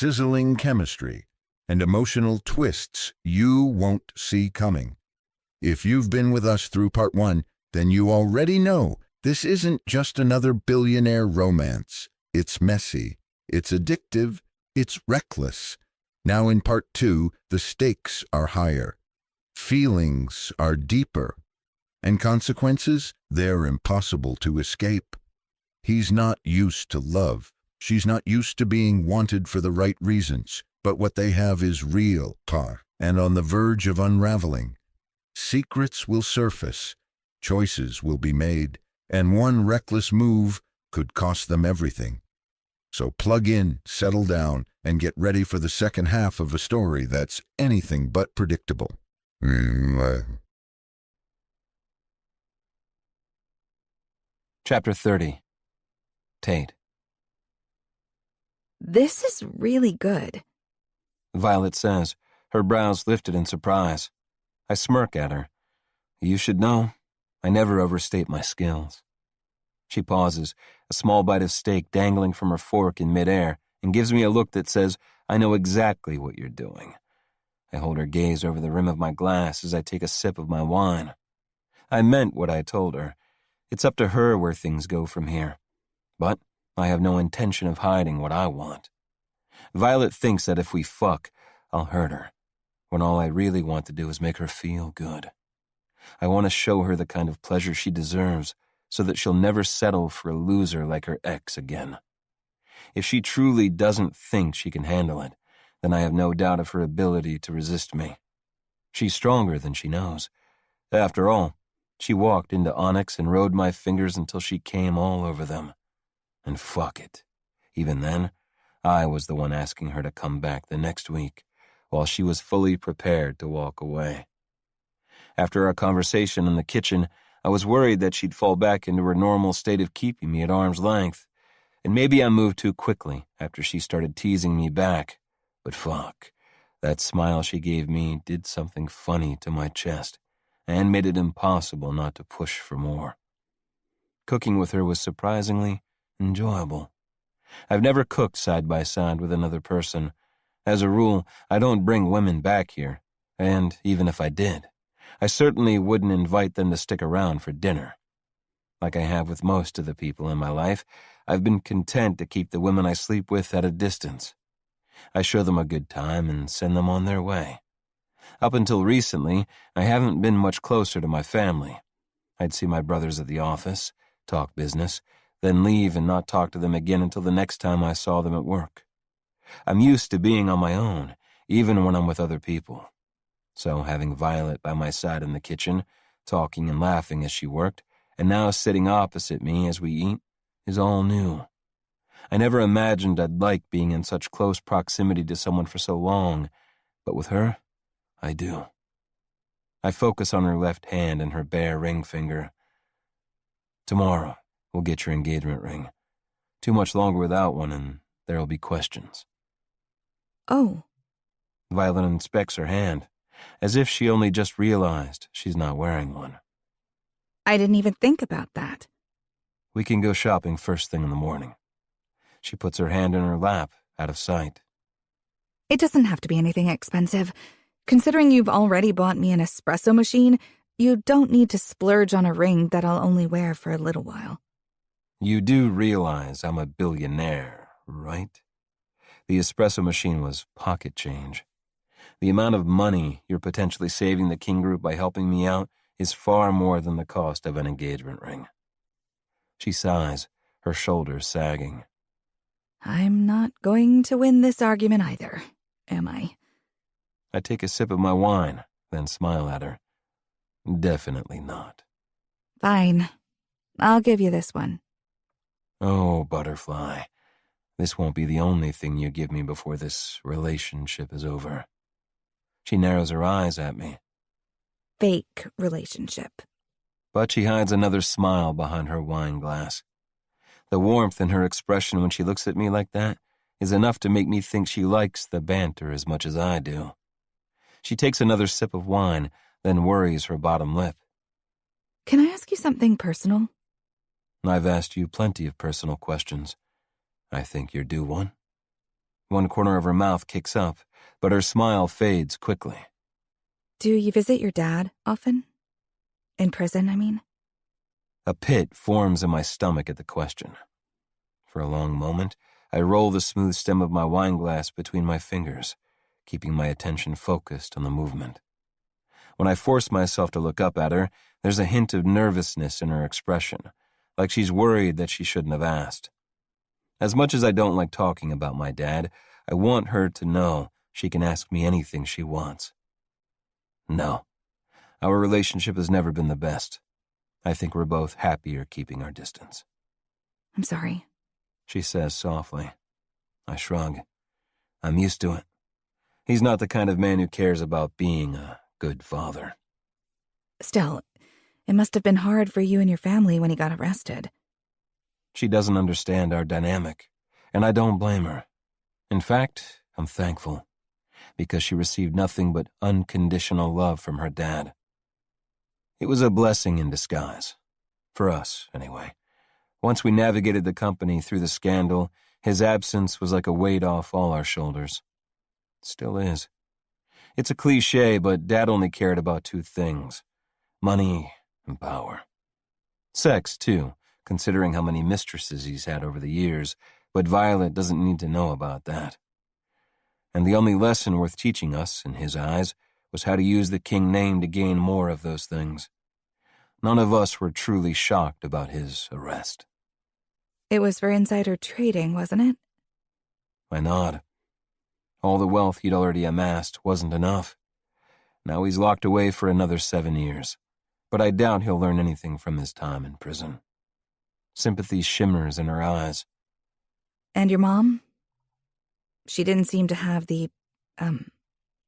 sizzling chemistry, and emotional twists you won't see coming. If you've been with us through part 1, then you already know this isn't just another billionaire romance. It's messy, it's addictive, it's reckless. Now in part 2, the stakes are higher. Feelings are deeper. And consequences, they're impossible to escape. He's not used to love. She's not used to being wanted for the right reasons. But what they have is real, and on the verge of unraveling. Secrets will surface, choices will be made, and one reckless move could cost them everything. So plug in, settle down, and get ready for the second half of a story that's anything but predictable. Chapter 30. Tate. This is really good, Violet says, her brows lifted in surprise. I smirk at her. You should know, I never overstate my skills. She pauses, a small bite of steak dangling from her fork in midair, and gives me a look that says, I know exactly what you're doing. I hold her gaze over the rim of my glass as I take a sip of my wine. I meant what I told her. It's up to her where things go from here. But I have no intention of hiding what I want. Violet thinks that if we fuck, I'll hurt her, when all I really want to do is make her feel good. I want to show her the kind of pleasure she deserves so that she'll never settle for a loser like her ex again. If she truly doesn't think she can handle it, then I have no doubt of her ability to resist me. She's stronger than she knows. After all, she walked into Onyx and rode my fingers until she came all over them. And fuck it. Even then, I was the one asking her to come back the next week, while she was fully prepared to walk away. After our conversation in the kitchen, I was worried that she'd fall back into her normal state of keeping me at arm's length. And maybe I moved too quickly after she started teasing me back. But fuck, that smile she gave me did something funny to my chest and made it impossible not to push for more. Cooking with her was surprisingly enjoyable. I've never cooked side by side with another person. As a rule, I don't bring women back here, and even if I did, I certainly wouldn't invite them to stick around for dinner. Like I have with most of the people in my life, I've been content to keep the women I sleep with at a distance. I show them a good time and send them on their way. Up until recently, I haven't been much closer to my family. I'd see my brothers at the office, talk business, then leave and not talk to them again until the next time I saw them at work. I'm used to being on my own, even when I'm with other people. So having Violet by my side in the kitchen, talking and laughing as she worked, and now sitting opposite me as we eat, is all new. I never imagined I'd like being in such close proximity to someone for so long, but with her, I do. I focus on her left hand and her bare ring finger. Tomorrow, we'll get your engagement ring. Too much longer without one, and there'll be questions. Oh. Violet inspects her hand, as if she only just realized she's not wearing one. I didn't even think about that. We can go shopping first thing in the morning. She puts her hand in her lap, out of sight. It doesn't have to be anything expensive. Considering you've already bought me an espresso machine, you don't need to splurge on a ring that I'll only wear for a little while. You do realize I'm a billionaire, right? The espresso machine was pocket change. The amount of money you're potentially saving the King Group by helping me out is far more than the cost of an engagement ring. She sighs, her shoulders sagging. I'm not going to win this argument either, am I? I take a sip of my wine, then smile at her. Definitely not. Fine. I'll give you this one. Oh, butterfly. This won't be the only thing you give me before this relationship is over. She narrows her eyes at me. Fake relationship. But she hides another smile behind her wine glass. The warmth in her expression when she looks at me like that is enough to make me think she likes the banter as much as I do. She takes another sip of wine, then worries her bottom lip. Can I ask you something personal? I've asked you plenty of personal questions. I think you're due one. One corner of her mouth kicks up, but her smile fades quickly. Do you visit your dad often? In prison, I mean? A pit forms in my stomach at the question. For a long moment, I roll the smooth stem of my wineglass between my fingers, keeping my attention focused on the movement. When I force myself to look up at her, there's a hint of nervousness in her expression, like she's worried that she shouldn't have asked. As much as I don't like talking about my dad, I want her to know she can ask me anything she wants. No, our relationship has never been the best. I think we're both happier keeping our distance. I'm sorry, she says softly. I shrug. I'm used to it. He's not the kind of man who cares about being a good father. Still, it must have been hard for you and your family when he got arrested. She doesn't understand our dynamic, and I don't blame her. In fact, I'm thankful, because she received nothing but unconditional love from her dad. It was a blessing in disguise. For us, anyway. Once we navigated the company through the scandal, his absence was like a weight off all our shoulders. Still is. It's a cliché, but Dad only cared about two things: money and power. Sex, too, considering how many mistresses he's had over the years, but Violet doesn't need to know about that. And the only lesson worth teaching us, in his eyes, was how to use the King name to gain more of those things. None of us were truly shocked about his arrest. It was for insider trading, wasn't it? I nod. All the wealth he'd already amassed wasn't enough. Now he's locked away for another 7 years, but I doubt he'll learn anything from his time in prison. Sympathy shimmers in her eyes. And your mom? She didn't seem to have the,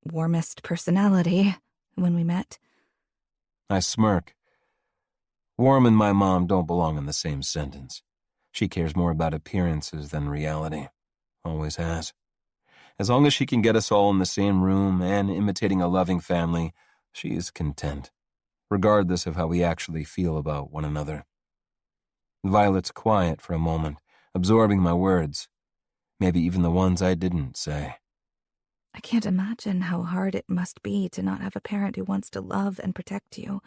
warmest personality when we met. I smirk. Warm and my mom don't belong in the same sentence. She cares more about appearances than reality. Always has. As long as she can get us all in the same room and imitating a loving family, she is content, regardless of how we actually feel about one another. Violet's quiet for a moment, absorbing my words, maybe even the ones I didn't say. I can't imagine how hard it must be to not have a parent who wants to love and protect you.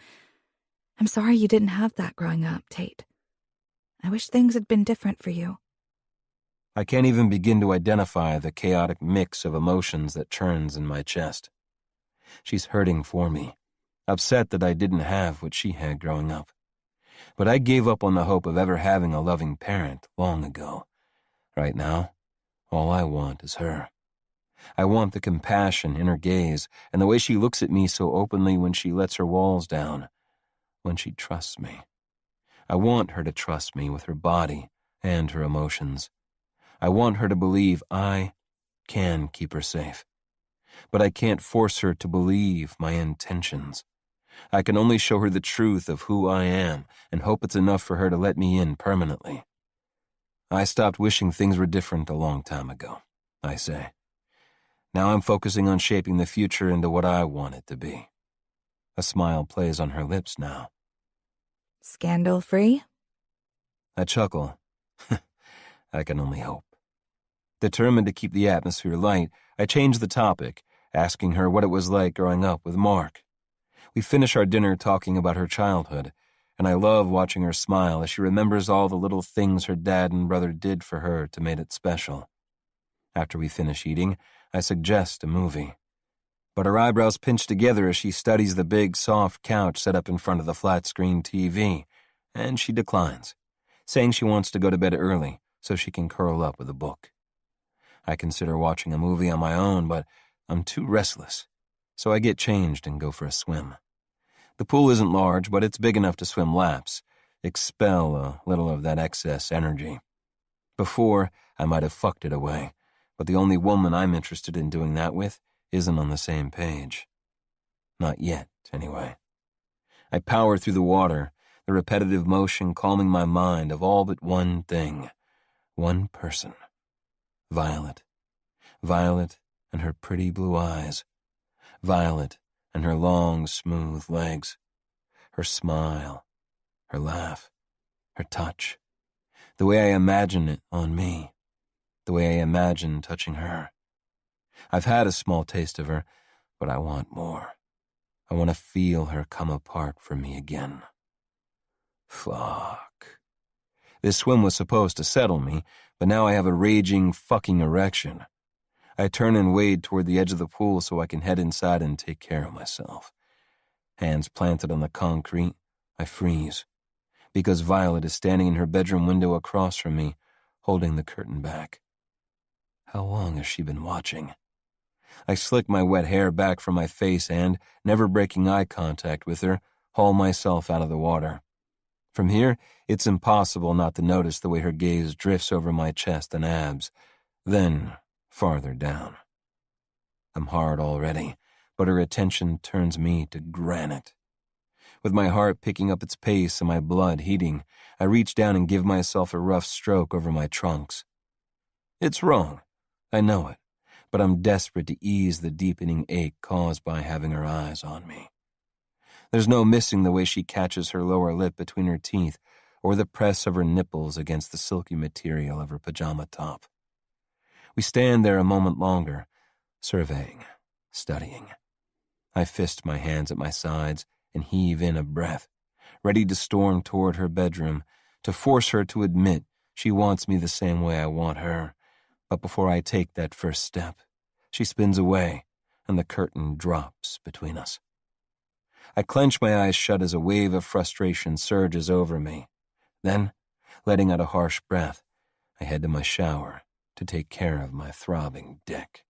I'm sorry you didn't have that growing up, Tate. I wish things had been different for you. I can't even begin to identify the chaotic mix of emotions that churns in my chest. She's hurting for me, upset that I didn't have what she had growing up. But I gave up on the hope of ever having a loving parent long ago. Right now, all I want is her. I want the compassion in her gaze and the way she looks at me so openly when she lets her walls down, when she trusts me. I want her to trust me with her body and her emotions. I want her to believe I can keep her safe. But I can't force her to believe my intentions. I can only show her the truth of who I am and hope it's enough for her to let me in permanently. I stopped wishing things were different a long time ago, I say. Now I'm focusing on shaping the future into what I want it to be. A smile plays on her lips now. Scandal-free? I chuckle. I can only hope. Determined to keep the atmosphere light, I changed the topic, asking her what it was like growing up with Mark. We finish our dinner talking about her childhood, and I love watching her smile as she remembers all the little things her dad and brother did for her to make it special. After we finish eating, I suggest a movie. But her eyebrows pinch together as she studies the big, soft couch set up in front of the flat-screen TV, and she declines, saying she wants to go to bed early so she can curl up with a book. I consider watching a movie on my own, but I'm too restless, so I get changed and go for a swim. The pool isn't large, but it's big enough to swim laps, expel a little of that excess energy. Before, I might have fucked it away, but the only woman I'm interested in doing that with isn't on the same page. Not yet, anyway. I power through the water, the repetitive motion calming my mind of all but one thing, one person. Violet. Violet and her pretty blue eyes. Violet and her long, smooth legs. Her smile. Her laugh. Her touch. The way I imagine it on me. the way I imagined touching her. I've had a small taste of her, but I want more. I want to feel her come apart from me again. Fuck. This swim was supposed to settle me, but now I have a raging fucking erection. I turn and wade toward the edge of the pool so I can head inside and take care of myself. Hands planted on the concrete, I freeze, because Violet is standing in her bedroom window across from me, holding the curtain back. How long has she been watching? I slick my wet hair back from my face and, never breaking eye contact with her, haul myself out of the water. From here, it's impossible not to notice the way her gaze drifts over my chest and abs, then farther down. I'm hard already, but her attention turns me to granite. With my heart picking up its pace and my blood heating, I reach down and give myself a rough stroke over my trunks. It's wrong, I know it, but I'm desperate to ease the deepening ache caused by having her eyes on me. There's no missing the way she catches her lower lip between her teeth or the press of her nipples against the silky material of her pajama top. We stand there a moment longer, surveying, studying. I fist my hands at my sides and heave in a breath, ready to storm toward her bedroom, to force her to admit she wants me the same way I want her. But before I take that first step, she spins away, and the curtain drops between us. I clench my eyes shut as a wave of frustration surges over me. Then, letting out a harsh breath, I head to my shower to take care of my throbbing dick.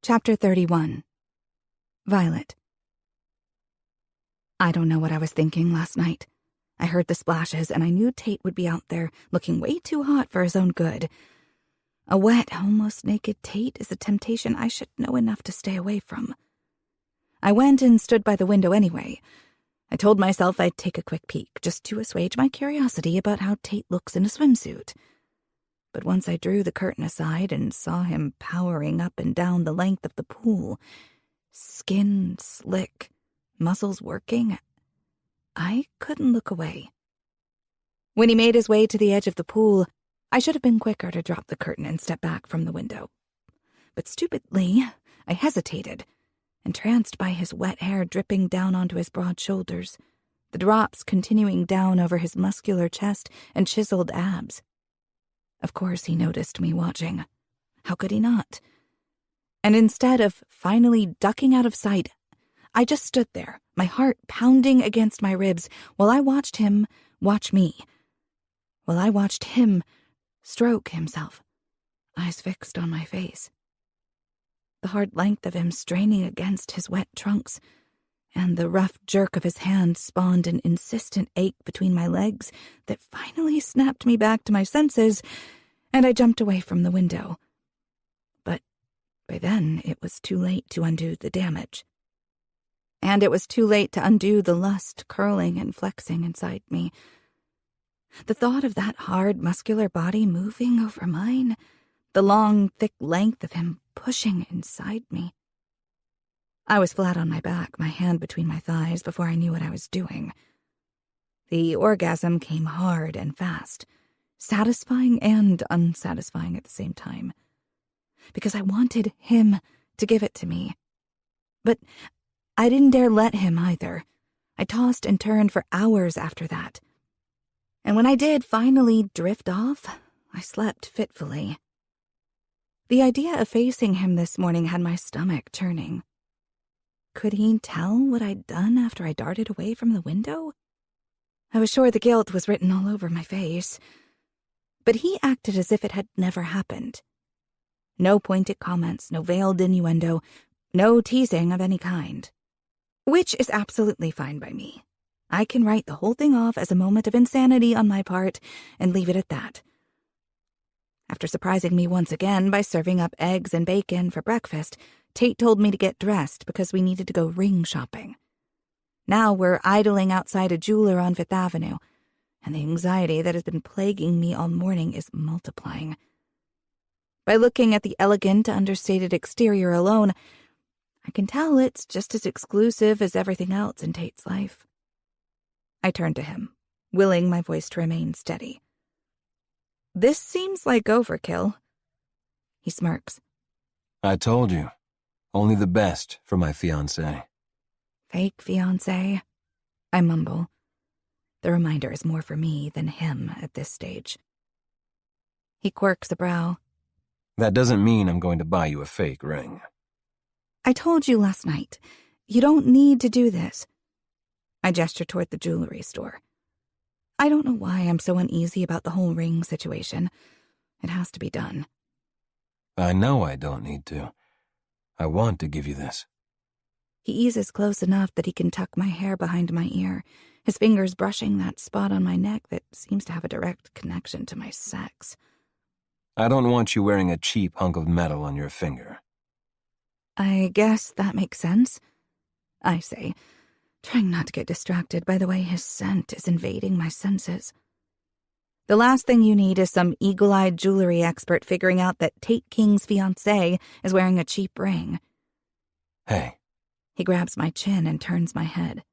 Chapter 31. Violet. I don't know what I was thinking last night. I heard the splashes, and I knew Tate would be out there, looking way too hot for his own good. A wet, almost naked Tate is a temptation I should know enough to stay away from. I went and stood by the window anyway. I told myself I'd take a quick peek, just to assuage my curiosity about how Tate looks in a swimsuit. But once I drew the curtain aside and saw him powering up and down the length of the pool, skin slick, muscles working, I couldn't look away. When he made his way to the edge of the pool, I should have been quicker to drop the curtain and step back from the window. But stupidly, I hesitated, entranced by his wet hair dripping down onto his broad shoulders, the drops continuing down over his muscular chest and chiseled abs. Of course he noticed me watching. How could he not? And instead of finally ducking out of sight, I just stood there, my heart pounding against my ribs, while I watched him watch me. While I watched him stroke himself, eyes fixed on my face. The hard length of him straining against his wet trunks, and the rough jerk of his hand spawned an insistent ache between my legs that finally snapped me back to my senses, and I jumped away from the window. But by then it was too late to undo the damage. And it was too late to undo the lust curling and flexing inside me. The thought of that hard, muscular body moving over mine, the long, thick length of him pushing inside me. I was flat on my back, my hand between my thighs, before I knew what I was doing. The orgasm came hard and fast, satisfying and unsatisfying at the same time, because I wanted him to give it to me. But I didn't dare let him either. I tossed and turned for hours after that. And when I did finally drift off, I slept fitfully. The idea of facing him this morning had my stomach churning. Could he tell what I'd done after I darted away from the window? I was sure the guilt was written all over my face. But he acted as if it had never happened. No pointed comments, no veiled innuendo, no teasing of any kind. Which is absolutely fine by me. I can write the whole thing off as a moment of insanity on my part and leave it at that. After surprising me once again by serving up eggs and bacon for breakfast, Tate told me to get dressed because we needed to go ring shopping. Now we're idling outside a jeweler on Fifth Avenue, and the anxiety that has been plaguing me all morning is multiplying. By looking at the elegant, understated exterior alone, I can tell it's just as exclusive as everything else in Tate's life. I turned to him, willing my voice to remain steady. This seems like overkill. He smirks. I told you. Only the best for my fiancé. Fake fiancé? I mumble. The reminder is more for me than him at this stage. He quirks a brow. That doesn't mean I'm going to buy you a fake ring. I told you last night. You don't need to do this. I gesture toward the jewelry store. I don't know why I'm so uneasy about the whole ring situation. It has to be done. I know I don't need to. I want to give you this. He eases close enough that he can tuck my hair behind my ear, his fingers brushing that spot on my neck that seems to have a direct connection to my sex. I don't want you wearing a cheap hunk of metal on your finger. I guess that makes sense, I say, trying not to get distracted by the way his scent is invading my senses. The last thing you need is some eagle-eyed jewelry expert figuring out that Tate King's fiancé is wearing a cheap ring. Hey. He grabs my chin and turns my head.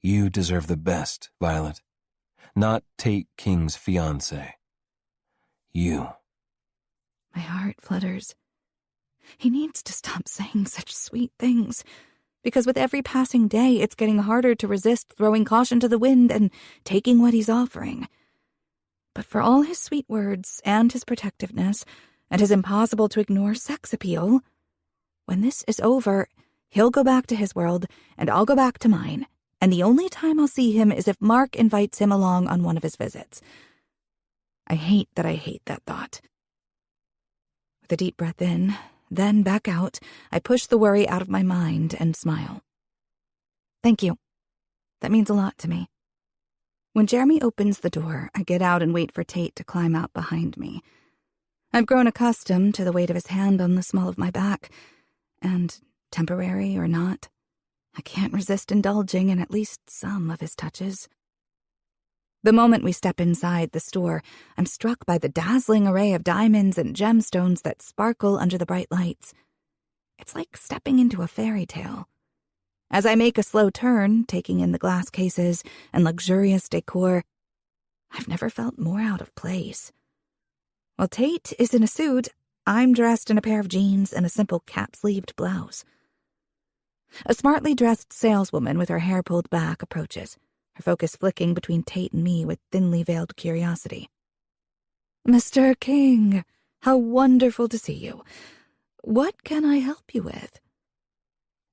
You deserve the best, Violet. Not Tate King's fiancé. You. My heart flutters. He needs to stop saying such sweet things, because with every passing day, it's getting harder to resist throwing caution to the wind and taking what he's offering. But for all his sweet words and his protectiveness and his impossible-to-ignore sex appeal, when this is over, he'll go back to his world and I'll go back to mine, and the only time I'll see him is if Mark invites him along on one of his visits. I hate that thought. With a deep breath in, then back out, I push the worry out of my mind and smile. Thank you. That means a lot to me. When Jeremy opens the door, I get out and wait for Tate to climb out behind me. I've grown accustomed to the weight of his hand on the small of my back, and, temporary or not, I can't resist indulging in at least some of his touches. The moment we step inside the store, I'm struck by the dazzling array of diamonds and gemstones that sparkle under the bright lights. It's like stepping into a fairy tale. As I make a slow turn, taking in the glass cases and luxurious decor, I've never felt more out of place. While Tate is in a suit, I'm dressed in a pair of jeans and a simple cap-sleeved blouse. A smartly dressed saleswoman with her hair pulled back approaches, her focus flicking between Tate and me with thinly veiled curiosity. Mr. King, how wonderful to see you. What can I help you with?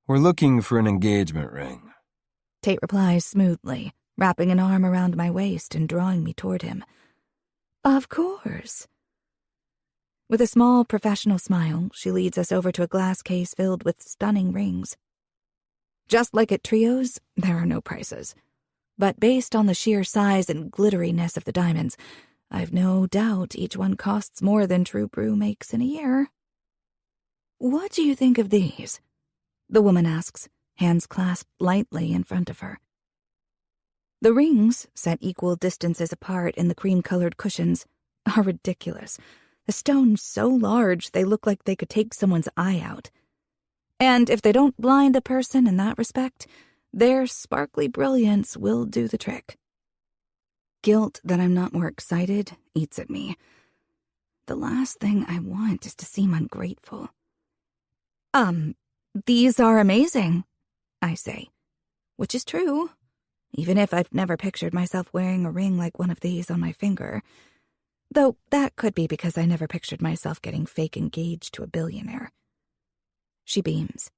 We're looking for an engagement ring. Tate replies smoothly, wrapping an arm around my waist and drawing me toward him. Of course. With a small professional smile, she leads us over to a glass case filled with stunning rings. Just like at Trios, there are no prices. But based on the sheer size and glitteriness of the diamonds, I've no doubt each one costs more than True Brew makes in a year. What do you think of these? The woman asks, hands clasped lightly in front of her. The rings, set equal distances apart in the cream-colored cushions, are ridiculous. The stones so large they look like they could take someone's eye out. And if they don't blind a person in that respect, their sparkly brilliance will do the trick. Guilt that I'm not more excited eats at me. The last thing I want is to seem ungrateful. These are amazing, I say, which is true, even if I've never pictured myself wearing a ring like one of these on my finger. Though that could be because I never pictured myself getting fake engaged to a billionaire. She beams.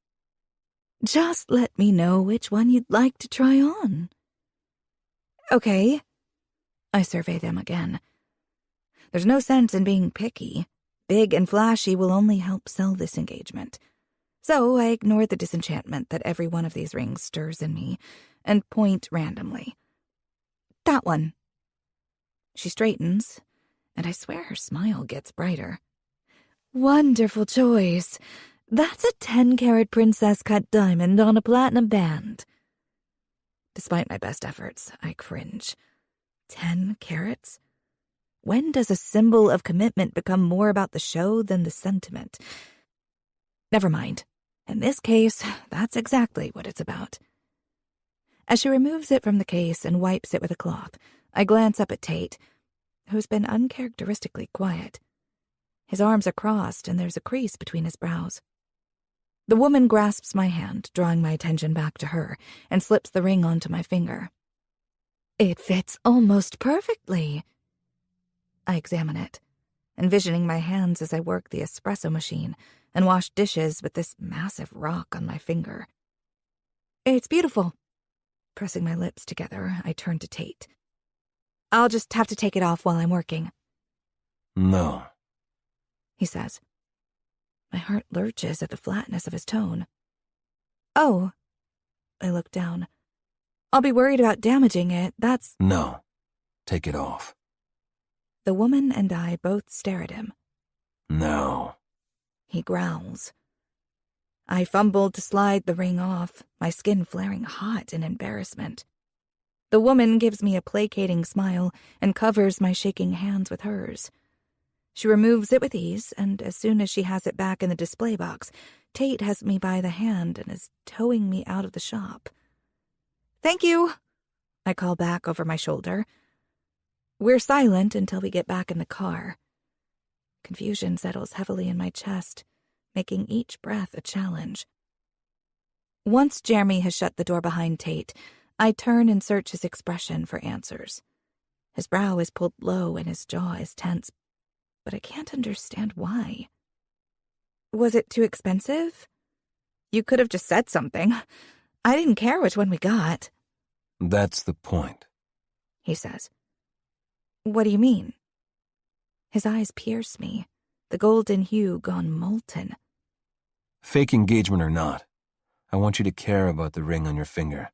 Just let me know which one you'd like to try on. Okay. I survey them again. There's no sense in being picky. Big and flashy will only help sell this engagement. So I ignore the disenchantment that every one of these rings stirs in me and point randomly. That one. She straightens, and I swear her smile gets brighter. Wonderful choice. That's a 10-carat princess-cut diamond on a platinum band. Despite my best efforts, I cringe. 10 carats? When does a symbol of commitment become more about the show than the sentiment? Never mind. In this case, that's exactly what it's about. As she removes it from the case and wipes it with a cloth, I glance up at Tate. who's been uncharacteristically quiet. His arms are crossed and there's a crease between his brows. The woman grasps my hand, drawing my attention back to her, and slips the ring onto my finger. It fits almost perfectly. I examine it, envisioning my hands as I work the espresso machine and wash dishes with this massive rock on my finger. It's beautiful. Pressing my lips together, I turn to Tate. I'll just have to take it off while I'm working. No, he says. My heart lurches at the flatness of his tone. Oh. I look down. I'll be worried about damaging it, that's... No, take it off. The woman and I both stare at him. No. He growls. I fumbled to slide the ring off, my skin flaring hot in embarrassment. The woman gives me a placating smile and covers my shaking hands with hers. She removes it with ease, and as soon as she has it back in the display box, Tate has me by the hand and is towing me out of the shop. Thank you, I call back over my shoulder. We're silent until we get back in the car. Confusion settles heavily in my chest, making each breath a challenge. Once Jeremy has shut the door behind Tate, I turn and search his expression for answers. His brow is pulled low and his jaw is tense, but I can't understand why. Was it too expensive? You could have just said something. I didn't care which one we got. That's the point, he says. What do you mean? His eyes pierce me, the golden hue gone molten. Fake engagement or not, I want you to care about the ring on your finger.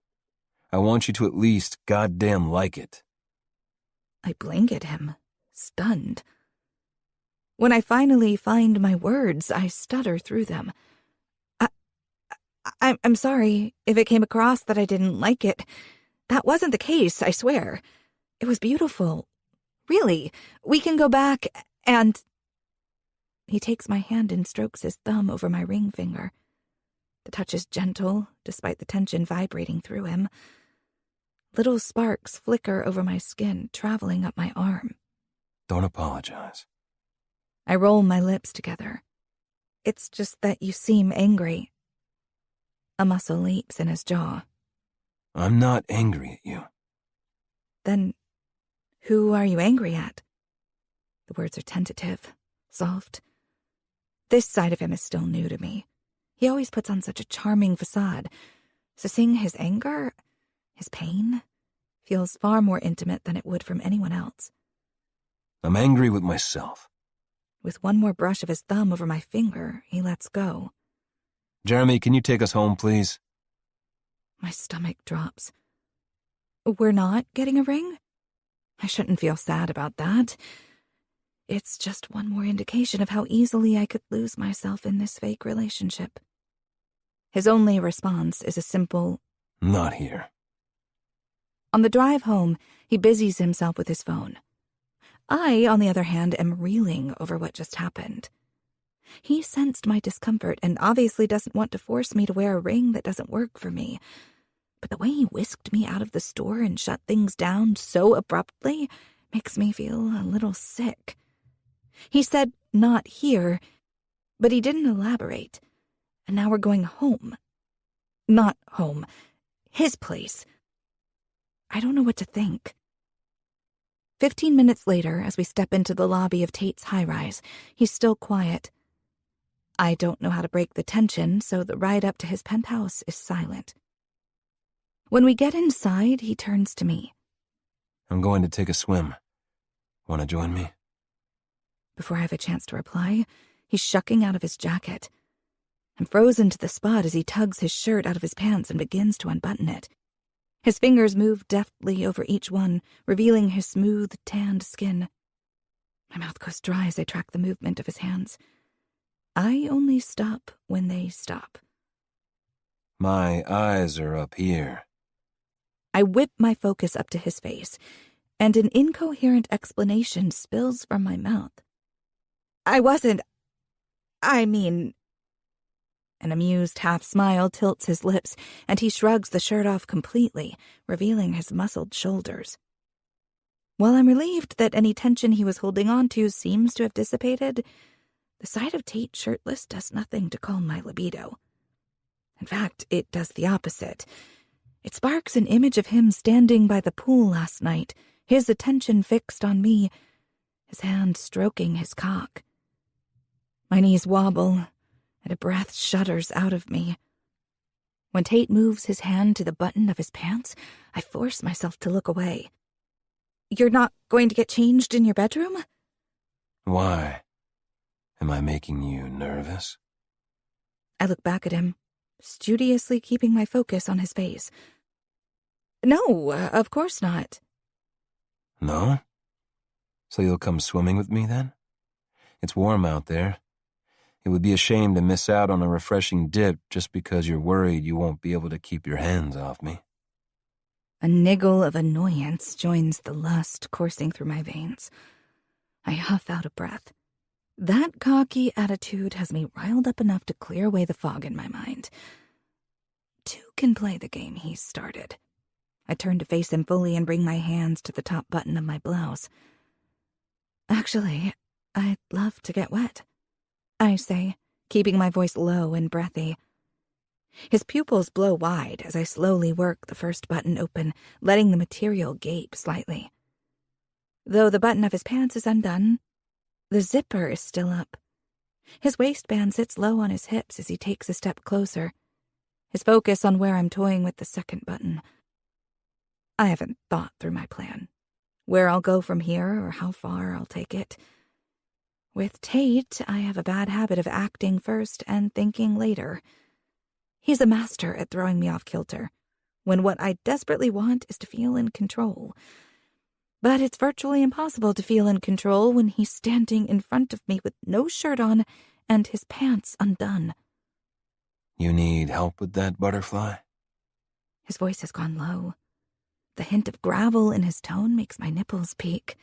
I want you to at least goddamn like it. I blink at him, stunned. When I finally find my words, I stutter through them. I'm sorry if it came across that I didn't like it. That wasn't the case, I swear. It was beautiful. Really, we can go back and... He takes my hand and strokes his thumb over my ring finger. The touch is gentle, despite the tension vibrating through him. Little sparks flicker over my skin, traveling up my arm. Don't apologize. I roll my lips together. It's just that you seem angry. A muscle leaps in his jaw. I'm not angry at you. Then, who are you angry at? The words are tentative, soft. This side of him is still new to me. He always puts on such a charming facade. So seeing his anger, his pain, feels far more intimate than it would from anyone else. I'm angry with myself. With one more brush of his thumb over my finger, he lets go. Jeremy, can you take us home, please? My stomach drops. We're not getting a ring? I shouldn't feel sad about that. It's just one more indication of how easily I could lose myself in this fake relationship. His only response is a simple, not here. On the drive home, he busies himself with his phone. I, on the other hand, am reeling over what just happened. He sensed my discomfort and obviously doesn't want to force me to wear a ring that doesn't work for me. But the way he whisked me out of the store and shut things down so abruptly makes me feel a little sick. He said, not here, but he didn't elaborate. And now we're going home. Not home. His place. I don't know what to think. 15 minutes later, as we step into the lobby of Tate's high-rise, he's still quiet. I don't know how to break the tension, so the ride up to his penthouse is silent. When we get inside, he turns to me. I'm going to take a swim. Want to join me? Before I have a chance to reply, he's shucking out of his jacket. I'm frozen to the spot as he tugs his shirt out of his pants and begins to unbutton it. His fingers move deftly over each one, revealing his smooth, tanned skin. My mouth goes dry as I track the movement of his hands. I only stop when they stop. My eyes are up here. I whip my focus up to his face, and an incoherent explanation spills from my mouth. An amused half-smile tilts his lips, and he shrugs the shirt off completely, revealing his muscled shoulders. While I'm relieved that any tension he was holding on to seems to have dissipated, the sight of Tate shirtless does nothing to calm my libido. In fact, it does the opposite. It sparks an image of him standing by the pool last night, his attention fixed on me, his hand stroking his cock. My knees wobble, and a breath shudders out of me. When Tate moves his hand to the button of his pants, I force myself to look away. "You're not going to get changed in your bedroom?" Why? Am I making you nervous? I look back at him, studiously keeping my focus on his face. "No, of course not." No? So you'll come swimming with me then? It's warm out there. It would be a shame to miss out on a refreshing dip just because you're worried you won't be able to keep your hands off me. A niggle of annoyance joins the lust coursing through my veins. I huff out a breath. That cocky attitude has me riled up enough to clear away the fog in my mind. Two can play the game he's started. I turn to face him fully and bring my hands to the top button of my blouse. "Actually, I'd love to get wet," I say, keeping my voice low and breathy. His pupils blow wide as I slowly work the first button open, letting the material gape slightly. Though the button of his pants is undone, the zipper is still up. His waistband sits low on his hips as he takes a step closer, his focus on where I'm toying with the second button. I haven't thought through my plan, where I'll go from here or how far I'll take it. With Tate, I have a bad habit of acting first and thinking later. He's a master at throwing me off kilter, when what I desperately want is to feel in control. But it's virtually impossible to feel in control when he's standing in front of me with no shirt on and his pants undone. You need help with that, butterfly? His voice has gone low. The hint of gravel in his tone makes my nipples peak.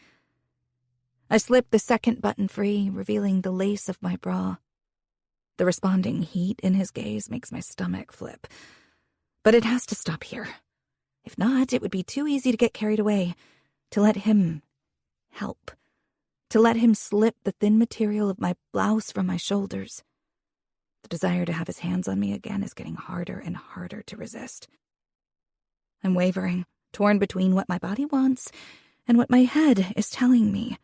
I slip the second button free, revealing the lace of my bra. The responding heat in his gaze makes my stomach flip. But it has to stop here. If not, it would be too easy to get carried away, to let him help, to let him slip the thin material of my blouse from my shoulders. The desire to have his hands on me again is getting harder and harder to resist. I'm wavering, torn between what my body wants and what my head is telling me.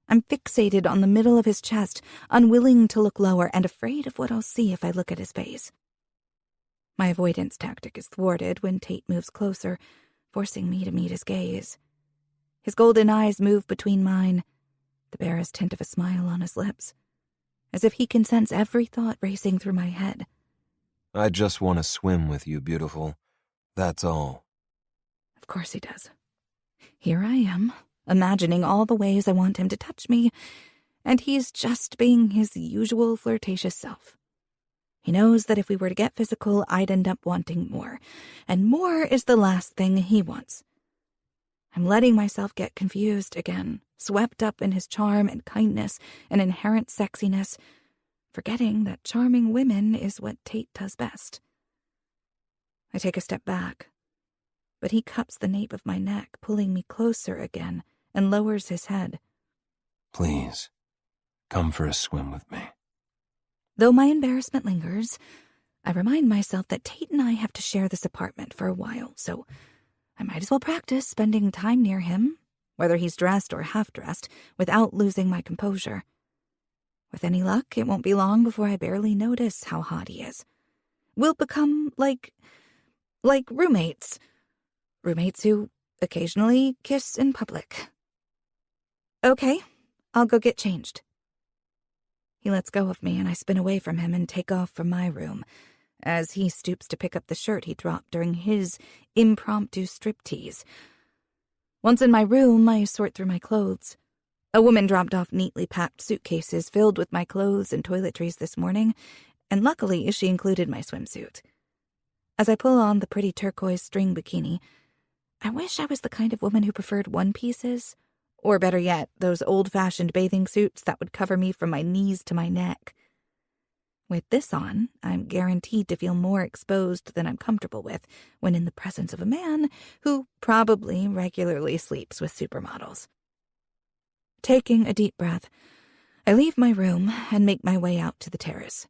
I'm fixated on the middle of his chest, unwilling to look lower and afraid of what I'll see if I look at his face. My avoidance tactic is thwarted when Tate moves closer, forcing me to meet his gaze. His golden eyes move between mine, the barest hint of a smile on his lips, as if he can sense every thought racing through my head. I just want to swim with you, beautiful. That's all. Of course he does. Here I am, imagining all the ways I want him to touch me, and he's just being his usual flirtatious self. He knows that if we were to get physical, I'd end up wanting more, and more is the last thing he wants. I'm letting myself get confused again, swept up in his charm and kindness and inherent sexiness, forgetting that charming women is what Tate does best. I take a step back, but he cups the nape of my neck, pulling me closer again, and lowers his head. Please, come for a swim with me. Though my embarrassment lingers, I remind myself that Tate and I have to share this apartment for a while, so I might as well practice spending time near him, whether he's dressed or half-dressed, without losing my composure. With any luck, it won't be long before I barely notice how hot he is. We'll become like roommates. Roommates who occasionally kiss in public. Okay, I'll go get changed. He lets go of me and I spin away from him and take off from my room, as he stoops to pick up the shirt he dropped during his impromptu striptease. Once in my room, I sort through my clothes. A woman dropped off neatly packed suitcases filled with my clothes and toiletries this morning, and luckily she included my swimsuit. As I pull on the pretty turquoise string bikini, I wish I was the kind of woman who preferred one-pieces, or better yet, those old-fashioned bathing suits that would cover me from my knees to my neck. With this on, I'm guaranteed to feel more exposed than I'm comfortable with when in the presence of a man who probably regularly sleeps with supermodels. Taking a deep breath, I leave my room and make my way out to the terrace.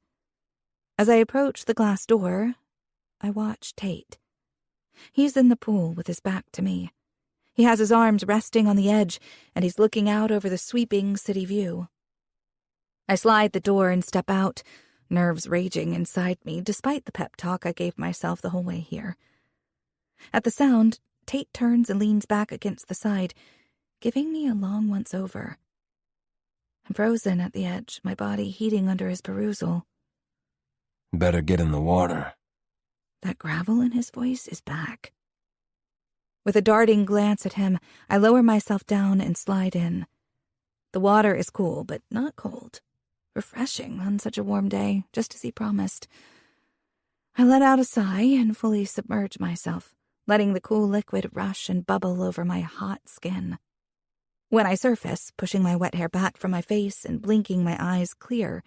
As I approach the glass door, I watch Tate. He's in the pool with his back to me. He has his arms resting on the edge, and he's looking out over the sweeping city view. I slide the door and step out, nerves raging inside me, despite the pep talk I gave myself the whole way here. At the sound, Tate turns and leans back against the side, giving me a long once-over. I'm frozen at the edge, my body heating under his perusal. Better get in the water. That gravel in his voice is back. With a darting glance at him, I lower myself down and slide in. The water is cool, but not cold. Refreshing on such a warm day, just as he promised. I let out a sigh and fully submerge myself, letting the cool liquid rush and bubble over my hot skin. When I surface, pushing my wet hair back from my face and blinking my eyes clear,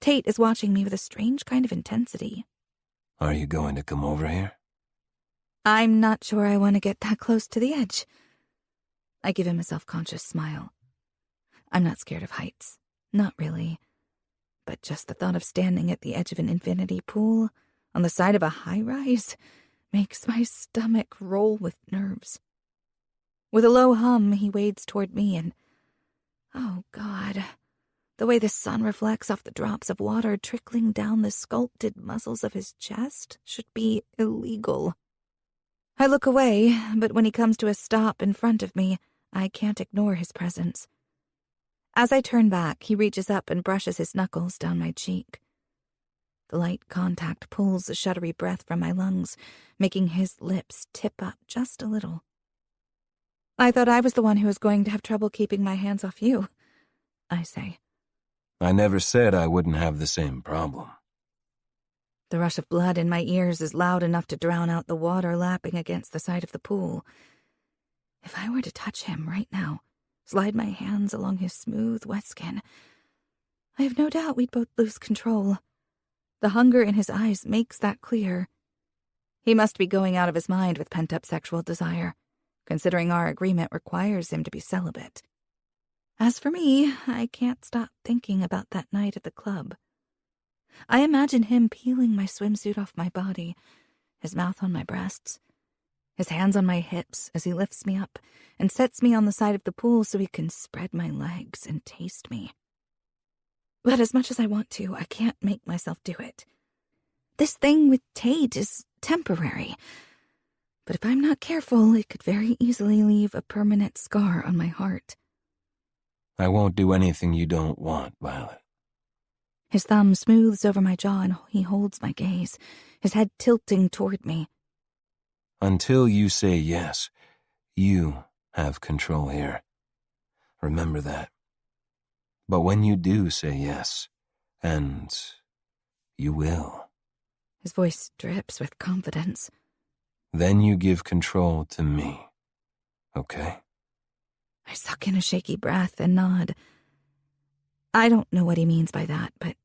Tate is watching me with a strange kind of intensity. Are you going to come over here? I'm not sure I want to get that close to the edge. I give him a self-conscious smile. I'm not scared of heights. Not really. But just the thought of standing at the edge of an infinity pool on the side of a high-rise makes my stomach roll with nerves. With a low hum, he wades toward me and... oh, God. The way the sun reflects off the drops of water trickling down the sculpted muscles of his chest should be illegal. I look away, but when he comes to a stop in front of me, I can't ignore his presence. As I turn back, he reaches up and brushes his knuckles down my cheek. The light contact pulls a shuddery breath from my lungs, making his lips tip up just a little. I thought I was the one who was going to have trouble keeping my hands off you, I say. I never said I wouldn't have the same problem. The rush of blood in my ears is loud enough to drown out the water lapping against the side of the pool. If I were to touch him right now, slide my hands along his smooth, wet skin, I have no doubt we'd both lose control. The hunger in his eyes makes that clear. He must be going out of his mind with pent-up sexual desire, considering our agreement requires him to be celibate. As for me, I can't stop thinking about that night at the club. I imagine him peeling my swimsuit off my body, his mouth on my breasts, his hands on my hips as he lifts me up and sets me on the side of the pool so he can spread my legs and taste me. But as much as I want to, I can't make myself do it. This thing with Tate is temporary, but if I'm not careful, it could very easily leave a permanent scar on my heart. I won't do anything you don't want, Violet. His thumb smooths over my jaw and he holds my gaze, his head tilting toward me. Until you say yes, you have control here. Remember that. But when you do say yes, and you will, His voice drips with confidence. then you give control to me, okay? I suck in a shaky breath and nod. I don't know what he means by that, but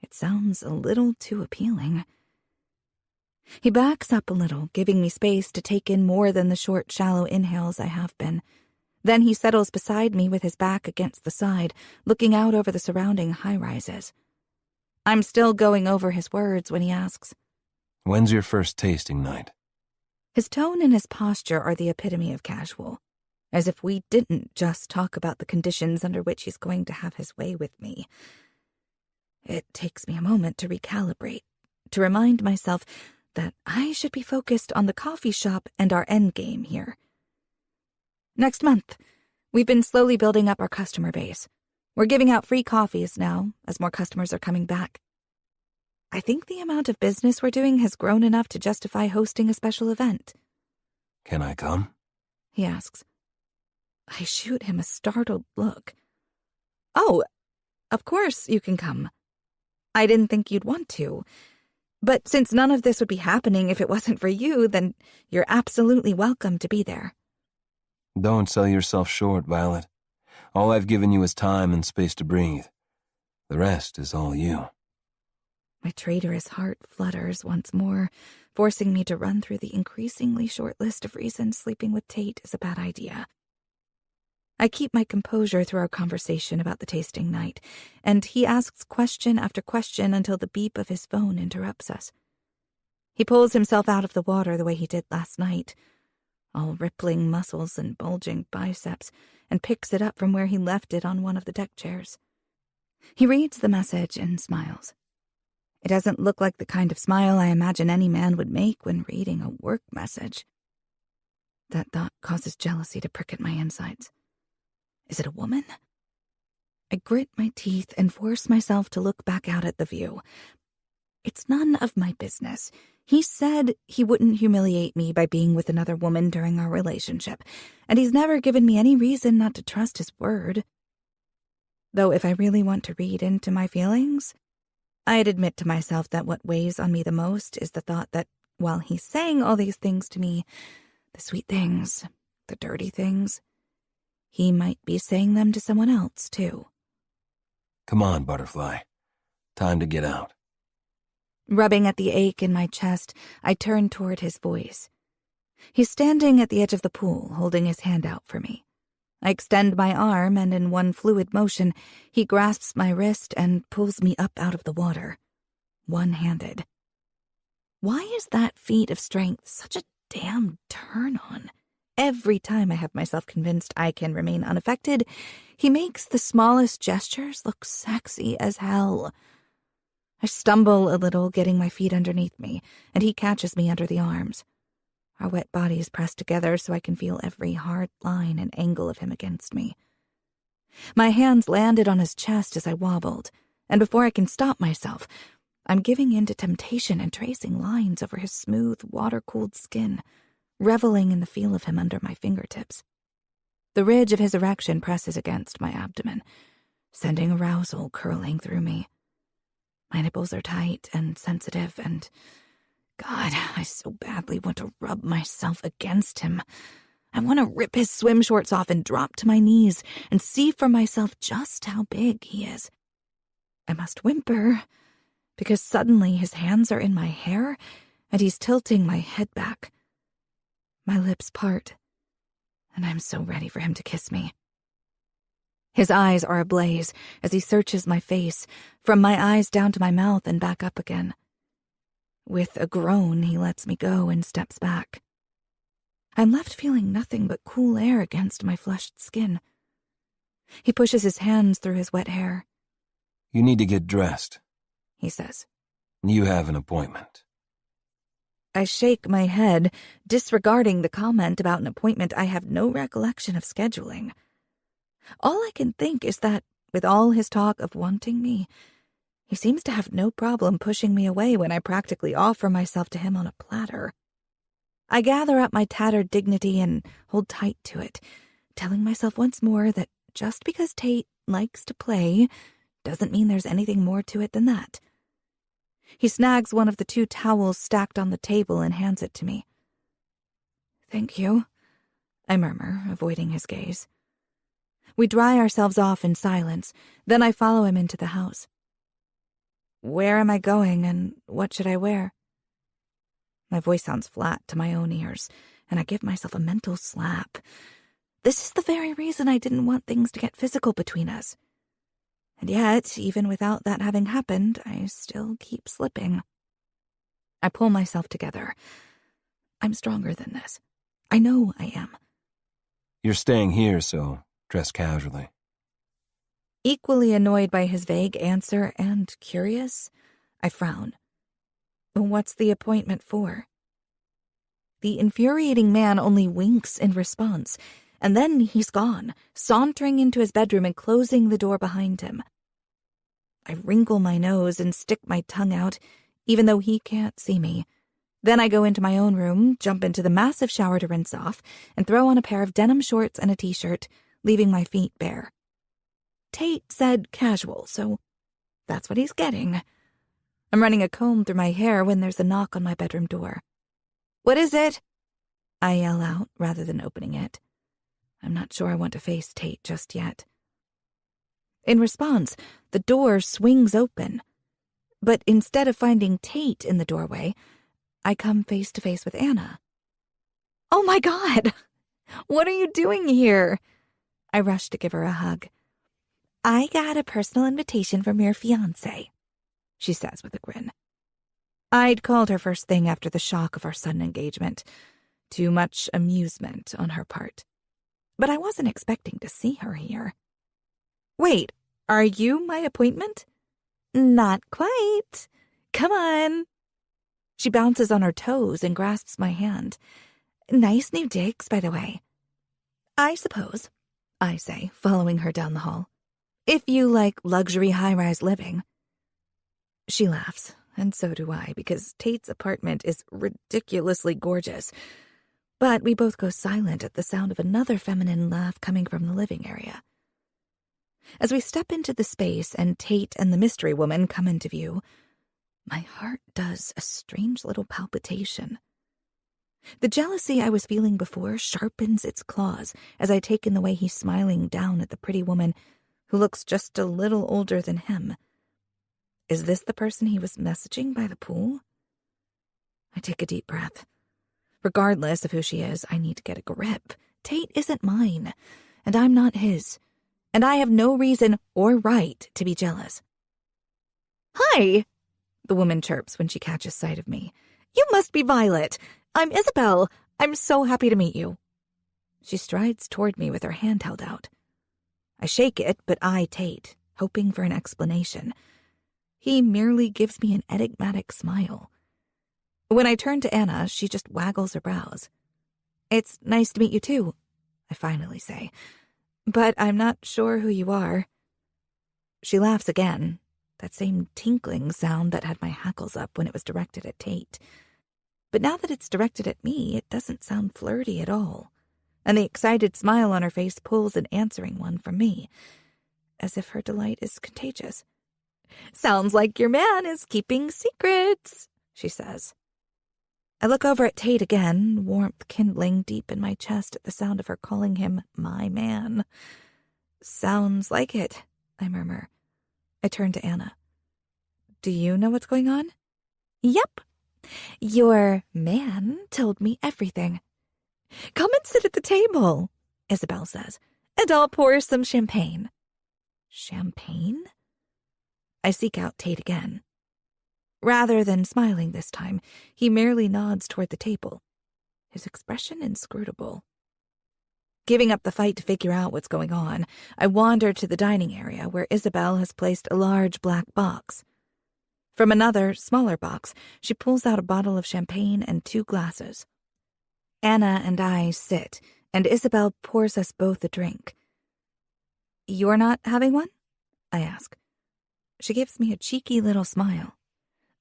it sounds a little too appealing. He backs up a little, giving me space to take in more than the short, shallow inhales I have been. Then he settles beside me with his back against the side, looking out over the surrounding high-rises. I'm still going over his words when he asks, When's your first tasting night? His tone and his posture are the epitome of casual, as if we didn't just talk about the conditions under which he's going to have his way with me. It takes me a moment to recalibrate, to remind myself that I should be focused on the coffee shop and our endgame here. Next month, we've been slowly building up our customer base. We're giving out free coffees now, as more customers are coming back. I think the amount of business we're doing has grown enough to justify hosting a special event. Can I come? He asks. I shoot him a startled look. Oh, of course you can come. I didn't think you'd want to. But since none of this would be happening if it wasn't for you, then you're absolutely welcome to be there. Don't sell yourself short, Violet. All I've given you is time and space to breathe. The rest is all you. My traitorous heart flutters once more, forcing me to run through the increasingly short list of reasons sleeping with Tate is a bad idea. I keep my composure through our conversation about the tasting night, and he asks question after question until the beep of his phone interrupts us. He pulls himself out of the water the way he did last night, all rippling muscles and bulging biceps, and picks it up from where he left it on one of the deck chairs. He reads the message and smiles. It doesn't look like the kind of smile I imagine any man would make when reading a work message. That thought causes jealousy to prick at my insides. Is it a woman? I grit my teeth and force myself to look back out at the view. It's none of my business. He said he wouldn't humiliate me by being with another woman during our relationship, and he's never given me any reason not to trust his word. Though if I really want to read into my feelings, I'd admit to myself that what weighs on me the most is the thought that while he's saying all these things to me, the sweet things, the dirty things, he might be saying them to someone else, too. Come on, Butterfly. Time to get out. Rubbing at the ache in my chest, I turn toward his voice. He's standing at the edge of the pool, holding his hand out for me. I extend my arm, and in one fluid motion, he grasps my wrist and pulls me up out of the water, one-handed. Why is that feat of strength such a damn turn-on? Every time I have myself convinced I can remain unaffected, he makes the smallest gestures look sexy as hell. I stumble a little, getting my feet underneath me, and he catches me under the arms. Our wet bodies press together so I can feel every hard line and angle of him against me. My hands landed on his chest as I wobbled, and before I can stop myself, I'm giving in to temptation and tracing lines over his smooth, water-cooled skin, reveling in the feel of him under my fingertips. The ridge of his erection presses against my abdomen, sending arousal curling through me. My nipples are tight and sensitive, and God, I so badly want to rub myself against him. I want to rip his swim shorts off and drop to my knees and see for myself just how big he is. I must whimper, because suddenly his hands are in my hair, and he's tilting my head back. My lips part, and I'm so ready for him to kiss me. His eyes are ablaze as he searches my face, from my eyes down to my mouth and back up again. With a groan, he lets me go and steps back. I'm left feeling nothing but cool air against my flushed skin. He pushes his hands through his wet hair. You need to get dressed, he says. You have an appointment. I shake my head, disregarding the comment about an appointment I have no recollection of scheduling. All I can think is that, with all his talk of wanting me, he seems to have no problem pushing me away when I practically offer myself to him on a platter. I gather up my tattered dignity and hold tight to it, telling myself once more that just because Tate likes to play doesn't mean there's anything more to it than that. He snags one of the 2 towels stacked on the table and hands it to me. Thank you, I murmur, avoiding his gaze. We dry ourselves off in silence, then I follow him into the house. Where am I going, and what should I wear? My voice sounds flat to my own ears, and I give myself a mental slap. This is the very reason I didn't want things to get physical between us. And yet, even without that having happened, I still keep slipping. I pull myself together. I'm stronger than this. I know I am. You're staying here, so dress casually. Equally annoyed by his vague answer and curious, I frown. What's the appointment for? The infuriating man only winks in response, and then he's gone, sauntering into his bedroom and closing the door behind him. I wrinkle my nose and stick my tongue out, even though he can't see me. Then I go into my own room, jump into the massive shower to rinse off, and throw on a pair of denim shorts and a t-shirt, leaving my feet bare. Tate said casual, so that's what he's getting. I'm running a comb through my hair when there's a knock on my bedroom door. What is it? I yell out rather than opening it. I'm not sure I want to face Tate just yet. In response, the door swings open. But instead of finding Tate in the doorway, I come face to face with Anna. Oh my God! What are you doing here? I rush to give her a hug. "I got a personal invitation from your fiancé," she says with a grin. I'd called her first thing after the shock of our sudden engagement. Too much amusement on her part. But I wasn't expecting to see her here. "Wait, are you my appointment?" "Not quite. Come on." She bounces on her toes and grasps my hand. "Nice new digs, by the way." "I suppose," I say, following her down the hall. "If you like luxury high-rise living." She laughs, and so do I, because Tate's apartment is ridiculously gorgeous. But we both go silent at the sound of another feminine laugh coming from the living area. As we step into the space and Tate and the mystery woman come into view, my heart does a strange little palpitation. The jealousy I was feeling before sharpens its claws as I take in the way he's smiling down at the pretty woman who looks just a little older than him. Is this the person he was messaging by the pool? I take a deep breath. Regardless of who she is, I need to get a grip. Tate isn't mine, and I'm not his. And I have no reason or right to be jealous. "Hi," the woman chirps when she catches sight of me. "You must be Violet. I'm Isabel. I'm so happy to meet you." She strides toward me with her hand held out. I shake it, but eye Tate, hoping for an explanation. He merely gives me an enigmatic smile. When I turn to Anna, she just waggles her brows. "It's nice to meet you too," I finally say. "But I'm not sure who you are." She laughs again, that same tinkling sound that had my hackles up when it was directed at Tate. But now that it's directed at me, it doesn't sound flirty at all, and the excited smile on her face pulls an answering one from me, as if her delight is contagious. "Sounds like your man is keeping secrets," she says. I look over at Tate again, warmth kindling deep in my chest at the sound of her calling him my man. "Sounds like it," I murmur. I turn to Anna. "Do you know what's going on?" "Yep. Your man told me everything." "Come and sit at the table," Isabel says, "and I'll pour some champagne." Champagne? I seek out Tate again. Rather than smiling this time, he merely nods toward the table, his expression inscrutable. Giving up the fight to figure out what's going on, I wander to the dining area where Isabel has placed a large black box. From another, smaller box, she pulls out a bottle of champagne and 2 glasses. Anna and I sit, and Isabel pours us both a drink. "You're not having one?" I ask. She gives me a cheeky little smile.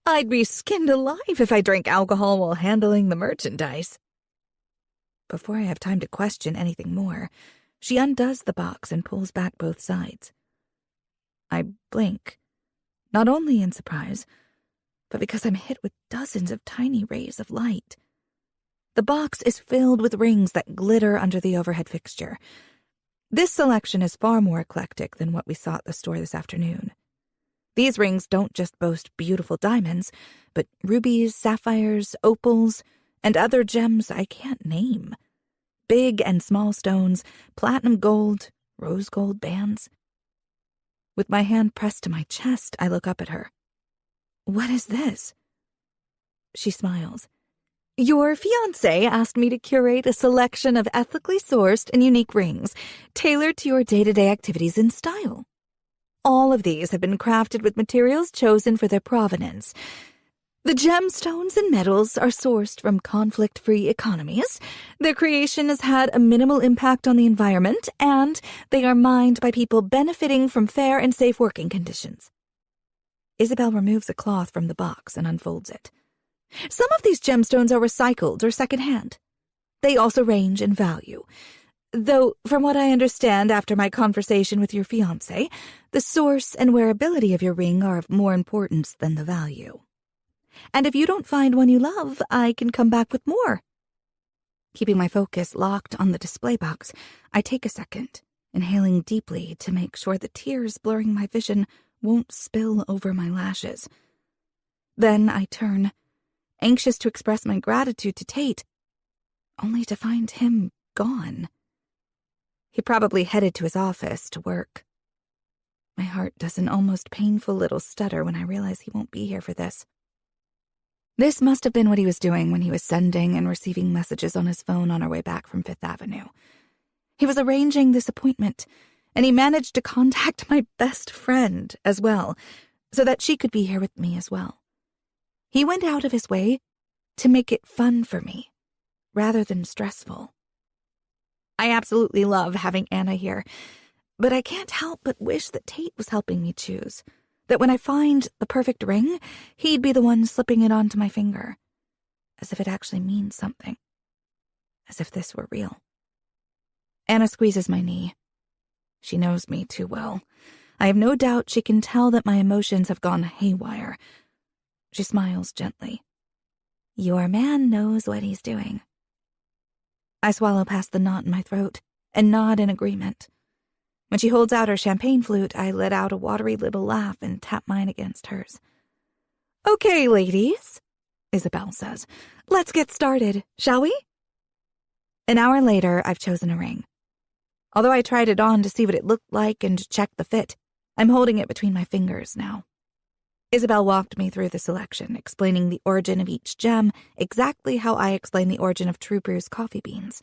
"I'd be skinned alive if I drank alcohol while handling the merchandise." Before I have time to question anything more, she undoes the box and pulls back both sides. I blink, not only in surprise, but because I'm hit with dozens of tiny rays of light. The box is filled with rings that glitter under the overhead fixture. This selection is far more eclectic than what we saw at the store this afternoon. These rings don't just boast beautiful diamonds, but rubies, sapphires, opals, and other gems I can't name. Big and small stones, platinum gold, rose gold bands. With my hand pressed to my chest, I look up at her. "What is this?" She smiles. "Your fiancé asked me to curate a selection of ethically sourced and unique rings, tailored to your day-to-day activities and style. All of these have been crafted with materials chosen for their provenance. The gemstones and metals are sourced from conflict-free economies. Their creation has had a minimal impact on the environment, and they are mined by people benefiting from fair and safe working conditions." Isabel removes a cloth from the box and unfolds it. "Some of these gemstones are recycled or secondhand. They also range in value. Though, from what I understand after my conversation with your fiancé, the source and wearability of your ring are of more importance than the value. And if you don't find one you love, I can come back with more." Keeping my focus locked on the display box, I take a second, inhaling deeply to make sure the tears blurring my vision won't spill over my lashes. Then I turn, anxious to express my gratitude to Tate, only to find him gone. He probably headed to his office to work. My heart does an almost painful little stutter when I realize he won't be here for this. This must have been what he was doing when he was sending and receiving messages on his phone on our way back from Fifth Avenue. He was arranging this appointment, and he managed to contact my best friend as well, so that she could be here with me as well. He went out of his way to make it fun for me, rather than stressful. I absolutely love having Anna here, but I can't help but wish that Tate was helping me choose, that when I find the perfect ring, he'd be the one slipping it onto my finger, as if it actually means something, as if this were real. Anna squeezes my knee. She knows me too well. I have no doubt she can tell that my emotions have gone haywire. She smiles gently. Your man knows what he's doing. I swallow past the knot in my throat and nod in agreement. When she holds out her champagne flute, I let out a watery little laugh and tap mine against hers. Okay, ladies, Isabel says. Let's get started, shall we? An hour later, I've chosen a ring. Although I tried it on to see what it looked like and to check the fit, I'm holding it between my fingers now. Isabel walked me through the selection, explaining the origin of each gem exactly how I explain the origin of True Brew's coffee beans.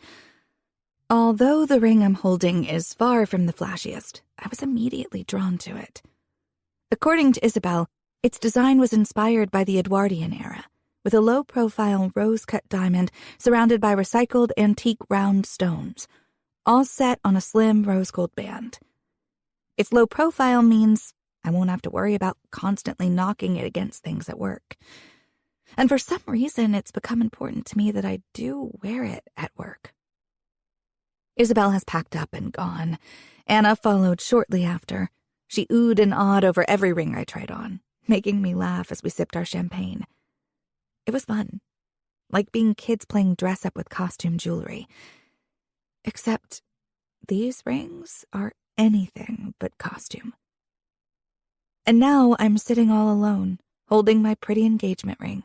Although the ring I'm holding is far from the flashiest, I was immediately drawn to it. According to Isabel, its design was inspired by the Edwardian era, with a low-profile rose-cut diamond surrounded by recycled antique round stones, all set on a slim rose-gold band. Its low profile means I won't have to worry about constantly knocking it against things at work. And for some reason, it's become important to me that I do wear it at work. Isabel has packed up and gone. Anna followed shortly after. She oohed and awed over every ring I tried on, making me laugh as we sipped our champagne. It was fun, like being kids playing dress-up with costume jewelry. Except these rings are anything but costume. And now I'm sitting all alone, holding my pretty engagement ring.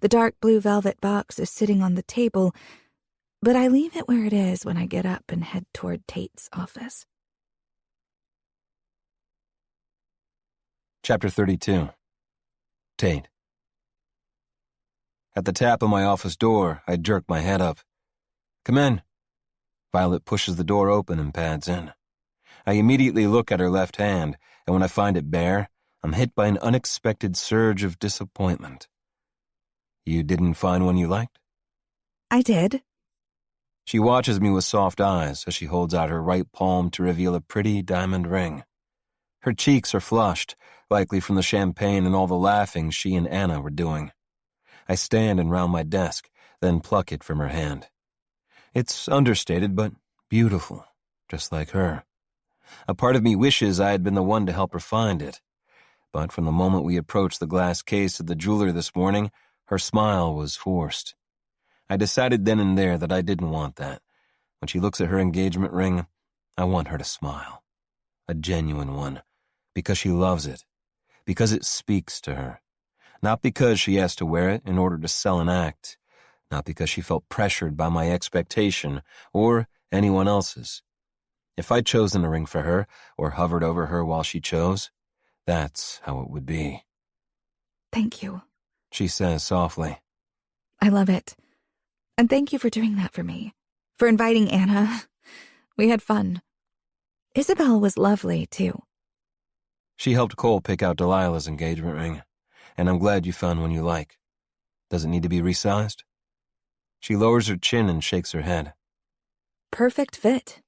The dark blue velvet box is sitting on the table, but I leave it where it is when I get up and head toward Tate's office. Chapter 32. Tate. At the tap of my office door, I jerk my head up. Come in. Violet pushes the door open and pads in. I immediately look at her left hand, and when I find it bare, I'm hit by an unexpected surge of disappointment. You didn't find one you liked? I did. She watches me with soft eyes as she holds out her right palm to reveal a pretty diamond ring. Her cheeks are flushed, likely from the champagne and all the laughing she and Anna were doing. I stand and round my desk, then pluck it from her hand. It's understated, but beautiful, just like her. A part of me wishes I had been the one to help her find it. But from the moment we approached the glass case of the jeweler this morning, her smile was forced. I decided then and there that I didn't want that. When she looks at her engagement ring, I want her to smile. A genuine one. Because she loves it. Because it speaks to her. Not because she has to wear it in order to sell an act. Not because she felt pressured by my expectation or anyone else's. If I'd chosen a ring for her or hovered over her while she chose, that's how it would be. Thank you, she says softly. I love it. And thank you for doing that for me. For inviting Anna. We had fun. Isabel was lovely, too. She helped Cole pick out Delilah's engagement ring, and I'm glad you found one you like. Does it need to be resized? She lowers her chin and shakes her head. Perfect fit.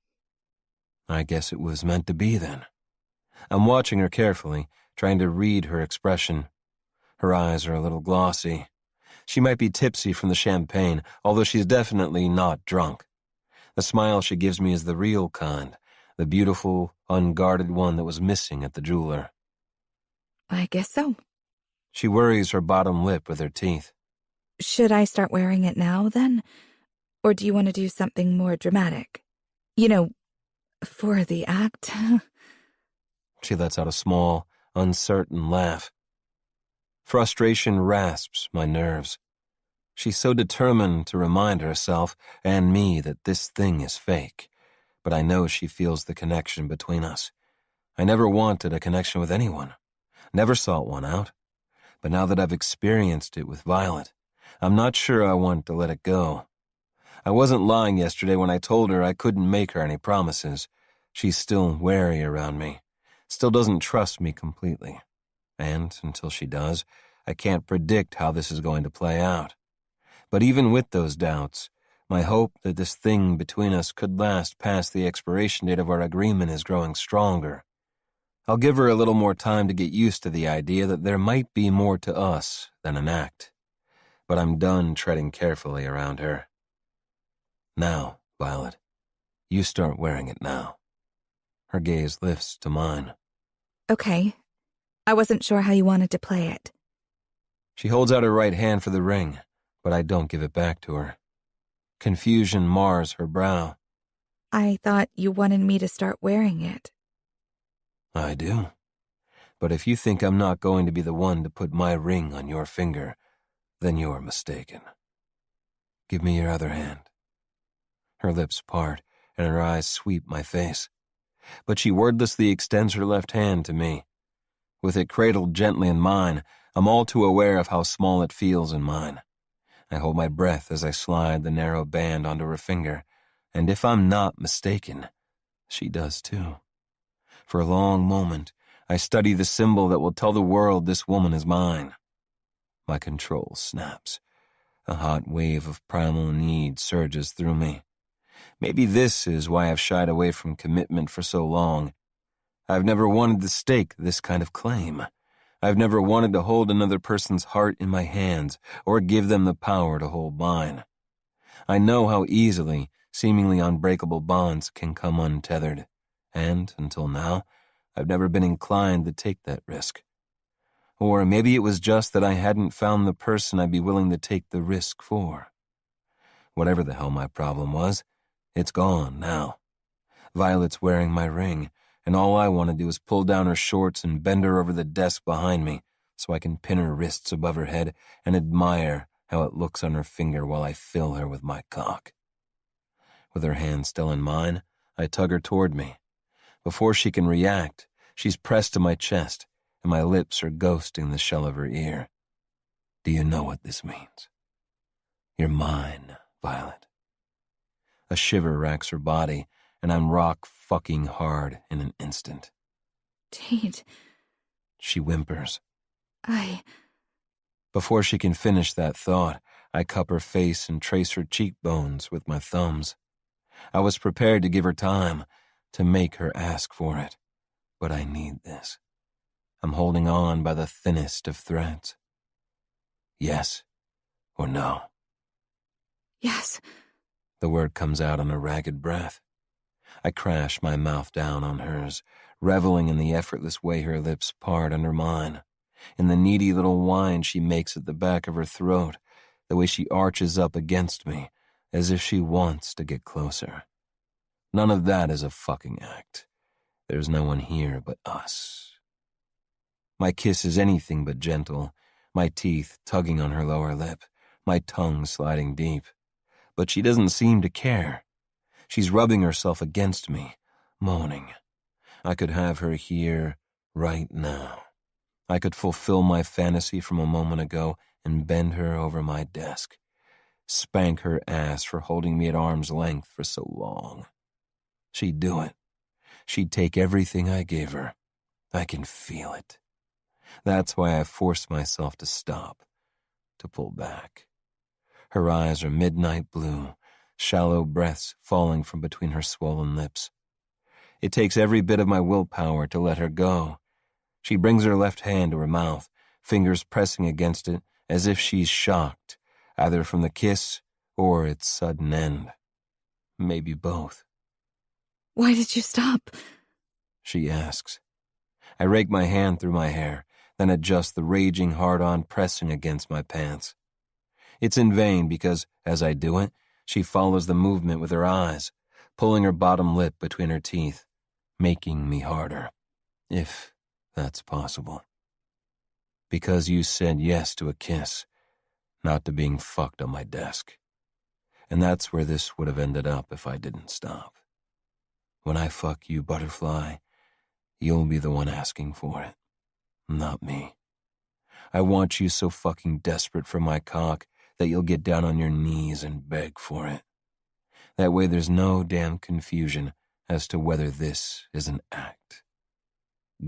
I guess it was meant to be then. I'm watching her carefully, trying to read her expression. Her eyes are a little glossy. She might be tipsy from the champagne, although she's definitely not drunk. The smile she gives me is the real kind, the beautiful, unguarded one that was missing at the jeweler. I guess so. She worries her bottom lip with her teeth. Should I start wearing it now, then? Or do you want to do something more dramatic? You know, for the act? She lets out a small, uncertain laugh. Frustration rasps my nerves. She's so determined to remind herself and me that this thing is fake. but I know she feels the connection between us. I never wanted a connection with anyone, never sought one out, but now that I've experienced it with Violet, I'm not sure I want to let it go. I wasn't lying yesterday when I told her I couldn't make her any promises. She's still wary around me, still doesn't trust me completely. And until she does, I can't predict how this is going to play out. But even with those doubts, my hope that this thing between us could last past the expiration date of our agreement is growing stronger. I'll give her a little more time to get used to the idea that there might be more to us than an act. But I'm done treading carefully around her. Now, Violet, you start wearing it now. Her gaze lifts to mine. Okay. I wasn't sure how you wanted to play it. She holds out her right hand for the ring, but I don't give it back to her. Confusion mars her brow. I thought you wanted me to start wearing it. I do. But if you think I'm not going to be the one to put my ring on your finger, then you're mistaken. Give me your other hand. Her lips part, and her eyes sweep my face. But she wordlessly extends her left hand to me. With it cradled gently in mine, I'm all too aware of how small it feels in mine. I hold my breath as I slide the narrow band onto her finger, and if I'm not mistaken, she does too. For a long moment, I study the symbol that will tell the world this woman is mine. My control snaps. A hot wave of primal need surges through me. Maybe this is why I've shied away from commitment for so long. I've never wanted to stake this kind of claim. I've never wanted to hold another person's heart in my hands or give them the power to hold mine. I know how easily seemingly unbreakable bonds can come untethered, and, until now, I've never been inclined to take that risk. Or maybe it was just that I hadn't found the person I'd be willing to take the risk for. Whatever the hell my problem was, it's gone now. Violet's wearing my ring, and all I want to do is pull down her shorts and bend her over the desk behind me so I can pin her wrists above her head and admire how it looks on her finger while I fill her with my cock. With her hand still in mine, I tug her toward me. Before she can react, she's pressed to my chest, and my lips are ghosting the shell of her ear. Do you know what this means? You're mine, Violet. A shiver racks her body, and I'm rock-fucking hard in an instant. Tate. She whimpers. Before she can finish that thought, I cup her face and trace her cheekbones with my thumbs. I was prepared to give her time, to make her ask for it. But I need this. I'm holding on by the thinnest of threads. Yes or no? Yes. The word comes out on a ragged breath. I crash my mouth down on hers, reveling in the effortless way her lips part under mine, in the needy little whine she makes at the back of her throat, the way she arches up against me, as if she wants to get closer. None of that is a fucking act. There's no one here but us. My kiss is anything but gentle, my teeth tugging on her lower lip, my tongue sliding deep. But she doesn't seem to care. She's rubbing herself against me, moaning. I could have her here right now. I could fulfill my fantasy from a moment ago and bend her over my desk. Spank her ass for holding me at arm's length for so long. She'd do it. She'd take everything I gave her. I can feel it. That's why I forced myself to stop, to pull back. Her eyes are midnight blue, shallow breaths falling from between her swollen lips. It takes every bit of my willpower to let her go. She brings her left hand to her mouth, fingers pressing against it as if she's shocked, either from the kiss or its sudden end. Maybe both. Why did you stop? She asks. I rake my hand through my hair, then adjust the raging hard-on pressing against my pants. It's in vain because, as I do it, she follows the movement with her eyes, pulling her bottom lip between her teeth, making me harder, if that's possible. Because you said yes to a kiss, not to being fucked on my desk. And that's where this would have ended up if I didn't stop. When I fuck you, Butterfly, you'll be the one asking for it, not me. I want you so fucking desperate for my cock that you'll get down on your knees and beg for it. That way there's no damn confusion as to whether this is an act.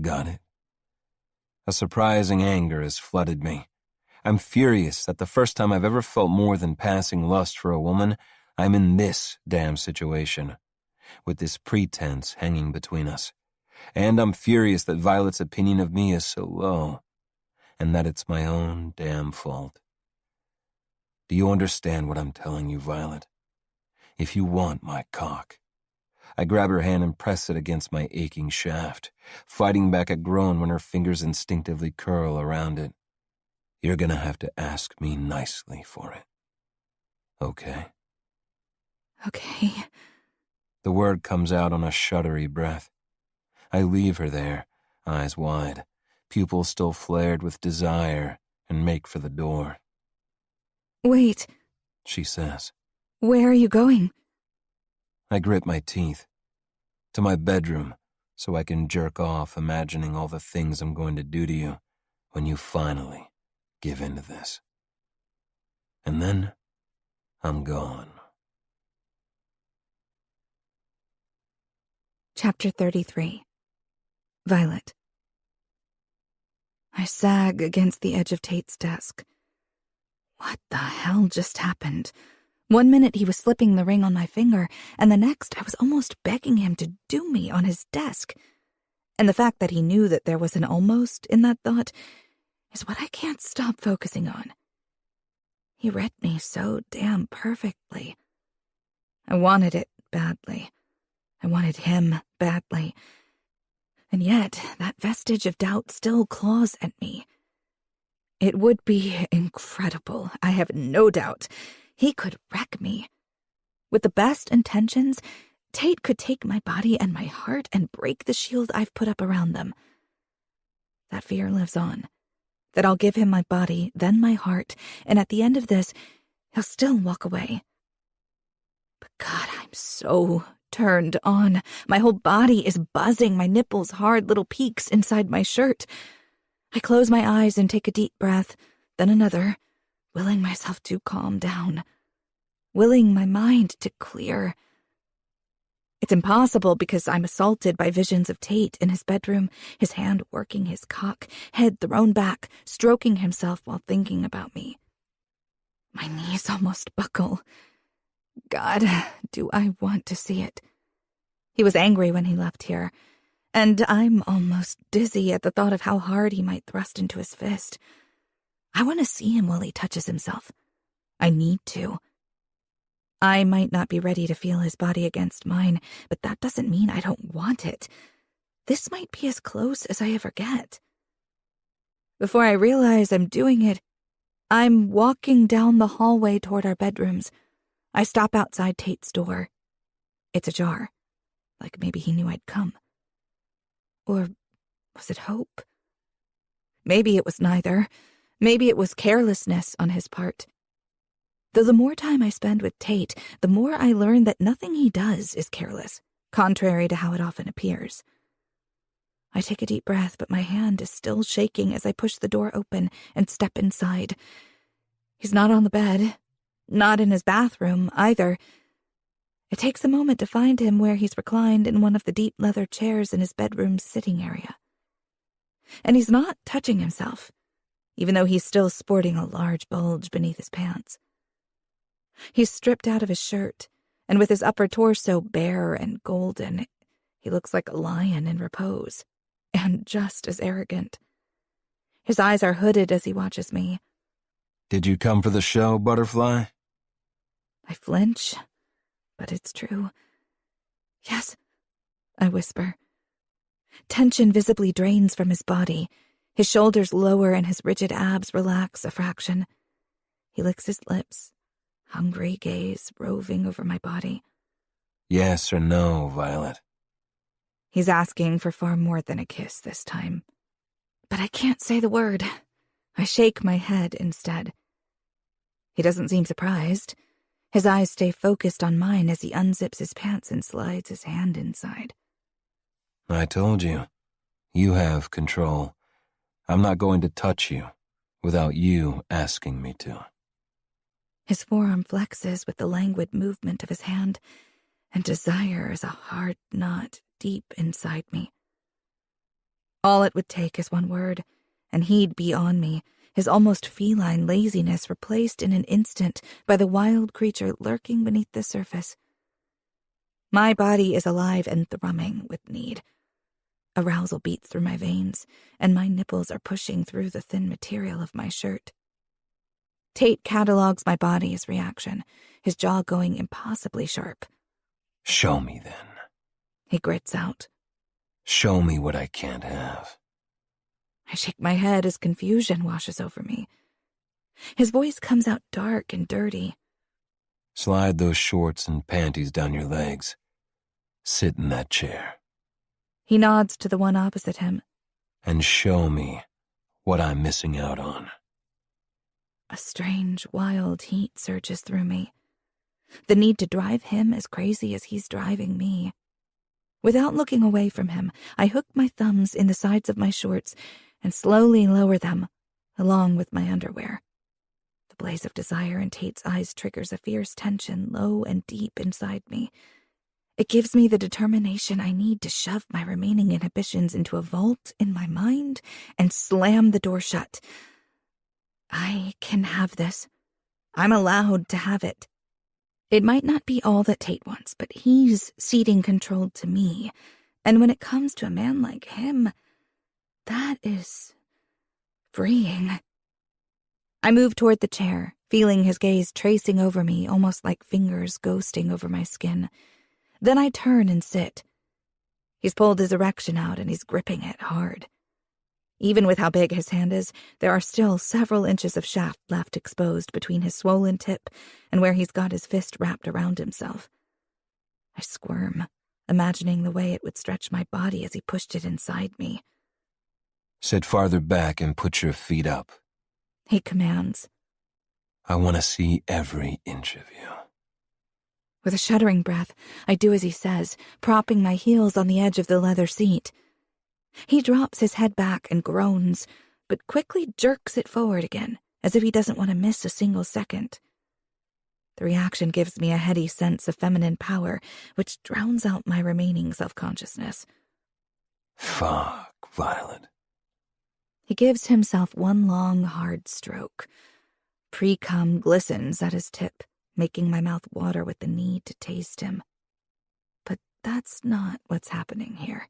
Got it? A surprising anger has flooded me. I'm furious that the first time I've ever felt more than passing lust for a woman, I'm in this damn situation, with this pretense hanging between us. And I'm furious that Violet's opinion of me is so low, and that it's my own damn fault. Do you understand what I'm telling you, Violet? If you want my cock. I grab her hand and press it against my aching shaft, fighting back a groan when her fingers instinctively curl around it. You're gonna have to ask me nicely for it. Okay? Okay. The word comes out on a shuddery breath. I leave her there, eyes wide, pupils still flared with desire, and make for the door. Wait, She says. where are you going? I grit my teeth. To my bedroom, so I can jerk off imagining all the things I'm going to do to you when you finally give in to this. And then, I'm gone. Chapter 33. Violet. I sag against the edge of Tate's desk. What the hell just happened? 1 minute he was slipping the ring on my finger, and the next I was almost begging him to do me on his desk. And the fact that he knew that there was an almost in that thought is what I can't stop focusing on. He read me so damn perfectly. I wanted it badly. I wanted him badly. And yet, that vestige of doubt still claws at me. It would be incredible, I have no doubt. He could wreck me. With the best intentions, Tate could take my body and my heart and break the shield I've put up around them. That fear lives on. That I'll give him my body, then my heart, and at the end of this, he'll still walk away. But God, I'm so turned on. My whole body is buzzing, my nipples hard little peaks inside my shirt. I close my eyes and take a deep breath, then another, willing myself to calm down, willing my mind to clear. It's impossible because I'm assaulted by visions of Tate in his bedroom, his hand working his cock, head thrown back, stroking himself while thinking about me. My knees almost buckle. God, do I want to see it. He was angry when he left here, and I'm almost dizzy at the thought of how hard he might thrust into his fist. I want to see him while he touches himself. I need to. I might not be ready to feel his body against mine, but that doesn't mean I don't want it. This might be as close as I ever get. Before I realize I'm doing it, I'm walking down the hallway toward our bedrooms. I stop outside Tate's door. It's ajar, like maybe he knew I'd come. Or was it hope? Maybe it was neither. Maybe it was carelessness on his part. Though the more time I spend with Tate, the more I learn that nothing he does is careless, contrary to how it often appears. I take a deep breath, but my hand is still shaking as I push the door open and step inside. He's not on the bed, not in his bathroom either. It takes a moment to find him where he's reclined in one of the deep leather chairs in his bedroom's sitting area. And he's not touching himself, even though he's still sporting a large bulge beneath his pants. He's stripped out of his shirt, and with his upper torso bare and golden, he looks like a lion in repose, and just as arrogant. His eyes are hooded as he watches me. Did you come for the show, Butterfly? I flinch, but it's true. Yes, I whisper. Tension visibly drains from his body. His shoulders lower and his rigid abs relax a fraction. He licks his lips, hungry gaze roving over my body. Yes or no, Violet? He's asking for far more than a kiss this time. But I can't say the word. I shake my head instead. He doesn't seem surprised. His eyes stay focused on mine as he unzips his pants and slides his hand inside. I told you. You have control. I'm not going to touch you without you asking me to. His forearm flexes with the languid movement of his hand, and desire is a hard knot deep inside me. All it would take is one word, and he'd be on me, his almost feline laziness replaced in an instant by the wild creature lurking beneath the surface. My body is alive and thrumming with need. Arousal beats through my veins, and my nipples are pushing through the thin material of my shirt. Tate catalogs my body's reaction, his jaw going impossibly sharp. Show me, then. He grits out. Show me what I can't have. I shake my head as confusion washes over me. His voice comes out dark and dirty. Slide those shorts and panties down your legs. Sit in that chair. He nods to the one opposite him. And show me what I'm missing out on. A strange, wild heat surges through me. The need to drive him as crazy as he's driving me. Without looking away from him, I hook my thumbs in the sides of my shorts and slowly lower them, along with my underwear. The blaze of desire in Tate's eyes triggers a fierce tension low and deep inside me. It gives me the determination I need to shove my remaining inhibitions into a vault in my mind and slam the door shut. I can have this. I'm allowed to have it. It might not be all that Tate wants, but he's ceding control to me. And when it comes to a man like him, that is freeing. I move toward the chair, feeling his gaze tracing over me, almost like fingers ghosting over my skin. Then I turn and sit. He's pulled his erection out and he's gripping it hard. Even with how big his hand is, there are still several inches of shaft left exposed between his swollen tip and where he's got his fist wrapped around himself. I squirm, imagining the way it would stretch my body as he pushed it inside me. Sit farther back and put your feet up. He commands. I want to see every inch of you. With a shuddering breath, I do as he says, propping my heels on the edge of the leather seat. He drops his head back and groans, but quickly jerks it forward again, as if he doesn't want to miss a single second. The reaction gives me a heady sense of feminine power, which drowns out my remaining self-consciousness. Fuck, Violet. He gives himself one long, hard stroke. Pre-cum glistens at his tip, making my mouth water with the need to taste him. But that's not what's happening here.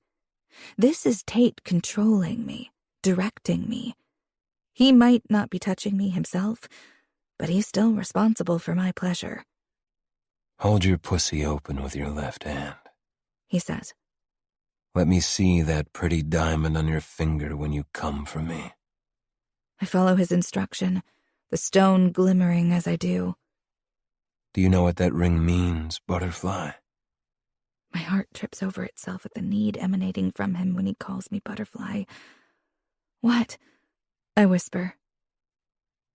This is Tate controlling me, directing me. He might not be touching me himself, but he's still responsible for my pleasure. Hold your pussy open with your left hand, he says. Let me see that pretty diamond on your finger when you come for me. I follow his instruction, the stone glimmering as I do. Do you know what that ring means, butterfly? My heart trips over itself at the need emanating from him when he calls me butterfly. What? I whisper.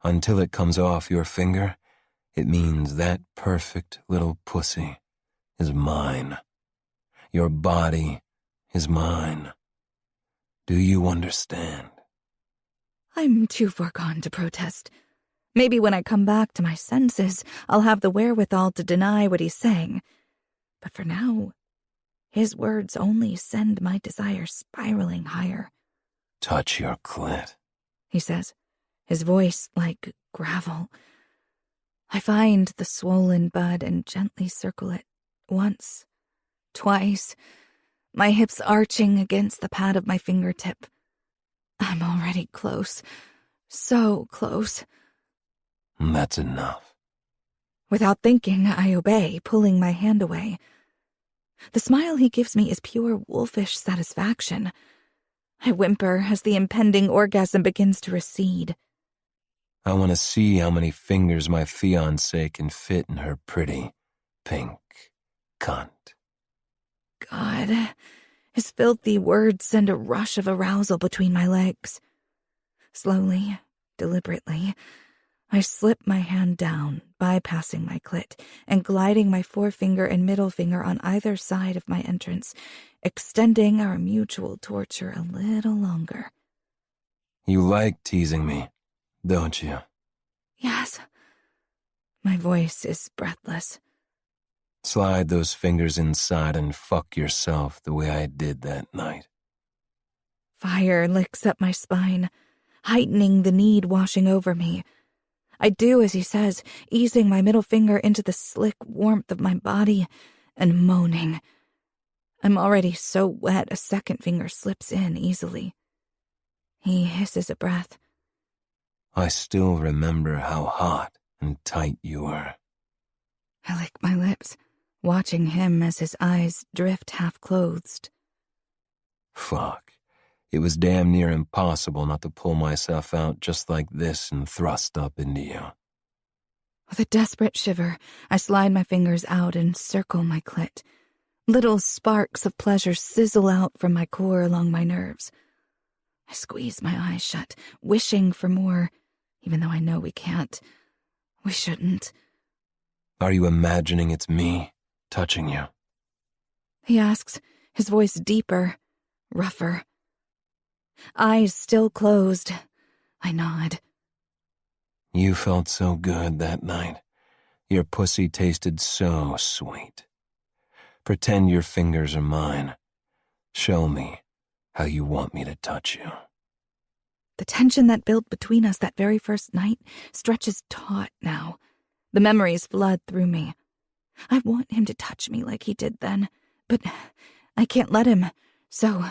Until it comes off your finger, it means that perfect little pussy is mine. Your body is mine. Do you understand? I'm too far gone to protest. Maybe when I come back to my senses, I'll have the wherewithal to deny what he's saying. But for now, his words only send my desire spiraling higher. Touch your clit, he says, his voice like gravel. I find the swollen bud and gently circle it once, twice, my hips arching against the pad of my fingertip. I'm already close, so close. That's enough. Without thinking, I obey, pulling my hand away. The smile he gives me is pure wolfish satisfaction. I whimper as the impending orgasm begins to recede. I want to see how many fingers my fiancé can fit in her pretty, pink cunt. God, his filthy words send a rush of arousal between my legs. Slowly, deliberately, I slip my hand down, bypassing my clit and gliding my forefinger and middle finger on either side of my entrance, extending our mutual torture a little longer. You like teasing me, don't you? Yes. My voice is breathless. Slide those fingers inside and fuck yourself the way I did that night. Fire licks up my spine, heightening the need washing over me. I do as he says, easing my middle finger into the slick warmth of my body and moaning. I'm already so wet a second finger slips in easily. He hisses a breath. I still remember how hot and tight you were. I lick my lips, watching him as his eyes drift half-closed. Fuck. It was damn near impossible not to pull myself out just like this and thrust up into you. With a desperate shiver, I slide my fingers out and circle my clit. Little sparks of pleasure sizzle out from my core along my nerves. I squeeze my eyes shut, wishing for more, even though I know we can't. We shouldn't. Are you imagining it's me touching you? He asks, his voice deeper, rougher. Eyes still closed. I nod. You felt so good that night. Your pussy tasted so sweet. Pretend your fingers are mine. Show me how you want me to touch you. The tension that built between us that very first night stretches taut now. The memories flood through me. I want him to touch me like he did then, but I can't let him, so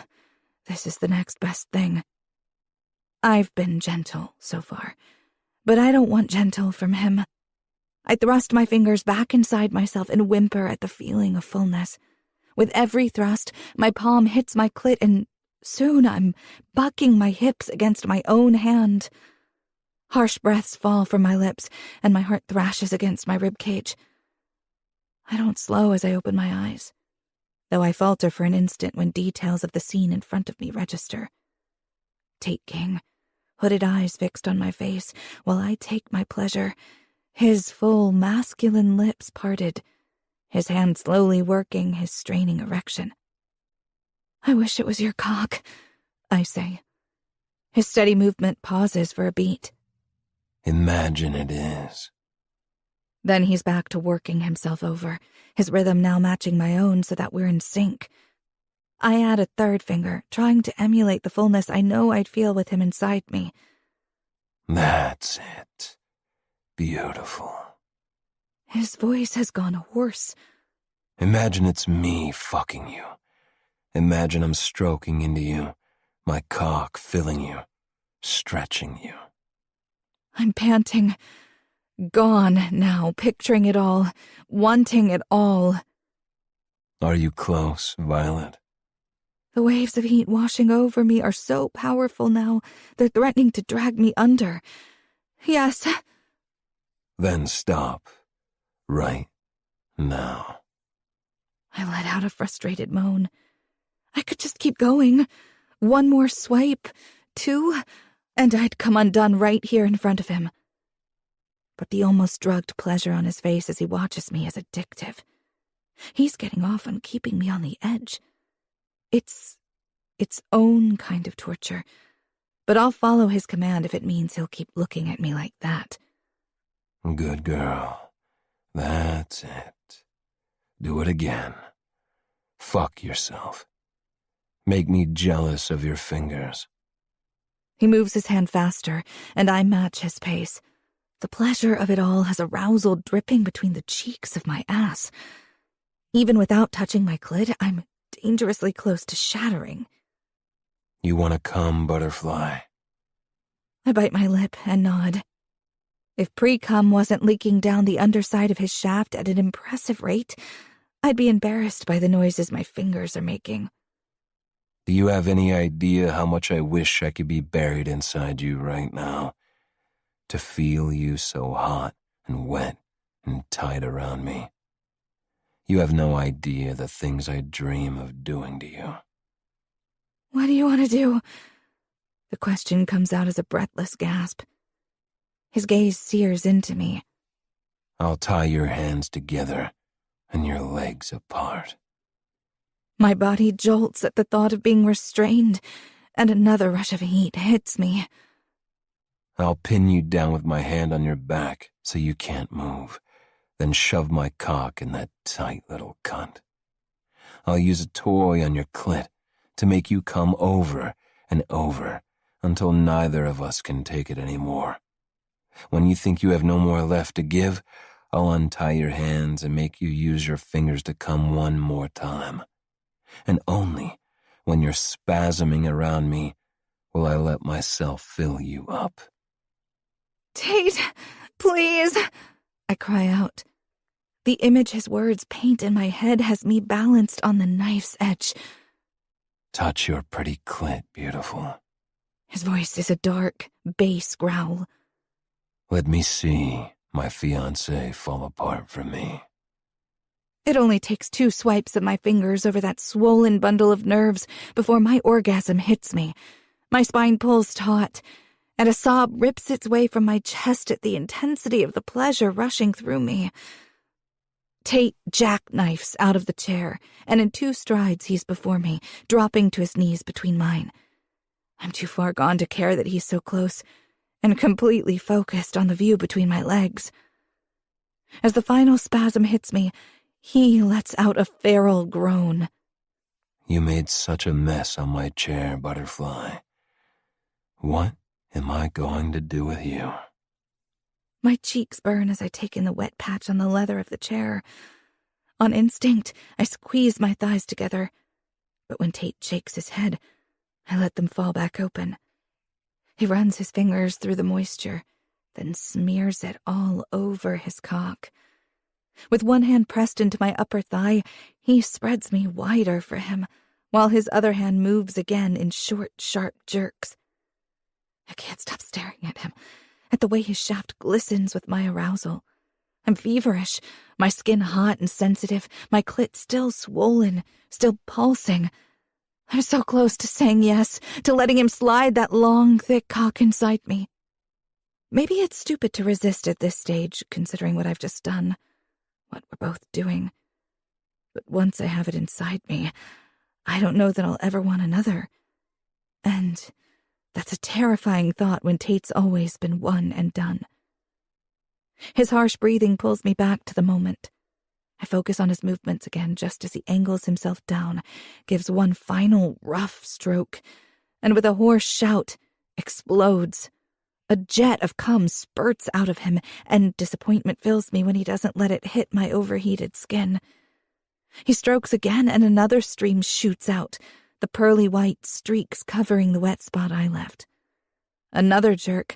this is the next best thing. I've been gentle so far, but I don't want gentle from him. I thrust my fingers back inside myself and whimper at the feeling of fullness. With every thrust, my palm hits my clit and soon I'm bucking my hips against my own hand. Harsh breaths fall from my lips and my heart thrashes against my ribcage. I don't slow as I open my eyes, though I falter for an instant when details of the scene in front of me register. Tate King, hooded eyes fixed on my face while I take my pleasure, his full masculine lips parted, his hand slowly working his straining erection. I wish it was your cock, I say. His steady movement pauses for a beat. Imagine it is. Then he's back to working himself over, his rhythm now matching my own so that we're in sync. I add a third finger, trying to emulate the fullness I know I'd feel with him inside me. That's it. Beautiful. His voice has gone hoarse. Imagine it's me fucking you. Imagine I'm stroking into you, my cock filling you, stretching you. I'm panting. Gone now, picturing it all, wanting it all. Are you close, Violet? The waves of heat washing over me are so powerful now, they're threatening to drag me under. Yes. Then stop. Right now. I let out a frustrated moan. I could just keep going. One more swipe, two, and I'd come undone right here in front of him. But the almost drugged pleasure on his face as he watches me is addictive. He's getting off on keeping me on the edge. It's its own kind of torture, but I'll follow his command if it means he'll keep looking at me like that. Good girl. That's it. Do it again. Fuck yourself. Make me jealous of your fingers. He moves his hand faster, and I match his pace. The pleasure of it all has arousal dripping between the cheeks of my ass. Even without touching my clit, I'm dangerously close to shattering. You want to come, butterfly? I bite my lip and nod. If pre-cum wasn't leaking down the underside of his shaft at an impressive rate, I'd be embarrassed by the noises my fingers are making. Do you have any idea how much I wish I could be buried inside you right now? To feel you so hot and wet and tight around me. You have no idea the things I dream of doing to you. What do you want to do? The question comes out as a breathless gasp. His gaze sears into me. I'll tie your hands together and your legs apart. My body jolts at the thought of being restrained, and another rush of heat hits me. I'll pin you down with my hand on your back so you can't move, then shove my cock in that tight little cunt. I'll use a toy on your clit to make you come over and over until neither of us can take it anymore. When you think you have no more left to give, I'll untie your hands and make you use your fingers to come one more time. And only when you're spasming around me will I let myself fill you up. Tate, please, I cry out. The image his words paint in my head has me balanced on the knife's edge. Touch your pretty clit, beautiful. His voice is a dark, bass growl. Let me see my fiancé fall apart from me. It only takes 2 swipes of my fingers over that swollen bundle of nerves before my orgasm hits me. My spine pulls taut, and a sob rips its way from my chest at the intensity of the pleasure rushing through me. Tate jackknifes out of the chair, and in 2 strides he's before me, dropping to his knees between mine. I'm too far gone to care that he's so close, and completely focused on the view between my legs. As the final spasm hits me, he lets out a feral groan. You made such a mess on my chair, Butterfly. What am I going to do with you? My cheeks burn as I take in the wet patch on the leather of the chair. On instinct, I squeeze my thighs together, but when Tate shakes his head, I let them fall back open. He runs his fingers through the moisture, then smears it all over his cock. With one hand pressed into my upper thigh, he spreads me wider for him, while his other hand moves again in short, sharp jerks. I can't stop staring at him, at the way his shaft glistens with my arousal. I'm feverish, my skin hot and sensitive, my clit still swollen, still pulsing. I'm so close to saying yes, to letting him slide that long, thick cock inside me. Maybe it's stupid to resist at this stage, considering what I've just done, what we're both doing. But once I have it inside me, I don't know that I'll ever want another. And that's a terrifying thought when Tate's always been one and done. His harsh breathing pulls me back to the moment. I focus on his movements again just as he angles himself down, gives one final rough stroke, and with a hoarse shout, explodes. A jet of cum spurts out of him, and disappointment fills me when he doesn't let it hit my overheated skin. He strokes again, and another stream shoots out, the pearly white streaks covering the wet spot I left. Another jerk,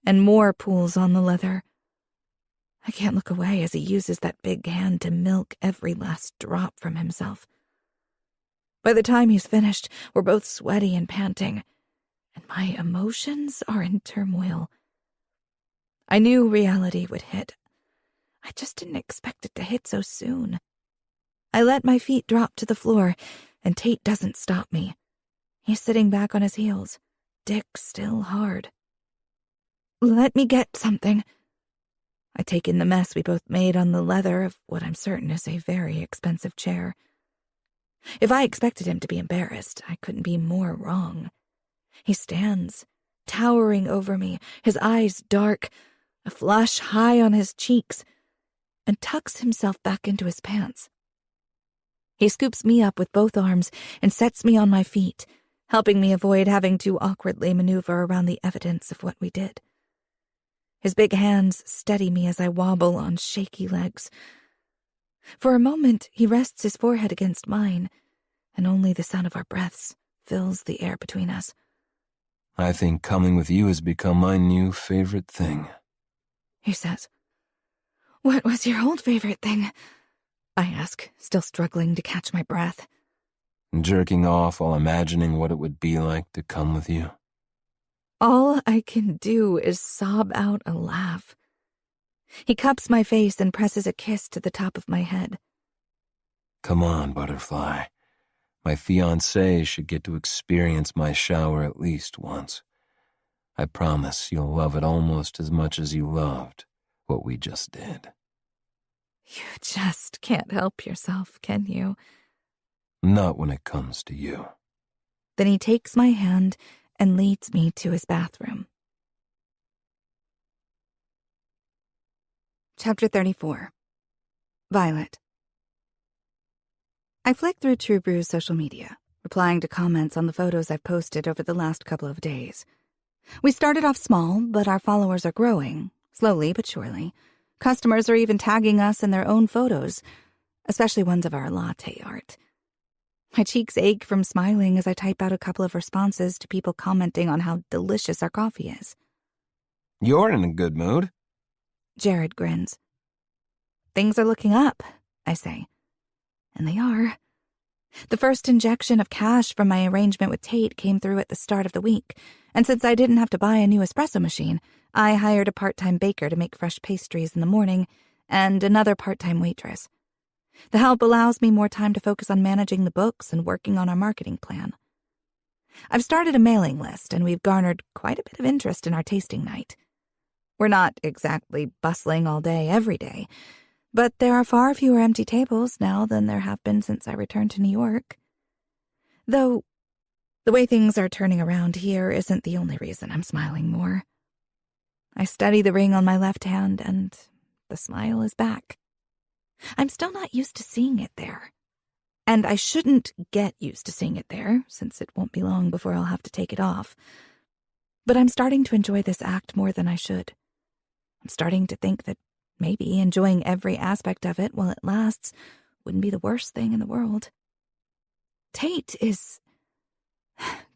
and more pools on the leather. I can't look away as he uses that big hand to milk every last drop from himself. By the time he's finished, we're both sweaty and panting, and my emotions are in turmoil. I knew reality would hit. I just didn't expect it to hit so soon. I let my feet drop to the floor, and Tate doesn't stop me. He's sitting back on his heels, dick still hard. Let me get something. I take in the mess we both made on the leather of what I'm certain is a very expensive chair. If I expected him to be embarrassed, I couldn't be more wrong. He stands, towering over me, his eyes dark, a flush high on his cheeks, and tucks himself back into his pants. He scoops me up with both arms and sets me on my feet, helping me avoid having to awkwardly maneuver around the evidence of what we did. His big hands steady me as I wobble on shaky legs. For a moment, he rests his forehead against mine, and only the sound of our breaths fills the air between us. I think coming with you has become my new favorite thing, He says. What was your old favorite thing? I ask, still struggling to catch my breath. Jerking off while imagining what it would be like to come with you. All I can do is sob out a laugh. He cups my face and presses a kiss to the top of my head. Come on, Butterfly. My fiancé should get to experience my shower at least once. I promise you'll love it almost as much as you loved what we just did. You just can't help yourself, can you? Not when it comes to you. Then he takes my hand and leads me to his bathroom. Chapter 34. Violet. I flick through True Brew's social media, replying to comments on the photos I've posted over the last couple of days. We started off small, but our followers are growing, slowly but surely. Customers are even tagging us in their own photos, especially ones of our latte art. My cheeks ache from smiling as I type out a couple of responses to people commenting on how delicious our coffee is. You're in a good mood. Jared grins. Things are looking up, I say. And they are. The first injection of cash from my arrangement with Tate came through at the start of the week, and since I didn't have to buy a new espresso machine, I hired a part-time baker to make fresh pastries in the morning and another part-time waitress. The help allows me more time to focus on managing the books and working on our marketing plan. I've started a mailing list, and we've garnered quite a bit of interest in our tasting night. We're not exactly bustling all day every day, but there are far fewer empty tables now than there have been since I returned to New York. Though, the way things are turning around here isn't the only reason I'm smiling more. I study the ring on my left hand, and the smile is back. I'm still not used to seeing it there. And I shouldn't get used to seeing it there, since it won't be long before I'll have to take it off. But I'm starting to enjoy this act more than I should. I'm starting to think that maybe enjoying every aspect of it while it lasts wouldn't be the worst thing in the world. Tate is...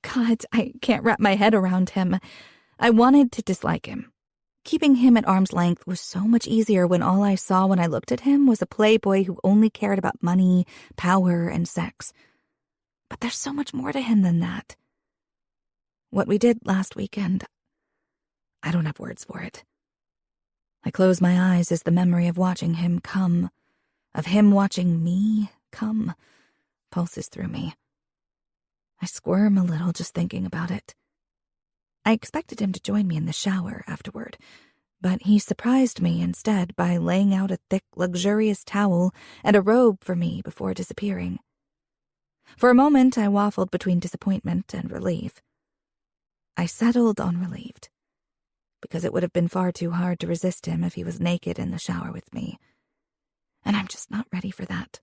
God, I can't wrap my head around him. I wanted to dislike him. Keeping him at arm's length was so much easier when all I saw when I looked at him was a playboy who only cared about money, power, and sex. But there's so much more to him than that. What we did last weekend, I don't have words for it. I close my eyes as the memory of watching him come, of him watching me come, pulses through me. I squirm a little just thinking about it. I expected him to join me in the shower afterward, but he surprised me instead by laying out a thick, luxurious towel and a robe for me before disappearing. For a moment, I waffled between disappointment and relief. I settled on relieved, because it would have been far too hard to resist him if he was naked in the shower with me. And I'm just not ready for that.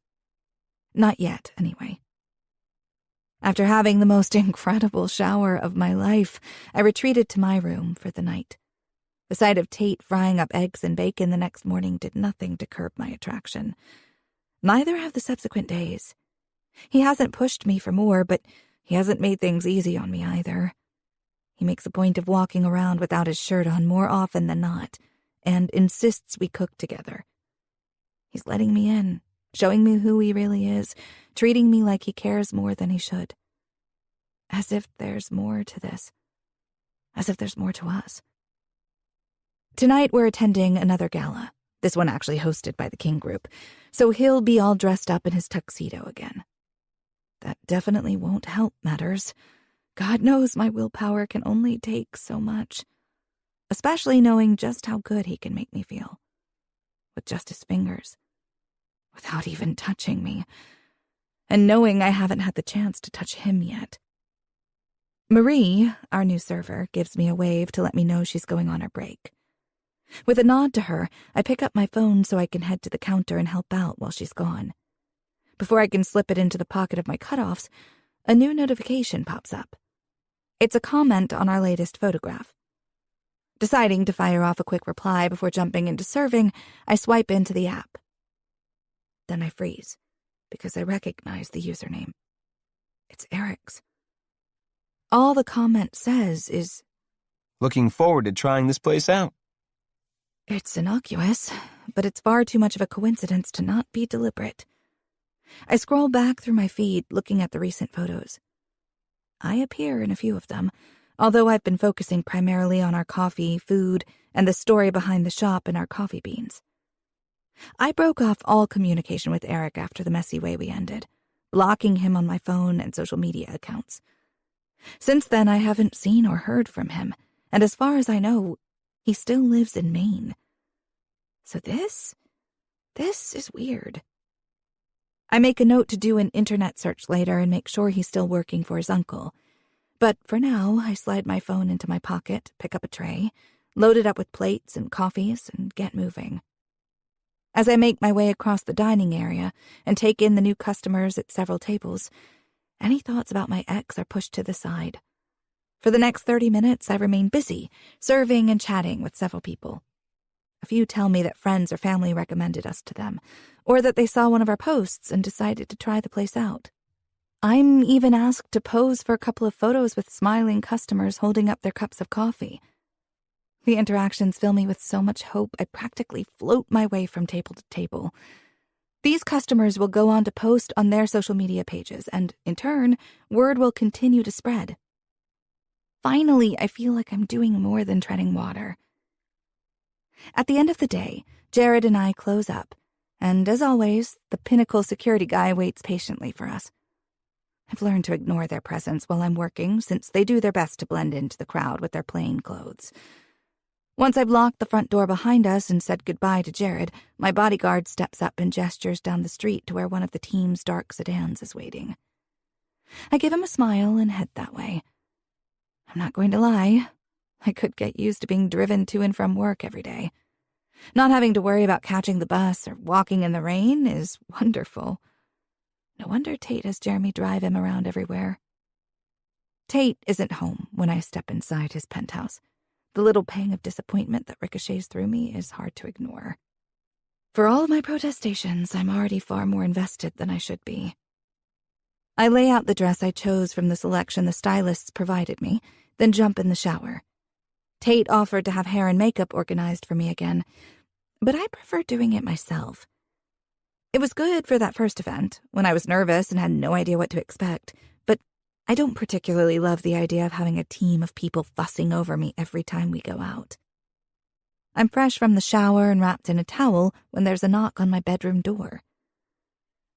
Not yet, anyway. After having the most incredible shower of my life, I retreated to my room for the night. The sight of Tate frying up eggs and bacon the next morning did nothing to curb my attraction. Neither have the subsequent days. He hasn't pushed me for more, but he hasn't made things easy on me either. He makes a point of walking around without his shirt on more often than not, and insists we cook together. He's letting me in, showing me who he really is, treating me like he cares more than he should. As if there's more to this. As if there's more to us. Tonight we're attending another gala, this one actually hosted by the King Group, so he'll be all dressed up in his tuxedo again. That definitely won't help matters. God knows my willpower can only take so much, especially knowing just how good he can make me feel. With just his fingers. Without even touching me. And knowing I haven't had the chance to touch him yet. Marie, our new server, gives me a wave to let me know she's going on her break. With a nod to her, I pick up my phone so I can head to the counter and help out while she's gone. Before I can slip it into the pocket of my cutoffs, a new notification pops up. It's a comment on our latest photograph. Deciding to fire off a quick reply before jumping into serving, I swipe into the app. Then I freeze, because I recognize the username. It's Eric's. All the comment says is, Looking forward to trying this place out. It's innocuous, but it's far too much of a coincidence to not be deliberate. I scroll back through my feed, looking at the recent photos. I appear in a few of them, although I've been focusing primarily on our coffee, food, and the story behind the shop and our coffee beans. I broke off all communication with Eric after the messy way we ended, blocking him on my phone and social media accounts. Since then, I haven't seen or heard from him, and as far as I know, he still lives in Maine. So this This is weird. I make a note to do an internet search later and make sure he's still working for his uncle. But for now, I slide my phone into my pocket, pick up a tray, load it up with plates and coffees, and get moving. As I make my way across the dining area and take in the new customers at several tables, any thoughts about my ex are pushed to the side. For the next 30 minutes, I remain busy, serving and chatting with several people. A few tell me that friends or family recommended us to them, or that they saw one of our posts and decided to try the place out. I'm even asked to pose for a couple of photos with smiling customers holding up their cups of coffee. The interactions fill me with so much hope I practically float my way from table to table. These customers will go on to post on their social media pages, and in turn, word will continue to spread. Finally, I feel like I'm doing more than treading water. At the end of the day, Jared and I close up, and as always, the Pinnacle security guy waits patiently for us. I've learned to ignore their presence while I'm working, since they do their best to blend into the crowd with their plain clothes. Once I've locked the front door behind us and said goodbye to Jared, my bodyguard steps up and gestures down the street to where one of the team's dark sedans is waiting. I give him a smile and head that way. I'm not going to lie. I could get used to being driven to and from work every day. Not having to worry about catching the bus or walking in the rain is wonderful. No wonder Tate has Jeremy drive him around everywhere. Tate isn't home when I step inside his penthouse. The little pang of disappointment that ricochets through me is hard to ignore. For all of my protestations, I'm already far more invested than I should be. I lay out the dress I chose from the selection the stylists provided me, then jump in the shower. Tate offered to have hair and makeup organized for me again, but I prefer doing it myself. It was good for that first event, when I was nervous and had no idea what to expect, but I don't particularly love the idea of having a team of people fussing over me every time we go out. I'm fresh from the shower and wrapped in a towel when there's a knock on my bedroom door.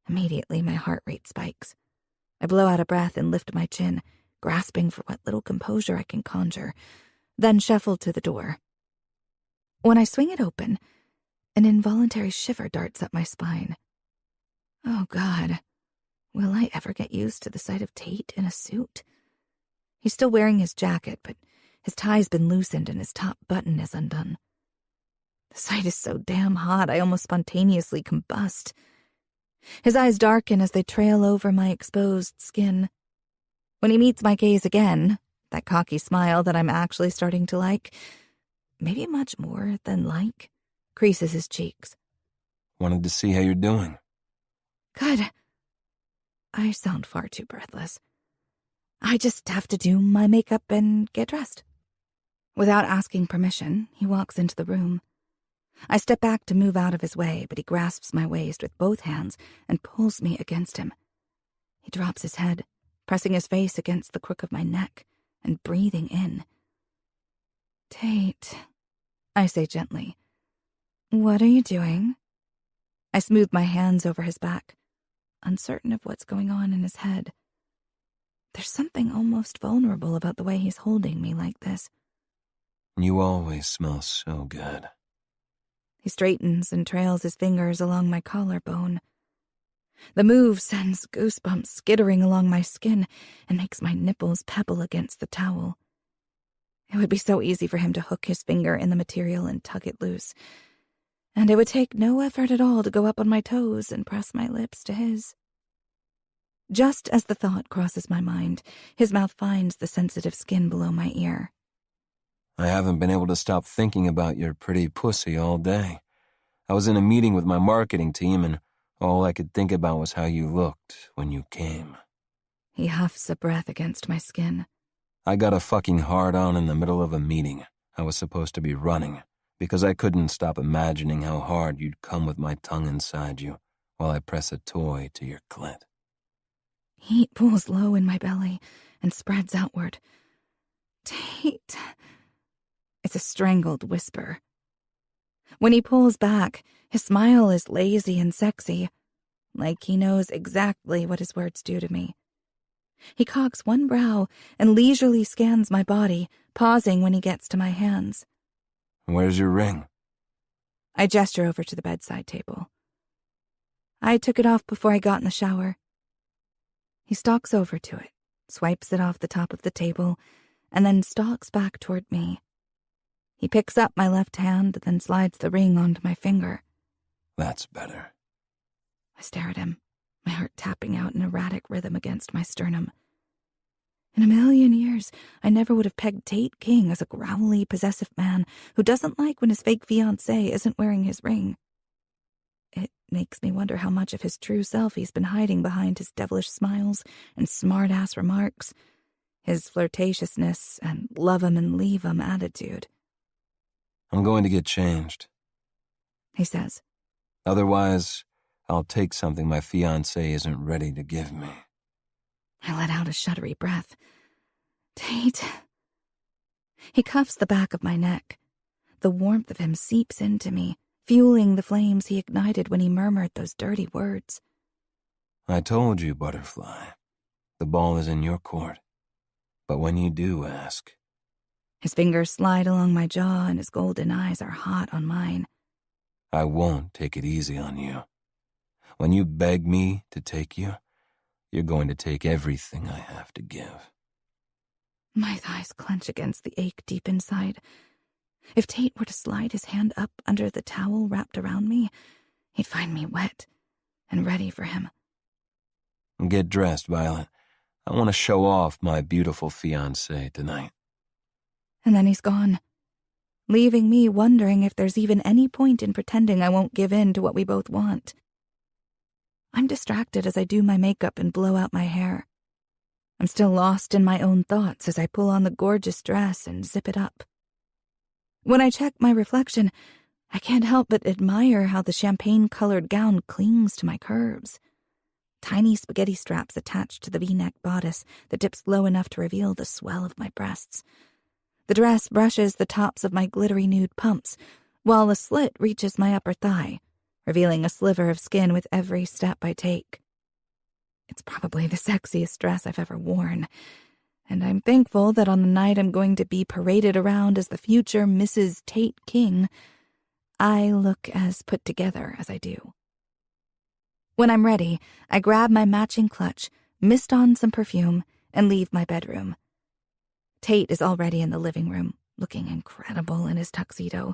Immediately, my heart rate spikes. I blow out a breath and lift my chin, grasping for what little composure I can conjure, then shuffle to the door. When I swing it open, an involuntary shiver darts up my spine. Oh, God. Will I ever get used to the sight of Tate in a suit? He's still wearing his jacket, but his tie's been loosened and his top button is undone. The sight is so damn hot I almost spontaneously combust. His eyes darken as they trail over my exposed skin. When he meets my gaze again, that cocky smile that I'm actually starting to like, maybe much more than like, creases his cheeks. Wanted to see how you're doing. Good. I sound far too breathless. I just have to do my makeup and get dressed. Without asking permission, he walks into the room. I step back to move out of his way, but he grasps my waist with both hands and pulls me against him. He drops his head, pressing his face against the crook of my neck and breathing in. Tate, I say gently. What are you doing? I smooth my hands over his back, uncertain of what's going on in his head. There's something almost vulnerable about the way he's holding me like this. You always smell so good. He straightens and trails his fingers along my collarbone. The move sends goosebumps skittering along my skin and makes my nipples pebble against the towel. It would be so easy for him to hook his finger in the material and tug it loose, and it would take no effort at all to go up on my toes and press my lips to his. Just as the thought crosses my mind, his mouth finds the sensitive skin below my ear. I haven't been able to stop thinking about your pretty pussy all day. I was in a meeting with my marketing team, and all I could think about was how you looked when you came. He huffs a breath against my skin. I got a fucking hard-on in the middle of a meeting. I was supposed to be running, because I couldn't stop imagining how hard you'd come with my tongue inside you while I press a toy to your clit. Heat pools low in my belly and spreads outward. Tate. It's a strangled whisper. When he pulls back, his smile is lazy and sexy, like he knows exactly what his words do to me. He cocks one brow and leisurely scans my body, pausing when he gets to my hands. Where's your ring? I gesture over to the bedside table. I took it off before I got in the shower. He stalks over to it, swipes it off the top of the table, and then stalks back toward me. He picks up my left hand, then slides the ring onto my finger. That's better. I stare at him, my heart tapping out an erratic rhythm against my sternum. In a million years, I never would have pegged Tate King as a growly, possessive man who doesn't like when his fake fiancée isn't wearing his ring. It makes me wonder how much of his true self he's been hiding behind his devilish smiles and smart-ass remarks, his flirtatiousness and love 'em and leave 'em attitude. I'm going to get changed. He says. Otherwise, I'll take something my fiancé isn't ready to give me. I let out a shuddery breath. Tate. He cuffs the back of my neck. The warmth of him seeps into me, fueling the flames he ignited when he murmured those dirty words. I told you, Butterfly. The ball is in your court. But when you do ask... His fingers slide along my jaw and his golden eyes are hot on mine. I won't take it easy on you. When you beg me to take you, you're going to take everything I have to give. My thighs clench against the ache deep inside. If Tate were to slide his hand up under the towel wrapped around me, he'd find me wet and ready for him. Get dressed, Violet. I want to show off my beautiful fiancé tonight. And then he's gone, leaving me wondering if there's even any point in pretending I won't give in to what we both want. I'm distracted as I do my makeup and blow out my hair. I'm still lost in my own thoughts as I pull on the gorgeous dress and zip it up. When I check my reflection, I can't help but admire how the champagne-colored gown clings to my curves. Tiny spaghetti straps attached to the V-neck bodice that dips low enough to reveal the swell of my breasts. The dress brushes the tops of my glittery nude pumps, while a slit reaches my upper thigh, revealing a sliver of skin with every step I take. It's probably the sexiest dress I've ever worn, and I'm thankful that on the night I'm going to be paraded around as the future Mrs. Tate King, I look as put together as I do. When I'm ready, I grab my matching clutch, mist on some perfume, and leave my bedroom. Tate is already in the living room, looking incredible in his tuxedo.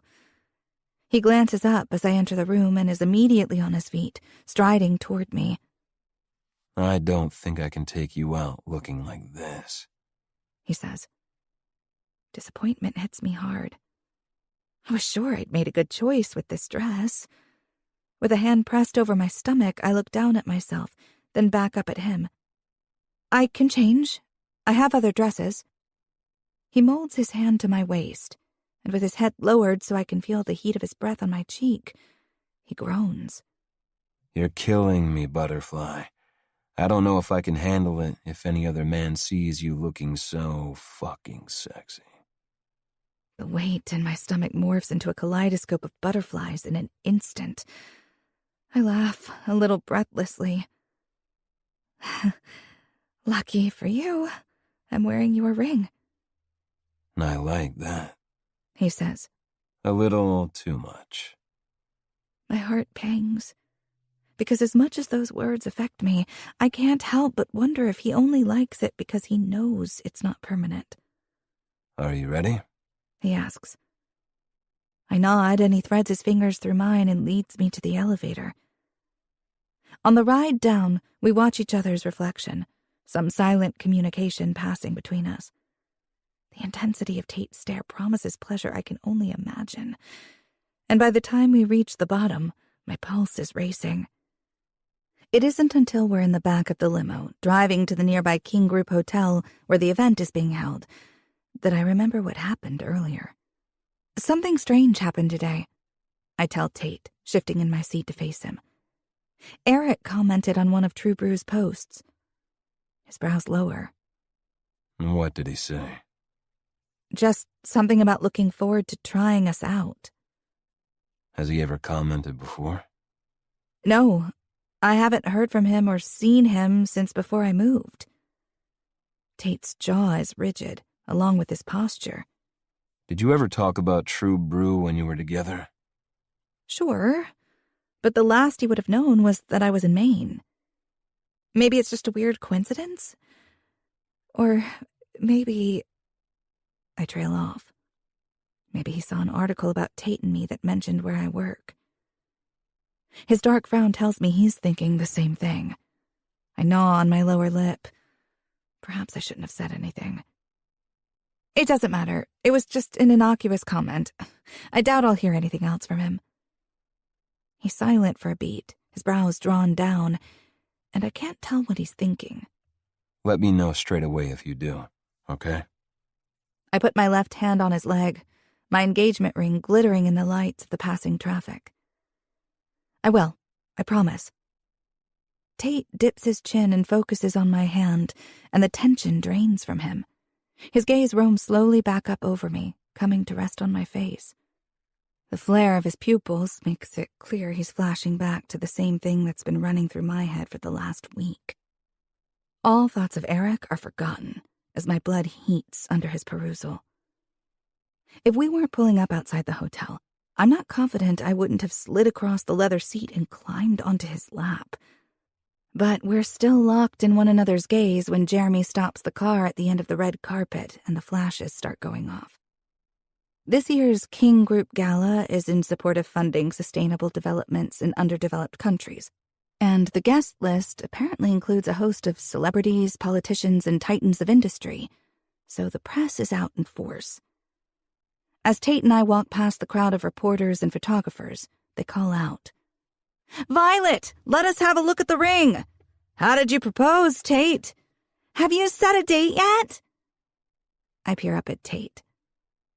He glances up as I enter the room and is immediately on his feet, striding toward me. I don't think I can take you out looking like this, he says. Disappointment hits me hard. I was sure I'd made a good choice with this dress. With a hand pressed over my stomach, I look down at myself, then back up at him. I can change. I have other dresses. He molds his hand to my waist, and with his head lowered so I can feel the heat of his breath on my cheek, he groans. You're killing me, Butterfly. I don't know if I can handle it if any other man sees you looking so fucking sexy. The weight in my stomach morphs into a kaleidoscope of butterflies in an instant. I laugh, a little breathlessly. Lucky for you, I'm wearing your ring. I like that. He says. A little too much. My heart pangs. Because as much as those words affect me, I can't help but wonder if he only likes it because he knows it's not permanent. Are you ready? He asks. I nod and he threads his fingers through mine and leads me to the elevator. On the ride down, we watch each other's reflection, some silent communication passing between us. The intensity of Tate's stare promises pleasure I can only imagine. And by the time we reach the bottom, my pulse is racing. It isn't until we're in the back of the limo, driving to the nearby King Group Hotel where the event is being held, that I remember what happened earlier. Something strange happened today, I tell Tate, shifting in my seat to face him. Eric commented on one of True Brew's posts. His brows lower. What did he say? Just something about looking forward to trying us out. Has he ever commented before? No, I haven't heard from him or seen him since before I moved. Tate's jaw is rigid, along with his posture. Did you ever talk about True Brew when you were together? Sure, but the last he would have known was that I was in Maine. Maybe it's just a weird coincidence? Or maybe... I trail off. Maybe he saw an article about Tate and me that mentioned where I work. His dark frown tells me he's thinking the same thing. I gnaw on my lower lip. Perhaps I shouldn't have said anything. It doesn't matter. It was just an innocuous comment. I doubt I'll hear anything else from him. He's silent for a beat, his brows drawn down, and I can't tell what he's thinking. Let me know straight away if you do, okay? I put my left hand on his leg, my engagement ring glittering in the lights of the passing traffic. I will, I promise. Tate dips his chin and focuses on my hand, and the tension drains from him. His gaze roams slowly back up over me, coming to rest on my face. The flare of his pupils makes it clear he's flashing back to the same thing that's been running through my head for the last week. All thoughts of Eric are forgotten as my blood heats under his perusal. If we weren't pulling up outside the hotel, I'm not confident I wouldn't have slid across the leather seat and climbed onto his lap. But we're still locked in one another's gaze when Jeremy stops the car at the end of the red carpet and the flashes start going off. This year's King Group Gala is in support of funding sustainable developments in underdeveloped countries, and the guest list apparently includes a host of celebrities, politicians, and titans of industry, so the press is out in force. As Tate and I walk past the crowd of reporters and photographers, they call out, "Violet, let us have a look at the ring! How did you propose, Tate? Have you set a date yet?" I peer up at Tate.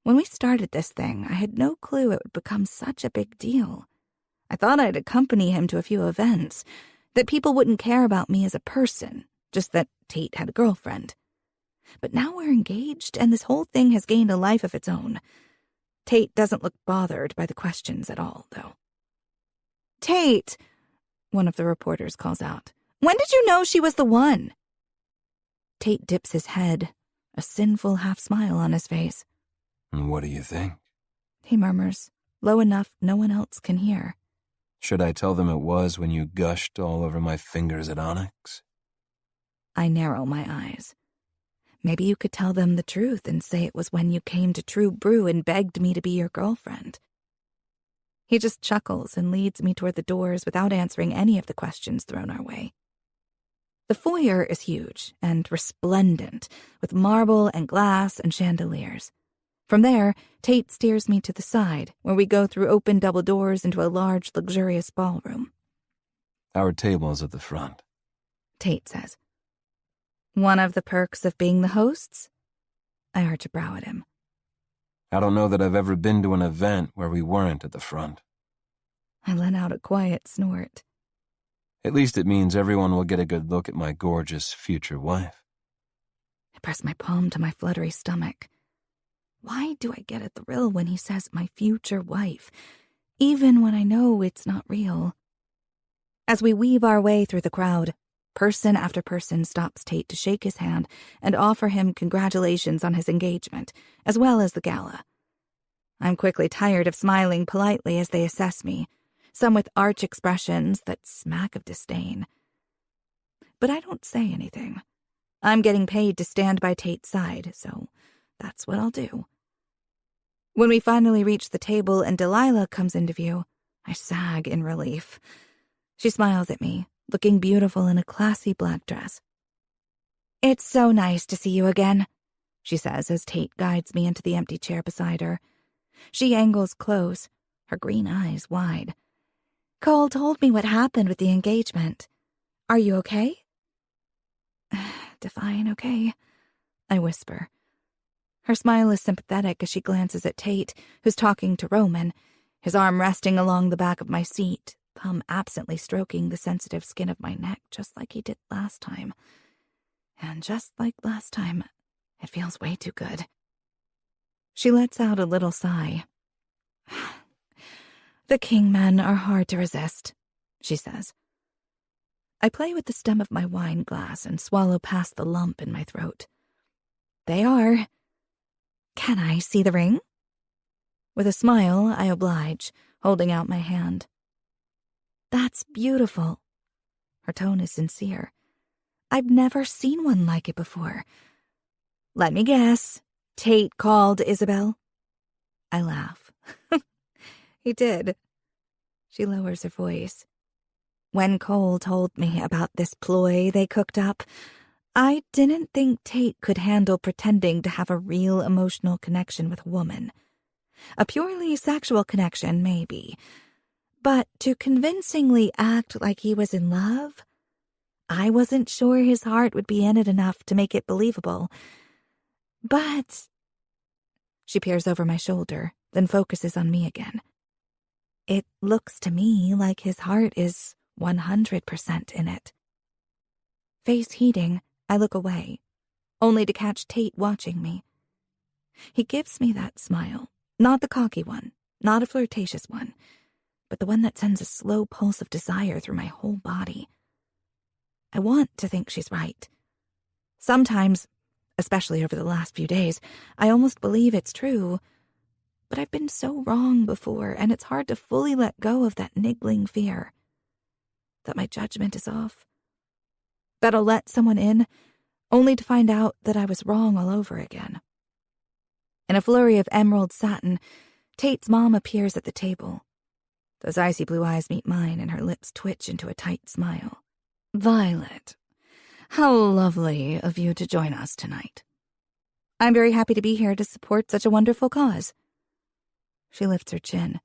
When we started this thing, I had no clue it would become such a big deal. I thought I'd accompany him to a few events, that people wouldn't care about me as a person, just that Tate had a girlfriend. But now we're engaged, and this whole thing has gained a life of its own. Tate doesn't look bothered by the questions at all, though. "Tate," one of the reporters calls out, "when did you know she was the one?" Tate dips his head, a sinful half-smile on his face. "What do you think?" He murmurs, low enough no one else can hear. "Should I tell them it was when you gushed all over my fingers at Onyx?" I narrow my eyes. Maybe you could tell them the truth and say it was when you came to True Brew and begged me to be your girlfriend. He just chuckles and leads me toward the doors without answering any of the questions thrown our way. The foyer is huge and resplendent, with marble and glass and chandeliers. From there, Tate steers me to the side, where we go through open double doors into a large, luxurious ballroom. "Our table is at the front," Tate says. "One of the perks of being the hosts?" I arch a brow at him. "I don't know that I've ever been to an event where we weren't at the front." I let out a quiet snort. "At least it means everyone will get a good look at my gorgeous future wife." I press my palm to my fluttery stomach. Why do I get a thrill when he says my future wife, even when I know it's not real? As we weave our way through the crowd, person after person stops Tate to shake his hand and offer him congratulations on his engagement, as well as the gala. I'm quickly tired of smiling politely as they assess me, some with arch expressions that smack of disdain. But I don't say anything. I'm getting paid to stand by Tate's side, so that's what I'll do. When we finally reach the table and Delilah comes into view, I sag in relief. She smiles at me, looking beautiful in a classy black dress. "It's so nice to see you again," she says as Tate guides me into the empty chair beside her. She angles close, her green eyes wide. "Cole told me what happened with the engagement. Are you okay?" "Define okay," I whisper. Her smile is sympathetic as she glances at Tate, who's talking to Roman, his arm resting along the back of my seat, thumb absently stroking the sensitive skin of my neck just like he did last time. And just like last time, it feels way too good. She lets out a little sigh. "The king men are hard to resist," she says. I play with the stem of my wine glass and swallow past the lump in my throat. "They are. Can I see the ring?" With a smile, I oblige, holding out my hand. That's beautiful. Her tone is sincere. I've never seen one like it before. Let me guess. Tate called Isabel? I laugh. He did. She lowers her voice. When Cole told me about this ploy they cooked up, I didn't think Tate could handle pretending to have a real emotional connection with a woman. A purely sexual connection, maybe. But to convincingly act like he was in love? I wasn't sure his heart would be in it enough to make it believable. But... She peers over my shoulder, then focuses on me again. It looks to me like his heart is 100% in it. Face heating, I look away, only to catch Tate watching me. He gives me that smile, not the cocky one, not a flirtatious one, but the one that sends a slow pulse of desire through my whole body. I want to think she's right. Sometimes, especially over the last few days, I almost believe it's true. But I've been so wrong before, and it's hard to fully let go of that niggling fear. That my judgment is off. That I'll let someone in, only to find out that I was wrong all over again. In a flurry of emerald satin, Tate's mom appears at the table. Those icy blue eyes meet mine, and her lips twitch into a tight smile. Violet, how lovely of you to join us tonight. I'm very happy to be here to support such a wonderful cause. She lifts her chin.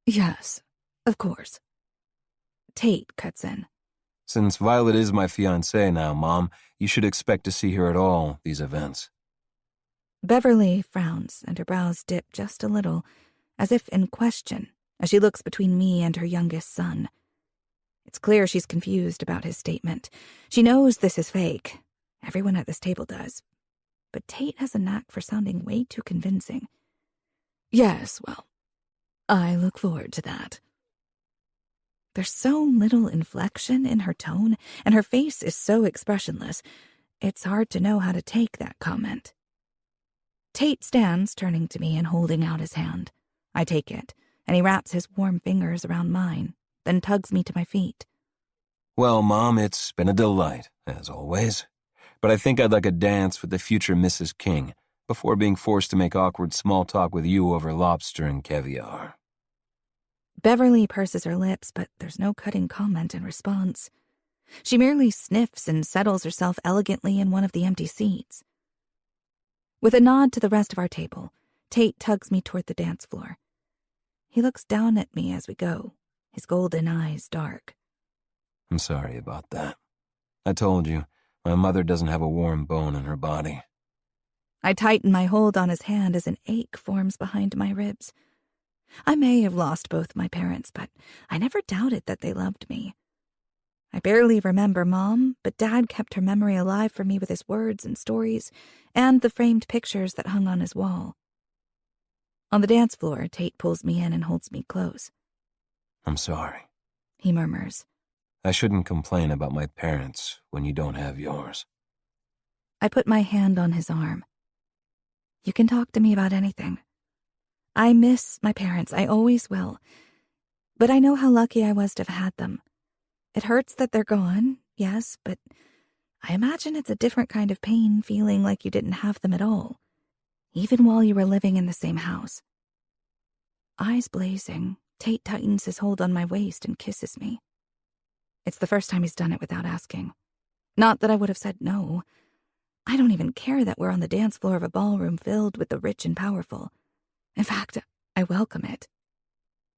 Yes, of course. Tate cuts in. Since Violet is my fiancée now, Mom, you should expect to see her at all these events. Beverly frowns, and her brows dip just a little, as if in question, as she looks between me and her youngest son. It's clear she's confused about his statement. She knows this is fake. Everyone at this table does. But Tate has a knack for sounding way too convincing. Yes, well, I look forward to that. There's so little inflection in her tone, and her face is so expressionless, it's hard to know how to take that comment. Tate stands, turning to me and holding out his hand. I take it, and he wraps his warm fingers around mine, then tugs me to my feet. Well, Mom, it's been a delight, as always. But I think I'd like a dance with the future Mrs. King before being forced to make awkward small talk with you over lobster and caviar. Beverly purses her lips, but there's no cutting comment in response. She merely sniffs and settles herself elegantly in one of the empty seats. With a nod to the rest of our table, Tate tugs me toward the dance floor. He looks down at me as we go, his golden eyes dark. I'm sorry about that. I told you, my mother doesn't have a warm bone in her body. I tighten my hold on his hand as an ache forms behind my ribs. I may have lost both my parents, but I never doubted that they loved me. I barely remember Mom, but Dad kept her memory alive for me with his words and stories, and the framed pictures that hung on his wall. On the dance floor, Tate pulls me in and holds me close. I'm sorry, he murmurs. I shouldn't complain about my parents when you don't have yours. I put my hand on his arm. You can talk to me about anything. I miss my parents, I always will. But I know how lucky I was to have had them. It hurts that they're gone, yes, but I imagine it's a different kind of pain feeling like you didn't have them at all, even while you were living in the same house. Eyes blazing, Tate tightens his hold on my waist and kisses me. It's the first time he's done it without asking. Not that I would have said no. I don't even care that we're on the dance floor of a ballroom filled with the rich and powerful. In fact, I welcome it.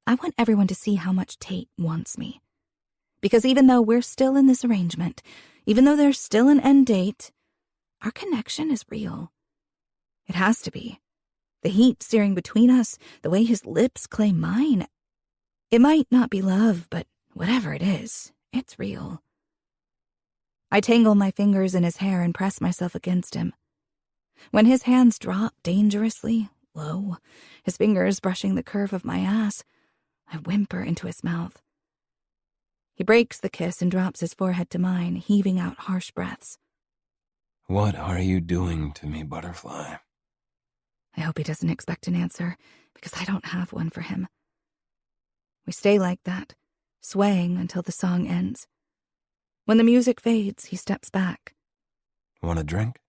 I want everyone to see how much Tate wants me. Because even though we're still in this arrangement, even though there's still an end date, our connection is real. It has to be. The heat searing between us, the way his lips claim mine. It might not be love, but whatever it is, it's real. I tangle my fingers in his hair and press myself against him. When his hands drop dangerously, low, his fingers brushing the curve of my ass, I whimper into his mouth. He breaks the kiss and drops his forehead to mine, heaving out harsh breaths. What are you doing to me, Butterfly? I hope he doesn't expect an answer, because I don't have one for him. We stay like that, swaying until the song ends. When the music fades, he steps back. Want a drink?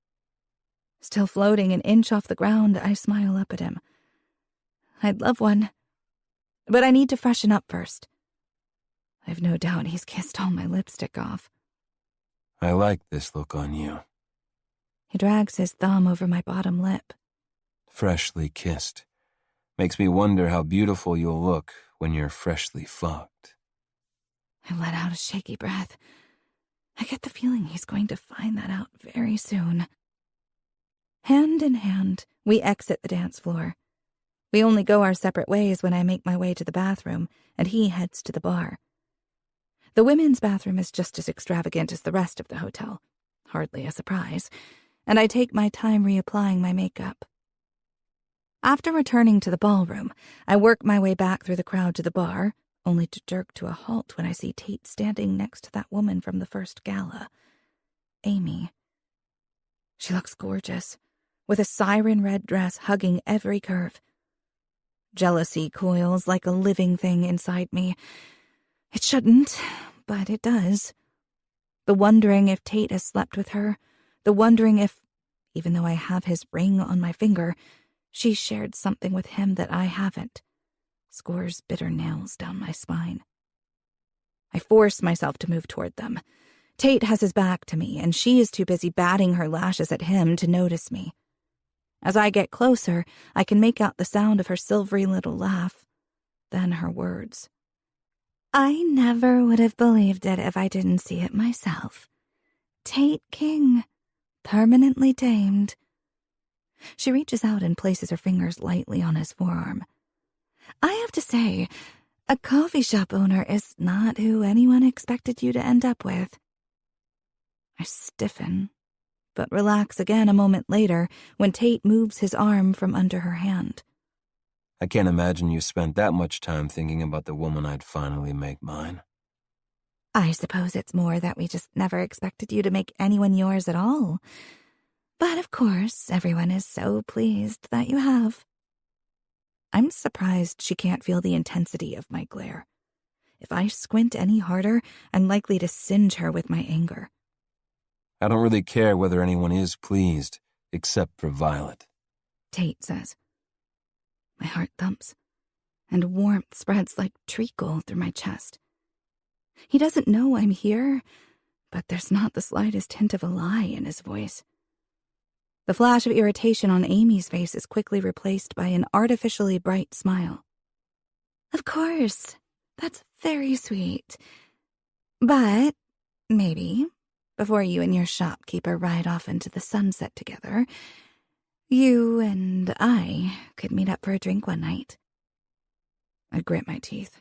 Still floating an inch off the ground, I smile up at him. I'd love one, but I need to freshen up first. I've no doubt he's kissed all my lipstick off. I like this look on you. He drags his thumb over my bottom lip. Freshly kissed. Makes me wonder how beautiful you'll look when you're freshly fucked. I let out a shaky breath. I get the feeling he's going to find that out very soon. Hand in hand, we exit the dance floor. We only go our separate ways when I make my way to the bathroom, and he heads to the bar. The women's bathroom is just as extravagant as the rest of the hotel. Hardly a surprise. And I take my time reapplying my makeup. After returning to the ballroom, I work my way back through the crowd to the bar, only to jerk to a halt when I see Tate standing next to that woman from the first gala. Amy. She looks gorgeous, with a siren-red dress hugging every curve. Jealousy coils like a living thing inside me. It shouldn't, but it does. The wondering if Tate has slept with her, the wondering if, even though I have his ring on my finger, she shared something with him that I haven't, scores bitter nails down my spine. I force myself to move toward them. Tate has his back to me, and she is too busy batting her lashes at him to notice me. As I get closer, I can make out the sound of her silvery little laugh, then her words. I never would have believed it if I didn't see it myself. Tate King, permanently tamed. She reaches out and places her fingers lightly on his forearm. I have to say, a coffee shop owner is not who anyone expected you to end up with. I stiffen, but relax again a moment later when Tate moves his arm from under her hand. I can't imagine you spent that much time thinking about the woman I'd finally make mine. I suppose it's more that we just never expected you to make anyone yours at all. But of course, everyone is so pleased that you have. I'm surprised she can't feel the intensity of my glare. If I squint any harder, I'm likely to singe her with my anger. I don't really care whether anyone is pleased, except for Violet. Tate says. My heart thumps, and warmth spreads like treacle through my chest. He doesn't know I'm here, but there's not the slightest hint of a lie in his voice. The flash of irritation on Amy's face is quickly replaced by an artificially bright smile. Of course, that's very sweet. But maybe, before you and your shopkeeper ride off into the sunset together, you and I could meet up for a drink one night. I grit my teeth.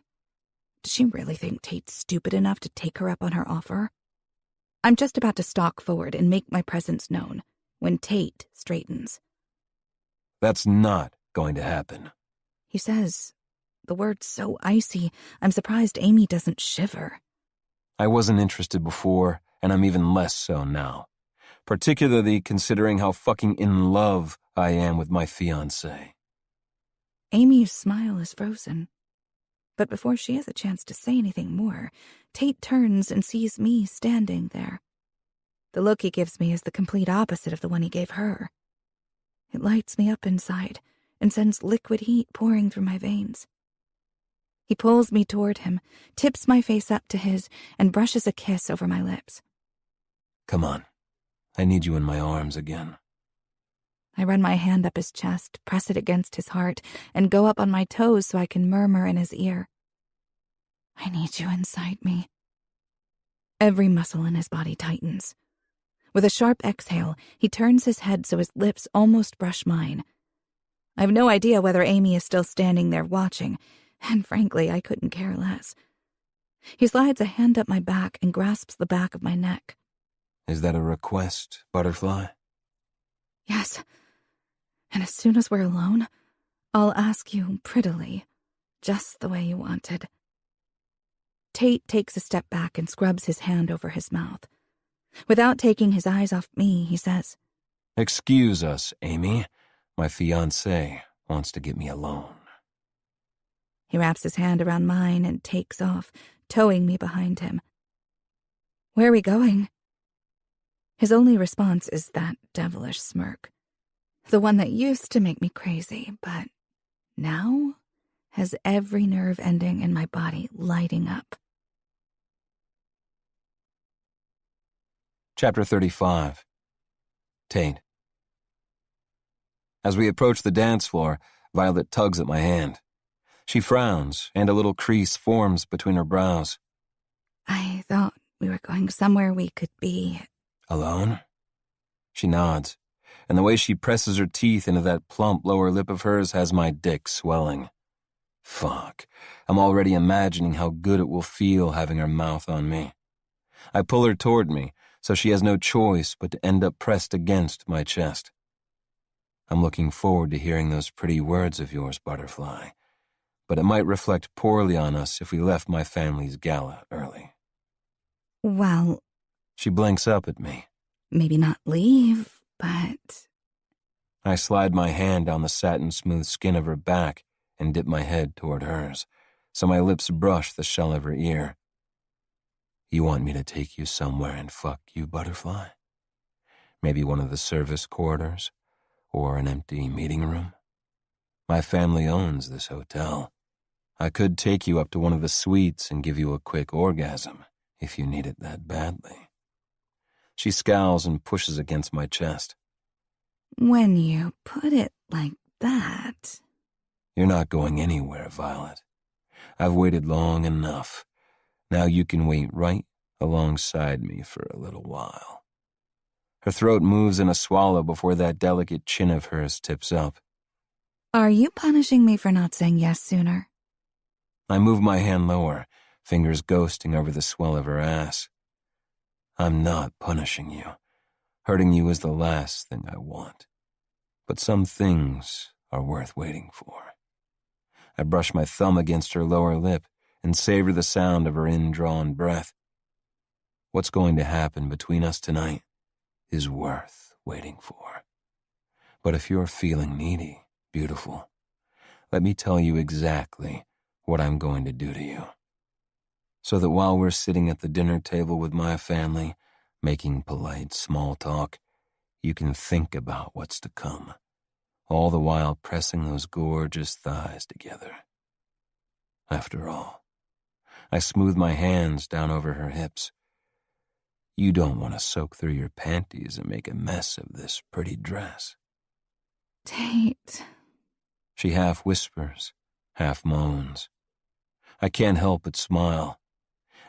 Does she really think Tate's stupid enough to take her up on her offer? I'm just about to stalk forward and make my presence known when Tate straightens. That's not going to happen. He says, the words so icy, I'm surprised Amy doesn't shiver. I wasn't interested before, and I'm even less so now. Particularly considering how fucking in love I am with my fiancé. Amy's smile is frozen. But before she has a chance to say anything more, Tate turns and sees me standing there. The look he gives me is the complete opposite of the one he gave her. It lights me up inside and sends liquid heat pouring through my veins. He pulls me toward him, tips my face up to his, and brushes a kiss over my lips. Come on. I need you in my arms again. I run my hand up his chest, press it against his heart, and go up on my toes so I can murmur in his ear. I need you inside me. Every muscle in his body tightens. With a sharp exhale, he turns his head so his lips almost brush mine. I have no idea whether Amy is still standing there watching, and frankly, I couldn't care less. He slides a hand up my back and grasps the back of my neck. Is that a request, Butterfly? Yes. And as soon as we're alone, I'll ask you prettily, just the way you wanted. Tate takes a step back and scrubs his hand over his mouth. Without taking his eyes off me, he says, Excuse us, Amy. My fiancé wants to get me alone. He wraps his hand around mine and takes off, towing me behind him. "Where are we going?" His only response is that devilish smirk. The one that used to make me crazy, but now has every nerve ending in my body lighting up. Chapter 35. Tate. As we approach the dance floor, Violet tugs at my hand. She frowns, and a little crease forms between her brows. "I thought we were going somewhere we could be." Alone? She nods, and the way she presses her teeth into that plump lower lip of hers has my dick swelling. Fuck, I'm already imagining how good it will feel having her mouth on me. I pull her toward me, so she has no choice but to end up pressed against my chest. I'm looking forward to hearing those pretty words of yours, Butterfly, but it might reflect poorly on us if we left my family's gala early. "Well," she blinks up at me. "maybe not leave, but..." I slide my hand down the satin-smooth skin of her back and dip my head toward hers, so my lips brush the shell of her ear. "You want me to take you somewhere and fuck you, Butterfly? Maybe one of the service corridors, or an empty meeting room? My family owns this hotel. I could take you up to one of the suites and give you a quick orgasm, if you need it that badly." She scowls and pushes against my chest. "When you put it like that..." "You're not going anywhere, Violet. I've waited long enough. Now you can wait right alongside me for a little while." Her throat moves in a swallow before that delicate chin of hers tips up. "Are you punishing me for not saying yes sooner?" I move my hand lower, fingers ghosting over the swell of her ass. "I'm not punishing you. Hurting you is the last thing I want. But some things are worth waiting for." I brush my thumb against her lower lip and savor the sound of her indrawn breath. What's going to happen between us tonight is worth waiting for. But if you're feeling needy, beautiful, let me tell you exactly what I'm going to do to you. So that while we're sitting at the dinner table with my family, making polite small talk, you can think about what's to come, all the while pressing those gorgeous thighs together. After all, I smooth my hands down over her hips. You don't want to soak through your panties and make a mess of this pretty dress. "Tate..." She half whispers, half moans. I can't help but smile.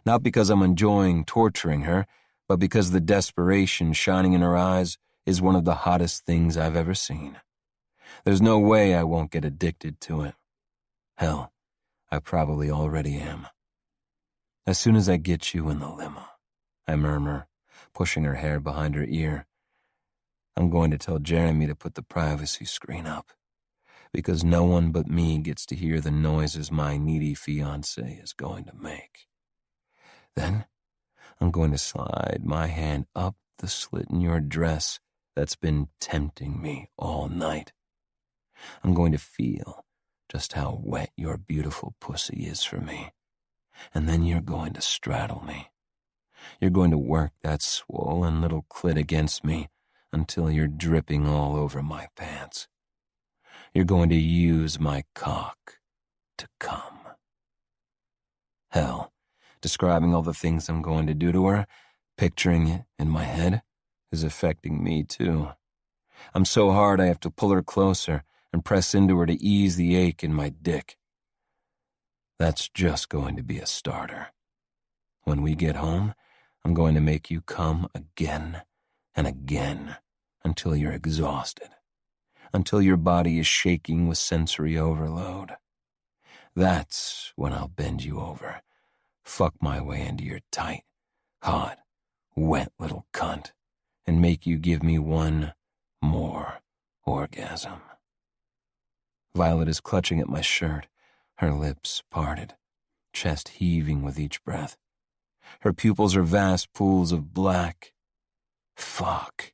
Not because I'm enjoying torturing her, but because the desperation shining in her eyes is one of the hottest things I've ever seen. There's no way I won't get addicted to it. Hell, I probably already am. "As soon as I get you in the limo," I murmur, pushing her hair behind her ear, "I'm going to tell Jeremy to put the privacy screen up, because no one but me gets to hear the noises my needy fiancé is going to make. Then I'm going to slide my hand up the slit in your dress that's been tempting me all night. I'm going to feel just how wet your beautiful pussy is for me. And then you're going to straddle me. You're going to work that swollen little clit against me until you're dripping all over my pants. You're going to use my cock to come." Hell, describing all the things I'm going to do to her, picturing it in my head, is affecting me too. I'm so hard I have to pull her closer and press into her to ease the ache in my dick. That's just going to be a starter. When we get home, I'm going to make you come again and again until you're exhausted, until your body is shaking with sensory overload. That's when I'll bend you over, fuck my way into your tight, hot, wet little cunt, and make you give me one more orgasm. Violet is clutching at my shirt, her lips parted, chest heaving with each breath. Her pupils are vast pools of black. Fuck.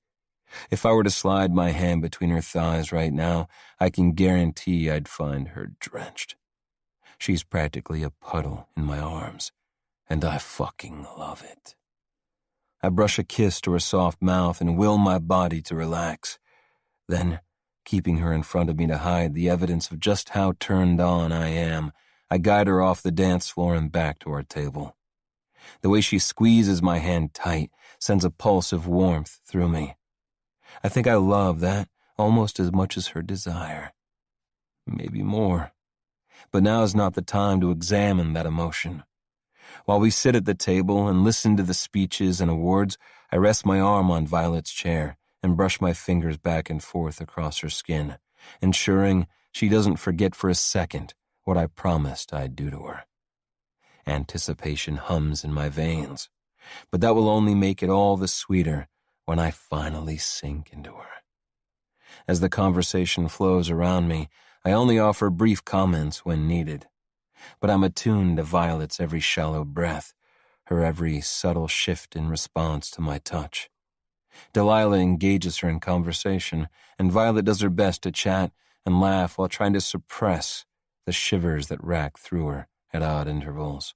If I were to slide my hand between her thighs right now, I can guarantee I'd find her drenched. She's practically a puddle in my arms, and I fucking love it. I brush a kiss to her soft mouth and will my body to relax. Then, keeping her in front of me to hide the evidence of just how turned on I am, I guide her off the dance floor and back to our table. The way she squeezes my hand tight sends a pulse of warmth through me. I think I love that almost as much as her desire. Maybe more. But now is not the time to examine that emotion. While we sit at the table and listen to the speeches and awards, I rest my arm on Violet's chair and brush my fingers back and forth across her skin, ensuring she doesn't forget for a second what I promised I'd do to her. Anticipation hums in my veins, but that will only make it all the sweeter when I finally sink into her. As the conversation flows around me, I only offer brief comments when needed, but I'm attuned to Violet's every shallow breath, her every subtle shift in response to my touch. Delilah engages her in conversation, and Violet does her best to chat and laugh while trying to suppress the shivers that rack through her at odd intervals.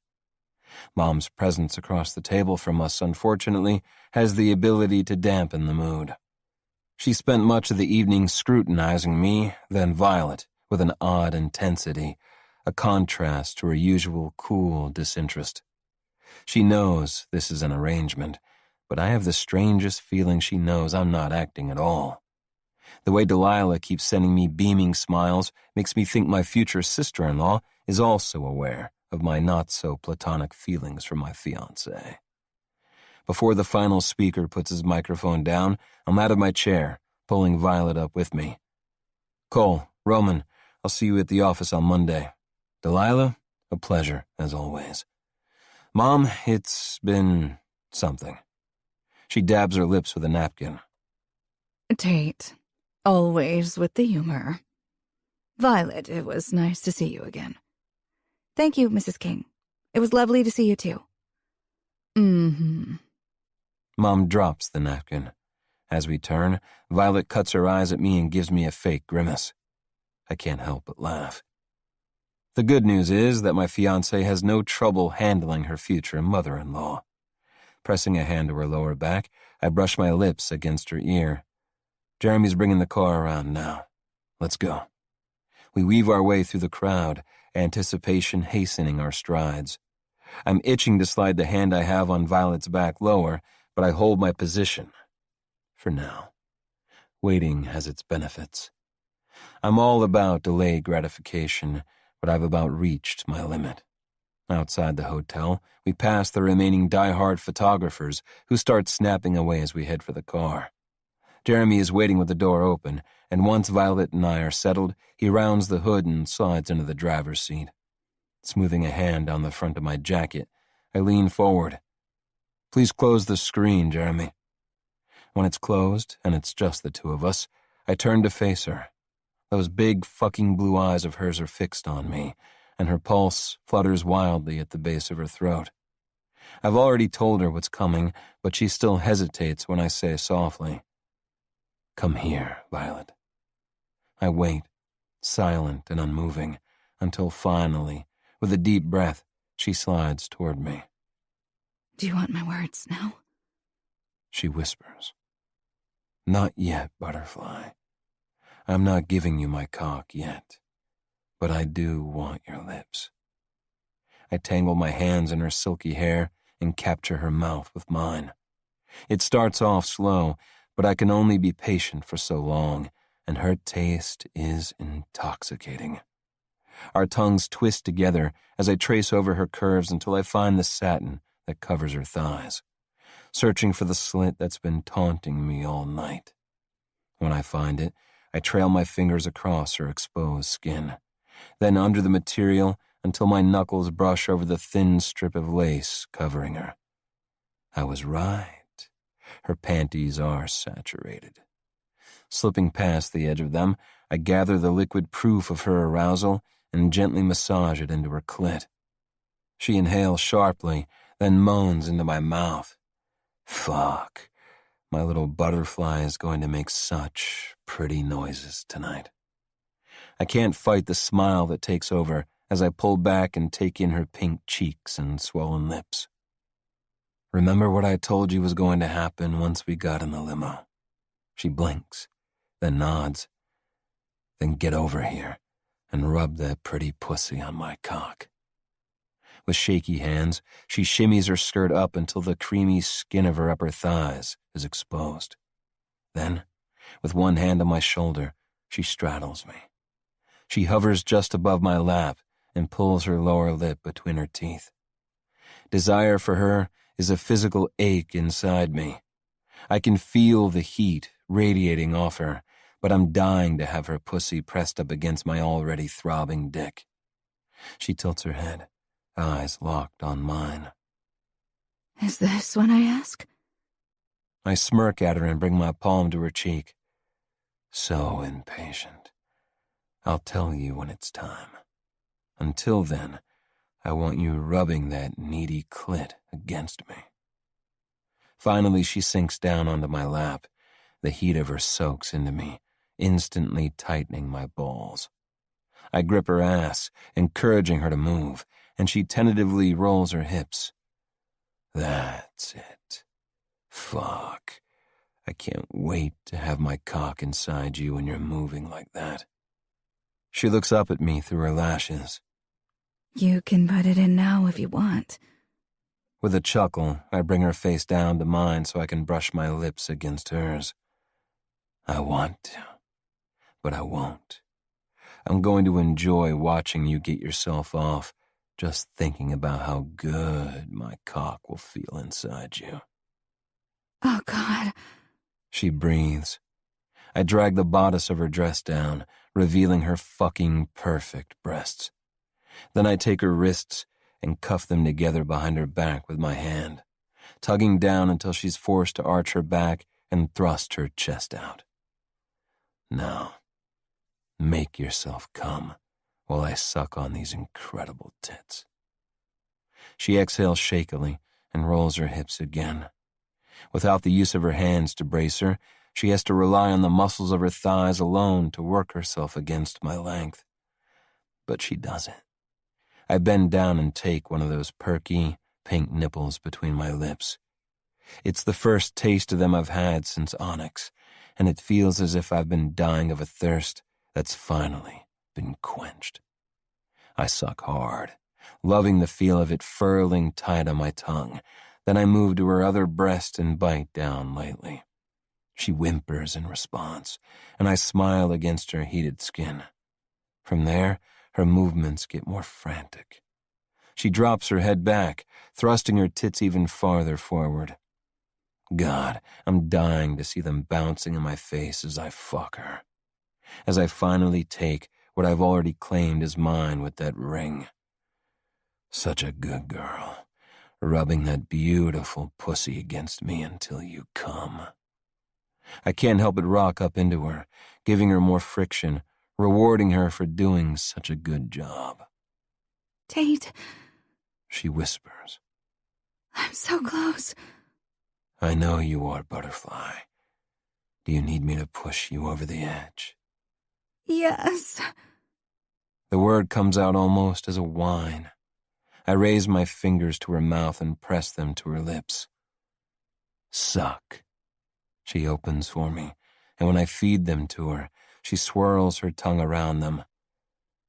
Mom's presence across the table from us, unfortunately, has the ability to dampen the mood. She spent much of the evening scrutinizing me, then Violet, with an odd intensity, a contrast to her usual cool disinterest. She knows this is an arrangement, but I have the strangest feeling she knows I'm not acting at all. The way Delilah keeps sending me beaming smiles makes me think my future sister-in-law is also aware of my not-so-platonic feelings for my fiancé. Before the final speaker puts his microphone down, I'm out of my chair, pulling Violet up with me. Cole, Roman, I'll see you at the office on Monday. Delilah, a pleasure, as always. Mom, it's been something. She dabs her lips with a napkin. Tate, always with the humor. Violet, it was nice to see you again. Thank you, Mrs. King. It was lovely to see you too. Mom drops the napkin. As we turn, Violet cuts her eyes at me and gives me a fake grimace. I can't help but laugh. The good news is that my fiancé has no trouble handling her future mother-in-law. Pressing a hand to her lower back, I brush my lips against her ear. Jeremy's bringing the car around now. Let's go. We weave our way through the crowd, anticipation hastening our strides. I'm itching to slide the hand I have on Violet's back lower, but I hold my position. For now. Waiting has its benefits. I'm all about delayed gratification, but I've about reached my limit. Outside the hotel, we pass the remaining die-hard photographers who start snapping away as we head for the car. Jeremy is waiting with the door open, and once Violet and I are settled, he rounds the hood and slides into the driver's seat. Smoothing a hand down the front of my jacket, I lean forward. Please close the screen, Jeremy. When it's closed, and it's just the two of us, I turn to face her. Those big fucking blue eyes of hers are fixed on me, and her pulse flutters wildly at the base of her throat. I've already told her what's coming, but she still hesitates when I say softly, "Come here, Violet." I wait, silent and unmoving, until finally, with a deep breath, she slides toward me. Do you want my words now? She whispers. Not yet, Butterfly. I'm not giving you my cock yet, but I do want your lips. I tangle my hands in her silky hair and capture her mouth with mine. It starts off slow, but I can only be patient for so long, and her taste is intoxicating. Our tongues twist together as I trace over her curves until I find the satin that covers her thighs, searching for the slit that's been taunting me all night. When I find it, I trail my fingers across her exposed skin, then under the material until my knuckles brush over the thin strip of lace covering her. I was right. Her panties are saturated. Slipping past the edge of them, I gather the liquid proof of her arousal and gently massage it into her clit. She inhales sharply, then moans into my mouth. Fuck. My little butterfly is going to make such pretty noises tonight. I can't fight the smile that takes over as I pull back and take in her pink cheeks and swollen lips. Remember what I told you was going to happen once we got in the limo? She blinks, then nods. Then get over here and rub that pretty pussy on my cock. With shaky hands, she shimmies her skirt up until the creamy skin of her upper thighs is exposed. Then, with one hand on my shoulder, she straddles me. She hovers just above my lap and pulls her lower lip between her teeth. Desire for her is a physical ache inside me. I can feel the heat radiating off her, but I'm dying to have her pussy pressed up against my already throbbing dick. She tilts her head, eyes locked on mine. Is this when I ask? I smirk at her and bring my palm to her cheek. So impatient. I'll tell you when it's time. Until then, I want you rubbing that needy clit against me. Finally, she sinks down onto my lap. The heat of her soaks into me, instantly tightening my balls. I grip her ass, encouraging her to move, and she tentatively rolls her hips. That's it. Fuck. I can't wait to have my cock inside you when you're moving like that. She looks up at me through her lashes. You can put it in now if you want. With a chuckle, I bring her face down to mine so I can brush my lips against hers. I want to, but I won't. I'm going to enjoy watching you get yourself off, just thinking about how good my cock will feel inside you. Oh, God. She breathes. I drag the bodice of her dress down, revealing her fucking perfect breasts. Then I take her wrists and cuff them together behind her back with my hand, tugging down until she's forced to arch her back and thrust her chest out. Now, make yourself come while I suck on these incredible tits. She exhales shakily and rolls her hips again. Without the use of her hands to brace her, she has to rely on the muscles of her thighs alone to work herself against my length. But she does it. I bend down and take one of those perky, pink nipples between my lips. It's the first taste of them I've had since Onyx, and it feels as if I've been dying of a thirst that's finally been quenched. I suck hard, loving the feel of it furling tight on my tongue. Then I move to her other breast and bite down lightly. She whimpers in response, and I smile against her heated skin. From there, her movements get more frantic. She drops her head back, thrusting her tits even farther forward. God, I'm dying to see them bouncing in my face as I fuck her. As I finally take what I've already claimed as mine with that ring. Such a good girl, rubbing that beautiful pussy against me until you come. I can't help but rock up into her, giving her more friction, rewarding her for doing such a good job. Tate, She whispers. I'm so close. I know you are, Butterfly. Do you need me to push you over the edge? Yes. The word comes out almost as a whine. I raise my fingers to her mouth and press them to her lips. Suck. She opens for me, and when I feed them to her, she swirls her tongue around them.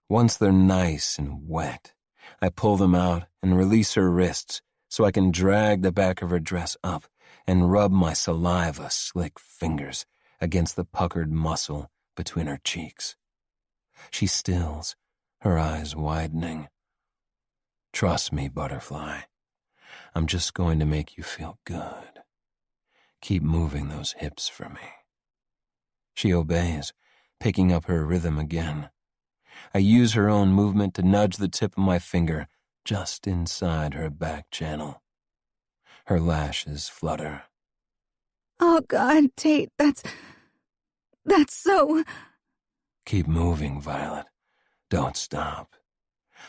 Once they're nice and wet, I pull them out and release her wrists so I can drag the back of her dress up and rub my saliva-slick fingers against the puckered muscle between her cheeks. She stills, her eyes widening. Trust me, Butterfly. I'm just going to make you feel good. Keep moving those hips for me. She obeys, picking up her rhythm again. I use her own movement to nudge the tip of my finger just inside her back channel. Her lashes flutter. Oh, God, Tate, that's so... Keep moving, Violet. Don't stop.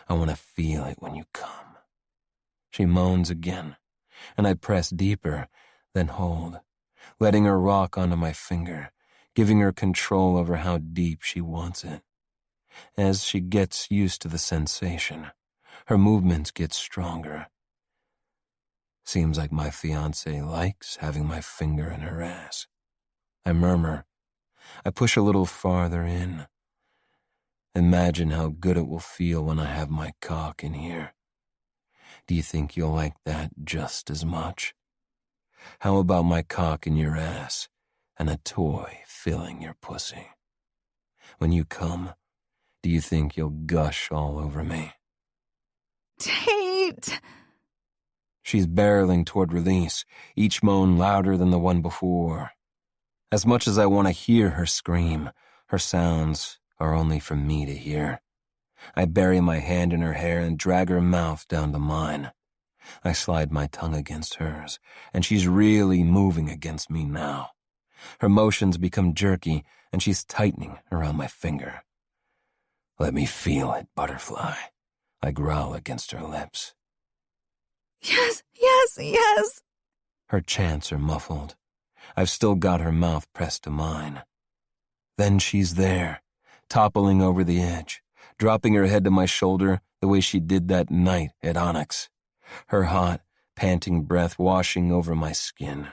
I want to feel it when you come. She moans again, and I press deeper, then hold, letting her rock onto my finger, giving her control over how deep she wants it. As she gets used to the sensation, her movements get stronger. Seems like my fiancée likes having my finger in her ass. I murmur. I push a little farther in. Imagine how good it will feel when I have my cock in here. Do you think you'll like that just as much? How about my cock in your ass and a toy filling your pussy? When you come, do you think you'll gush all over me? Tate! She's barreling toward release, each moan louder than the one before. As much as I want to hear her scream, her sounds are only for me to hear. I bury my hand in her hair and drag her mouth down to mine. I slide my tongue against hers, and she's really moving against me now. Her motions become jerky, and she's tightening around my finger. Let me feel it, butterfly. I growl against her lips. Yes, yes, yes. Her chants are muffled. I've still got her mouth pressed to mine. Then she's there, toppling over the edge, dropping her head to my shoulder the way she did that night at Onyx, her hot, panting breath washing over my skin.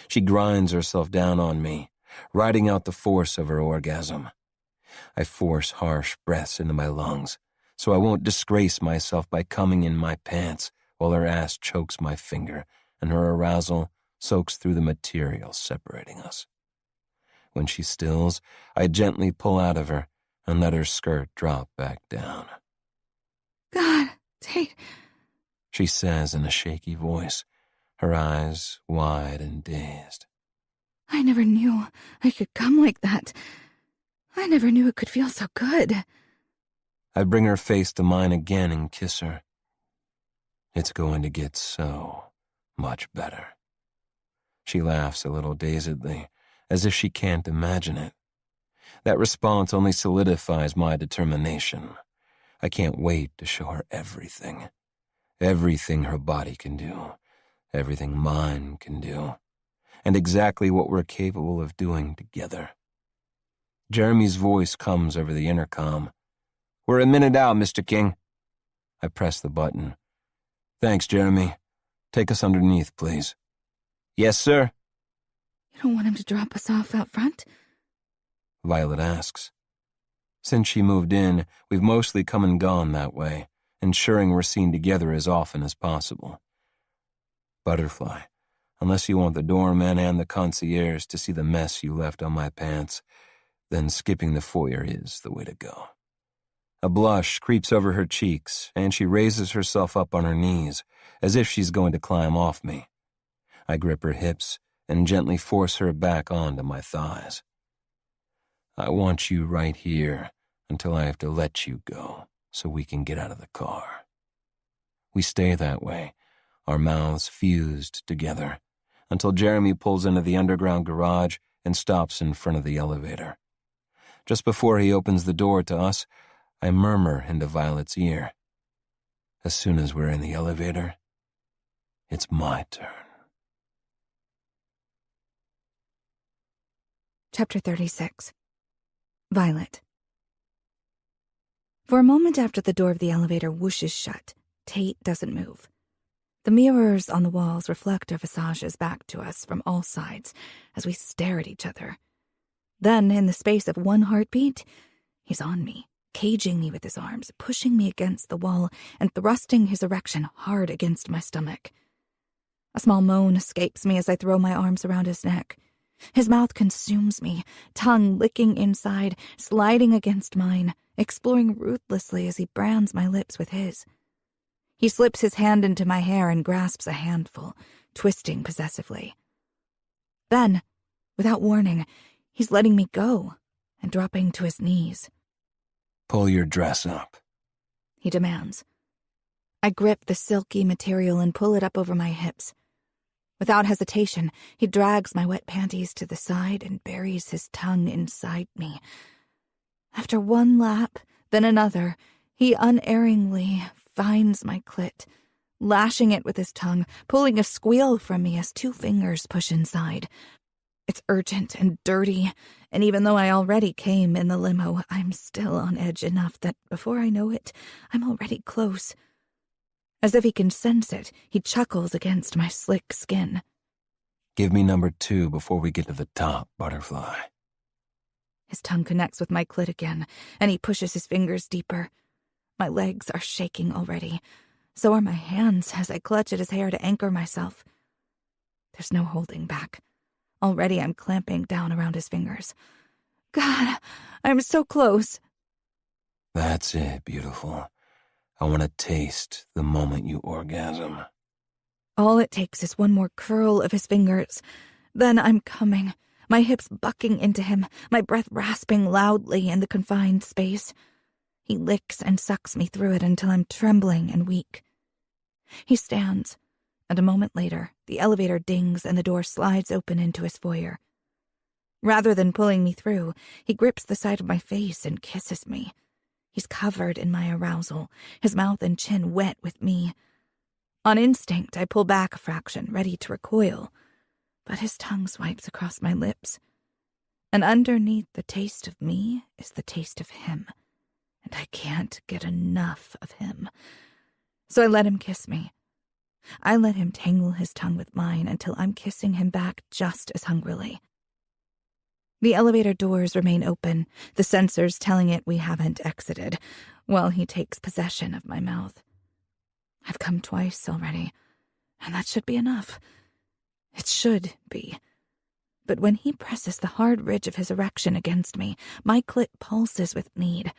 She grinds herself down on me, riding out the force of her orgasm. I force harsh breaths into my lungs, so I won't disgrace myself by coming in my pants while her ass chokes my finger and her arousal soaks through the material separating us. When she stills, I gently pull out of her and let her skirt drop back down. God, Tate. She says in a shaky voice, her eyes wide and dazed. I never knew I could come like that. I never knew it could feel so good. I bring her face to mine again and kiss her. It's going to get so much better. She laughs a little dazedly, as if she can't imagine it. That response only solidifies my determination. I can't wait to show her everything. Everything her body can do. Everything mine can do. And exactly what we're capable of doing together. Jeremy's voice comes over the intercom. We're a minute out, Mr. King. I press the button. Thanks, Jeremy. Take us underneath, please. Yes, sir. You don't want him to drop us off out front? Violet asks. Since she moved in, we've mostly come and gone that way, ensuring we're seen together as often as possible. Butterfly, unless you want the doorman and the concierge to see the mess you left on my pants, then skipping the foyer is the way to go. A blush creeps over her cheeks, and she raises herself up on her knees, as if she's going to climb off me. I grip her hips and gently force her back onto my thighs. I want you right here until I have to let you go so we can get out of the car. We stay that way, our mouths fused together, until Jeremy pulls into the underground garage and stops in front of the elevator. Just before he opens the door to us, I murmur into Violet's ear. As soon as we're in the elevator, it's my turn. Chapter 36. Violet. For a moment after the door of the elevator whooshes shut, Tate doesn't move. The mirrors on the walls reflect our visages back to us from all sides as we stare at each other. Then, in the space of one heartbeat, he's on me, caging me with his arms, pushing me against the wall, and thrusting his erection hard against my stomach. A small moan escapes me as I throw my arms around his neck. His mouth consumes me, tongue licking inside, sliding against mine, exploring ruthlessly as he brands my lips with his. He slips his hand into my hair and grasps a handful, twisting possessively. Then, without warning, he's letting me go and dropping to his knees. Pull your dress up, he demands. I grip the silky material and pull it up over my hips. Without hesitation, he drags my wet panties to the side and buries his tongue inside me. After one lap, then another, he unerringly finds my clit, lashing it with his tongue, pulling a squeal from me as two fingers push inside. It's urgent and dirty, and even though I already came in the limo, I'm still on edge enough that before I know it, I'm already close. As if he can sense it, he chuckles against my slick skin. Give me number 2 before we get to the top, butterfly. His tongue connects with my clit again, and he pushes his fingers deeper. My legs are shaking already. So are my hands as I clutch at his hair to anchor myself. There's no holding back. Already I'm clamping down around his fingers. God, I'm so close. That's it, beautiful. I want to taste the moment you orgasm. All it takes is one more curl of his fingers. Then I'm coming, my hips bucking into him, my breath rasping loudly in the confined space. He licks and sucks me through it until I'm trembling and weak. He stands, and a moment later, the elevator dings and the door slides open into his foyer. Rather than pulling me through, he grips the side of my face and kisses me. He's covered in my arousal, his mouth and chin wet with me. On instinct, I pull back a fraction, ready to recoil, but his tongue swipes across my lips. And underneath the taste of me is the taste of him, and I can't get enough of him. So I let him kiss me. I let him tangle his tongue with mine until I'm kissing him back just as hungrily. The elevator doors remain open, the sensors telling it we haven't exited, while he takes possession of my mouth. I've come twice already, and that should be enough. It should be. But when he presses the hard ridge of his erection against me, my clit pulses with need.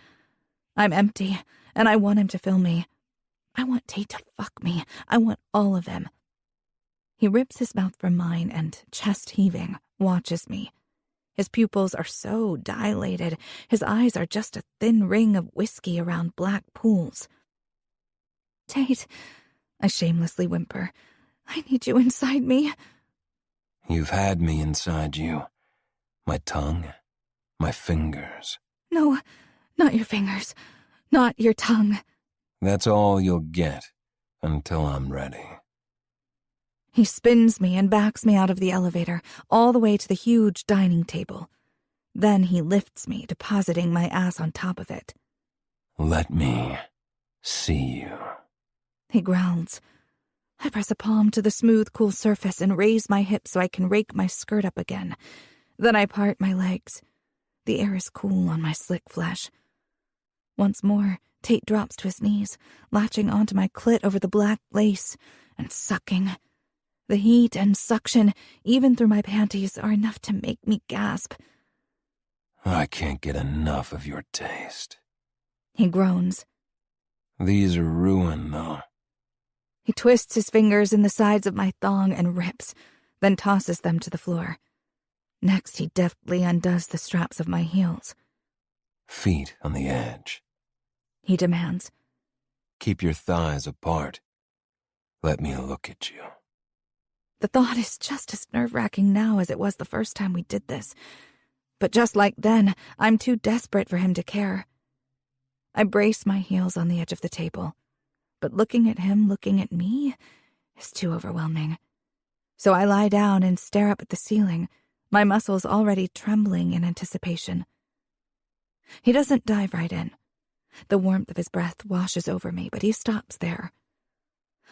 I'm empty, and I want him to fill me. I want Tate to fuck me. I want all of him. He rips his mouth from mine and, chest heaving, watches me. His pupils are so dilated, his eyes are just a thin ring of whiskey around black pools. Tate, I shamelessly whimper, I need you inside me. You've had me inside you. My tongue, my fingers. No, not your fingers, not your tongue. That's all you'll get until I'm ready. He spins me and backs me out of the elevator, all the way to the huge dining table. Then he lifts me, depositing my ass on top of it. Let me see you. He growls. I press a palm to the smooth, cool surface and raise my hips so I can rake my skirt up again. Then I part my legs. The air is cool on my slick flesh. Once more, Tate drops to his knees, latching onto my clit over the black lace, and sucking. The heat and suction, even through my panties, are enough to make me gasp. I can't get enough of your taste. He groans. These are ruined, though. He twists his fingers in the sides of my thong and rips, then tosses them to the floor. Next, he deftly undoes the straps of my heels. Feet on the edge. He demands. Keep your thighs apart. Let me look at you. The thought is just as nerve-wracking now as it was the first time we did this. But just like then, I'm too desperate for him to care. I brace my heels on the edge of the table, but looking at him looking at me is too overwhelming. So I lie down and stare up at the ceiling, my muscles already trembling in anticipation. He doesn't dive right in. The warmth of his breath washes over me, but he stops there.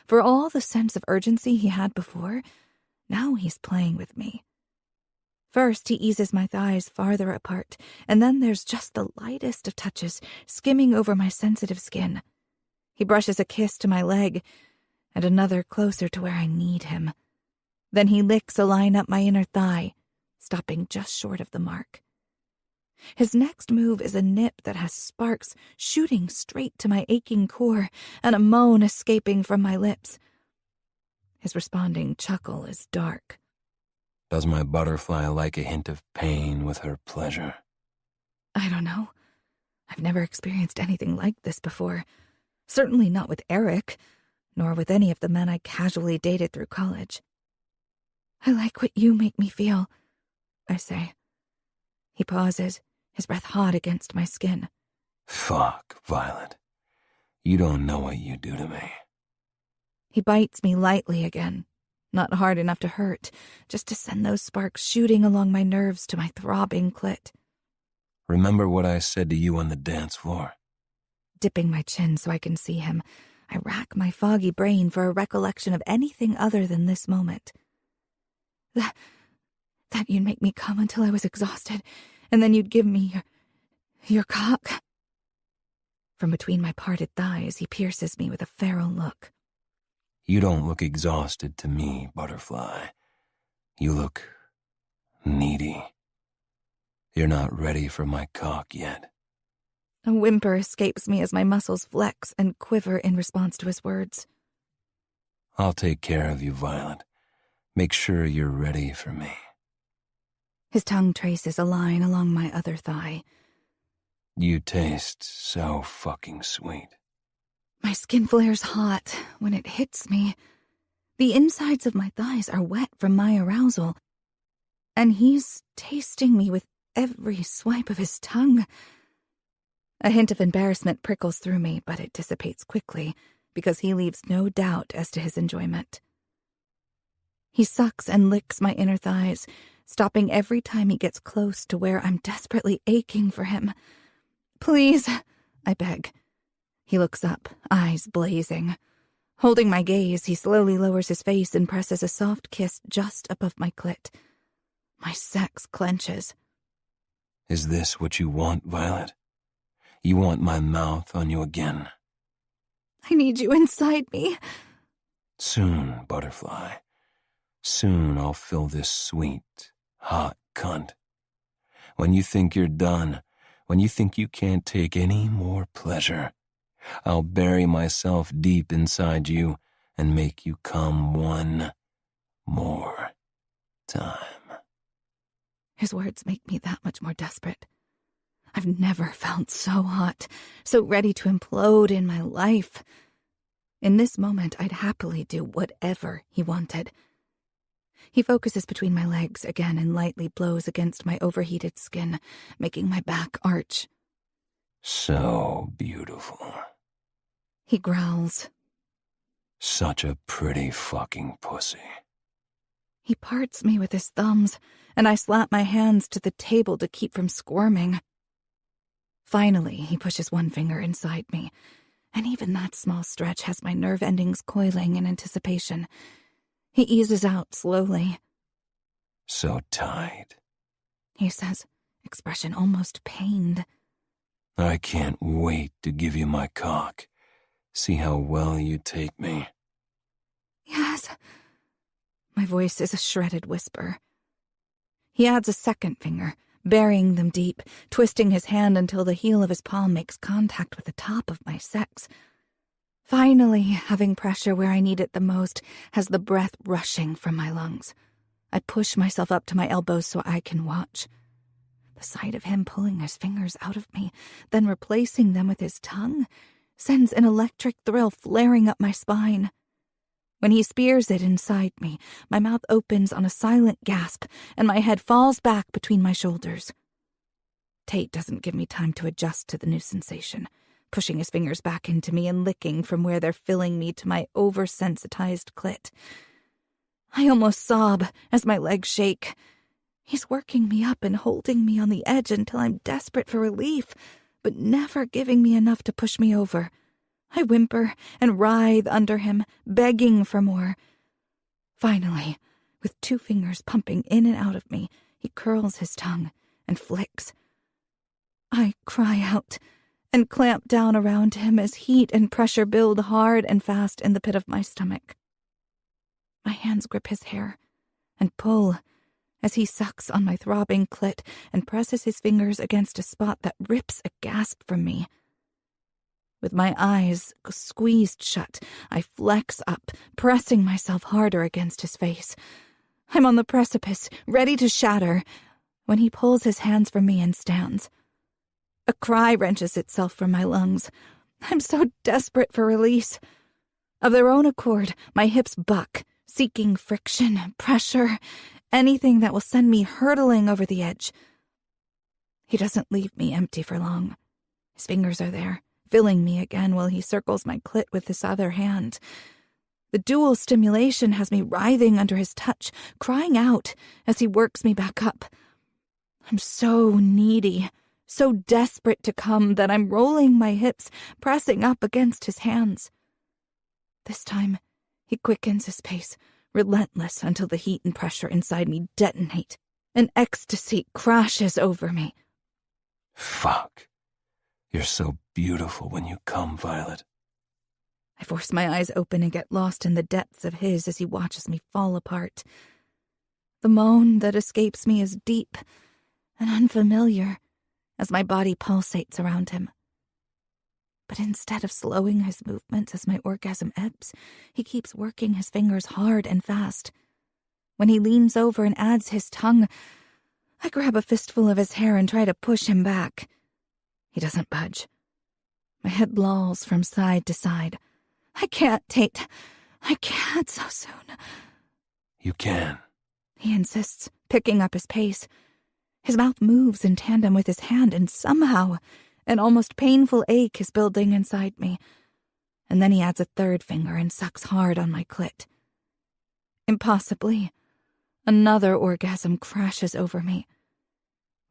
For all the sense of urgency he had before, now he's playing with me. First, he eases my thighs farther apart, and then there's just the lightest of touches skimming over my sensitive skin. He brushes a kiss to my leg, and another closer to where I need him. Then he licks a line up my inner thigh, stopping just short of the mark. His next move is a nip that has sparks shooting straight to my aching core and a moan escaping from my lips. His responding chuckle is dark. Does my butterfly like a hint of pain with her pleasure? I don't know. I've never experienced anything like this before. Certainly not with Eric, nor with any of the men I casually dated through college. I like what you make me feel, I say. He pauses, his breath hot against my skin. Fuck, Violet. You don't know what you do to me. He bites me lightly again, Not hard enough to hurt, just to send those sparks shooting along my nerves to my throbbing clit. Remember what I said to you on the dance floor? Dipping my chin so I can see him, I rack my foggy brain for a recollection of anything other than this moment. That you'd make me come until I was exhausted, and then you'd give me your cock. From between my parted thighs, he pierces me with a feral look. You don't look exhausted to me, Butterfly. You look needy. You're not ready for my cock yet. A whimper escapes me as my muscles flex and quiver in response to his words. I'll take care of you, Violet. Make sure you're ready for me. His tongue traces a line along my other thigh. You taste so fucking sweet. My skin flares hot when it hits me. The insides of my thighs are wet from my arousal, and he's tasting me with every swipe of his tongue. A hint of embarrassment prickles through me, but it dissipates quickly because he leaves no doubt as to his enjoyment. He sucks and licks my inner thighs, stopping every time he gets close to where I'm desperately aching for him. Please, I beg. He looks up, eyes blazing. Holding my gaze, he slowly lowers his face and presses a soft kiss just above my clit. My sex clenches. Is this what you want, Violet? You want my mouth on you again? I need you inside me. Soon, Butterfly. Soon I'll fill this sweet, hot cunt. When you think you're done, when you think you can't take any more pleasure, I'll bury myself deep inside you and make you come one more time. His words make me that much more desperate. I've never felt so hot, so ready to implode in my life. In this moment, I'd happily do whatever he wanted. He focuses between my legs again and lightly blows against my overheated skin, making my back arch. So beautiful. He growls. Such a pretty fucking pussy. He parts me with his thumbs, and I slap my hands to the table to keep from squirming. Finally, he pushes one finger inside me, and even that small stretch has my nerve endings coiling in anticipation. He eases out slowly. So tight. He says, expression almost pained. I can't wait to give you my cock. See how well you take me. Yes. My voice is a shredded whisper. He adds a second finger, burying them deep, twisting his hand until the heel of his palm makes contact with the top of my sex. Finally, having pressure where I need it the most, has the breath rushing from my lungs. I push myself up to my elbows so I can watch. The sight of him pulling his fingers out of me, then replacing them with his tongue, sends an electric thrill flaring up my spine. When he spears it inside me, my mouth opens on a silent gasp, and my head falls back between my shoulders. Tate doesn't give me time to adjust to the new sensation, pushing his fingers back into me and licking from where they're filling me to my oversensitized clit. I almost sob as my legs shake. He's working me up and holding me on the edge until I'm desperate for relief, but never giving me enough to push me over. I whimper and writhe under him, begging for more. Finally, with 2 fingers pumping in and out of me, he curls his tongue and flicks. I cry out and clamp down around him as heat and pressure build hard and fast in the pit of my stomach. My hands grip his hair and pull as he sucks on my throbbing clit and presses his fingers against a spot that rips a gasp from me. With my eyes squeezed shut, I flex up, pressing myself harder against his face. I'm on the precipice, ready to shatter, when he pulls his hands from me and stands. A cry wrenches itself from my lungs. I'm so desperate for release. Of their own accord, my hips buck, seeking friction, pressure, anything that will send me hurtling over the edge. He doesn't leave me empty for long. His fingers are there, filling me again while he circles my clit with his other hand. The dual stimulation has me writhing under his touch, crying out as he works me back up. I'm so needy, so desperate to come that I'm rolling my hips, pressing up against his hands. This time, he quickens his pace, relentless until the heat and pressure inside me detonate. An ecstasy crashes over me. Fuck. You're so beautiful when you come, Violet. I force my eyes open and get lost in the depths of his as he watches me fall apart. The moan that escapes me is deep and unfamiliar as my body pulsates around him. But instead of slowing his movements as my orgasm ebbs, he keeps working his fingers hard and fast. When he leans over and adds his tongue, I grab a fistful of his hair and try to push him back. He doesn't budge. My head lolls from side to side. I can't, Tate. I can't so soon. You can. He insists, picking up his pace. His mouth moves in tandem with his hand, and somehow an almost painful ache is building inside me. And then he adds a third finger and sucks hard on my clit. Impossibly, another orgasm crashes over me.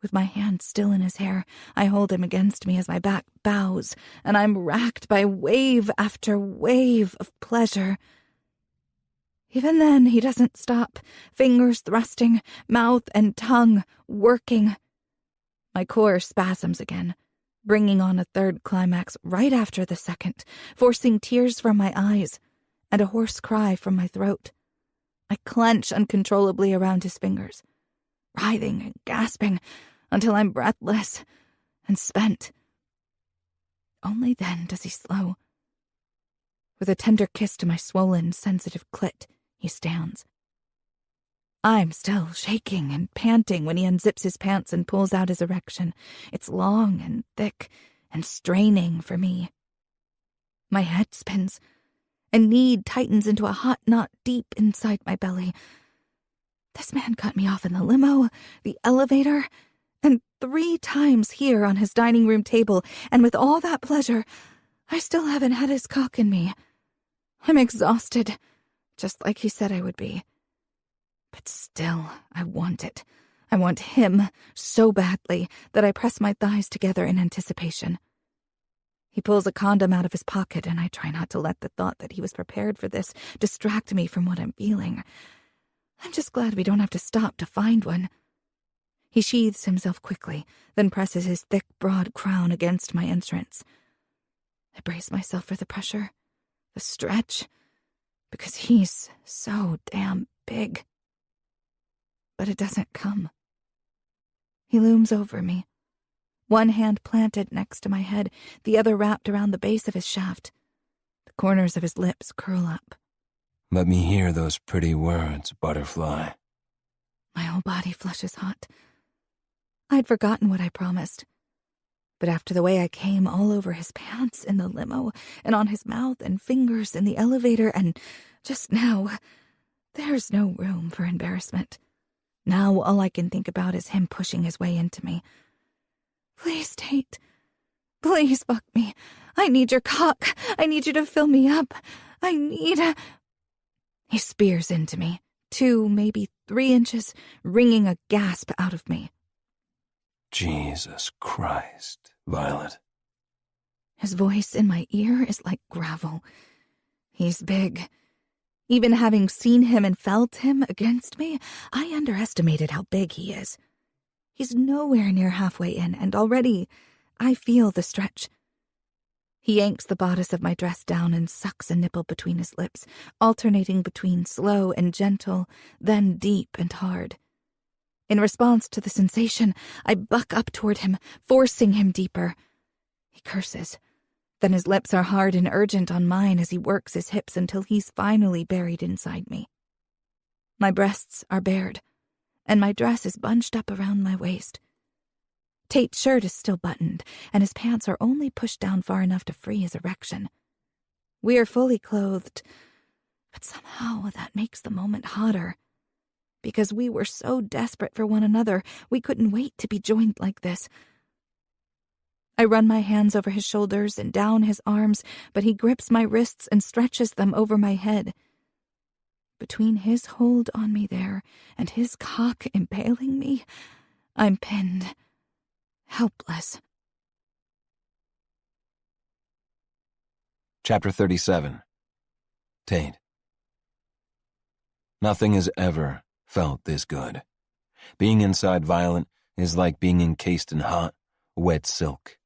With my hand still in his hair, I hold him against me as my back bows, and I'm racked by wave after wave of pleasure. Even then, he doesn't stop, fingers thrusting, mouth and tongue working. My core spasms again, bringing on a third climax right after the second, forcing tears from my eyes and a hoarse cry from my throat. I clench uncontrollably around his fingers, writhing and gasping until I'm breathless and spent. Only then does he slow. With a tender kiss to my swollen, sensitive clit, he stands. I'm still shaking and panting when he unzips his pants and pulls out his erection. It's long and thick and straining for me. My head spins. A need tightens into a hot knot deep inside my belly. This man cut me off in the limo, the elevator, and 3 times here on his dining room table, and with all that pleasure, I still haven't had his cock in me. I'm exhausted, just like he said I would be. But still, I want it. I want him so badly that I press my thighs together in anticipation. He pulls a condom out of his pocket, and I try not to let the thought that he was prepared for this distract me from what I'm feeling. I'm just glad we don't have to stop to find one. He sheathes himself quickly, then presses his thick, broad crown against my entrance. I brace myself for the pressure, the stretch, because he's so damn big. But it doesn't come. He looms over me, one hand planted next to my head, the other wrapped around the base of his shaft. The corners of his lips curl up. Let me hear those pretty words, butterfly. My whole body flushes hot. I'd forgotten what I promised. But after the way I came all over his pants in the limo, and on his mouth and fingers in the elevator, and just now, there's no room for embarrassment. Now all I can think about is him pushing his way into me. Please, Tate. Please fuck me. I need your cock. I need you to fill me up. I need... He spears into me, 2, maybe 3 inches, wringing a gasp out of me. Jesus Christ, Violet. His voice in my ear is like gravel. He's big. Even having seen him and felt him against me, I underestimated how big he is. He's nowhere near halfway in, and already I feel the stretch. He yanks the bodice of my dress down and sucks a nipple between his lips, alternating between slow and gentle, then deep and hard. In response to the sensation, I buck up toward him, forcing him deeper. He curses. Then his lips are hard and urgent on mine as he works his hips until he's finally buried inside me. My breasts are bared, and my dress is bunched up around my waist. Tate's shirt is still buttoned, and his pants are only pushed down far enough to free his erection. We are fully clothed, but somehow that makes the moment hotter. Because we were so desperate for one another, we couldn't wait to be joined like this. I run my hands over his shoulders and down his arms, but he grips my wrists and stretches them over my head. Between his hold on me there and his cock impaling me, I'm pinned, helpless. Chapter 37. Tate. Nothing has ever felt this good. Being inside Violet is like being encased in hot, wet silk.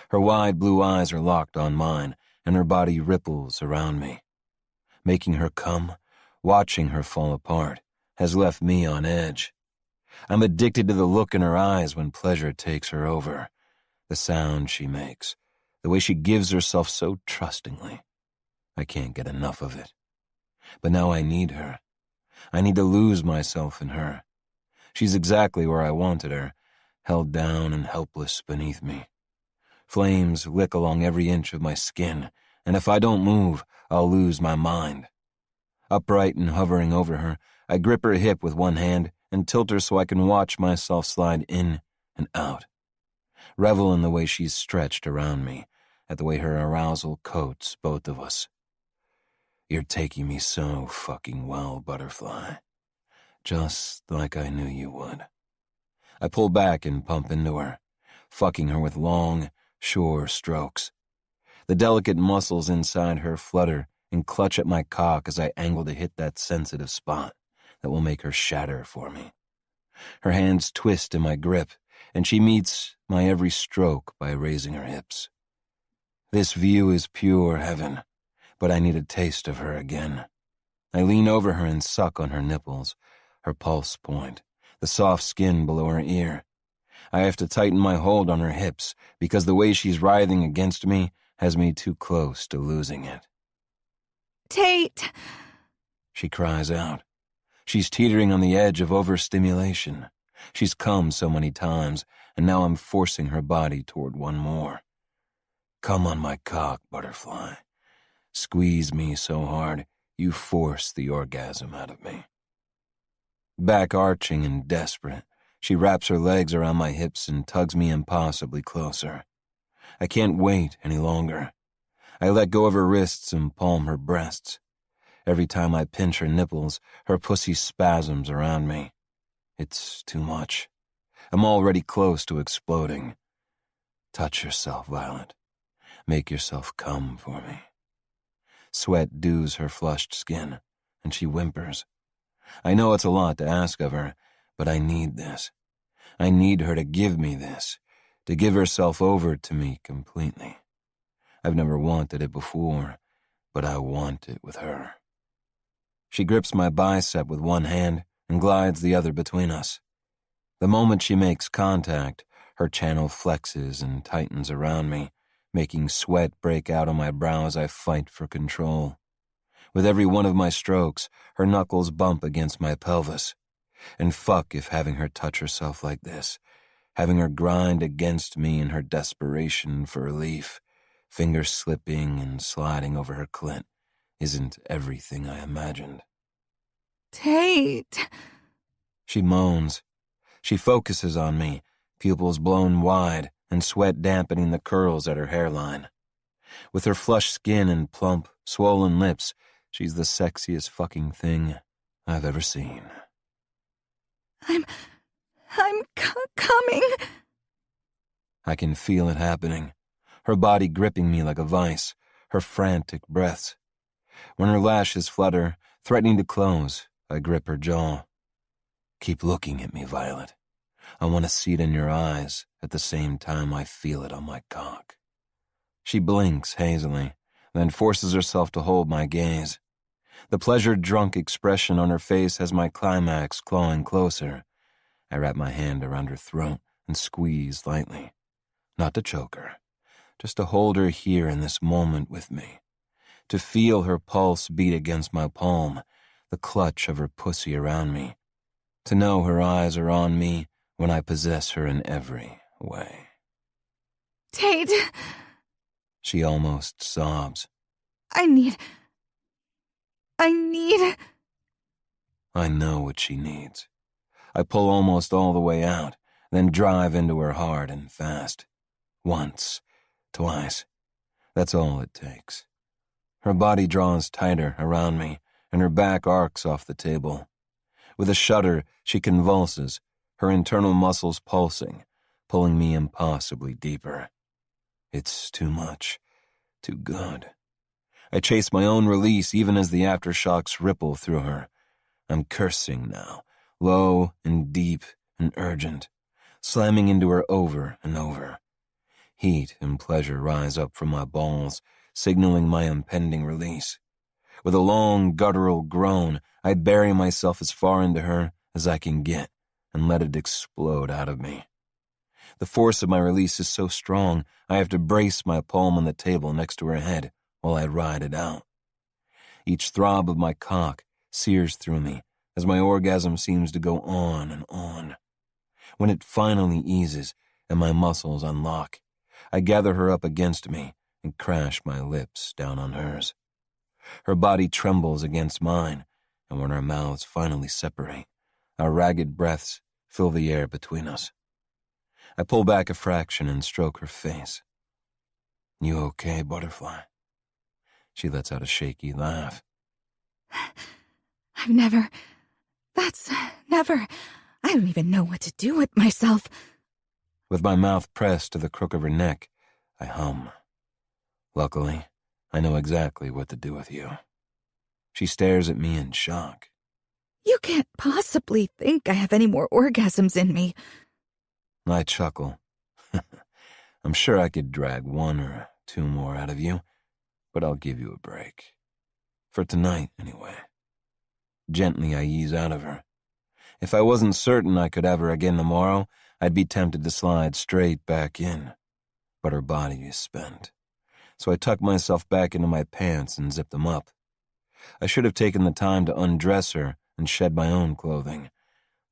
Her wide blue eyes are locked on mine, and her body ripples around me. Making her come, watching her fall apart, has left me on edge. I'm addicted to the look in her eyes when pleasure takes her over, the sound she makes, the way she gives herself so trustingly. I can't get enough of it. But now I need her. I need to lose myself in her. She's exactly where I wanted her, held down and helpless beneath me. Flames lick along every inch of my skin, and if I don't move, I'll lose my mind. Upright and hovering over her, I grip her hip with one hand and tilt her so I can watch myself slide in and out. Revel in the way she's stretched around me, at the way her arousal coats both of us. You're taking me so fucking well, butterfly. Just like I knew you would. I pull back and pump into her, fucking her with long, sure strokes. The delicate muscles inside her flutter and clutch at my cock as I angle to hit that sensitive spot that will make her shatter for me. Her hands twist in my grip, and she meets my every stroke by raising her hips. This view is pure heaven, but I need a taste of her again. I lean over her and suck on her nipples, her pulse point, the soft skin below her ear. I have to tighten my hold on her hips because the way she's writhing against me has me too close to losing it. Tate! She cries out. She's teetering on the edge of overstimulation. She's come so many times, and now I'm forcing her body toward one more. Come on my cock, butterfly. Squeeze me so hard, you force the orgasm out of me. Back arching and desperate, she wraps her legs around my hips and tugs me impossibly closer. I can't wait any longer. I let go of her wrists and palm her breasts. Every time I pinch her nipples, her pussy spasms around me. It's too much. I'm already close to exploding. Touch yourself, Violet. Make yourself come for me. Sweat dews her flushed skin, and she whimpers. I know it's a lot to ask of her, but I need this. I need her to give me this, to give herself over to me completely. I've never wanted it before, but I want it with her. She grips my bicep with one hand and glides the other between us. The moment she makes contact, her channel flexes and tightens around me, making sweat break out on my brow as I fight for control. With every one of my strokes, her knuckles bump against my pelvis. And fuck if having her touch herself like this, having her grind against me in her desperation for relief, fingers slipping and sliding over her clit, isn't everything I imagined. Tate! She moans. She focuses on me, pupils blown wide and sweat dampening the curls at her hairline. With her flushed skin and plump, swollen lips, she's the sexiest fucking thing I've ever seen. I'm coming. I can feel it happening, her body gripping me like a vice, her frantic breaths. When her lashes flutter, threatening to close, I grip her jaw. Keep looking at me, Violet. I want to see it in your eyes at the same time I feel it on my cock. She blinks hazily, then forces herself to hold my gaze. The pleasure-drunk expression on her face has my climax clawing closer. I wrap my hand around her throat and squeeze lightly. Not to choke her, just to hold her here in this moment with me. To feel her pulse beat against my palm, the clutch of her pussy around me. To know her eyes are on me when I possess her in every way. Tate! She almost sobs. I need... I know what she needs. I pull almost all the way out, then drive into her hard and fast. Once, twice. That's all it takes. Her body draws tighter around me, and her back arcs off the table. With a shudder, she convulses, her internal muscles pulsing, pulling me impossibly deeper. It's too much, too good. I chase my own release even as the aftershocks ripple through her. I'm cursing now, low and deep and urgent, slamming into her over and over. Heat and pleasure rise up from my balls, signaling my impending release. With a long, guttural groan, I bury myself as far into her as I can get and let it explode out of me. The force of my release is so strong, I have to brace my palm on the table next to her head while I ride it out. Each throb of my cock sears through me as my orgasm seems to go on and on. When it finally eases and my muscles unlock, I gather her up against me and crash my lips down on hers. Her body trembles against mine, and when our mouths finally separate, our ragged breaths fill the air between us. I pull back a fraction and stroke her face. "You okay, butterfly?" She lets out a shaky laugh. That's never. I don't even know what to do with myself. With my mouth pressed to the crook of her neck, I hum. Luckily, I know exactly what to do with you. She stares at me in shock. You can't possibly think I have any more orgasms in me. I chuckle. I'm sure I could drag 1 or 2 more out of you, but I'll give you a break. For tonight, anyway. Gently, I ease out of her. If I wasn't certain I could have her again tomorrow, I'd be tempted to slide straight back in. But her body is spent. So I tuck myself back into my pants and zip them up. I should have taken the time to undress her and shed my own clothing,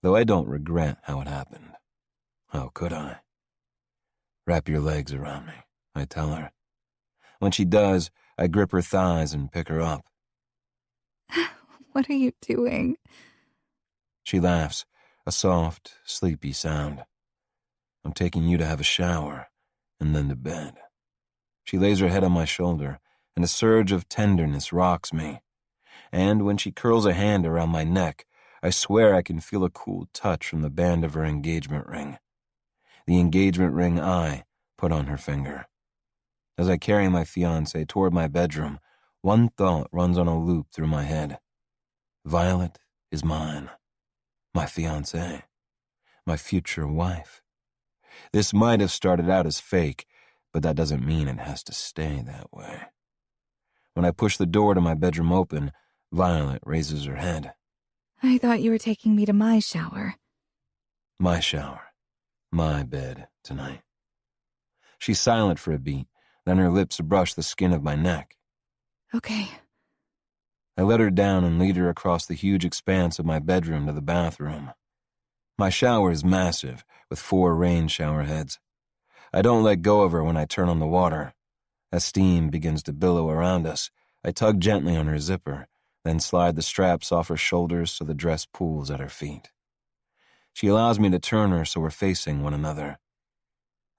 though I don't regret how it happened. How could I? "Wrap your legs around me," I tell her. When she does, I grip her thighs and pick her up. What are you doing? She laughs, a soft, sleepy sound. "I'm taking you to have a shower, and then to bed." She lays her head on my shoulder, and a surge of tenderness rocks me. And when she curls a hand around my neck, I swear I can feel a cool touch from the band of her engagement ring. The engagement ring I put on her finger. As I carry my fiancé toward my bedroom, one thought runs on a loop through my head. Violet is mine. My fiancée. My future wife. This might have started out as fake, but that doesn't mean it has to stay that way. When I push the door to my bedroom open, Violet raises her head. I thought you were taking me to my shower. My shower. My bed tonight. She's silent for a beat, then her lips brush the skin of my neck. Okay. I let her down and lead her across the huge expanse of my bedroom to the bathroom. My shower is massive, with 4 rain shower heads. I don't let go of her when I turn on the water. As steam begins to billow around us, I tug gently on her zipper, then slide the straps off her shoulders so the dress pools at her feet. She allows me to turn her so we're facing one another.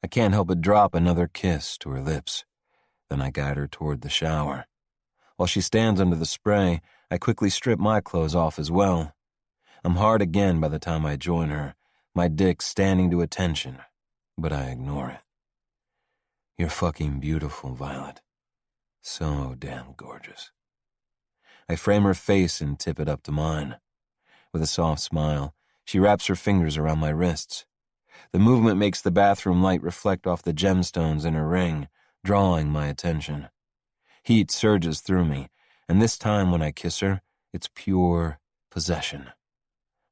I can't help but drop another kiss to her lips. Then I guide her toward the shower. While she stands under the spray, I quickly strip my clothes off as well. I'm hard again by the time I join her, my dick standing to attention, but I ignore it. "You're fucking beautiful, Violet. So damn gorgeous." I frame her face and tip it up to mine. With a soft smile, she wraps her fingers around my wrists. The movement makes the bathroom light reflect off the gemstones in her ring, drawing my attention. Heat surges through me, and this time when I kiss her, it's pure possession.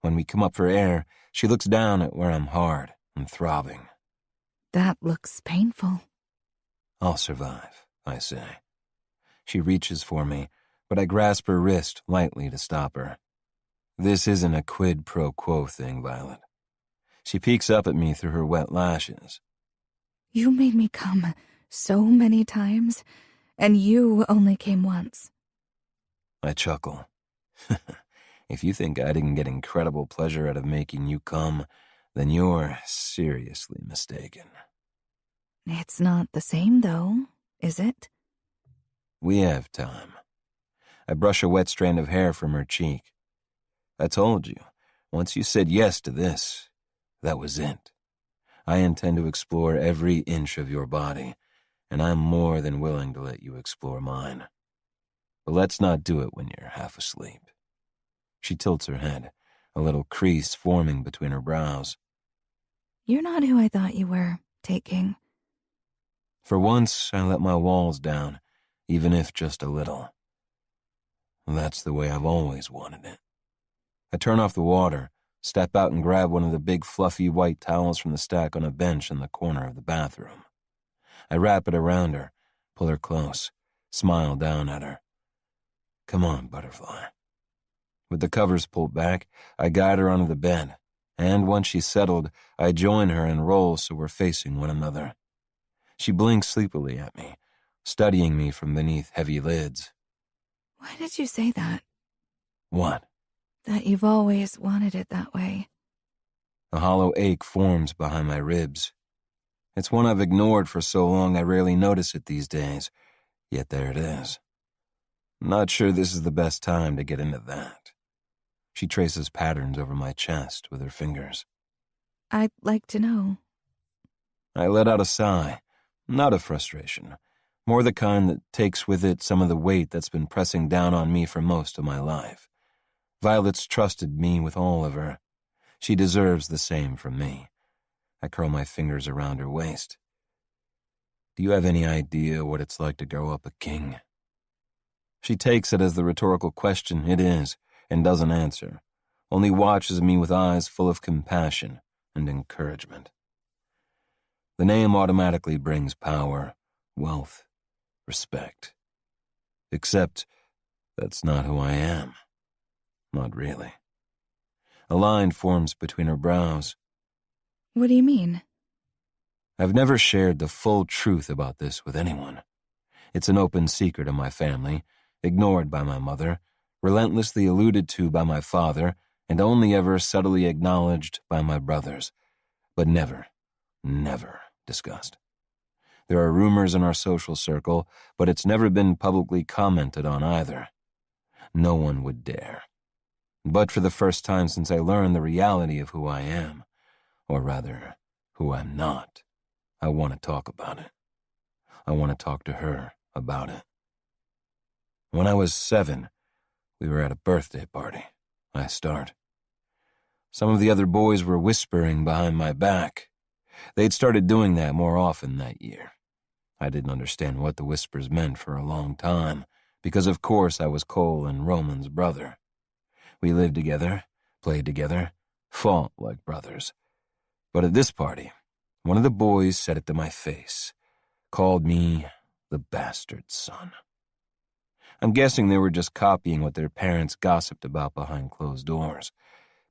When we come up for air, she looks down at where I'm hard and throbbing. That looks painful. "I'll survive," I say. She reaches for me, but I grasp her wrist lightly to stop her. "This isn't a quid pro quo thing, Violet." She peeks up at me through her wet lashes. You made me come so many times, and you only came once. I chuckle. If you think I didn't get incredible pleasure out of making you come, then you're seriously mistaken. It's not the same, though, is it? We have time. I brush a wet strand of hair from her cheek. I told you, once you said yes to this, that was it. I intend to explore every inch of your body, and I'm more than willing to let you explore mine. But let's not do it when you're half asleep. She tilts her head, a little crease forming between her brows. You're not who I thought you were, Tate King. For once, I let my walls down, even if just a little. That's the way I've always wanted it. I turn off the water, step out and grab one of the big fluffy white towels from the stack on a bench in the corner of the bathroom. I wrap it around her, pull her close, smile down at her. Come on, butterfly. With the covers pulled back, I guide her onto the bed, and once she's settled, I join her and roll so we're facing one another. She blinks sleepily at me, studying me from beneath heavy lids. Why did you say that? What? That you've always wanted it that way. A hollow ache forms behind my ribs. It's one I've ignored for so long I rarely notice it these days, yet there it is. I'm not sure this is the best time to get into that. She traces patterns over my chest with her fingers. I'd like to know. I let out a sigh, not of frustration, more the kind that takes with it some of the weight that's been pressing down on me for most of my life. Violet's trusted me with all of her. She deserves the same from me. I curl my fingers around her waist. Do you have any idea what it's like to grow up a king? She takes it as the rhetorical question it is, and doesn't answer, only watches me with eyes full of compassion and encouragement. The name automatically brings power, wealth, respect. Except that's not who I am. Not really. A line forms between her brows. What do you mean? I've never shared the full truth about this with anyone. It's an open secret in my family, ignored by my mother, relentlessly alluded to by my father, and only ever subtly acknowledged by my brothers, but never discussed. There are rumors in our social circle, but it's never been publicly commented on either. No one would dare. But for the first time since I learned the reality of who I am, or rather, who I'm not, I want to talk about it. I want to talk to her about it. When I was 7, we were at a birthday party. I start. Some of the other boys were whispering behind my back. They'd started doing that more often that year. I didn't understand what the whispers meant for a long time, because of course I was Cole and Roman's brother. We lived together, played together, fought like brothers. But at this party, one of the boys said it to my face, called me the bastard son. I'm guessing they were just copying what their parents gossiped about behind closed doors,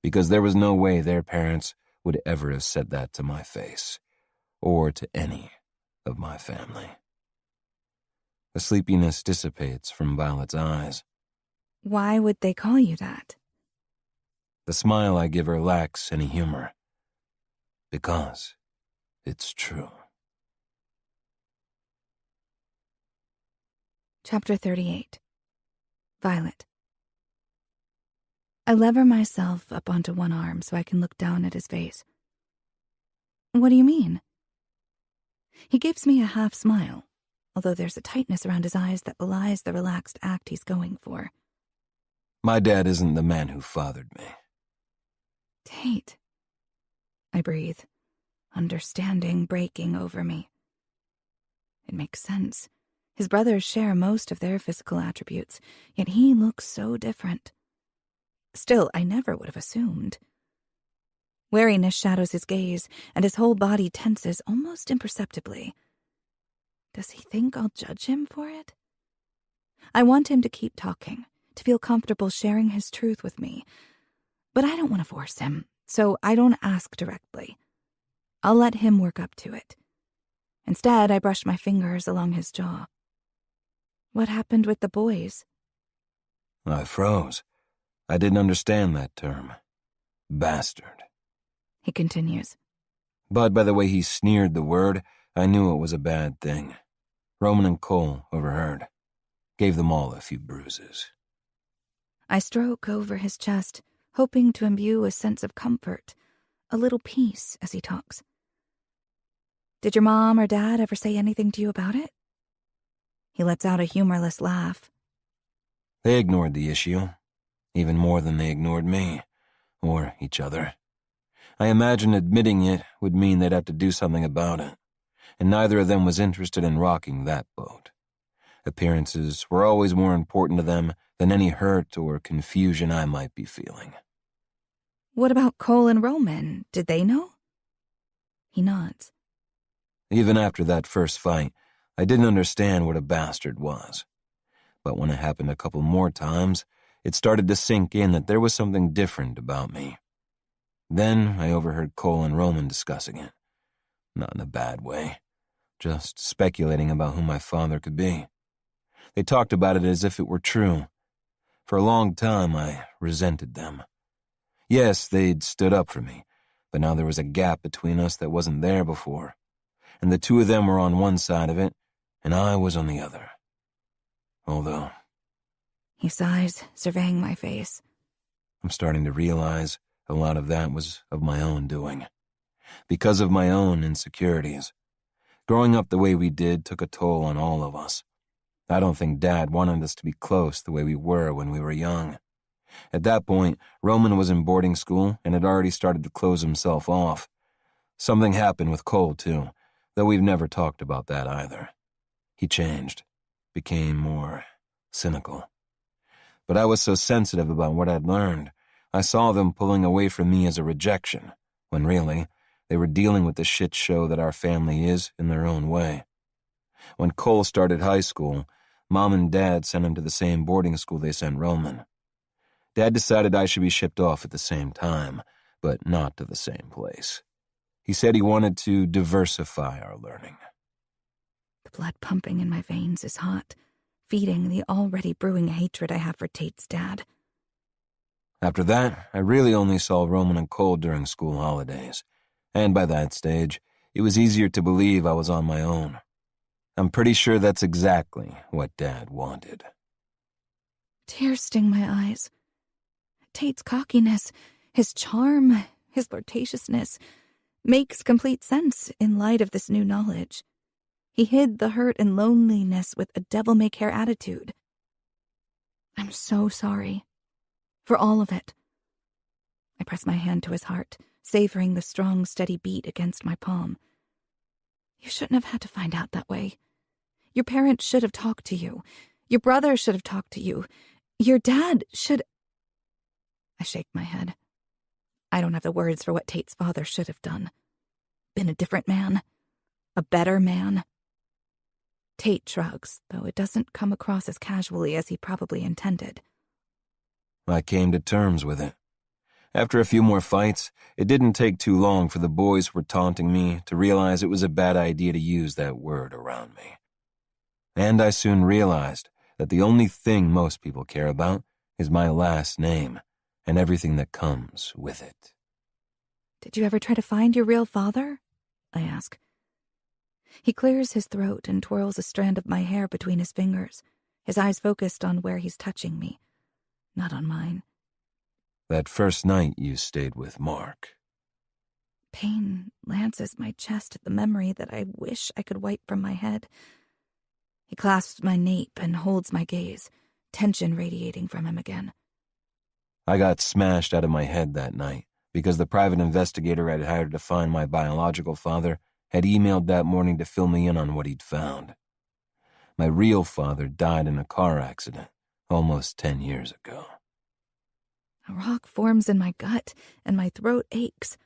because there was no way their parents would ever have said that to my face, or to any of my family. The sleepiness dissipates from Violet's eyes. Why would they call you that? The smile I give her lacks any humor. Because it's true. Chapter 38. Violet. I lever myself up onto one arm so I can look down at his face. What do you mean? He gives me a half smile, although there's a tightness around his eyes that belies the relaxed act he's going for. My dad isn't the man who fathered me. Tate. I breathe, understanding breaking over me. It makes sense. His brothers share most of their physical attributes, yet he looks so different. Still, I never would have assumed. Wariness shadows his gaze, and his whole body tenses almost imperceptibly. Does he think I'll judge him for it? I want him to keep talking, to feel comfortable sharing his truth with me. But I don't want to force him, so I don't ask directly. I'll let him work up to it. Instead, I brush my fingers along his jaw. What happened with the boys? I froze. I didn't understand that term. Bastard. He continues. But by the way he sneered the word, I knew it was a bad thing. Roman and Cole overheard. Gave them all a few bruises. I stroke over his chest, hoping to imbue a sense of comfort, a little peace as he talks. Did your mom or dad ever say anything to you about it? He lets out a humorless laugh. They ignored the issue, even more than they ignored me, or each other. I imagine admitting it would mean they'd have to do something about it, and neither of them was interested in rocking that boat. Appearances were always more important to them than any hurt or confusion I might be feeling. What about Cole and Roman? Did they know? He nods. Even after that first fight, I didn't understand what a bastard was. But when it happened a couple more times, it started to sink in that there was something different about me. Then I overheard Cole and Roman discussing it. Not in a bad way, just speculating about who my father could be. They talked about it as if it were true. For a long time, I resented them. Yes, they'd stood up for me, but now there was a gap between us that wasn't there before, and the two of them were on one side of it, and I was on the other. Although, He sighs, surveying my face. I'm starting to realize a lot of that was of my own doing, because of my own insecurities. Growing up the way we did took a toll on all of us. I don't think Dad wanted us to be close the way we were when we were young. At that point, Roman was in boarding school and had already started to close himself off. Something happened with Cole, too, though we've never talked about that either. He changed, became more cynical. But I was so sensitive about what I'd learned, I saw them pulling away from me as a rejection, when really, they were dealing with the shit show that our family is in their own way. When Cole started high school, Mom and Dad sent him to the same boarding school they sent Roman. Dad decided I should be shipped off at the same time, but not to the same place. He said he wanted to diversify our learning. The blood pumping in my veins is hot, feeding the already brewing hatred I have for Tate's dad. After that, I really only saw Roman and Cole during school holidays, and by that stage, it was easier to believe I was on my own. I'm pretty sure that's exactly what Dad wanted. Tears sting my eyes. Tate's cockiness, his charm, his flirtatiousness, makes complete sense in light of this new knowledge. He hid the hurt and loneliness with a devil-may-care attitude. I'm so sorry. For all of it. I press my hand to his heart, savoring the strong, steady beat against my palm. You shouldn't have had to find out that way. Your parents should have talked to you. Your brother should have talked to you. Your dad should... I shake my head. I don't have the words for what Tate's father should have done. Been a different man. A better man. Tate shrugs, though it doesn't come across as casually as he probably intended. I came to terms with it. After a few more fights, it didn't take too long for the boys who were taunting me to realize it was a bad idea to use that word around me. And I soon realized that the only thing most people care about is my last name and everything that comes with it. Did you ever try to find your real father? I ask. He clears his throat and twirls a strand of my hair between his fingers, his eyes focused on where he's touching me, not on mine. That first night you stayed with Mark. Pain lances my chest at the memory that I wish I could wipe from my head. He clasps my nape and holds my gaze, tension radiating from him again. I got smashed out of my head that night because the private investigator I'd hired to find my biological father had emailed that morning to fill me in on what he'd found. My real father died in a car accident almost 10 years ago. A rock forms in my gut, and my throat aches.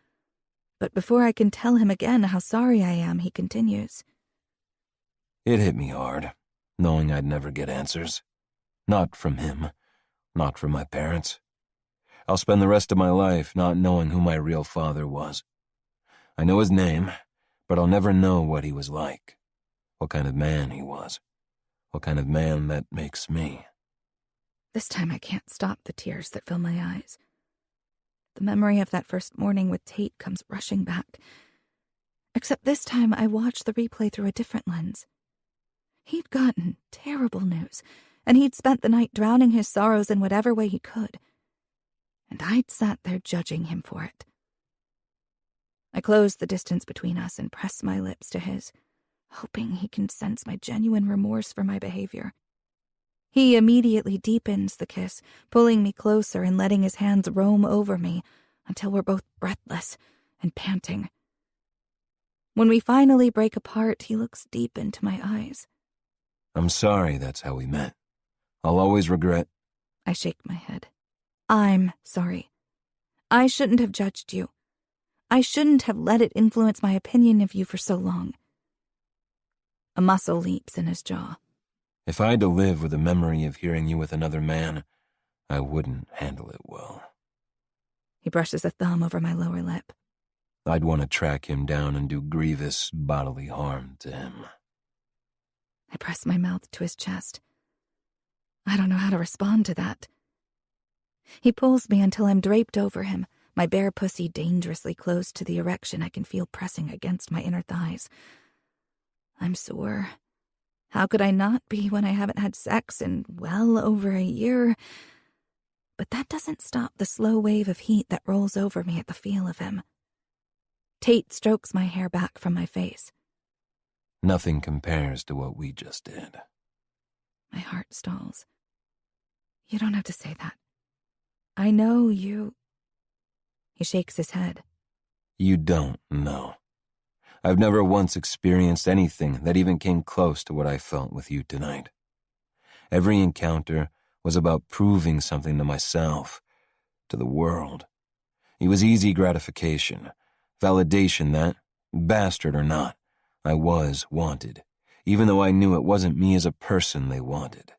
But before I can tell him again how sorry I am, he continues. It hit me hard, knowing I'd never get answers. Not from him, not from my parents. I'll spend the rest of my life not knowing who my real father was. I know his name, but I'll never know what he was like, what kind of man he was, what kind of man that makes me. This time I can't stop the tears that fill my eyes. The memory of that first morning with Tate comes rushing back. Except this time I watch the replay through a different lens. He'd gotten terrible news, and he'd spent the night drowning his sorrows in whatever way he could. And I'd sat there judging him for it. I closed the distance between us and pressed my lips to his, hoping he can sense my genuine remorse for my behavior. He immediately deepens the kiss, pulling me closer and letting his hands roam over me until we're both breathless and panting. When we finally break apart, he looks deep into my eyes. I'm sorry that's how we met. I'll always regret. I shake my head. I'm sorry. I shouldn't have judged you. I shouldn't have let it influence my opinion of you for so long. A muscle leaps in his jaw. If I had to live with the memory of hearing you with another man, I wouldn't handle it well. He brushes a thumb over my lower lip. I'd want to track him down and do grievous bodily harm to him. I press my mouth to his chest. I don't know how to respond to that. He pulls me until I'm draped over him, my bare pussy dangerously close to the erection I can feel pressing against my inner thighs. I'm sore. How could I not be when I haven't had sex in well over a year? But that doesn't stop the slow wave of heat that rolls over me at the feel of him. Tate strokes my hair back from my face. Nothing compares to what we just did. My heart stalls. You don't have to say that. I know you... He shakes his head. You don't know. I've never once experienced anything that even came close to what I felt with you tonight. Every encounter was about proving something to myself, to the world. It was easy gratification, validation that, bastard or not, I was wanted, even though I knew it wasn't me as a person they wanted.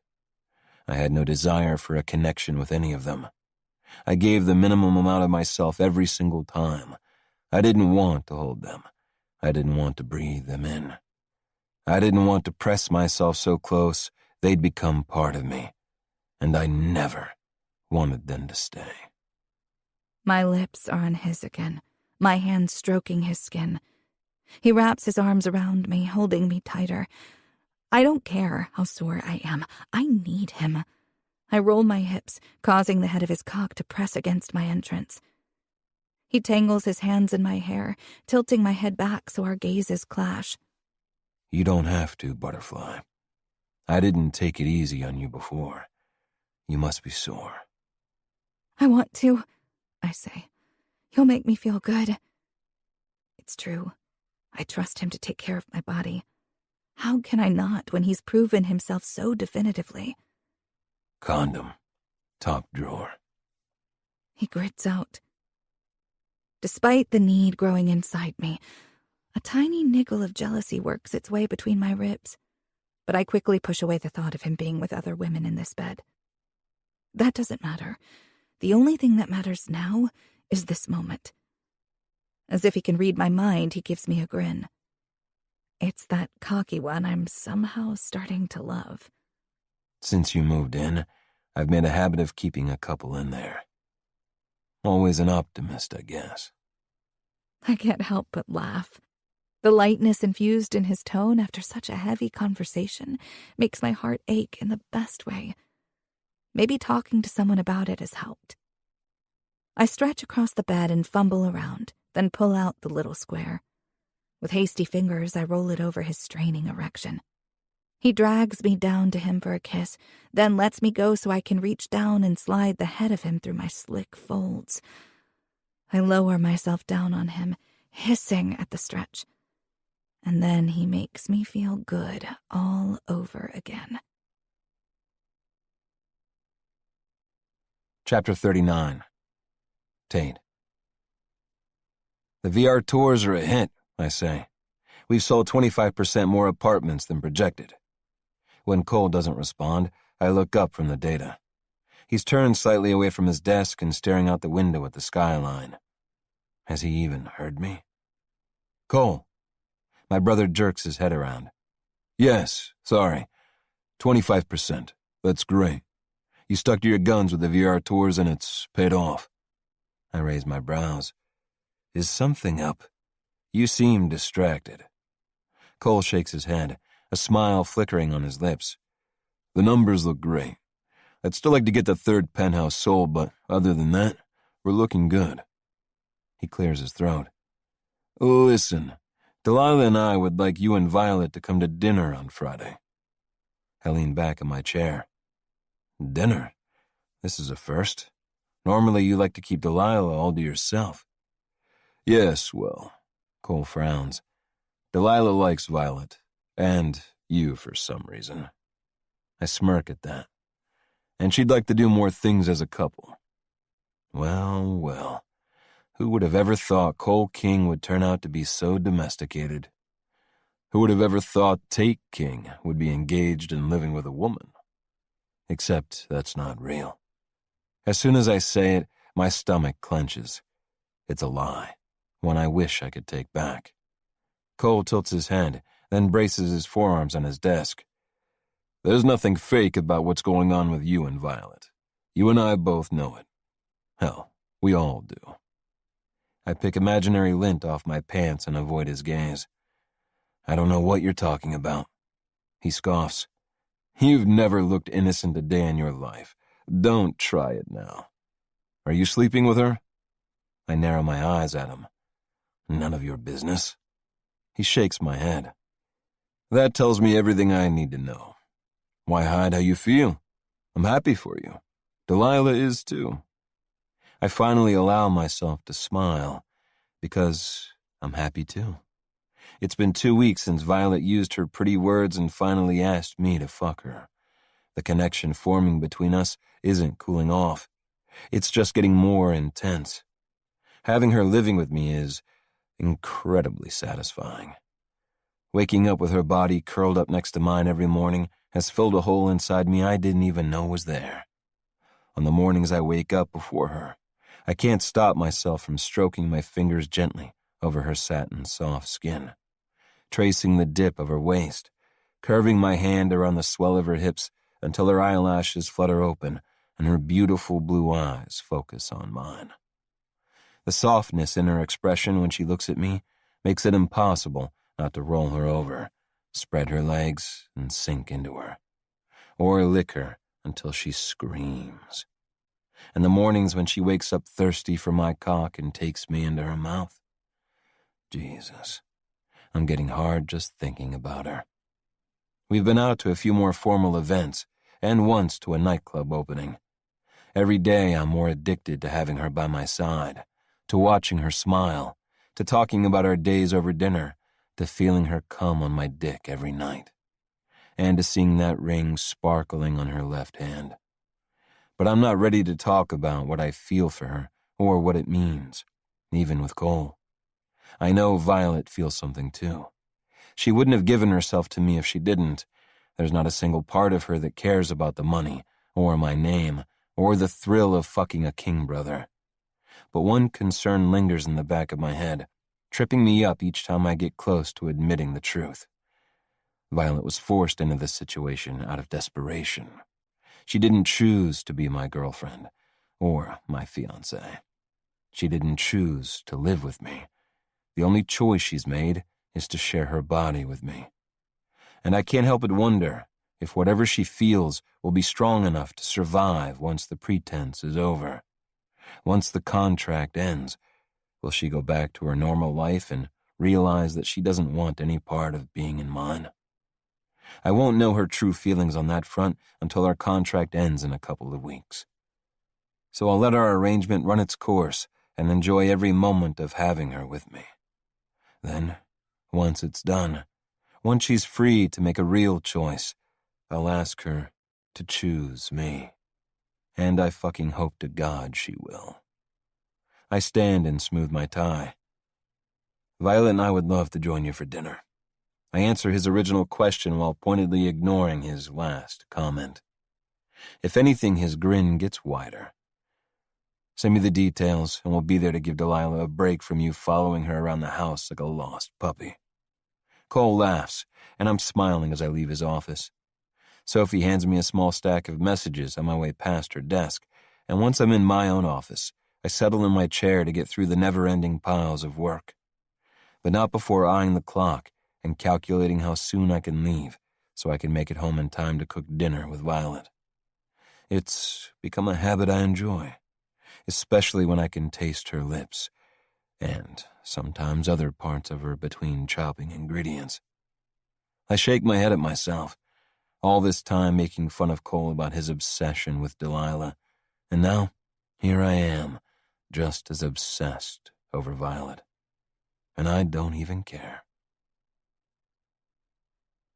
I had no desire for a connection with any of them. I gave the minimum amount of myself every single time. I didn't want to hold them. I didn't want to breathe them in. I didn't want to press myself so close they'd become part of me. And I never wanted them to stay. My lips are on his again, my hands stroking his skin. He wraps his arms around me, holding me tighter. I don't care how sore I am. I need him. I roll my hips, causing the head of his cock to press against my entrance. He tangles his hands in my hair, tilting my head back so our gazes clash. You don't have to, Butterfly. I didn't take it easy on you before. You must be sore. I want to, I say. You'll make me feel good. It's true. I trust him to take care of my body. How can I not when he's proven himself so definitively? Condom. Top drawer. He grits out. Despite the need growing inside me, a tiny niggle of jealousy works its way between my ribs, but I quickly push away the thought of him being with other women in this bed. That doesn't matter. The only thing that matters now is this moment. As if he can read my mind, he gives me a grin. It's that cocky one I'm somehow starting to love. Since you moved in, I've made a habit of keeping a couple in there. Always an optimist, I guess. I can't help but laugh. The lightness infused in his tone after such a heavy conversation makes my heart ache in the best way. Maybe talking to someone about it has helped. I stretch across the bed and fumble around, then pull out the little square. With hasty fingers, I roll it over his straining erection. He drags me down to him for a kiss, then lets me go so I can reach down and slide the head of him through my slick folds. I lower myself down on him, hissing at the stretch. And then he makes me feel good all over again. Chapter 39. Tate. The VR tours are a hit, I say. We've sold 25% more apartments than projected. When Cole doesn't respond, I look up from the data. He's turned slightly away from his desk and staring out the window at the skyline. Has he even heard me? Cole. My brother jerks his head around. Yes, sorry. 25%. That's great. You stuck to your guns with the VR tours and it's paid off. I raise my brows. Is something up? You seem distracted. Cole shakes his head, a smile flickering on his lips. The numbers look great. I'd still like to get the third penthouse sold, but other than that, we're looking good. He clears his throat. Listen, Delilah and I would like you and Violet to come to dinner on Friday. I lean back in my chair. Dinner? This is a first. Normally you like to keep Delilah all to yourself. Yes, well, Cole frowns. Delilah likes Violet, and you for some reason. I smirk at that. And she'd like to do more things as a couple. Well, well. Who would have ever thought Cole King would turn out to be so domesticated? Who would have ever thought Tate King would be engaged and living with a woman? Except that's not real. As soon as I say it, my stomach clenches. It's a lie, one I wish I could take back. Cole tilts his head, then braces his forearms on his desk. There's nothing fake about what's going on with you and Violet. You and I both know it. Hell, we all do. I pick imaginary lint off my pants and avoid his gaze. I don't know what you're talking about. He scoffs. You've never looked innocent a day in your life. Don't try it now. Are you sleeping with her? I narrow my eyes at him. None of your business. He shakes my head. That tells me everything I need to know. Why hide how you feel? I'm happy for you. Delilah is too. I finally allow myself to smile, because I'm happy too. It's been 2 weeks since Violet used her pretty words and finally asked me to fuck her. The connection forming between us isn't cooling off. It's just getting more intense. Having her living with me is incredibly satisfying. Waking up with her body curled up next to mine every morning has filled a hole inside me I didn't even know was there. On the mornings I wake up before her, I can't stop myself from stroking my fingers gently over her satin soft skin, tracing the dip of her waist, curving my hand around the swell of her hips until her eyelashes flutter open and her beautiful blue eyes focus on mine. The softness in her expression when she looks at me makes it impossible not to roll her over, spread her legs, and sink into her, or lick her until she screams. And the mornings when she wakes up thirsty for my cock and takes me into her mouth. Jesus, I'm getting hard just thinking about her. We've been out to a few more formal events, and once to a nightclub opening. Every day I'm more addicted to having her by my side, to watching her smile, to talking about our days over dinner, to feeling her cum on my dick every night, and to seeing that ring sparkling on her left hand. But I'm not ready to talk about what I feel for her or what it means, even with Cole. I know Violet feels something too. She wouldn't have given herself to me if she didn't. There's not a single part of her that cares about the money, or my name, or the thrill of fucking a king brother. But one concern lingers in the back of my head, tripping me up each time I get close to admitting the truth. Violet was forced into this situation out of desperation. She didn't choose to be my girlfriend, or my fiancée. She didn't choose to live with me. The only choice she's made is to share her body with me. And I can't help but wonder if whatever she feels will be strong enough to survive once the pretense is over. Once the contract ends, will she go back to her normal life and realize that she doesn't want any part of being in mine? I won't know her true feelings on that front until our contract ends in a couple of weeks. So I'll let our arrangement run its course and enjoy every moment of having her with me. Then, once it's done, once she's free to make a real choice, I'll ask her to choose me. And I fucking hope to God she will. I stand and smooth my tie. Violet and I would love to join you for dinner. I answer his original question while pointedly ignoring his last comment. If anything, his grin gets wider. Send me the details, and we'll be there to give Delilah a break from you following her around the house like a lost puppy. Cole laughs, and I'm smiling as I leave his office. Sophie hands me a small stack of messages on my way past her desk, and once I'm in my own office, I settle in my chair to get through the never-ending piles of work. But not before eyeing the clock and calculating how soon I can leave, so I can make it home in time to cook dinner with Violet. It's become a habit I enjoy, especially when I can taste her lips, and sometimes other parts of her between chopping ingredients. I shake my head at myself, all this time making fun of Cole about his obsession with Delilah, and now, here I am, just as obsessed over Violet. And I don't even care.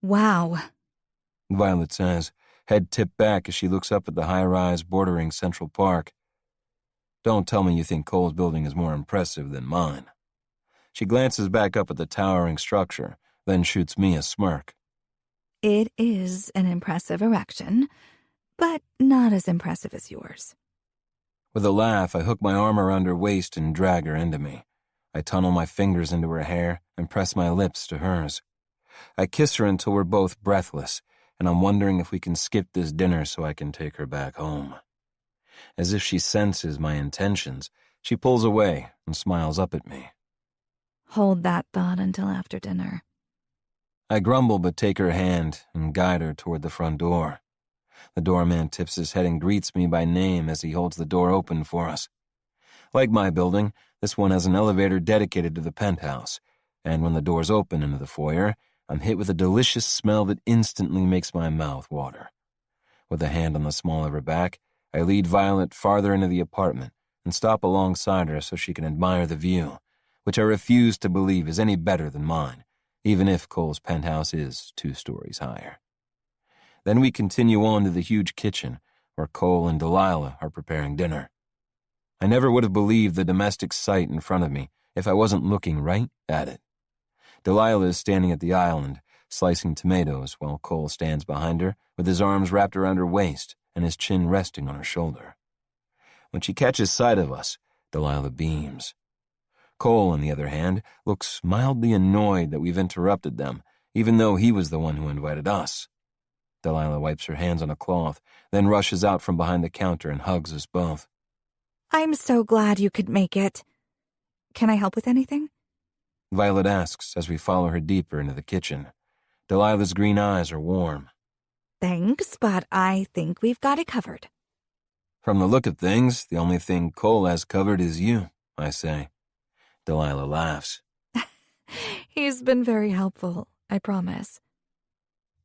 Wow. Violet says, head tipped back as she looks up at the high-rise bordering Central Park. Don't tell me you think Cole's building is more impressive than mine. She glances back up at the towering structure, then shoots me a smirk. It is an impressive erection, but not as impressive as yours. With a laugh, I hook my arm around her waist and drag her into me. I tunnel my fingers into her hair and press my lips to hers. I kiss her until we're both breathless, and I'm wondering if we can skip this dinner so I can take her back home. As if she senses my intentions, she pulls away and smiles up at me. Hold that thought until after dinner. I grumble but take her hand and guide her toward the front door. The doorman tips his head and greets me by name as he holds the door open for us. Like my building, this one has an elevator dedicated to the penthouse, and when the doors open into the foyer, I'm hit with a delicious smell that instantly makes my mouth water. With a hand on the small of her back, I lead Violet farther into the apartment and stop alongside her so she can admire the view, which I refuse to believe is any better than mine, even if Cole's penthouse is 2 stories higher. Then we continue on to the huge kitchen, where Cole and Delilah are preparing dinner. I never would have believed the domestic sight in front of me if I wasn't looking right at it. Delilah is standing at the island, slicing tomatoes, while Cole stands behind her with his arms wrapped around her waist and his chin resting on her shoulder. When she catches sight of us, Delilah beams. Cole, on the other hand, looks mildly annoyed that we've interrupted them, even though he was the one who invited us. Delilah wipes her hands on a cloth, then rushes out from behind the counter and hugs us both. I'm so glad you could make it. Can I help with anything? Violet asks as we follow her deeper into the kitchen. Delilah's green eyes are warm. Thanks, but I think we've got it covered. From the look of things, the only thing Cole has covered is you, I say. Delilah laughs. He's been very helpful, I promise.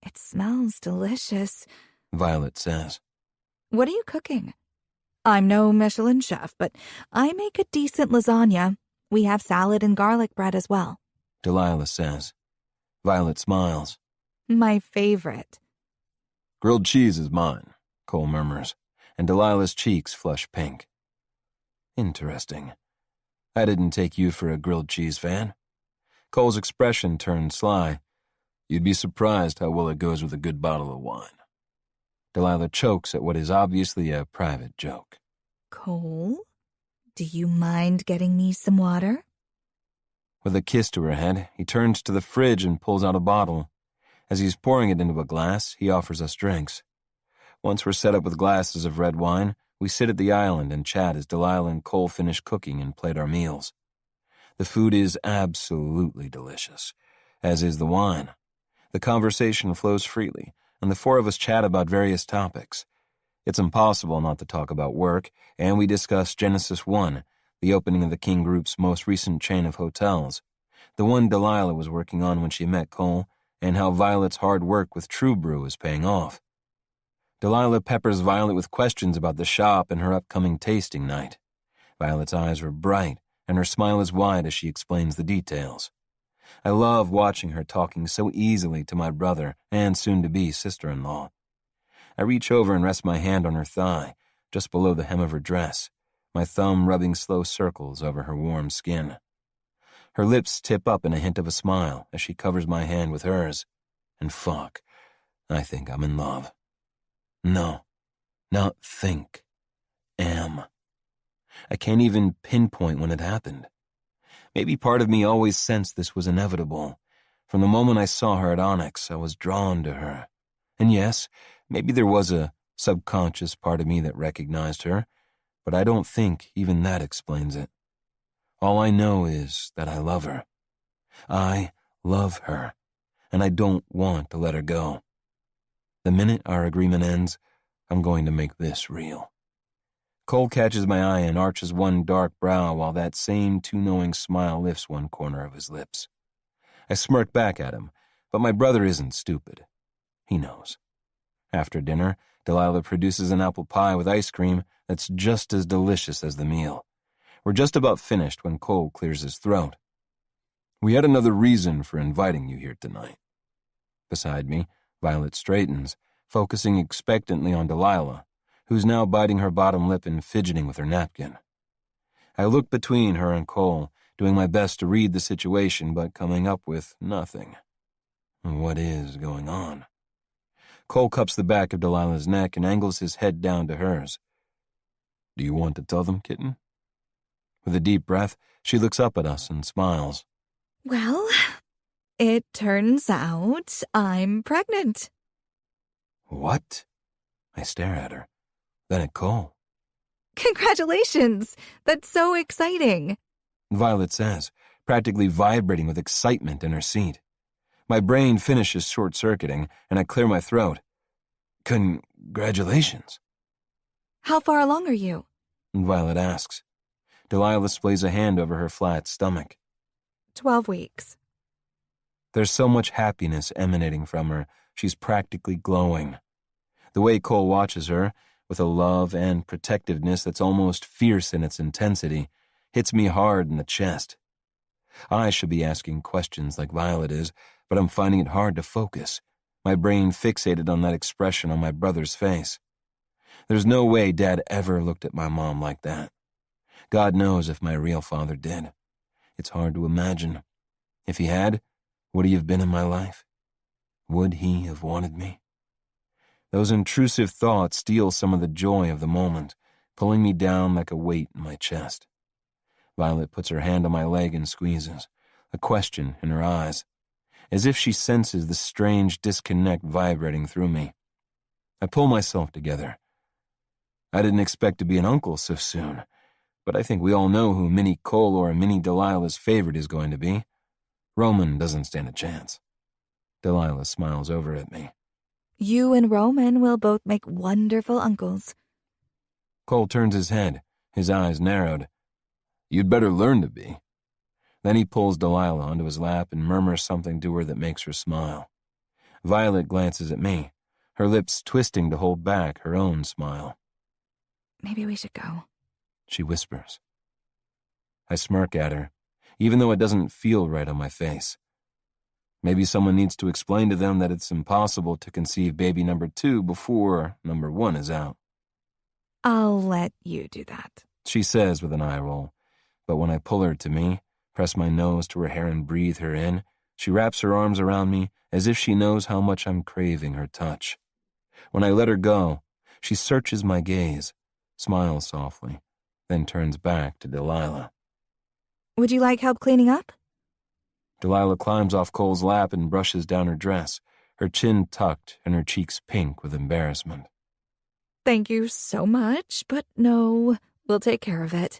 It smells delicious, Violet says. What are you cooking? I'm no Michelin chef, but I make a decent lasagna. We have salad and garlic bread as well. Delilah says. Violet smiles. My favorite. Grilled cheese is mine, Cole murmurs, and Delilah's cheeks flush pink. Interesting. I didn't take you for a grilled cheese fan. Cole's expression turned sly. You'd be surprised how well it goes with a good bottle of wine. Delilah chokes at what is obviously a private joke. Cole, do you mind getting me some water? With a kiss to her head, he turns to the fridge and pulls out a bottle. As he's pouring it into a glass, he offers us drinks. Once we're set up with glasses of red wine, we sit at the island and chat as Delilah and Cole finish cooking and plate our meals. The food is absolutely delicious, as is the wine. The conversation flows freely, and the 4 of us chat about various topics. It's impossible not to talk about work, and we discuss Genesis 1, the opening of the King Group's most recent chain of hotels, the one Delilah was working on when she met Cole, and how Violet's hard work with True Brew is paying off. Delilah peppers Violet with questions about the shop and her upcoming tasting night. Violet's eyes are bright, and her smile is wide as she explains the details. I love watching her talking so easily to my brother and soon-to-be sister-in-law. I reach over and rest my hand on her thigh, just below the hem of her dress, my thumb rubbing slow circles over her warm skin. Her lips tip up in a hint of a smile as she covers my hand with hers. And fuck, I think I'm in love. No, not think. Am. I can't even pinpoint when it happened. Maybe part of me always sensed this was inevitable. From the moment I saw her at Onyx, I was drawn to her. And yes, maybe there was a subconscious part of me that recognized her, but I don't think even that explains it. All I know is that I love her. I love her, and I don't want to let her go. The minute our agreement ends, I'm going to make this real. Cole catches my eye and arches one dark brow while that same too-knowing smile lifts one corner of his lips. I smirk back at him, but my brother isn't stupid. He knows. After dinner, Delilah produces an apple pie with ice cream that's just as delicious as the meal. We're just about finished when Cole clears his throat. We had another reason for inviting you here tonight. Beside me, Violet straightens, focusing expectantly on Delilah, who's now biting her bottom lip and fidgeting with her napkin. I look between her and Cole, doing my best to read the situation, but coming up with nothing. What is going on? Cole cups the back of Delilah's neck and angles his head down to hers. Do you want to tell them, kitten? With a deep breath, she looks up at us and smiles. Well, it turns out I'm pregnant. What? I stare at her, then at Cole. Congratulations! That's so exciting. Violet says, practically vibrating with excitement in her seat. My brain finishes short-circuiting, and I clear my throat. Congratulations. How far along are you? Violet asks. Delilah splays a hand over her flat stomach. 12 weeks. There's so much happiness emanating from her, she's practically glowing. The way Cole watches her, with a love and protectiveness that's almost fierce in its intensity, hits me hard in the chest. I should be asking questions like Violet is, but I'm finding it hard to focus, my brain fixated on that expression on my brother's face. There's no way Dad ever looked at my mom like that. God knows if my real father did. It's hard to imagine. If he had, would he have been in my life? Would he have wanted me? Those intrusive thoughts steal some of the joy of the moment, pulling me down like a weight in my chest. Violet puts her hand on my leg and squeezes, a question in her eyes, as if she senses the strange disconnect vibrating through me. I pull myself together. I didn't expect to be an uncle so soon, but I think we all know who Mini Cole or Mini Delilah's favorite is going to be. Roman doesn't stand a chance. Delilah smiles over at me. You and Roman will both make wonderful uncles. Cole turns his head, his eyes narrowed. You'd better learn to be. Then he pulls Delilah onto his lap and murmurs something to her that makes her smile. Violet glances at me, her lips twisting to hold back her own smile. Maybe we should go, she whispers. I smirk at her, even though it doesn't feel right on my face. Maybe someone needs to explain to them that it's impossible to conceive baby number 2 before number 1 is out. I'll let you do that, she says with an eye roll. But when I pull her to me, press my nose to her hair and breathe her in, she wraps her arms around me as if she knows how much I'm craving her touch. When I let her go, she searches my gaze, smiles softly, then turns back to Delilah. Would you like help cleaning up? Delilah climbs off Cole's lap and brushes down her dress, her chin tucked and her cheeks pink with embarrassment. Thank you so much, but no, we'll take care of it.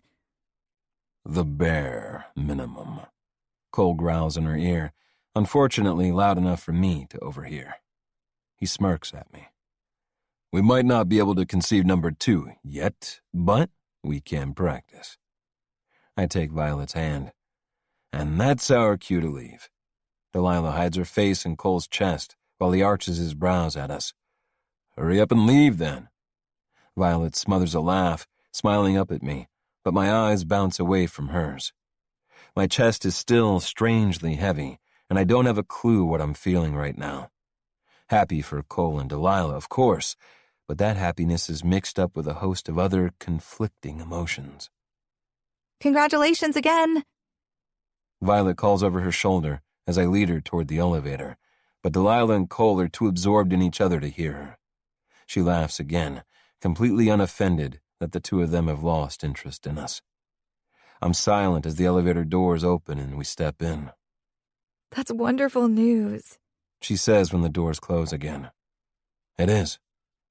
The bare minimum. Cole growls in her ear, unfortunately loud enough for me to overhear. He smirks at me. We might not be able to conceive number 2 yet, but we can practice. I take Violet's hand. And that's our cue to leave. Delilah hides her face in Cole's chest while he arches his brows at us. Hurry up and leave, then. Violet smothers a laugh, smiling up at me, but my eyes bounce away from hers. My chest is still strangely heavy, and I don't have a clue what I'm feeling right now. Happy for Cole and Delilah, of course, but that happiness is mixed up with a host of other conflicting emotions. Congratulations again! Violet calls over her shoulder as I lead her toward the elevator, but Delilah and Cole are too absorbed in each other to hear her. She laughs again, completely unoffended that the two of them have lost interest in us. I'm silent as the elevator doors open and we step in. That's wonderful news, she says when the doors close again. It is.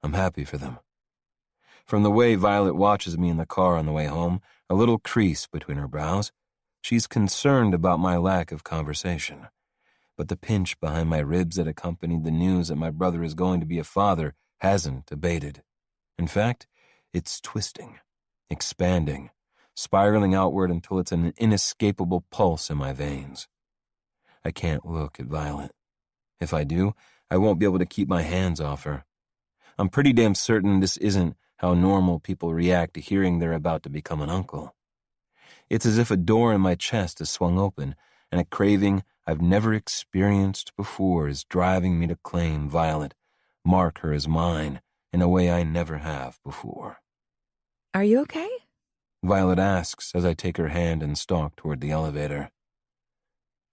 I'm happy for them. From the way Violet watches me in the car on the way home, a little crease between her brows, she's concerned about my lack of conversation. but the pinch behind my ribs that accompanied the news that my brother is going to be a father hasn't abated. In fact, it's twisting, expanding, spiraling outward until it's an inescapable pulse in my veins. I can't look at Violet. If I do, I won't be able to keep my hands off her. I'm pretty damn certain this isn't how normal people react to hearing they're about to become an uncle. It's as if a door in my chest is swung open, and a craving I've never experienced before is driving me to claim Violet, mark her as mine, in a way I never have before. Are you okay? Violet asks as I take her hand and stalk toward the elevator.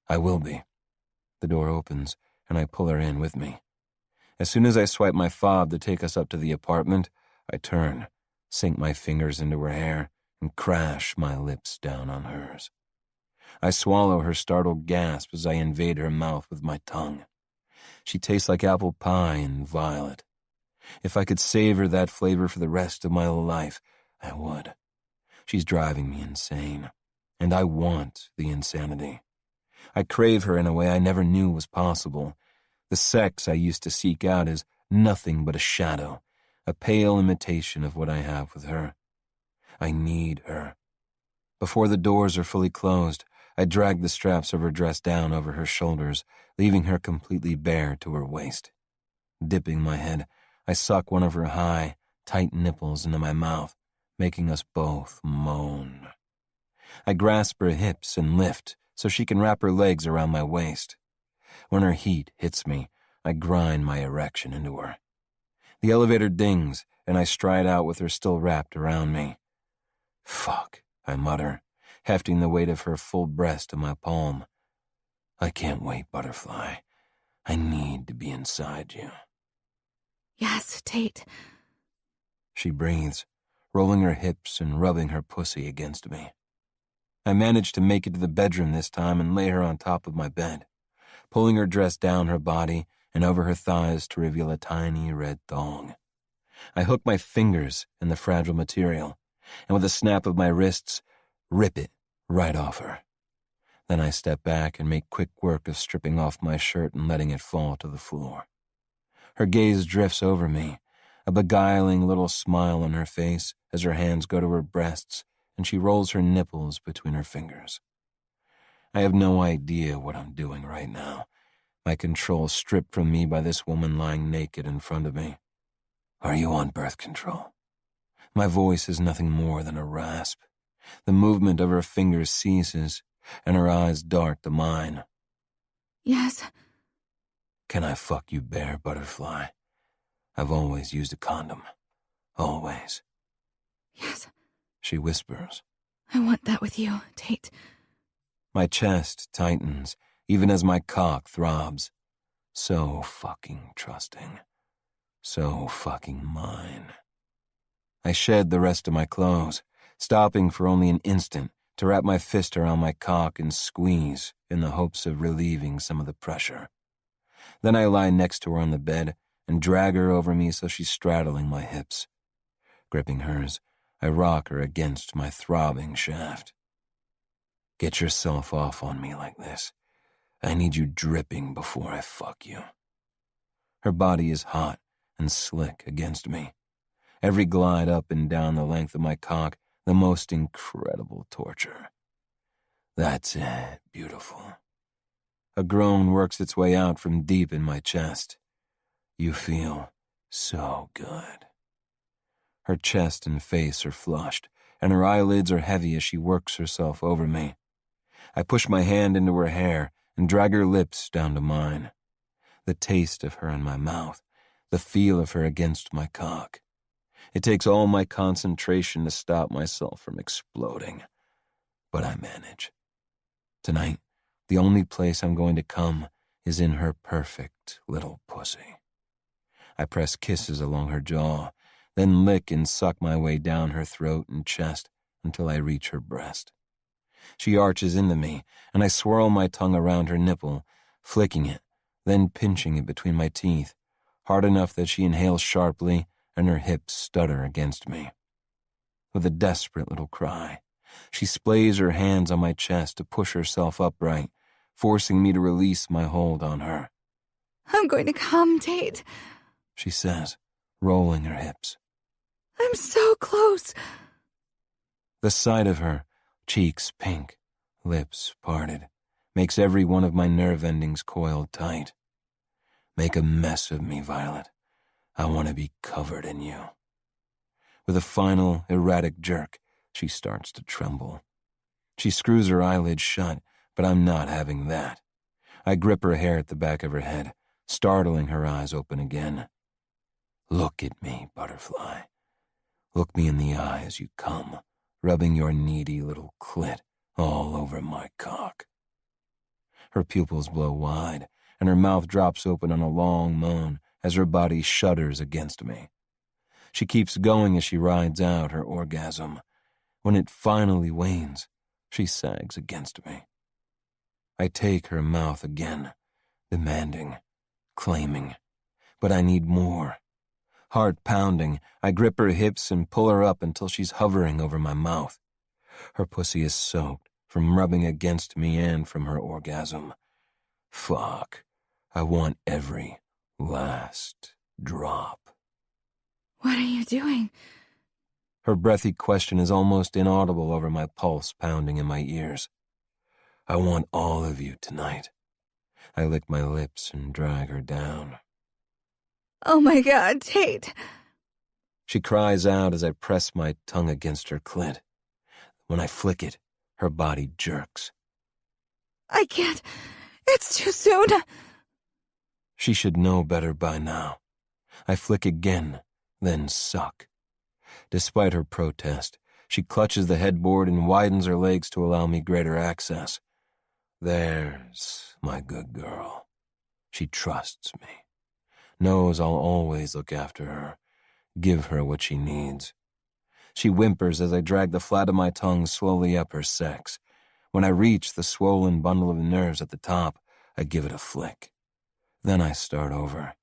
I will be. The door opens, and I pull her in with me. As soon as I swipe my fob to take us up to the apartment, I turn, sink my fingers into her hair, and crash my lips down on hers. I swallow her startled gasp as I invade her mouth with my tongue. She tastes like apple pie and violet. If I could savor that flavor for the rest of my life, I would. She's driving me insane, and I want the insanity. I crave her in a way I never knew was possible. The sex I used to seek out is nothing but a shadow, a pale imitation of what I have with her. I need her. Before the doors are fully closed, I drag the straps of her dress down over her shoulders, leaving her completely bare to her waist. Dipping my head, I suck one of her high, tight nipples into my mouth, making us both moan. I grasp her hips and lift so she can wrap her legs around my waist. When her heat hits me, I grind my erection into her. The elevator dings, and I stride out with her still wrapped around me. Fuck, I mutter, hefting the weight of her full breast to my palm. I can't wait, Butterfly. I need to be inside you. Yes, Tate. She breathes, rolling her hips and rubbing her pussy against me. I manage to make it to the bedroom this time and lay her on top of my bed, pulling her dress down her body and over her thighs to reveal a tiny red thong. I hook my fingers in the fragile material, and with a snap of my wrists, rip it right off her. Then I step back and make quick work of stripping off my shirt and letting it fall to the floor. Her gaze drifts over me, a beguiling little smile on her face as her hands go to her breasts and she rolls her nipples between her fingers. I have no idea what I'm doing right now, my control stripped from me by this woman lying naked in front of me. Are you on birth control? My voice is nothing more than a rasp. The movement of her fingers ceases, and her eyes dart to mine. Yes. Can I fuck you bare, Butterfly? I've always used a condom. Always. Yes. She whispers. I want that with you, Tate. My chest tightens, even as my cock throbs. So fucking trusting. So fucking mine. I shed the rest of my clothes, stopping for only an instant to wrap my fist around my cock and squeeze in the hopes of relieving some of the pressure. Then I lie next to her on the bed and drag her over me so she's straddling my hips. Gripping hers, I rock her against my throbbing shaft. Get yourself off on me like this. I need you dripping before I fuck you. Her body is hot and slick against me. Every glide up and down the length of my cock, the most incredible torture. That's it, beautiful. A groan works its way out from deep in my chest. You feel so good. Her chest and face are flushed, and her eyelids are heavy as she works herself over me. I push my hand into her hair and drag her lips down to mine. The taste of her in my mouth, the feel of her against my cock. It takes all my concentration to stop myself from exploding, but I manage. Tonight, the only place I'm going to come is in her perfect little pussy. I press kisses along her jaw, then lick and suck my way down her throat and chest until I reach her breast. She arches into me, and I swirl my tongue around her nipple, flicking it, then pinching it between my teeth, hard enough that she inhales sharply and her hips stutter against me. With a desperate little cry, she splays her hands on my chest to push herself upright, forcing me to release my hold on her. I'm going to come, Tate. She says, rolling her hips. I'm so close. The sight of her, cheeks pink, lips parted, makes every one of my nerve endings coiled tight. Make a mess of me, Violet. I want to be covered in you. With a final, erratic jerk, she starts to tremble. She screws her eyelids shut, but I'm not having that. I grip her hair at the back of her head, startling her eyes open again. Look at me, butterfly. Look me in the eye as you come, rubbing your needy little clit all over my cock. Her pupils blow wide, and her mouth drops open on a long moan as her body shudders against me. She keeps going as she rides out her orgasm. When it finally wanes, she sags against me. I take her mouth again, demanding, claiming, but I need more. Heart pounding, I grip her hips and pull her up until she's hovering over my mouth. Her pussy is soaked from rubbing against me and from her orgasm. Fuck, I want every last drop. What are you doing? Her breathy question is almost inaudible over my pulse pounding in my ears. I want all of you tonight. I lick my lips and drag her down. Oh my God, Tate. She cries out as I press my tongue against her clit. When I flick it, her body jerks. I can't. It's too soon. She should know better by now. I flick again, then suck. Despite her protest, she clutches the headboard and widens her legs to allow me greater access. There's my good girl. She trusts me. Knows I'll always look after her, give her what she needs. She whimpers as I drag the flat of my tongue slowly up her sex. When I reach the swollen bundle of nerves at the top, I give it a flick. Then I start over.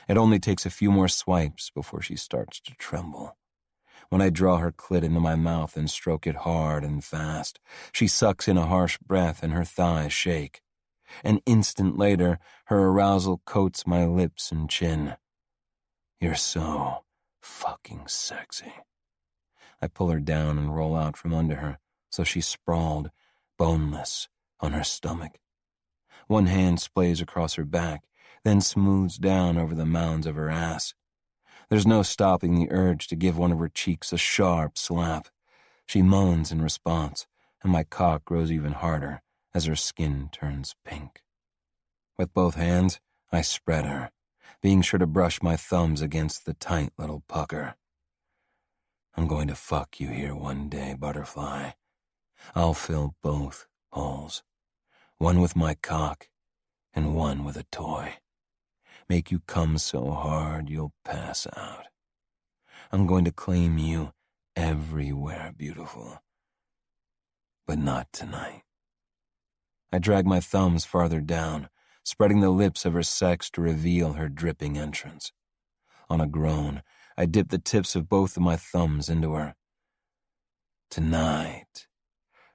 It only takes a few more swipes before she starts to tremble. When I draw her clit into my mouth and stroke it hard and fast, she sucks in a harsh breath and her thighs shake. An instant later, her arousal coats my lips and chin. You're so fucking sexy. I pull her down and roll out from under her, so she's sprawled, boneless, on her stomach. One hand splays across her back, then smooths down over the mounds of her ass. There's no stopping the urge to give one of her cheeks a sharp slap. She moans in response, and my cock grows even harder as her skin turns pink. With both hands, I spread her, being sure to brush my thumbs against the tight little pucker. I'm going to fuck you here one day, butterfly. I'll fill both holes, one with my cock and one with a toy. Make you come so hard you'll pass out. I'm going to claim you everywhere, beautiful. But not tonight. I drag my thumbs farther down, spreading the lips of her sex to reveal her dripping entrance. On a groan, I dip the tips of both of my thumbs into her. Tonight,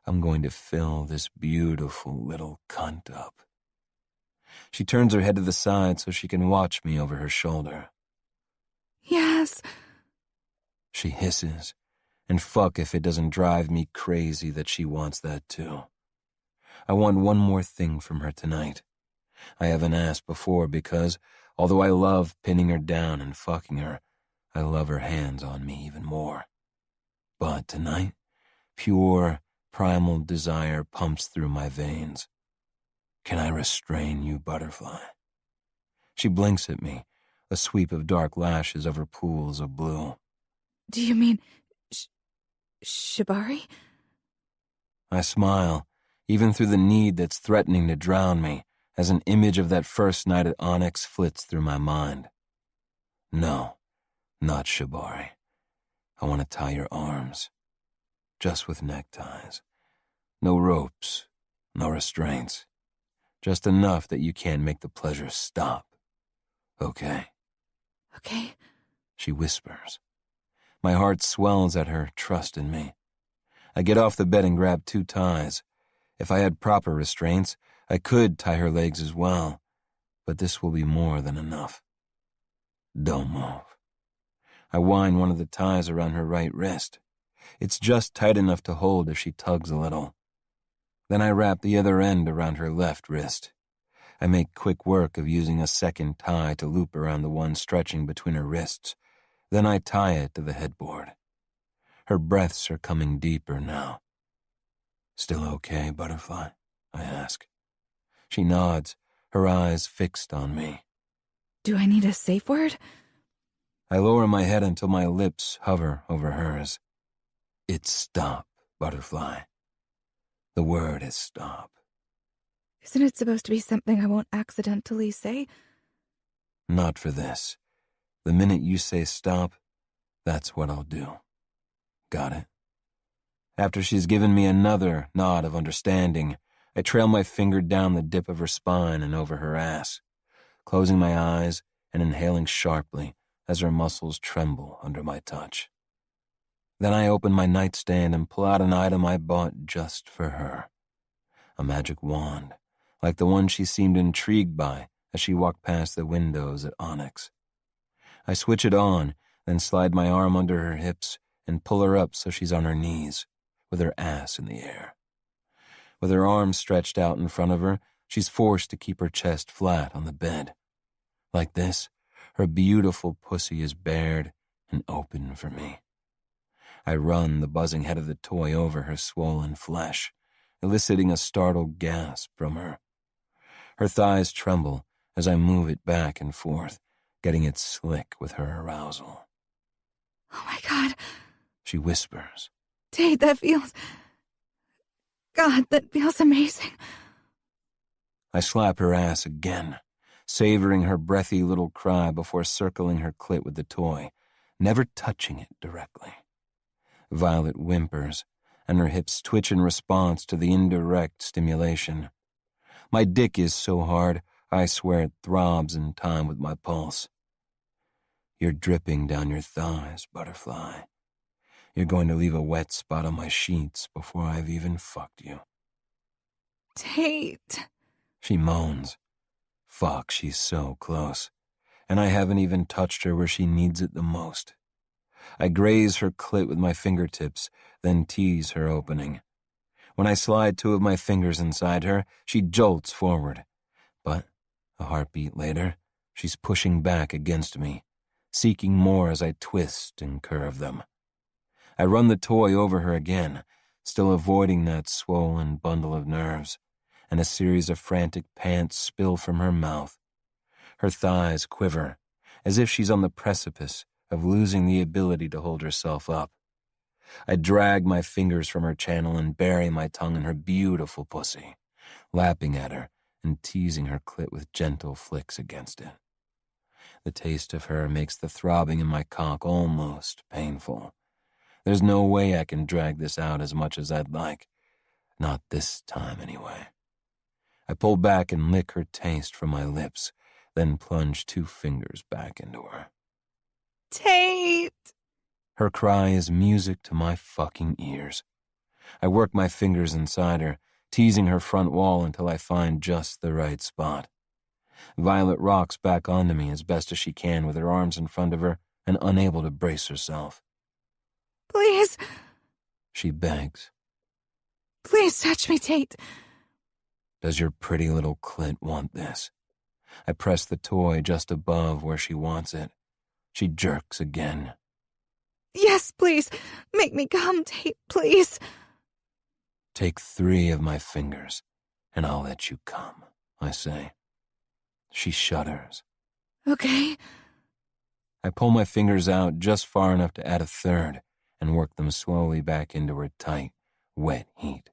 I'm going to fill this beautiful little cunt up. She turns her head to the side so she can watch me over her shoulder. Yes. She hisses, and fuck if it doesn't drive me crazy that she wants that too. I want one more thing from her tonight. I haven't asked before because, although I love pinning her down and fucking her, I love her hands on me even more. But tonight, pure, primal desire pumps through my veins. Can I restrain you, butterfly? She blinks at me, a sweep of dark lashes over pools of blue. Do you mean Shibari? I smile, even through the need that's threatening to drown me, as an image of that first night at Onyx flits through my mind. No, not Shibari. I want to tie your arms, just with neckties. No ropes, no restraints. Just enough that you can't make the pleasure stop. Okay? Okay. She whispers. My heart swells at her trust in me. I get off the bed and grab 2 ties. If I had proper restraints, I could tie her legs as well, but this will be more than enough. Don't move. I wind one of the ties around her right wrist. It's just tight enough to hold if she tugs a little. Then I wrap the other end around her left wrist. I make quick work of using a second tie to loop around the one stretching between her wrists. Then I tie it to the headboard. Her breaths are coming deeper now. "Still okay, Butterfly?" I ask. She nods, her eyes fixed on me. Do I need a safe word? I lower my head until my lips hover over hers. It's stop, Butterfly. The word is stop. Isn't it supposed to be something I won't accidentally say? Not for this. The minute you say stop, that's what I'll do. Got it? After she's given me another nod of understanding, I trail my finger down the dip of her spine and over her ass, closing my eyes and inhaling sharply as her muscles tremble under my touch. Then I open my nightstand and pull out an item I bought just for her. A magic wand, like the one she seemed intrigued by as she walked past the windows at Onyx. I switch it on, then slide my arm under her hips and pull her up so she's on her knees, with her ass in the air. With her arms stretched out in front of her, she's forced to keep her chest flat on the bed. Like this, her beautiful pussy is bared and open for me. I run the buzzing head of the toy over her swollen flesh, eliciting a startled gasp from her. Her thighs tremble as I move it back and forth, getting it slick with her arousal. Oh my God. She whispers. Tate, that feels... God, that feels amazing. I slap her ass again, savoring her breathy little cry before circling her clit with the toy, never touching it directly. Violet whimpers, and her hips twitch in response to the indirect stimulation. My dick is so hard, I swear it throbs in time with my pulse. You're dripping down your thighs, Butterfly. You're going to leave a wet spot on my sheets before I've even fucked you. Tate. She moans. Fuck, she's so close. And I haven't even touched her where she needs it the most. I graze her clit with my fingertips, then tease her opening. When I slide two of my fingers inside her, she jolts forward. But, a heartbeat later, she's pushing back against me, seeking more as I twist and curve them. I run the toy over her again, still avoiding that swollen bundle of nerves, and a series of frantic pants spill from her mouth. Her thighs quiver, as if she's on the precipice of losing the ability to hold herself up. I drag my fingers from her channel and bury my tongue in her beautiful pussy, lapping at her and teasing her clit with gentle flicks against it. The taste of her makes the throbbing in my cock almost painful. There's no way I can drag this out as much as I'd like. Not this time, anyway. I pull back and lick her taste from my lips, then plunge two fingers back into her. Tate! Her cry is music to my fucking ears. I work my fingers inside her, teasing her front wall until I find just the right spot. Violet rocks back onto me as best as she can with her arms in front of her and unable to brace herself. Please. She begs. Please touch me, Tate. Does your pretty little clit want this? I press the toy just above where she wants it. She jerks again. Yes, please. Make me come, Tate, please. Take 3 of my fingers, and I'll let you come, I say. She shudders. Okay. I pull my fingers out just far enough to add a third and work them slowly back into her tight, wet heat.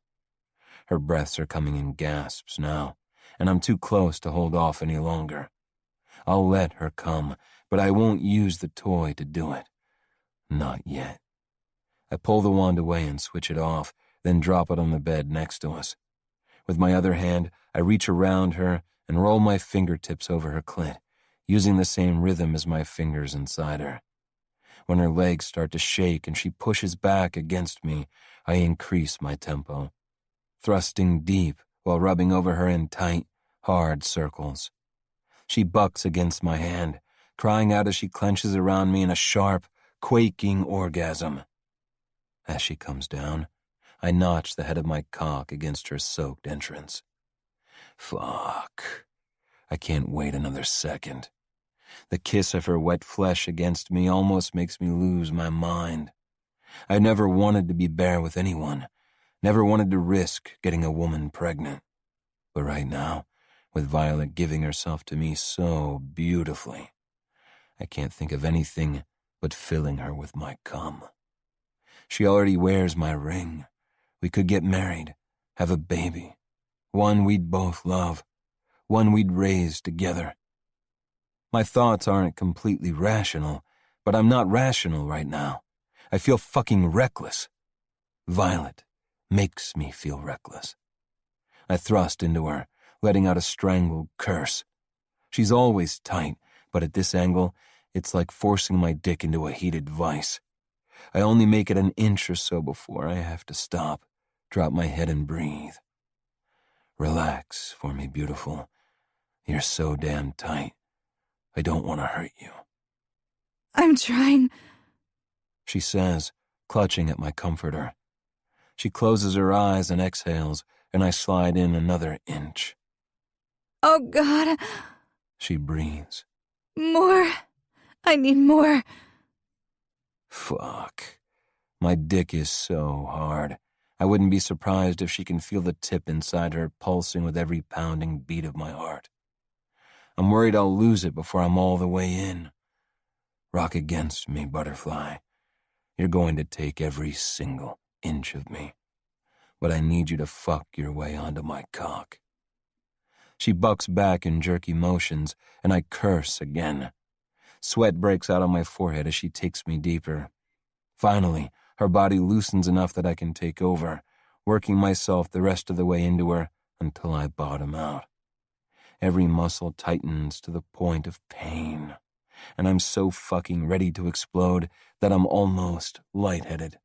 Her breaths are coming in gasps now, and I'm too close to hold off any longer. I'll let her come, but I won't use the toy to do it. Not yet. I pull the wand away and switch it off, then drop it on the bed next to us. With my other hand, I reach around her and roll my fingertips over her clit, using the same rhythm as my fingers inside her. When her legs start to shake and she pushes back against me, I increase my tempo. Thrusting deep while rubbing over her in tight, hard circles. She bucks against my hand, crying out as she clenches around me in a sharp, quaking orgasm. As she comes down, I notch the head of my cock against her soaked entrance. Fuck. I can't wait another second. The kiss of her wet flesh against me almost makes me lose my mind. I never wanted to be bare with anyone, never wanted to risk getting a woman pregnant. But right now, with Violet giving herself to me so beautifully, I can't think of anything but filling her with my cum. She already wears my ring. We could get married, have a baby, one we'd both love, one we'd raise together. My thoughts aren't completely rational, but I'm not rational right now. I feel fucking reckless. Violet makes me feel reckless. I thrust into her, letting out a strangled curse. She's always tight, but at this angle, it's like forcing my dick into a heated vice. I only make it an inch or so before I have to stop, drop my head and breathe. Relax for me, beautiful. You're so damn tight. I don't want to hurt you. I'm trying. She says, clutching at my comforter. She closes her eyes and exhales, and I slide in another inch. Oh, God. She breathes. More. I need more. Fuck. My dick is so hard. I wouldn't be surprised if she can feel the tip inside her pulsing with every pounding beat of my heart. I'm worried I'll lose it before I'm all the way in. Rock against me, butterfly. You're going to take every single inch of me. But I need you to fuck your way onto my cock. She bucks back in jerky motions, and I curse again. Sweat breaks out on my forehead as she takes me deeper. Finally, her body loosens enough that I can take over, working myself the rest of the way into her until I bottom out. Every muscle tightens to the point of pain, and I'm so fucking ready to explode that I'm almost lightheaded.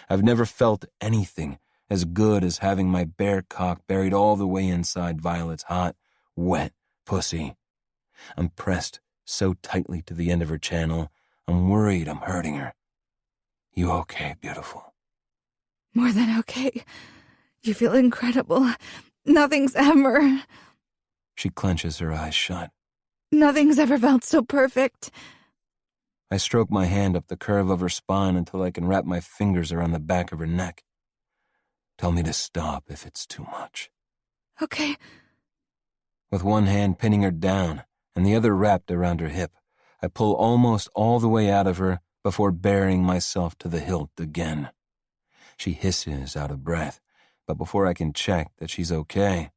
I've never felt anything as good as having my bare cock buried all the way inside Violet's hot, wet pussy. I'm pressed so tightly to the end of her channel, I'm worried I'm hurting her. You okay, beautiful? More than okay. You feel incredible. Nothing's ever... She clenches her eyes shut. Nothing's ever felt so perfect. I stroke my hand up the curve of her spine until I can wrap my fingers around the back of her neck. Tell me to stop if it's too much. Okay. With one hand pinning her down and the other wrapped around her hip, I pull almost all the way out of her before burying myself to the hilt again. She hisses out of breath, but before I can check that she's okay,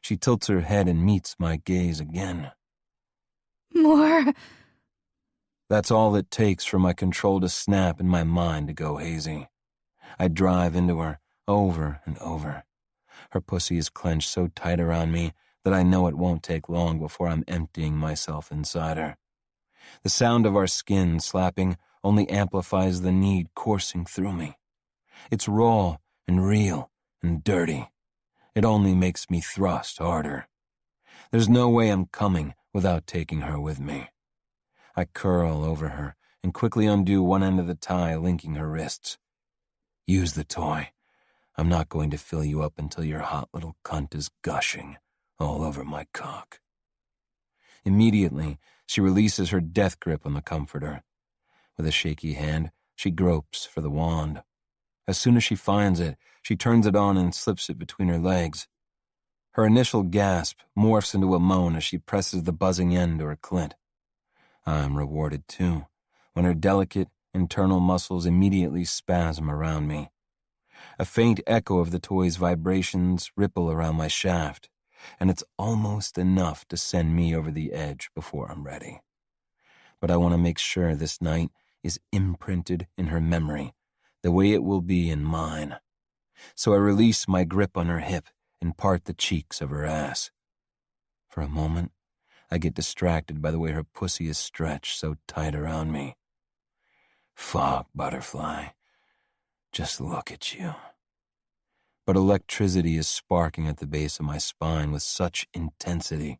she tilts her head and meets my gaze again. More. That's all it takes for my control to snap and my mind to go hazy. I drive into her, over and over. Her pussy is clenched so tight around me that I know it won't take long before I'm emptying myself inside her. The sound of our skin slapping only amplifies the need coursing through me. It's raw and real and dirty. It only makes me thrust harder. There's no way I'm coming without taking her with me. I curl over her and quickly undo one end of the tie linking her wrists. Use the toy. I'm not going to fill you up until your hot little cunt is gushing all over my cock. Immediately, she releases her death grip on the comforter. With a shaky hand, she gropes for the wand. As soon as she finds it, she turns it on and slips it between her legs. Her initial gasp morphs into a moan as she presses the buzzing end to her clit. I'm rewarded too, when her delicate, internal muscles immediately spasm around me. A faint echo of the toy's vibrations ripple around my shaft, and it's almost enough to send me over the edge before I'm ready. But I want to make sure this night is imprinted in her memory, the way it will be in mine. So I release my grip on her hip and part the cheeks of her ass. For a moment, I get distracted by the way her pussy is stretched so tight around me. Fuck, butterfly. Just look at you. but electricity is sparking at the base of my spine with such intensity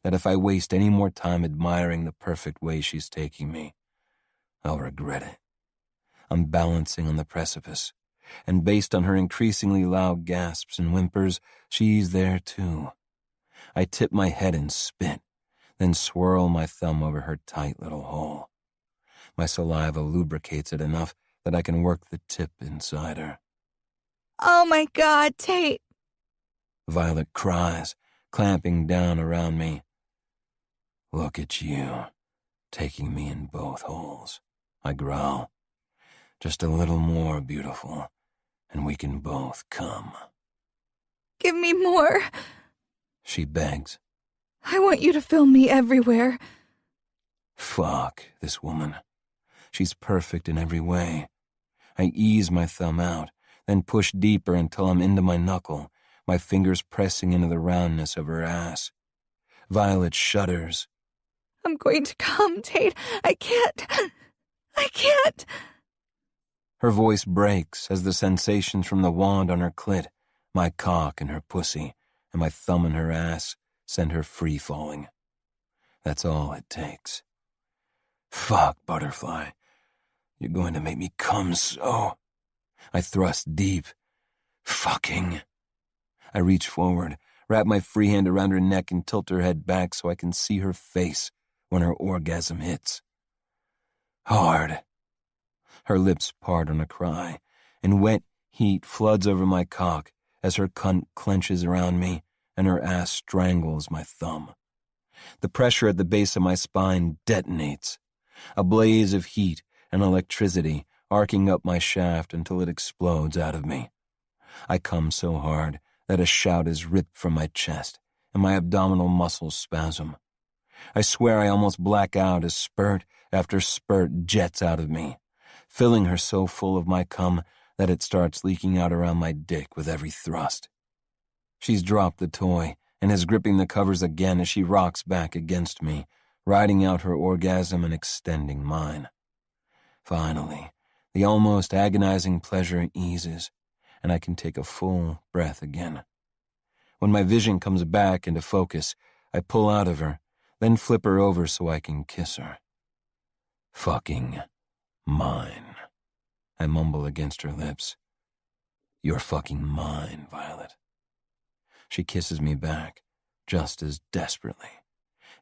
that if I waste any more time admiring the perfect way she's taking me, I'll regret it. I'm balancing on the precipice, and based on her increasingly loud gasps and whimpers, she's there too. I tip my head and spit, then swirl my thumb over her tight little hole. My saliva lubricates it enough that I can work the tip inside her. Oh my God, Tate! Violet cries, clamping down around me. Look at you, taking me in both holes, I growl. Just a little more, beautiful, and we can both come. Give me more. She begs. I want you to fill me everywhere. Fuck this woman. She's perfect in every way. I ease my thumb out, then push deeper until I'm into my knuckle, my fingers pressing into the roundness of her ass. Violet shudders. I'm going to come, Tate. I can't. Her voice breaks as the sensations from the wand on her clit, my cock in her pussy, and my thumb in her ass send her free-falling. That's all it takes. Fuck, butterfly. You're going to make me come so. I thrust deep. Fucking. I reach forward, wrap my free hand around her neck and tilt her head back so I can see her face when her orgasm hits. Hard. Her lips part on a cry, and wet heat floods over my cock as her cunt clenches around me and her ass strangles my thumb. The pressure at the base of my spine detonates, a blaze of heat and electricity arcing up my shaft until it explodes out of me. I come so hard that a shout is ripped from my chest and my abdominal muscles spasm. I swear I almost black out as spurt after spurt jets out of me, filling her so full of my cum that it starts leaking out around my dick with every thrust. She's dropped the toy and is gripping the covers again as she rocks back against me, riding out her orgasm and extending mine. Finally, the almost agonizing pleasure eases, and I can take a full breath again. When my vision comes back into focus, I pull out of her, then flip her over so I can kiss her. Fucking mine, I mumble against her lips. You're fucking mine, Violet. She kisses me back, just as desperately.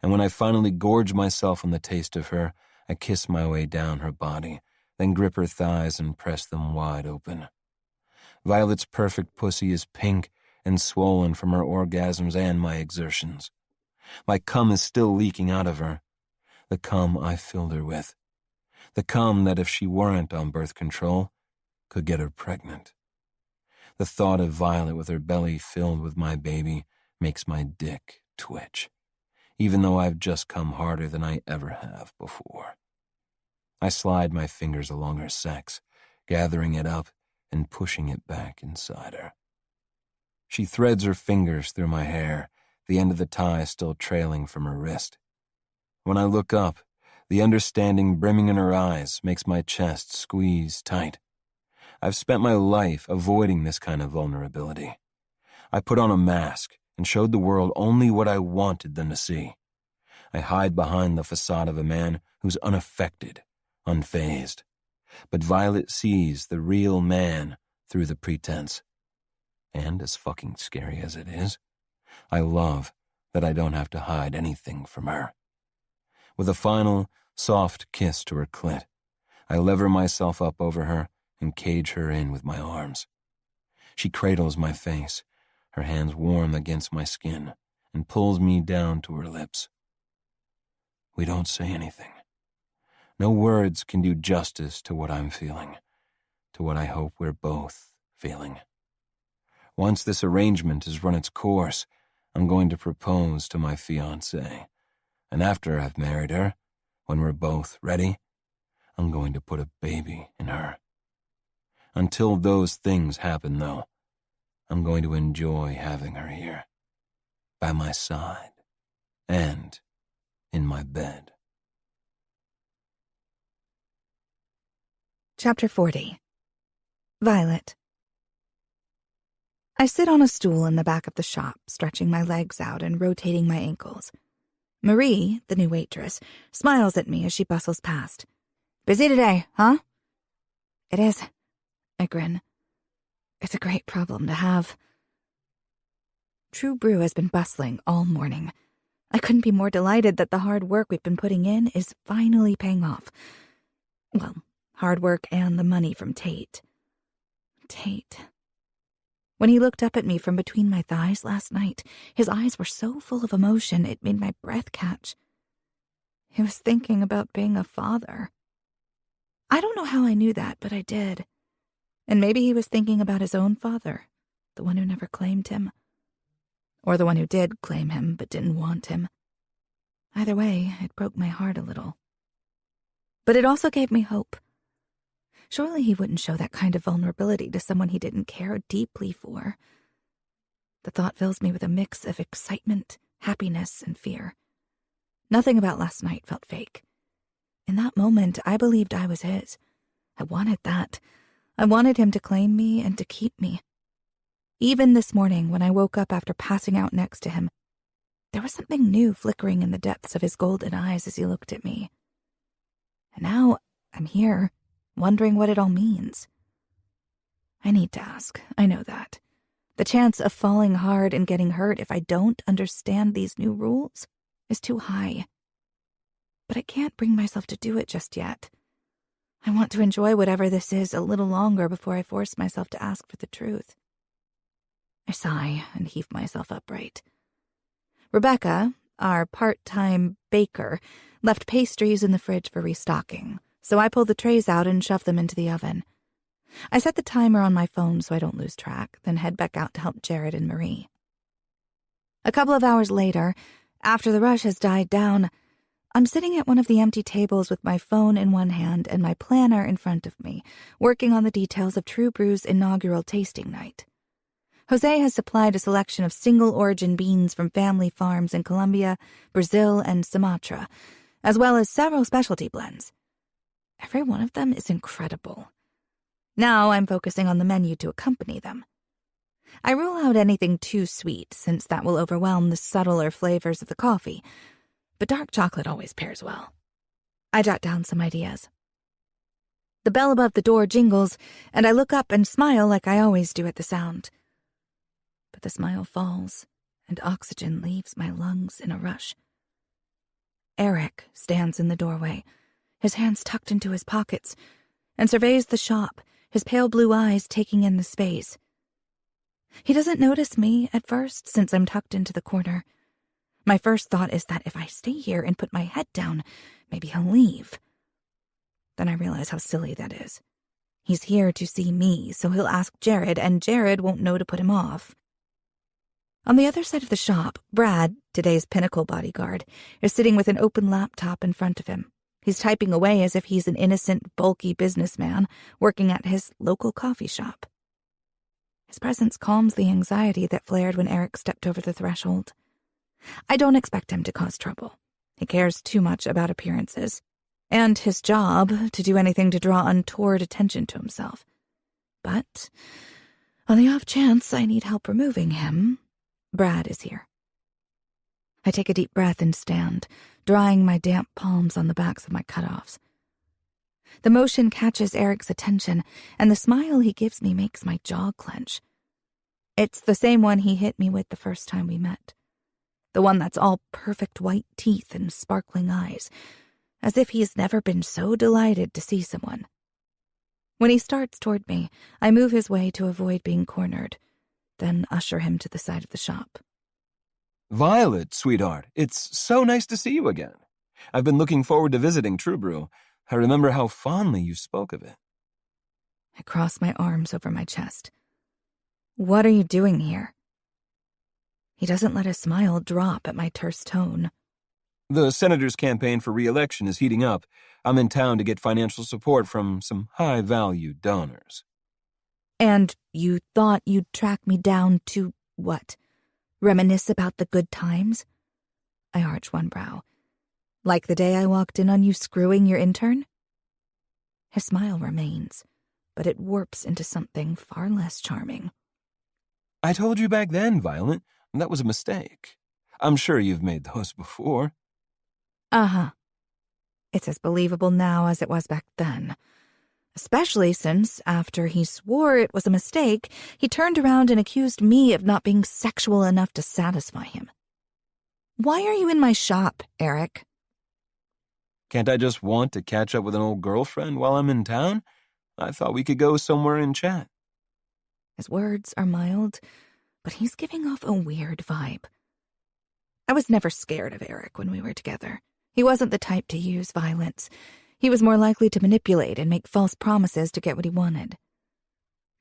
And when I finally gorge myself on the taste of her, I kiss my way down her body, then grip her thighs and press them wide open. Violet's perfect pussy is pink and swollen from her orgasms and my exertions. My cum is still leaking out of her. The cum I filled her with. The cum that, if she weren't on birth control, could get her pregnant. The thought of Violet with her belly filled with my baby makes my dick twitch, even though I've just come harder than I ever have before. I slide my fingers along her sex, gathering it up and pushing it back inside her. She threads her fingers through my hair, the end of the tie still trailing from her wrist. When I look up, the understanding brimming in her eyes makes my chest squeeze tight. I've spent my life avoiding this kind of vulnerability. I put on a mask and showed the world only what I wanted them to see. I hide behind the facade of a man who's unaffected, unfazed. But Violet sees the real man through the pretense. And as fucking scary as it is, I love that I don't have to hide anything from her. With a final, soft kiss to her clit, I lever myself up over her and cage her in with my arms. She cradles my face, her hands warm against my skin, and pulls me down to her lips. We don't say anything. No words can do justice to what I'm feeling, to what I hope we're both feeling. Once this arrangement has run its course, I'm going to propose to my fiancée, and after I've married her, when we're both ready, I'm going to put a baby in her. Until those things happen, though, I'm going to enjoy having her here, by my side, and in my bed. Chapter 40. Violet. I sit on a stool in the back of the shop, stretching my legs out and rotating my ankles. Marie, the new waitress, smiles at me as she bustles past. "Busy today, huh?" "It is," I grin. "It's a great problem to have." True Brew has been bustling all morning. I couldn't be more delighted that the hard work we've been putting in is finally paying off. Well, hard work and the money from Tate. Tate. When he looked up at me from between my thighs last night, his eyes were so full of emotion it made my breath catch. He was thinking about being a father. I don't know how I knew that, but I did. And maybe he was thinking about his own father, the one who never claimed him. Or the one who did claim him but didn't want him. Either way, it broke my heart a little. But it also gave me hope. Surely he wouldn't show that kind of vulnerability to someone he didn't care deeply for. The thought fills me with a mix of excitement, happiness, and fear. Nothing about last night felt fake. In that moment, I believed I was his. I wanted that. I wanted him to claim me and to keep me. Even this morning, when I woke up after passing out next to him, there was something new flickering in the depths of his golden eyes as he looked at me. And now I'm here, wondering what it all means. I need to ask, I know that. The chance of falling hard and getting hurt if I don't understand these new rules is too high. But I can't bring myself to do it just yet. I want to enjoy whatever this is a little longer before I force myself to ask for the truth. I sigh and heave myself upright. Rebecca, our part-time baker, left pastries in the fridge for restocking, so I pull the trays out and shove them into the oven. I set the timer on my phone so I don't lose track, then head back out to help Jared and Marie. A couple of hours later, after the rush has died down, I'm sitting at one of the empty tables with my phone in one hand and my planner in front of me, working on the details of True Brew's inaugural tasting night. Jose has supplied a selection of single-origin beans from family farms in Colombia, Brazil, and Sumatra, as well as several specialty blends. Every one of them is incredible. Now I'm focusing on the menu to accompany them. I rule out anything too sweet, since that will overwhelm the subtler flavors of the coffee, but dark chocolate always pairs well. I jot down some ideas. The bell above the door jingles, and I look up and smile like I always do at the sound. But the smile falls, and oxygen leaves my lungs in a rush. Eric stands in the doorway, his hands tucked into his pockets, and surveys the shop, his pale blue eyes taking in the space. He doesn't notice me at first, since I'm tucked into the corner. My first thought is that if I stay here and put my head down, maybe he'll leave. Then I realize how silly that is. He's here to see me, so he'll ask Jared, and Jared won't know to put him off. On the other side of the shop, Brad, today's pinnacle bodyguard, is sitting with an open laptop in front of him. He's typing away as if he's an innocent, bulky businessman working at his local coffee shop. His presence calms the anxiety that flared when Eric stepped over the threshold. I don't expect him to cause trouble. He cares too much about appearances, and his job to do anything to draw untoward attention to himself. But on the off chance I need help removing him, Brad is here. I take a deep breath and stand, drying my damp palms on the backs of my cutoffs. The motion catches Eric's attention, and the smile he gives me makes my jaw clench. It's the same one he hit me with the first time we met. The one that's all perfect white teeth and sparkling eyes, as if he's never been so delighted to see someone. When he starts toward me, I move his way to avoid being cornered, then usher him to the side of the shop. Violet, sweetheart, it's so nice to see you again. I've been looking forward to visiting True Brew. I remember how fondly you spoke of it. I cross my arms over my chest. What are you doing here? He doesn't let his smile drop at my terse tone. The senator's campaign for re-election is heating up. I'm in town to get financial support from some high-value donors. And you thought you'd track me down to what? Reminisce about the good times? I arch one brow. Like the day I walked in on you screwing your intern? His smile remains, but it warps into something far less charming. I told you back then, Violet, that was a mistake. I'm sure you've made those before. Uh-huh. It's as believable now as it was back then. Especially since, after he swore it was a mistake, he turned around and accused me of not being sexual enough to satisfy him. Why are you in my shop, Eric? Can't I just want to catch up with an old girlfriend while I'm in town? I thought we could go somewhere and chat. His words are mild, but he's giving off a weird vibe. I was never scared of Eric when we were together. He wasn't the type to use violence. He was more likely to manipulate and make false promises to get what he wanted.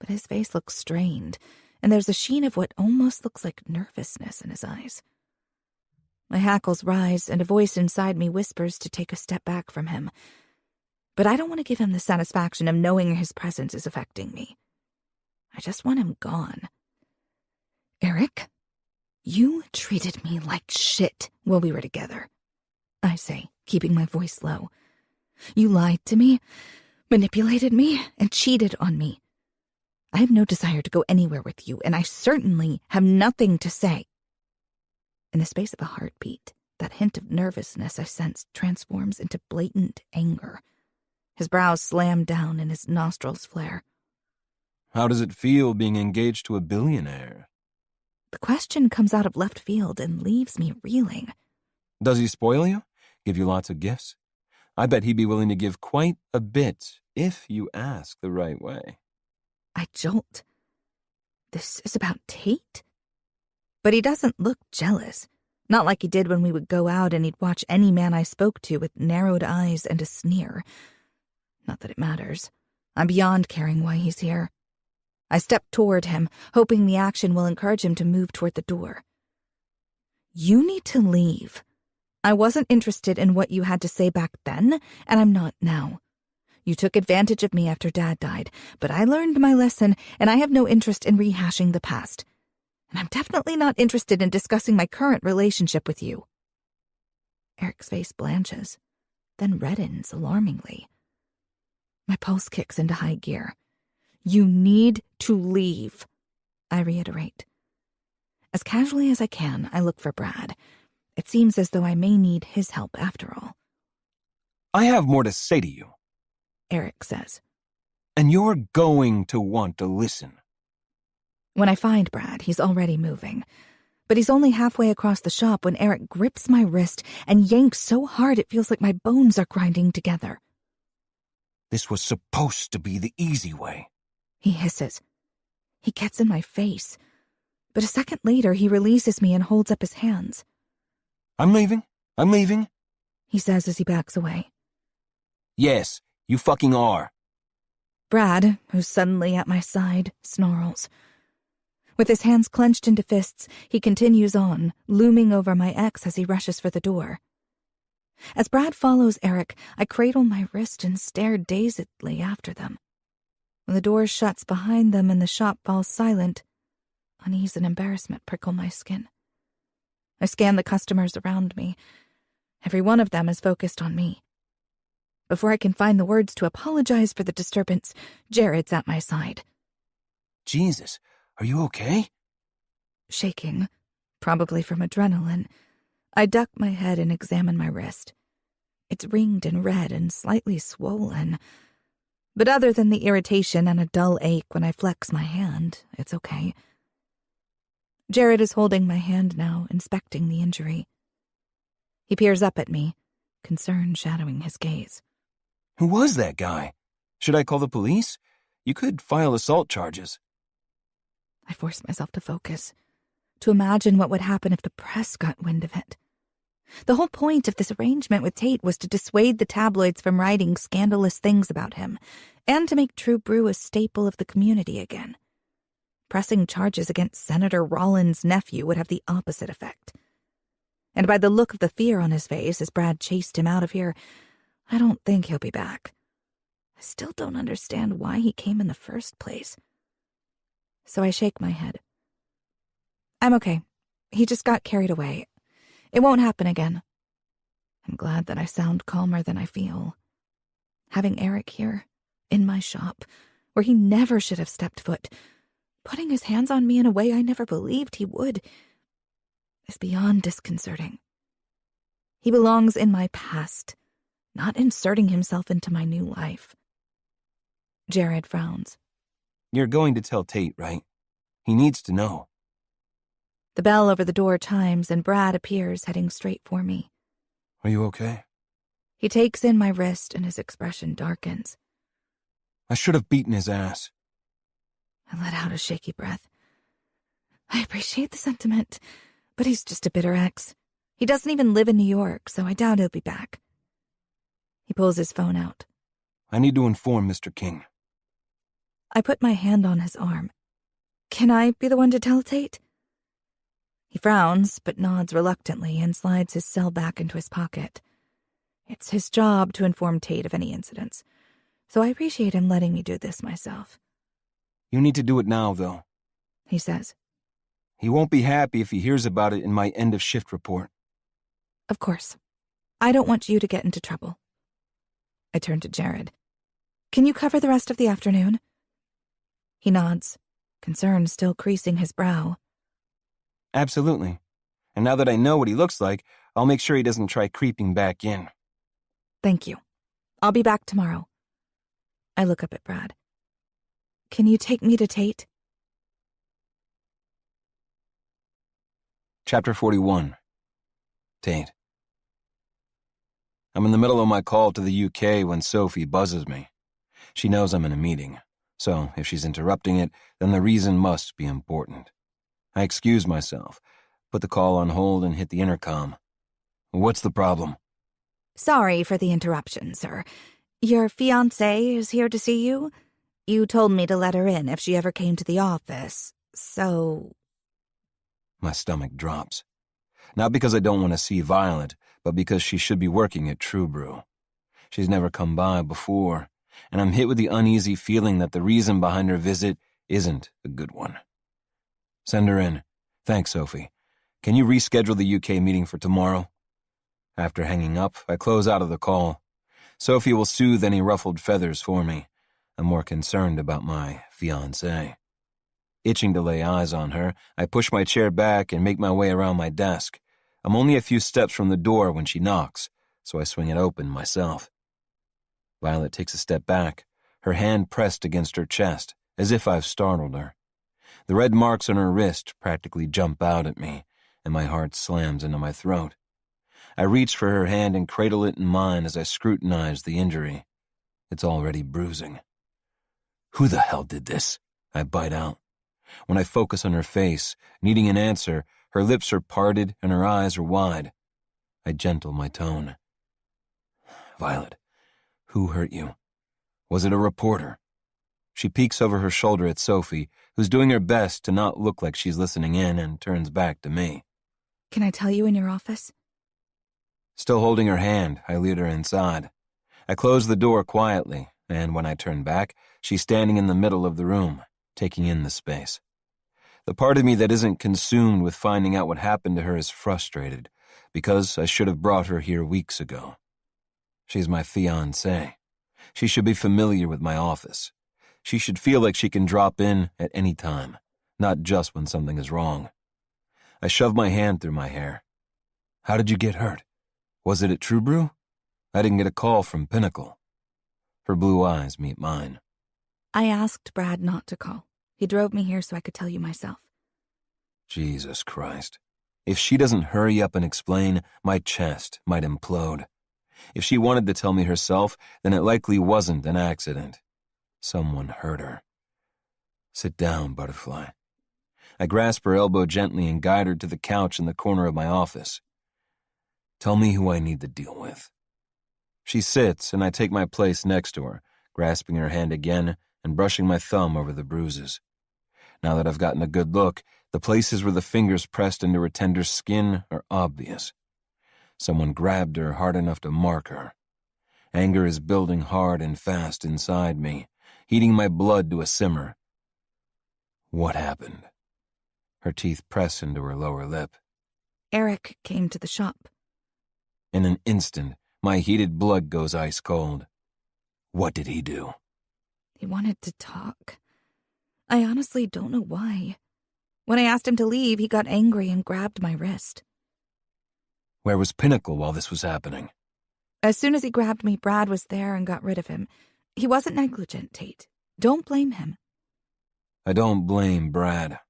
But his face looks strained, and there's a sheen of what almost looks like nervousness in his eyes. My hackles rise, and a voice inside me whispers to take a step back from him. But I don't want to give him the satisfaction of knowing his presence is affecting me. I just want him gone. Eric, you treated me like shit while we were together, I say, keeping my voice low. You lied to me, manipulated me, and cheated on me. I have no desire to go anywhere with you, and I certainly have nothing to say. In the space of a heartbeat, that hint of nervousness I sensed transforms into blatant anger. His brows slam down and his nostrils flare. How does it feel being engaged to a billionaire? The question comes out of left field and leaves me reeling. Does he spoil you? Give you lots of gifts? I bet he'd be willing to give quite a bit if you ask the right way. I jolt. This is about Tate? But he doesn't look jealous. Not like he did when we would go out and he'd watch any man I spoke to with narrowed eyes and a sneer. Not that it matters. I'm beyond caring why he's here. I step toward him, hoping the action will encourage him to move toward the door. You need to leave. I wasn't interested in what you had to say back then, and I'm not now. You took advantage of me after Dad died, but I learned my lesson, and I have no interest in rehashing the past. And I'm definitely not interested in discussing my current relationship with you. Eric's face blanches, then reddens alarmingly. My pulse kicks into high gear. You need to leave, I reiterate. As casually as I can, I look for Brad. It seems as though I may need his help after all. I have more to say to you, Eric says. And you're going to want to listen. When I find Brad, he's already moving. But he's only halfway across the shop when Eric grips my wrist and yanks so hard it feels like my bones are grinding together. This was supposed to be the easy way, he hisses. He gets in my face. But a second later, he releases me and holds up his hands. I'm leaving, he says as he backs away. Yes, you fucking are. Brad, who's suddenly at my side, snarls. With his hands clenched into fists, he continues on, looming over my ex as he rushes for the door. As Brad follows Eric, I cradle my wrist and stare dazedly after them. When the door shuts behind them and the shop falls silent, unease and embarrassment prickle my skin. I scan the customers around me. Every one of them is focused on me. Before I can find the words to apologize for the disturbance, Jared's at my side. Jesus, are you okay? Shaking, probably from adrenaline, I duck my head and examine my wrist. It's ringed and red and slightly swollen. But other than the irritation and a dull ache when I flex my hand, it's okay. Jared is holding my hand now, inspecting the injury. He peers up at me, concern shadowing his gaze. Who was that guy? Should I call the police? You could file assault charges. I force myself to focus, to imagine what would happen if the press got wind of it. The whole point of this arrangement with Tate was to dissuade the tabloids from writing scandalous things about him, and to make True Brew a staple of the community again. Pressing charges against Senator Rollins' nephew would have the opposite effect. And by the look of the fear on his face as Brad chased him out of here, I don't think he'll be back. I still don't understand why he came in the first place. So I shake my head. I'm okay. He just got carried away. It won't happen again. I'm glad that I sound calmer than I feel. Having Eric here, in my shop, where he never should have stepped foot, putting his hands on me in a way I never believed he would, is beyond disconcerting. He belongs in my past, not inserting himself into my new life. Jared frowns. You're going to tell Tate, right? He needs to know. The bell over the door chimes and Brad appears, heading straight for me. Are you okay? He takes in my wrist and his expression darkens. I should have beaten his ass. I let out a shaky breath. I appreciate the sentiment, but he's just a bitter ex. He doesn't even live in New York, so I doubt he'll be back. He pulls his phone out. I need to inform Mr. King. I put my hand on his arm. Can I be the one to tell Tate? He frowns, but nods reluctantly and slides his cell back into his pocket. It's his job to inform Tate of any incidents, so I appreciate him letting me do this myself. You need to do it now, though, he says. He won't be happy if he hears about it in my end-of-shift report. Of course. I don't want you to get into trouble. I turn to Jared. Can you cover the rest of the afternoon? He nods, concern still creasing his brow. Absolutely. And now that I know what he looks like, I'll make sure he doesn't try creeping back in. Thank you. I'll be back tomorrow. I look up at Brad. Can you take me to Tate? Chapter 41. Tate. I'm in the middle of my call to the UK when Sophie buzzes me. She knows I'm in a meeting, so if she's interrupting it, then the reason must be important. I excuse myself, put the call on hold and hit the intercom. What's the problem? Sorry for the interruption, sir. Your fiancée is here to see you? You told me to let her in if she ever came to the office, so... My stomach drops. Not because I don't want to see Violet, but because she should be working at True Brew. She's never come by before, and I'm hit with the uneasy feeling that the reason behind her visit isn't a good one. Send her in. Thanks, Sophie. Can you reschedule the UK meeting for tomorrow? After hanging up, I close out of the call. Sophie will soothe any ruffled feathers for me. I'm more concerned about my fiancée. Itching to lay eyes on her, I push my chair back and make my way around my desk. I'm only a few steps from the door when she knocks, so I swing it open myself. Violet takes a step back, her hand pressed against her chest, as if I've startled her. The red marks on her wrist practically jump out at me, and my heart slams into my throat. I reach for her hand and cradle it in mine as I scrutinize the injury. It's already bruising. Who the hell did this? I bite out. When I focus on her face, needing an answer, her lips are parted and her eyes are wide. I gentle my tone. Violet, who hurt you? Was it a reporter? She peeks over her shoulder at Sophie, who's doing her best to not look like she's listening in, and turns back to me. Can I tell you in your office? Still holding her hand, I lead her inside. I close the door quietly, and when I turn back, she's standing in the middle of the room, taking in the space. The part of me that isn't consumed with finding out what happened to her is frustrated, because I should have brought her here weeks ago. She's my fiancée. She should be familiar with my office. She should feel like she can drop in at any time, not just when something is wrong. I shove my hand through my hair. How did you get hurt? Was it at True Brew? I didn't get a call from Pinnacle. Her blue eyes meet mine. I asked Brad not to call. He drove me here so I could tell you myself. Jesus Christ. If she doesn't hurry up and explain, my chest might implode. If she wanted to tell me herself, then it likely wasn't an accident. Someone hurt her. Sit down, Butterfly. I grasp her elbow gently and guide her to the couch in the corner of my office. Tell me who I need to deal with. She sits, and I take my place next to her, grasping her hand again and brushing my thumb over the bruises. Now that I've gotten a good look, the places where the fingers pressed into her tender skin are obvious. Someone grabbed her hard enough to mark her. Anger is building hard and fast inside me, heating my blood to a simmer. What happened? Her teeth press into her lower lip. Eric came to the shop. In an instant, my heated blood goes ice cold. What did he do? He wanted to talk. I honestly don't know why. When I asked him to leave, he got angry and grabbed my wrist. Where was Pinnacle while this was happening? As soon as he grabbed me, Brad was there and got rid of him. He wasn't negligent, Tate. Don't blame him. I don't blame Brad.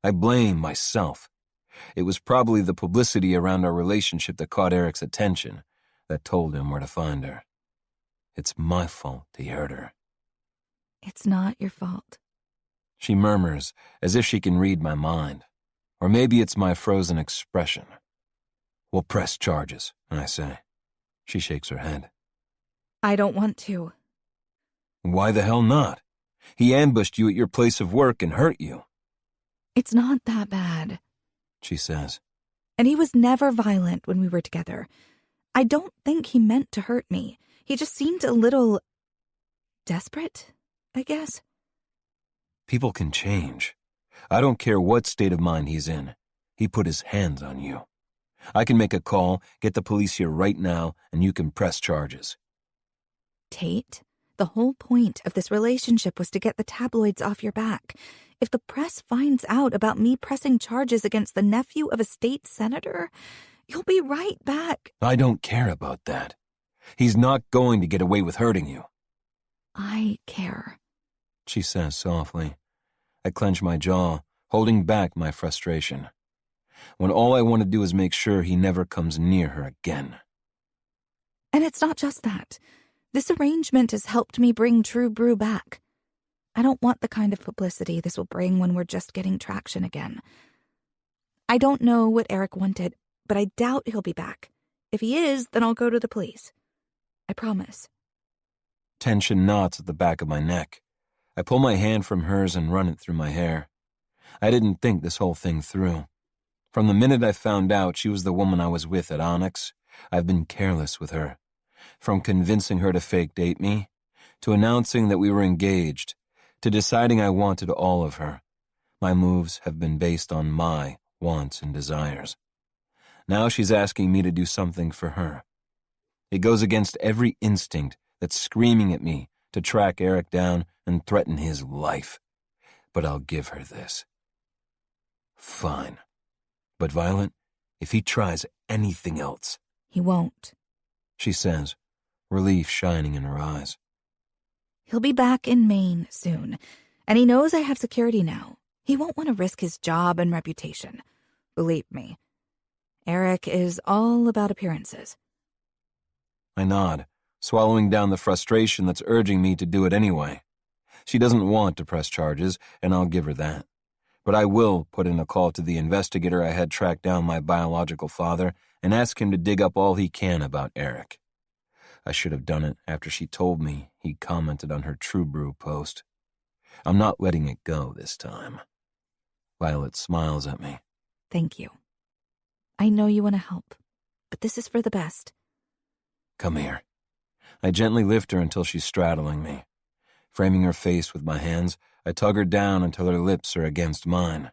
I blame myself. It was probably the publicity around our relationship that caught Eric's attention, that told him where to find her. It's my fault he hurt her. It's not your fault. She murmurs, as if she can read my mind. Or maybe it's my frozen expression. We'll press charges, I say. She shakes her head. I don't want to. Why the hell not? He ambushed you at your place of work and hurt you. It's not that bad, she says. And he was never violent when we were together. I don't think he meant to hurt me. He just seemed a little desperate, I guess. People can change. I don't care what state of mind he's in. He put his hands on you. I can make a call, get the police here right now, and you can press charges. Tate, the whole point of this relationship was to get the tabloids off your back. If the press finds out about me pressing charges against the nephew of a state senator, you'll be right back. I don't care about that. He's not going to get away with hurting you. I care, she says softly. I clench my jaw, holding back my frustration. When all I want to do is make sure he never comes near her again. And it's not just that. This arrangement has helped me bring True Brew back. I don't want the kind of publicity this will bring when we're just getting traction again. I don't know what Eric wanted, but I doubt he'll be back. If he is, then I'll go to the police. I promise. Tension knots at the back of my neck. I pull my hand from hers and run it through my hair. I didn't think this whole thing through. From the minute I found out she was the woman I was with at Onyx, I've been careless with her. From convincing her to fake date me, to announcing that we were engaged, to deciding I wanted all of her. My moves have been based on my wants and desires. Now she's asking me to do something for her. It goes against every instinct that's screaming at me to track Eric down and threaten his life. But I'll give her this. Fine. But Violet, if he tries anything else... He won't, she says, relief shining in her eyes. He'll be back in Maine soon, and he knows I have security now. He won't want to risk his job and reputation. Believe me. Eric is all about appearances. I nod, swallowing down the frustration that's urging me to do it anyway. She doesn't want to press charges, and I'll give her that. But I will put in a call to the investigator I had tracked down my biological father and ask him to dig up all he can about Eric. I should have done it after she told me he commented on her True Brew post. I'm not letting it go this time. Violet smiles at me. Thank you. I know you want to help, but this is for the best. Come here. I gently lift her until she's straddling me. Framing her face with my hands, I tug her down until her lips are against mine.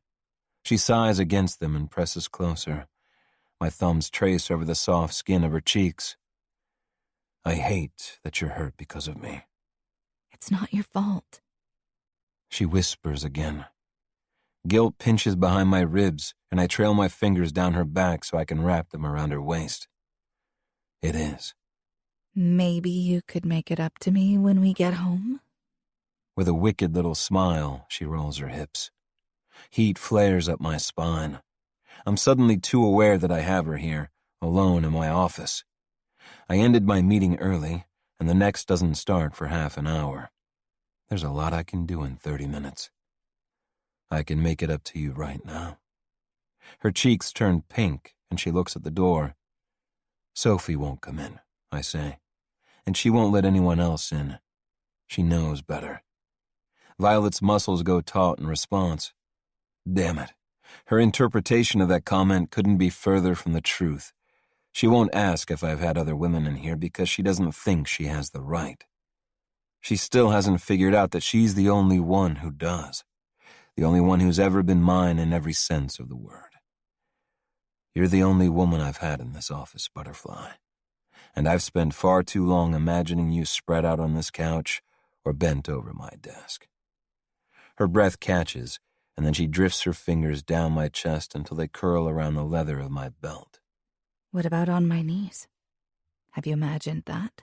She sighs against them and presses closer. My thumbs trace over the soft skin of her cheeks. I hate that you're hurt because of me. It's not your fault. She whispers again. Guilt pinches behind my ribs, and I trail my fingers down her back so I can wrap them around her waist. It is. Maybe you could make it up to me when we get home? With a wicked little smile, she rolls her hips. Heat flares up my spine. I'm suddenly too aware that I have her here, alone in my office. I ended my meeting early, and the next doesn't start for half an hour. There's a lot I can do in 30 minutes. I can make it up to you right now. Her cheeks turn pink, and she looks at the door. Sophie won't come in, I say, and she won't let anyone else in. She knows better. Violet's muscles go taut in response. Damn it. Her interpretation of that comment couldn't be further from the truth. She won't ask if I've had other women in here because she doesn't think she has the right. She still hasn't figured out that she's the only one who does. The only one who's ever been mine in every sense of the word. You're the only woman I've had in this office, Butterfly. And I've spent far too long imagining you spread out on this couch or bent over my desk. Her breath catches, and then she drifts her fingers down my chest until they curl around the leather of my belt. What about on my knees? Have you imagined that?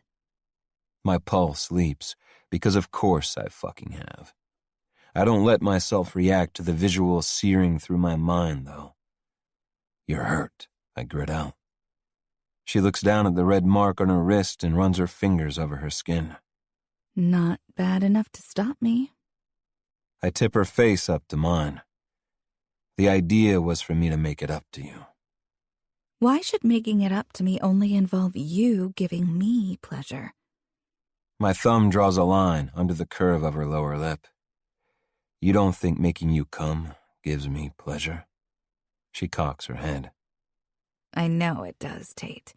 My pulse leaps, because of course I fucking have. I don't let myself react to the visual searing through my mind, though. You're hurt, I grit out. She looks down at the red mark on her wrist and runs her fingers over her skin. Not bad enough to stop me. I tip her face up to mine. The idea was for me to make it up to you. Why should making it up to me only involve you giving me pleasure? My thumb draws a line under the curve of her lower lip. You don't think making you come gives me pleasure? She cocks her head. I know it does, Tate.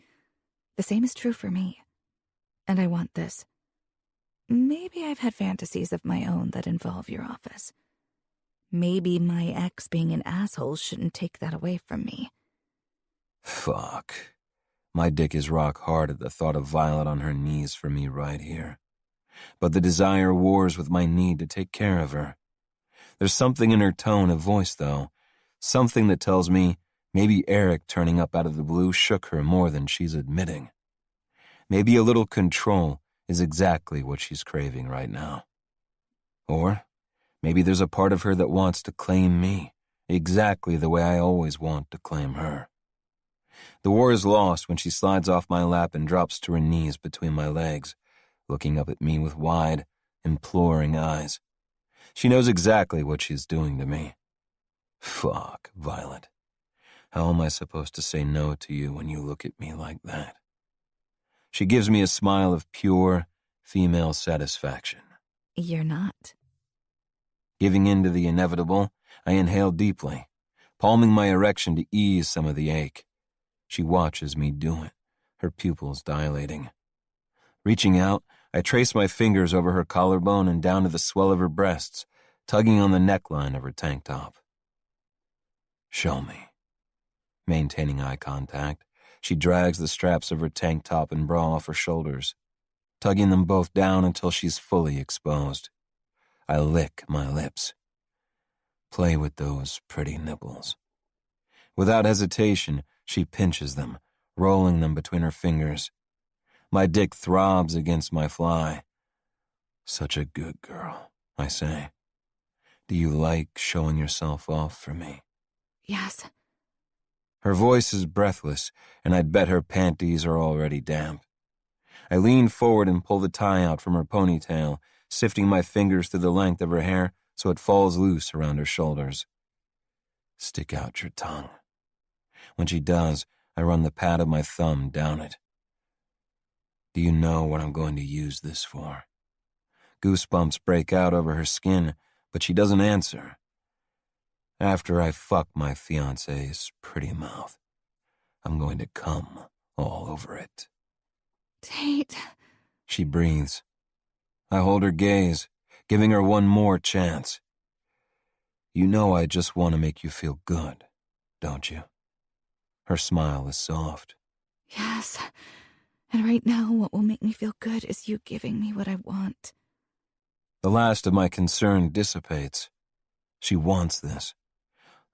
The same is true for me. And I want this. Maybe I've had fantasies of my own that involve your office. Maybe my ex being an asshole shouldn't take that away from me. Fuck. My dick is rock hard at the thought of Violet on her knees for me right here. But the desire wars with my need to take care of her. There's something in her tone of voice, though. Something that tells me maybe Eric turning up out of the blue shook her more than she's admitting. Maybe a little control is exactly what she's craving right now. Or maybe there's a part of her that wants to claim me, exactly the way I always want to claim her. The war is lost when she slides off my lap and drops to her knees between my legs, looking up at me with wide, imploring eyes. She knows exactly what she's doing to me. Fuck, Violet. How am I supposed to say no to you when you look at me like that? She gives me a smile of pure, female satisfaction. You're not. Giving in to the inevitable, I inhale deeply, palming my erection to ease some of the ache. She watches me do it, her pupils dilating. Reaching out, I trace my fingers over her collarbone and down to the swell of her breasts, tugging on the neckline of her tank top. Show me. Maintaining eye contact, she drags the straps of her tank top and bra off her shoulders, tugging them both down until she's fully exposed. I lick my lips. Play with those pretty nipples. Without hesitation, she pinches them, rolling them between her fingers. My dick throbs against my fly. Such a good girl, I say. Do you like showing yourself off for me? Yes. Her voice is breathless, and I'd bet her panties are already damp. I lean forward and pull the tie out from her ponytail, sifting my fingers through the length of her hair so it falls loose around her shoulders. Stick out your tongue. When she does, I run the pad of my thumb down it. Do you know what I'm going to use this for? Goosebumps break out over her skin, but she doesn't answer. After I fuck my fiancé's pretty mouth, I'm going to come all over it. Tate. She breathes. I hold her gaze, giving her one more chance. You know I just want to make you feel good, don't you? Her smile is soft. Yes. And right now, what will make me feel good is you giving me what I want. The last of my concern dissipates. She wants this.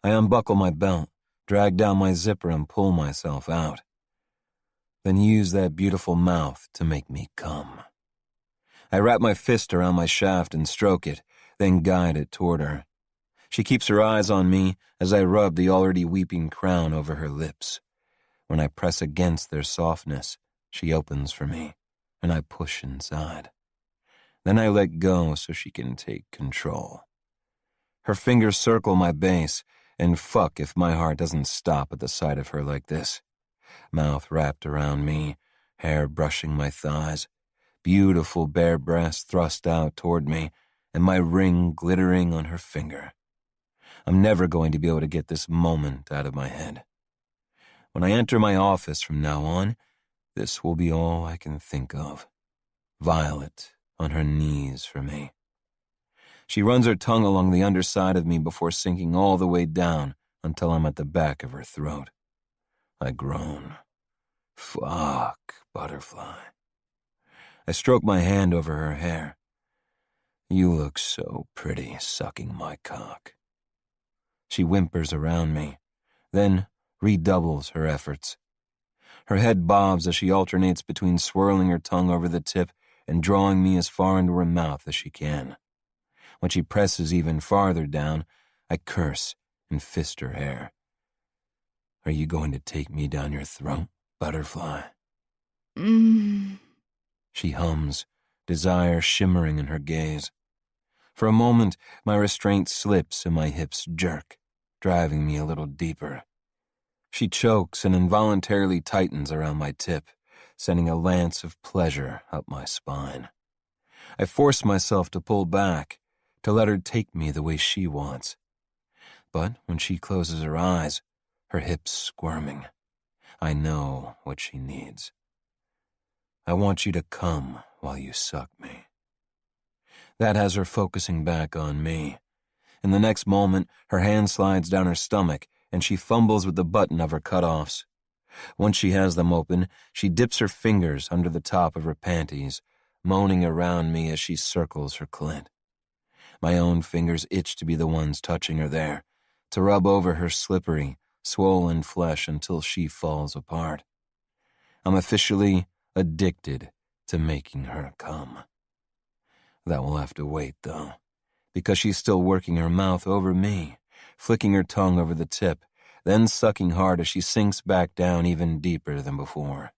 I unbuckle my belt, drag down my zipper, and pull myself out. Then use that beautiful mouth to make me come. I wrap my fist around my shaft and stroke it, then guide it toward her. She keeps her eyes on me as I rub the already weeping crown over her lips. When I press against their softness, she opens for me, and I push inside. Then I let go so she can take control. Her fingers circle my base, and fuck if my heart doesn't stop at the sight of her like this. Mouth wrapped around me, hair brushing my thighs, beautiful bare breasts thrust out toward me, and my ring glittering on her finger. I'm never going to be able to get this moment out of my head. When I enter my office from now on, this will be all I can think of. Violet on her knees for me. She runs her tongue along the underside of me before sinking all the way down until I'm at the back of her throat. I groan. Fuck, butterfly. I stroke my hand over her hair. You look so pretty sucking my cock. She whimpers around me, then redoubles her efforts. Her head bobs as she alternates between swirling her tongue over the tip and drawing me as far into her mouth as she can. When she presses even farther down, I curse and fist her hair. Are you going to take me down your throat, butterfly? She hums, desire shimmering in her gaze. For a moment, my restraint slips and my hips jerk, driving me a little deeper. She chokes and involuntarily tightens around my tip, sending a lance of pleasure up my spine. I force myself to pull back, to let her take me the way she wants. But when she closes her eyes, her hips squirming, I know what she needs. I want you to come while you suck me. That has her focusing back on me. In the next moment, her hand slides down her stomach, and she fumbles with the button of her cutoffs. Once she has them open, she dips her fingers under the top of her panties, moaning around me as she circles her clit. My own fingers itch to be the ones touching her there, to rub over her slippery, swollen flesh until she falls apart. I'm officially addicted to making her come. That will have to wait, though, because she's still working her mouth over me, flicking her tongue over the tip, then sucking hard as she sinks back down even deeper than before.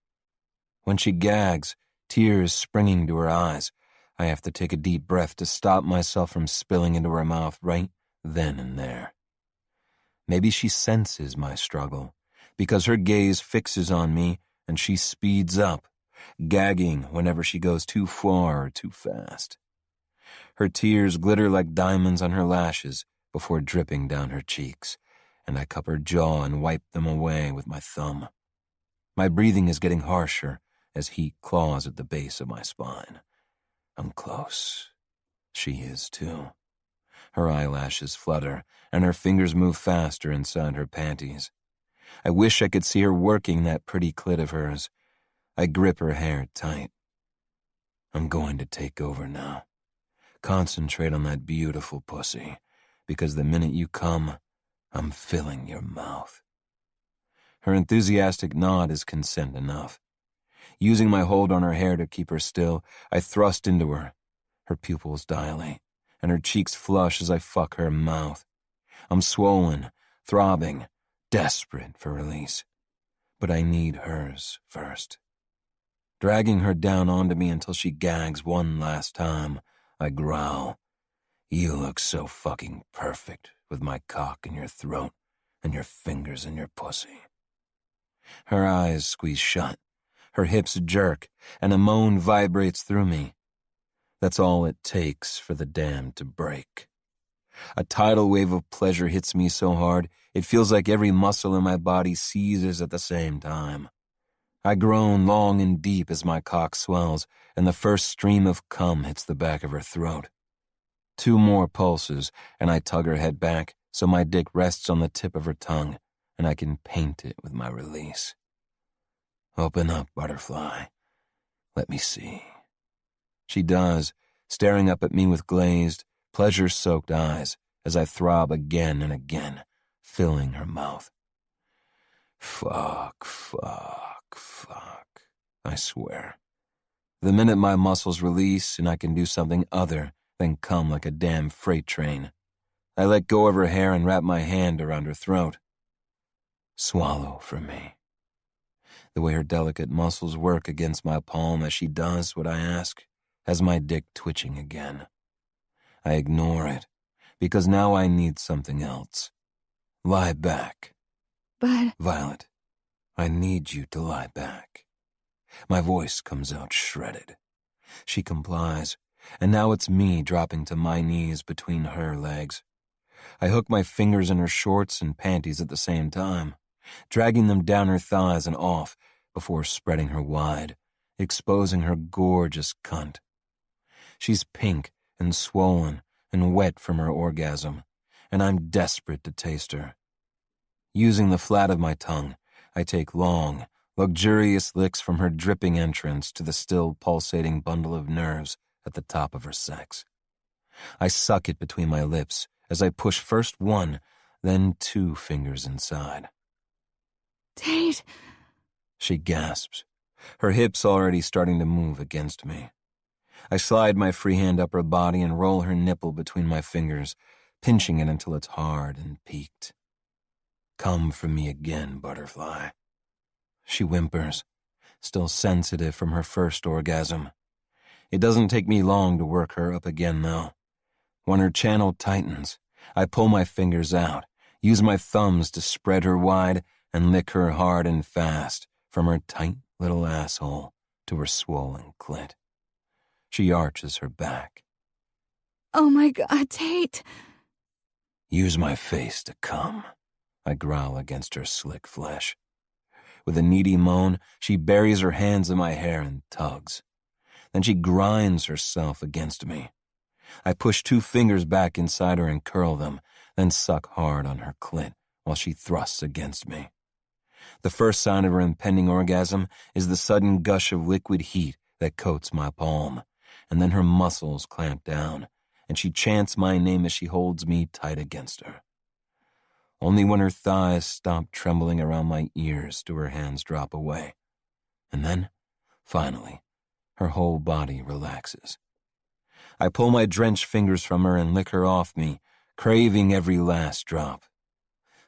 When she gags, tears springing to her eyes, I have to take a deep breath to stop myself from spilling into her mouth right then and there. Maybe she senses my struggle, because her gaze fixes on me and she speeds up, gagging whenever she goes too far or too fast. Her tears glitter like diamonds on her lashes before dripping down her cheeks, and I cup her jaw and wipe them away with my thumb. My breathing is getting harsher as heat claws at the base of my spine. I'm close. She is too. Her eyelashes flutter, and her fingers move faster inside her panties. I wish I could see her working that pretty clit of hers. I grip her hair tight. I'm going to take over now. Concentrate on that beautiful pussy, because the minute you come, I'm filling your mouth. Her enthusiastic nod is consent enough. Using my hold on her hair to keep her still, I thrust into her. Her pupils dilate, and her cheeks flush as I fuck her mouth. I'm swollen, throbbing, desperate for release. But I need hers first. Dragging her down onto me until she gags one last time, I growl. You look so fucking perfect with my cock in your throat and your fingers in your pussy. Her eyes squeeze shut, her hips jerk, and a moan vibrates through me. That's all it takes for the dam to break. A tidal wave of pleasure hits me so hard, it feels like every muscle in my body seizes at the same time. I groan long and deep as my cock swells, and the first stream of cum hits the back of her throat. 2 more pulses, and I tug her head back so my dick rests on the tip of her tongue, and I can paint it with my release. Open up, butterfly. Let me see. She does, staring up at me with glazed, pleasure-soaked eyes as I throb again and again, filling her mouth. Fuck, I swear. The minute my muscles release and I can do something other than come like a damn freight train, I let go of her hair and wrap my hand around her throat. Swallow for me. The way her delicate muscles work against my palm as she does what I ask has my dick twitching again. I ignore it, because now I need something else. Lie back. But... Violet, I need you to lie back. My voice comes out shredded. She complies, and now it's me dropping to my knees between her legs. I hook my fingers in her shorts and panties at the same time, dragging them down her thighs and off before spreading her wide, exposing her gorgeous cunt. She's pink and swollen and wet from her orgasm, and I'm desperate to taste her. Using the flat of my tongue, I take long, luxurious licks from her dripping entrance to the still pulsating bundle of nerves at the top of her sex. I suck it between my lips as I push first one, then 2 fingers inside. Tate! She gasps, her hips already starting to move against me. I slide my free hand up her body and roll her nipple between my fingers, pinching it until it's hard and peaked. Come for me again, butterfly. She whimpers, still sensitive from her first orgasm. It doesn't take me long to work her up again, though. When her channel tightens, I pull my fingers out, use my thumbs to spread her wide, and lick her hard and fast from her tight little asshole to her swollen clit. She arches her back. Oh my God, Tate! Use my face to come, I growl against her slick flesh. With a needy moan, she buries her hands in my hair and tugs. Then she grinds herself against me. I push 2 fingers back inside her and curl them, then suck hard on her clit while she thrusts against me. The first sign of her impending orgasm is the sudden gush of liquid heat that coats my palm, and then her muscles clamp down, and she chants my name as she holds me tight against her. Only when her thighs stop trembling around my ears do her hands drop away. And then, finally, her whole body relaxes. I pull my drenched fingers from her and lick her off me, craving every last drop.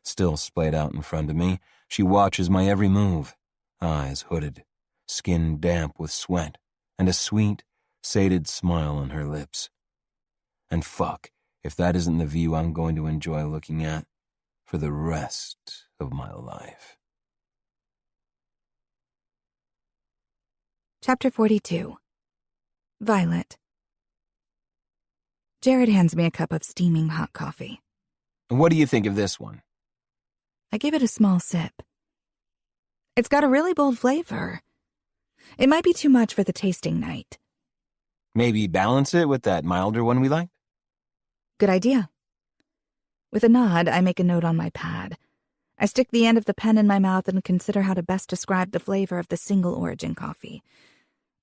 Still splayed out in front of me, she watches my every move, eyes hooded, skin damp with sweat, and a sweet, sated smile on her lips. And fuck if that isn't the view I'm going to enjoy looking at for the rest of my life. Chapter 42. Violet. Jared hands me a cup of steaming hot coffee. What do you think of this one? I give it a small sip. It's got a really bold flavor. It might be too much for the tasting night. Maybe balance it with that milder one we like? Good idea. With a nod, I make a note on my pad. I stick the end of the pen in my mouth and consider how to best describe the flavor of the single origin coffee.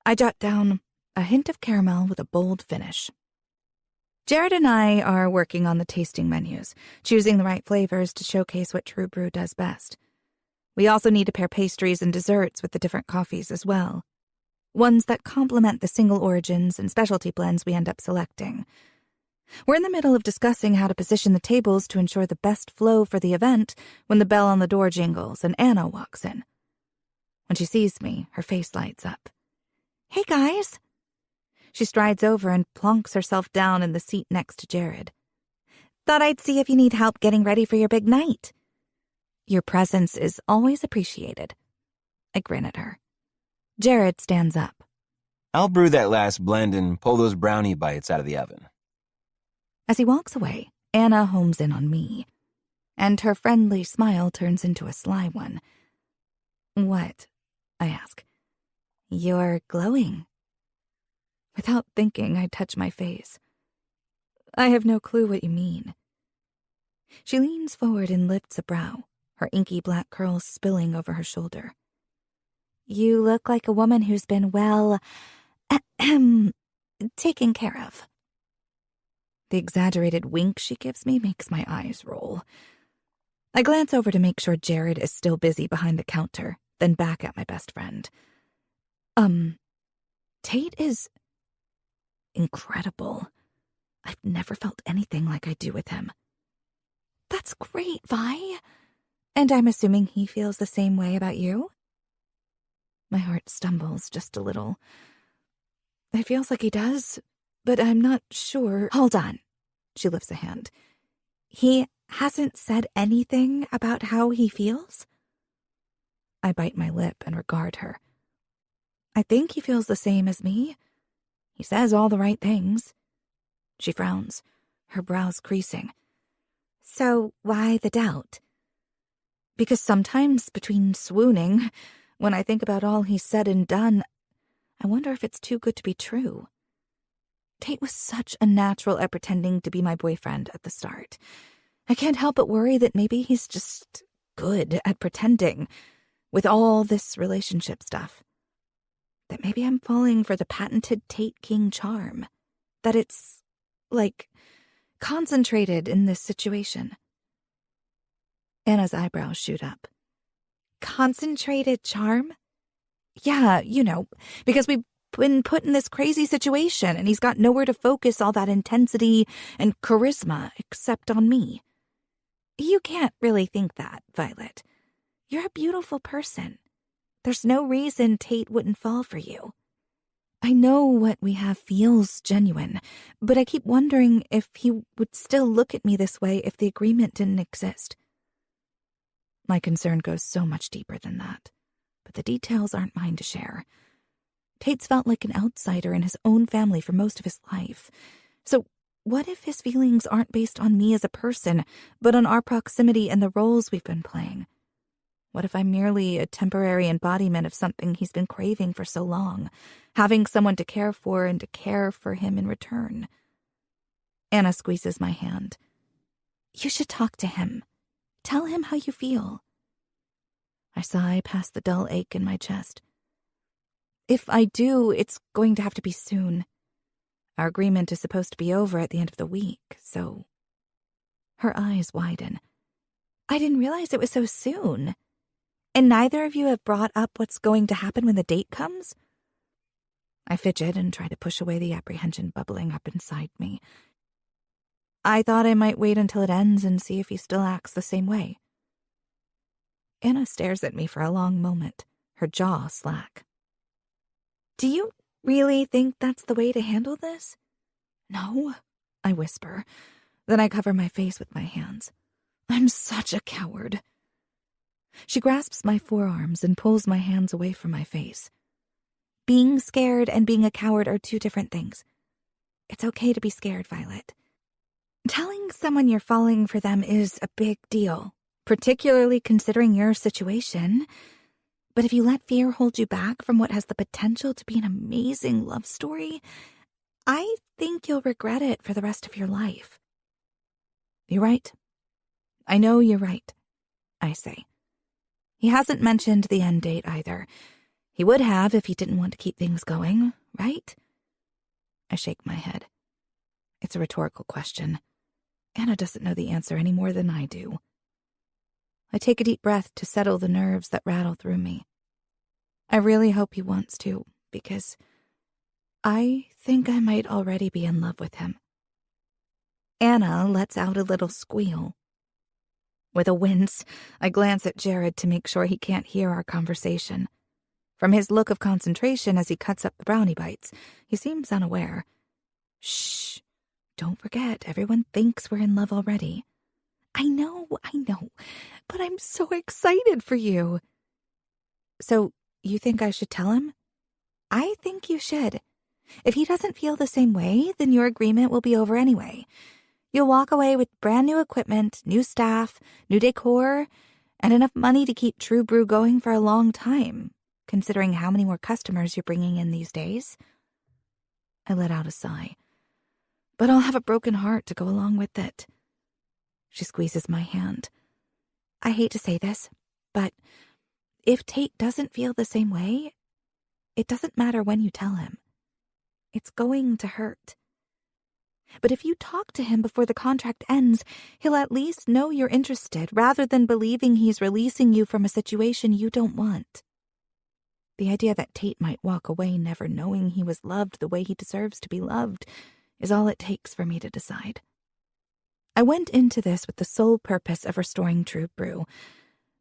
I jot down a hint of caramel with a bold finish. Jared and I are working on the tasting menus, choosing the right flavors to showcase what True Brew does best. We also need to pair pastries and desserts with the different coffees as well. Ones that complement the single origins and specialty blends we end up selecting. We're in the middle of discussing how to position the tables to ensure the best flow for the event when the bell on the door jingles and Anna walks in. When she sees me, her face lights up. Hey, guys! She strides over and plonks herself down in the seat next to Jared. Thought I'd see if you need help getting ready for your big night. Your presence is always appreciated. I grin at her. Jared stands up. I'll brew that last blend and pull those brownie bites out of the oven. As he walks away, Anna homes in on me, and her friendly smile turns into a sly one. What? I ask. You're glowing. Without thinking, I touch my face. I have no clue what you mean. She leans forward and lifts a brow, her inky black curls spilling over her shoulder. You look like a woman who's been taken care of. The exaggerated wink she gives me makes my eyes roll. I glance over to make sure Jared is still busy behind the counter, then back at my best friend. Tate is incredible. I've never felt anything like I do with him. That's great, Vi. And I'm assuming he feels the same way about you? My heart stumbles just a little. It feels like he does, but I'm not sure. Hold on. She lifts a hand. He hasn't said anything about how he feels? I bite my lip and regard her. I think he feels the same as me. He says all the right things. She frowns, her brows creasing. So why the doubt? Because sometimes between swooning, when I think about all he's said and done, I wonder if it's too good to be true. Tate was such a natural at pretending to be my boyfriend at the start. I can't help but worry that maybe he's just good at pretending with all this relationship stuff. That maybe I'm falling for the patented Tate King charm. That it's concentrated in this situation. Anna's eyebrows shoot up. Concentrated charm? Yeah, because we've been put in this crazy situation and he's got nowhere to focus all that intensity and charisma except on me. You can't really think that, Violet. You're a beautiful person. There's no reason Tate wouldn't fall for you. I know what we have feels genuine, but I keep wondering if he would still look at me this way if the agreement didn't exist. My concern goes so much deeper than that, but the details aren't mine to share. Tate's felt like an outsider in his own family for most of his life. So what if his feelings aren't based on me as a person, but on our proximity and the roles we've been playing? What if I'm merely a temporary embodiment of something he's been craving for so long, having someone to care for and to care for him in return? Anna squeezes my hand. You should talk to him. Tell him how you feel. I sigh past the dull ache in my chest. If I do, it's going to have to be soon. Our agreement is supposed to be over at the end of the week, so... Her eyes widen. I didn't realize it was so soon. And neither of you have brought up what's going to happen when the date comes? I fidget and try to push away the apprehension bubbling up inside me. I thought I might wait until it ends and see if he still acts the same way. Anna stares at me for a long moment, her jaw slack. Do you really think that's the way to handle this? No, I whisper. Then I cover my face with my hands. I'm such a coward. She grasps my forearms and pulls my hands away from my face. Being scared and being a coward are two different things. It's okay to be scared, Violet. Telling someone you're falling for them is a big deal, particularly considering your situation. But if you let fear hold you back from what has the potential to be an amazing love story, I think you'll regret it for the rest of your life. You're right. I know you're right, I say. He hasn't mentioned the end date either. He would have if he didn't want to keep things going, right? I shake my head. It's a rhetorical question. Anna doesn't know the answer any more than I do. I take a deep breath to settle the nerves that rattle through me. I really hope he wants to, because I think I might already be in love with him. Anna lets out a little squeal. With a wince, I glance at Jared to make sure he can't hear our conversation. From his look of concentration as he cuts up the brownie bites, he seems unaware. Shh. Don't forget, everyone thinks we're in love already. I know, but I'm so excited for you. So, you think I should tell him? I think you should. If he doesn't feel the same way, then your agreement will be over anyway. You'll walk away with brand new equipment, new staff, new decor, and enough money to keep True Brew going for a long time, considering how many more customers you're bringing in these days. I let out a sigh. But I'll have a broken heart to go along with it. She squeezes my hand. I hate to say this, but if Tate doesn't feel the same way, it doesn't matter when you tell him. It's going to hurt. But if you talk to him before the contract ends, he'll at least know you're interested rather than believing he's releasing you from a situation you don't want. The idea that Tate might walk away never knowing he was loved the way he deserves to be loved is all it takes for me to decide. I went into this with the sole purpose of restoring True Brew,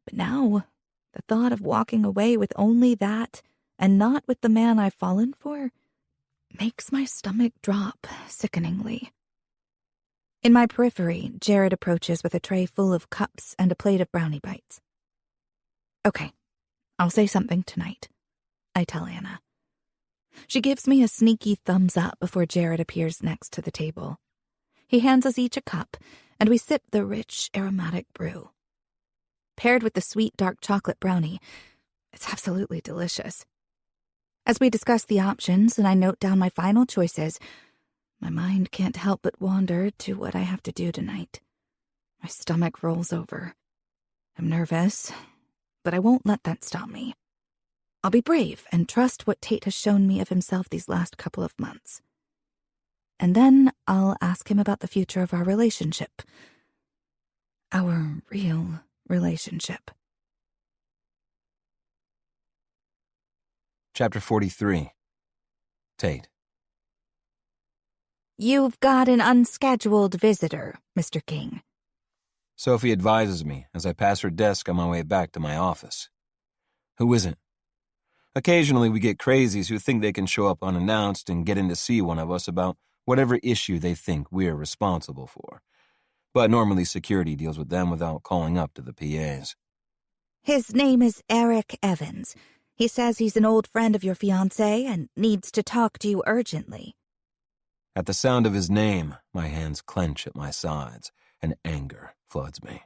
but now the thought of walking away with only that and not with the man I've fallen for makes my stomach drop sickeningly. In my periphery, Jared approaches with a tray full of cups and a plate of brownie bites. Okay, I'll say something tonight, I tell Anna. She gives me a sneaky thumbs up before Jared appears next to the table. He hands us each a cup, and we sip the rich, aromatic brew. Paired with the sweet dark chocolate brownie, it's absolutely delicious. As we discuss the options and I note down my final choices, my mind can't help but wander to what I have to do tonight. My stomach rolls over. I'm nervous, but I won't let that stop me. I'll be brave and trust what Tate has shown me of himself these last couple of months. and then I'll ask him about the future of our relationship. Our real relationship. Chapter 43. Tate. You've got an unscheduled visitor, Mr. King. Sophie advises me as I pass her desk on my way back to my office. Who is it? Occasionally we get crazies who think they can show up unannounced and get in to see one of us about whatever issue they think we're responsible for. But normally security deals with them without calling up to the PAs. His name is Eric Evans. He says he's an old friend of your fiancée and needs to talk to you urgently. At the sound of his name, my hands clench at my sides, and anger floods me.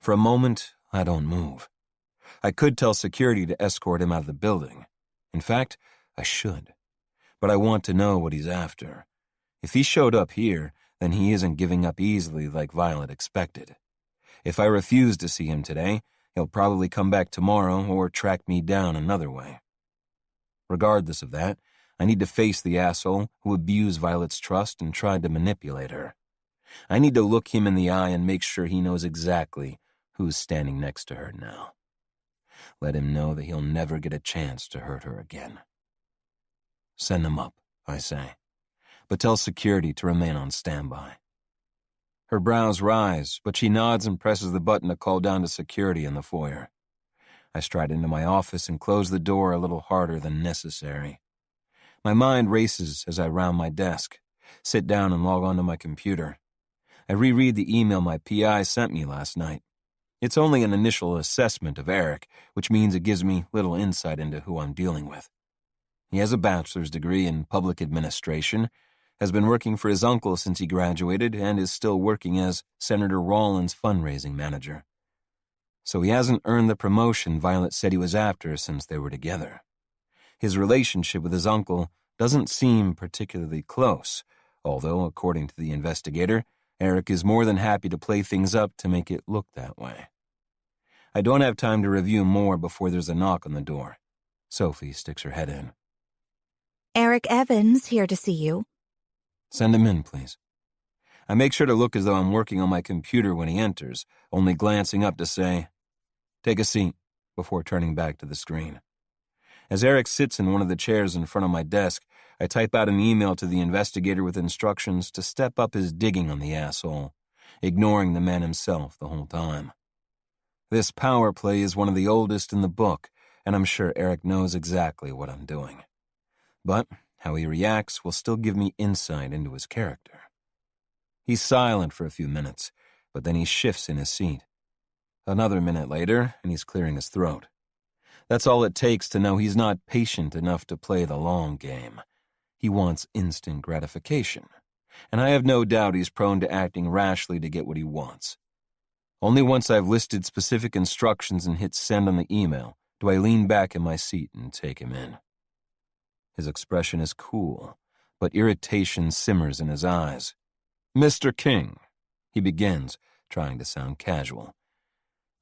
For a moment, I don't move. I could tell security to escort him out of the building. In fact, I should. But I want to know what he's after. If he showed up here, then he isn't giving up easily like Violet expected. If I refuse to see him today, he'll probably come back tomorrow or track me down another way. Regardless of that, I need to face the asshole who abused Violet's trust and tried to manipulate her. I need to look him in the eye and make sure he knows exactly who's standing next to her now. Let him know that he'll never get a chance to hurt her again. Send him up, I say, but tell security to remain on standby. Her brows rise, but she nods and presses the button to call down to security in the foyer. I stride into my office and close the door a little harder than necessary. My mind races as I round my desk, sit down and log onto my computer. I reread the email my PI sent me last night. It's only an initial assessment of Eric, which means it gives me little insight into who I'm dealing with. He has a bachelor's degree in public administration, has been working for his uncle since he graduated, and is still working as Senator Rawlins' fundraising manager. So he hasn't earned the promotion Violet said he was after since they were together. His relationship with his uncle doesn't seem particularly close, although, according to the investigator, Eric is more than happy to play things up to make it look that way. I don't have time to review more before there's a knock on the door. Sophie sticks her head in. Eric Evans here to see you. Send him in, please. I make sure to look as though I'm working on my computer when he enters, only glancing up to say, "Take a seat," before turning back to the screen. As Eric sits in one of the chairs in front of my desk, I type out an email to the investigator with instructions to step up his digging on the asshole, ignoring the man himself the whole time. This power play is one of the oldest in the book, and I'm sure Eric knows exactly what I'm doing. But how he reacts will still give me insight into his character. He's silent for a few minutes, but then he shifts in his seat. Another minute later, and he's clearing his throat. That's all it takes to know he's not patient enough to play the long game. He wants instant gratification, and I have no doubt he's prone to acting rashly to get what he wants. Only once I've listed specific instructions and hit send on the email do I lean back in my seat and take him in. His expression is cool, but irritation simmers in his eyes. "Mr. King," he begins, trying to sound casual.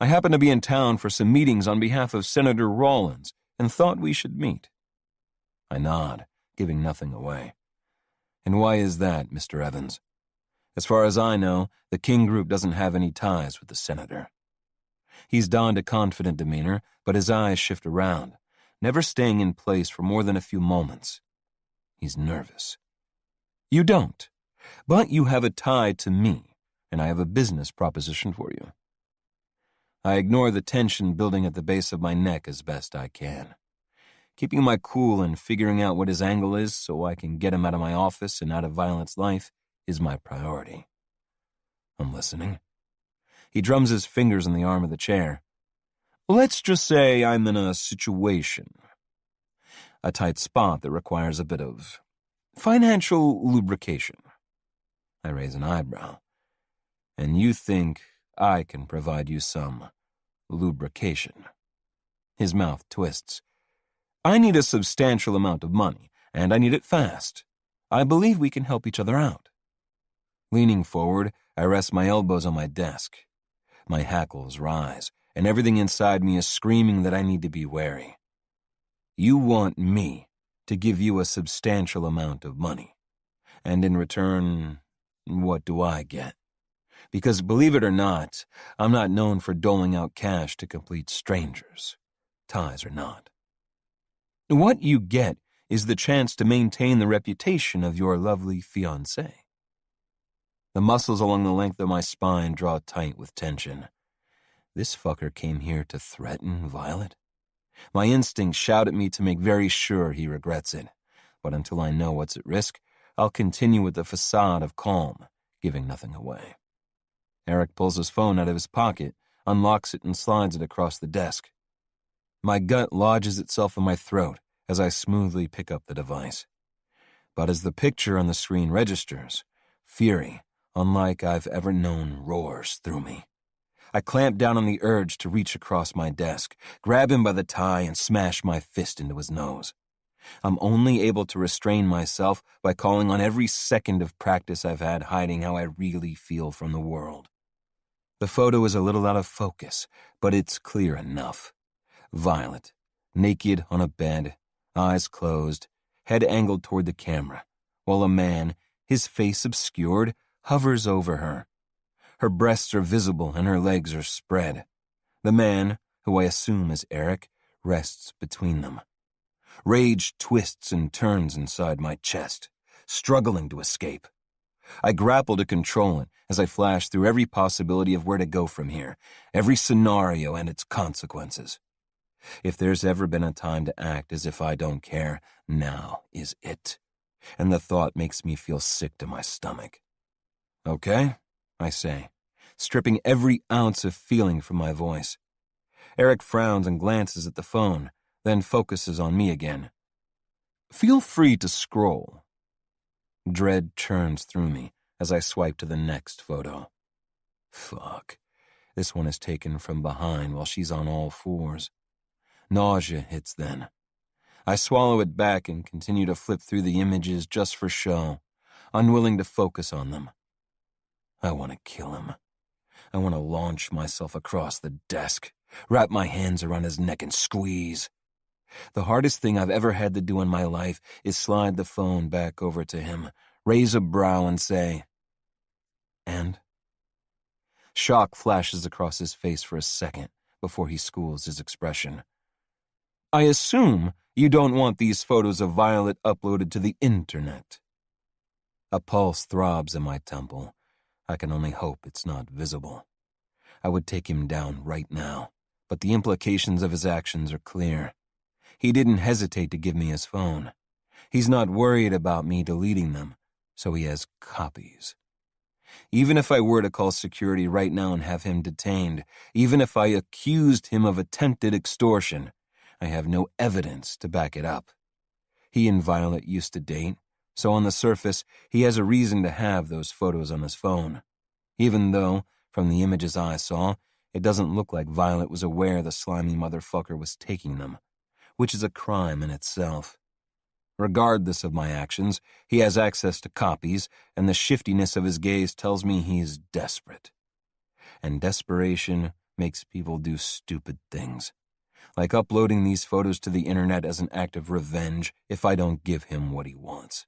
"I happen to be in town for some meetings on behalf of Senator Rawlins and thought we should meet." I nod, giving nothing away. "And why is that, Mr. Evans?" As far as I know, the King Group doesn't have any ties with the senator. He's donned a confident demeanor, but his eyes shift around, never staying in place for more than a few moments. He's nervous. "You don't, but you have a tie to me, and I have a business proposition for you." I ignore the tension building at the base of my neck as best I can. Keeping my cool and figuring out what his angle is so I can get him out of my office and out of Violet's life is my priority. I'm listening. He drums his fingers on the arm of the chair. "Let's just say I'm in a situation. A tight spot that requires a bit of financial lubrication." I raise an eyebrow. "And you think I can provide you some lubrication?" His mouth twists. "I need a substantial amount of money, and I need it fast. I believe we can help each other out." Leaning forward, I rest my elbows on my desk. My hackles rise, and everything inside me is screaming that I need to be wary. "You want me to give you a substantial amount of money, And in return, what do I get? Because believe it or not, I'm not known for doling out cash to complete strangers, ties or not. What you get is the chance to maintain the reputation of your lovely fiancé. The muscles along the length of my spine draw tight with tension. This fucker came here to threaten Violet? My instincts shout at me to make very sure he regrets it, but until I know what's at risk, I'll continue with the facade of calm, giving nothing away. Eric pulls his phone out of his pocket, unlocks it, and slides it across the desk. My gut lodges itself in my throat as I smoothly pick up the device. But as the picture on the screen registers, fury, unlike I've ever known, roars through me. I clamp down on the urge to reach across my desk, grab him by the tie, and smash my fist into his nose. I'm only able to restrain myself by calling on every second of practice I've had hiding how I really feel from the world. The photo is a little out of focus, but it's clear enough. Violet, naked on a bed, eyes closed, head angled toward the camera, while a man, his face obscured, hovers over her. Her breasts are visible and her legs are spread. The man, who I assume is Eric, rests between them. Rage twists and turns inside my chest, struggling to escape. I grapple to control it as I flash through every possibility of where to go from here, every scenario and its consequences. If there's ever been a time to act as if I don't care, now is it. And the thought makes me feel sick to my stomach. Okay, I say, stripping every ounce of feeling from my voice. Eric frowns and glances at the phone, then focuses on me again. Feel free to scroll. Dread churns through me as I swipe to the next photo. Fuck. This one is taken from behind while she's on all fours. Nausea hits then. I swallow it back and continue to flip through the images just for show, unwilling to focus on them. I want to kill him. I want to launch myself across the desk, wrap my hands around his neck and squeeze. The hardest thing I've ever had to do in my life is slide the phone back over to him, raise a brow and say, "And?" Shock flashes across his face for a second before he schools his expression. I assume you don't want these photos of Violet uploaded to the internet. A pulse throbs in my temple. I can only hope it's not visible. I would take him down right now, but the implications of his actions are clear. He didn't hesitate to give me his phone. He's not worried about me deleting them, so he has copies. Even if I were to call security right now and have him detained, even if I accused him of attempted extortion, I have no evidence to back it up. He and Violet used to date, so on the surface, he has a reason to have those photos on his phone. Even though, from the images I saw, it doesn't look like Violet was aware the slimy motherfucker was taking them, which is a crime in itself. Regardless of my actions, he has access to copies, and the shiftiness of his gaze tells me he's desperate. And desperation makes people do stupid things, like uploading these photos to the internet as an act of revenge if I don't give him what he wants.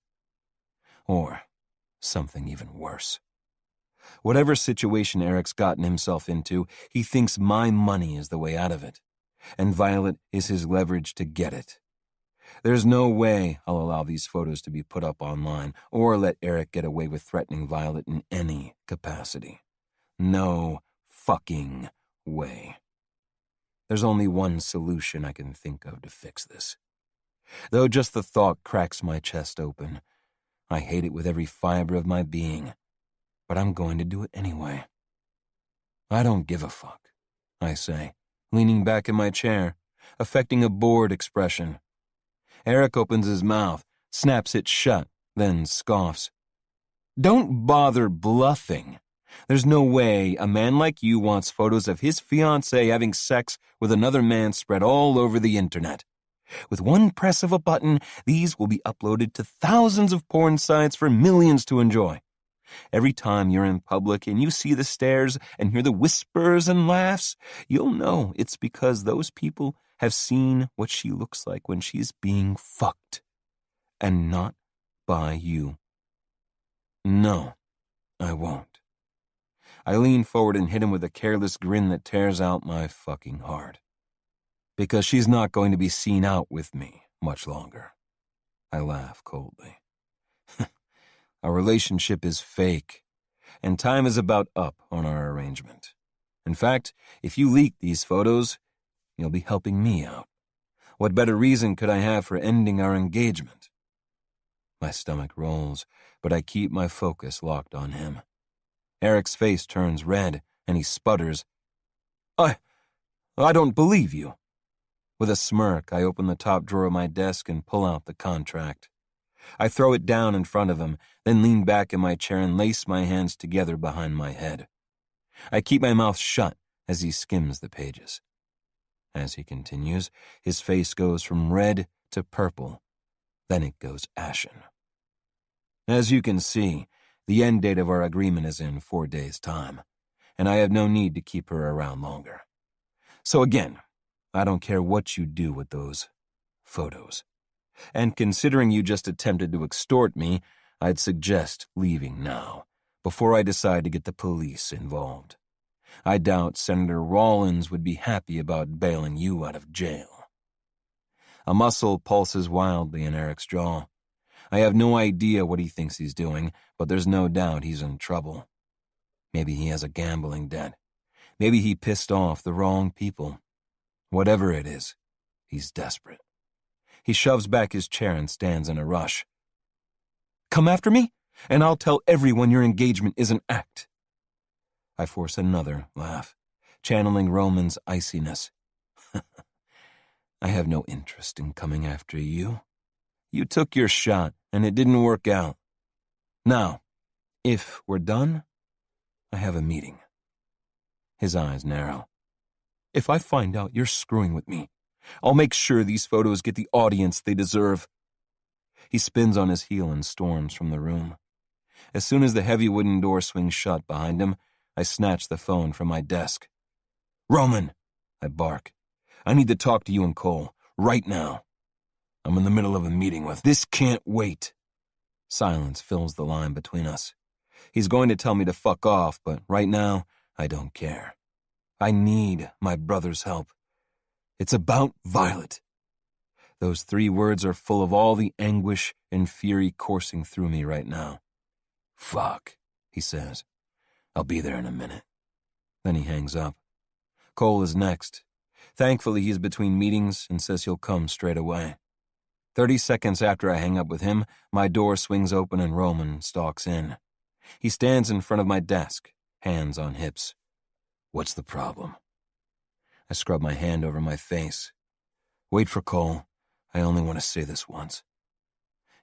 Or something even worse. Whatever situation Eric's gotten himself into, he thinks my money is the way out of it, and Violet is his leverage to get it. There's no way I'll allow these photos to be put up online or let Eric get away with threatening Violet in any capacity. No fucking way. There's only one solution I can think of to fix this. Though just the thought cracks my chest open. I hate it with every fiber of my being, but I'm going to do it anyway. I don't give a fuck, I say, leaning back in my chair, affecting a bored expression. Eric opens his mouth, snaps it shut, then scoffs. Don't bother bluffing. There's no way a man like you wants photos of his fiancée having sex with another man spread all over the internet. With one press of a button, these will be uploaded to thousands of porn sites for millions to enjoy. Every time you're in public and you see the stares and hear the whispers and laughs, you'll know it's because those people have seen what she looks like when she's being fucked, and not by you. No, I won't. I lean forward and hit him with a careless grin that tears out my fucking heart. Because she's not going to be seen out with me much longer. I laugh coldly. Our relationship is fake, and time is about up on our arrangement. In fact, if you leak these photos, you'll be helping me out. What better reason could I have for ending our engagement? My stomach rolls, but I keep my focus locked on him. Eric's face turns red, and he sputters. I don't believe you. With a smirk, I open the top drawer of my desk and pull out the contract. I throw it down in front of him, then lean back in my chair and lace my hands together behind my head. I keep my mouth shut as he skims the pages. As he continues, his face goes from red to purple. Then it goes ashen. As you can see, the end date of our agreement is in 4 days' time, and I have no need to keep her around longer. So again, I don't care what you do with those photos. And considering you just attempted to extort me, I'd suggest leaving now, before I decide to get the police involved. I doubt Senator Rawlins would be happy about bailing you out of jail. A muscle pulses wildly in Eric's jaw. I have no idea what he thinks he's doing, but there's no doubt he's in trouble. Maybe he has a gambling debt. Maybe he pissed off the wrong people. Whatever it is, he's desperate. He shoves back his chair and stands in a rush. Come after me, and I'll tell everyone your engagement is an act. I force another laugh, channeling Roman's iciness. I have no interest in coming after you. You took your shot, and it didn't work out. Now, if we're done, I have a meeting. His eyes narrow. If I find out you're screwing with me, I'll make sure these photos get the audience they deserve. He spins on his heel and storms from the room. As soon as the heavy wooden door swings shut behind him, I snatch the phone from my desk. Roman, I bark. I need to talk to you and Cole, right now. I'm in the middle of a meeting with... This can't wait. Silence fills the line between us. He's going to tell me to fuck off, but right now, I don't care. I need my brother's help. It's about Violet. Those 3 words are full of all the anguish and fury coursing through me right now. Fuck, he says. I'll be there in a minute. Then he hangs up. Cole is next. Thankfully, he's between meetings and says he'll come straight away. 30 seconds after I hang up with him, my door swings open and Roman stalks in. He stands in front of my desk, hands on hips. What's the problem? I scrub my hand over my face. Wait for Cole. I only want to say this once.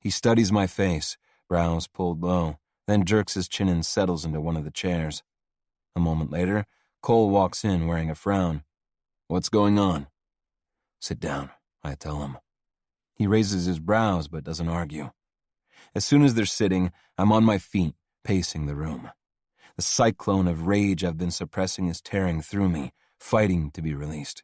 He studies my face, brows pulled low, then jerks his chin and settles into one of the chairs. A moment later, Cole walks in wearing a frown. What's going on? Sit down, I tell him. He raises his brows but doesn't argue. As soon as they're sitting, I'm on my feet, pacing the room. The cyclone of rage I've been suppressing is tearing through me, fighting to be released.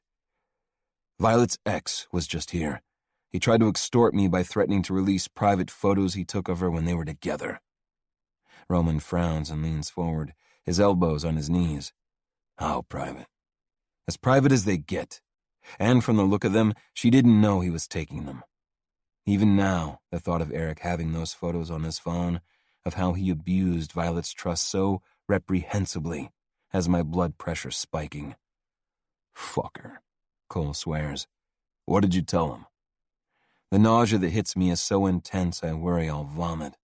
Violet's ex was just here. He tried to extort me by threatening to release private photos he took of her when they were together. Roman frowns and leans forward, his elbows on his knees. How private? As private as they get. And from the look of them, she didn't know he was taking them. Even now, the thought of Eric having those photos on his phone, of how he abused Violet's trust so reprehensibly, has my blood pressure spiking. Fucker, Cole swears. What did you tell him? The nausea that hits me is so intense I worry I'll vomit.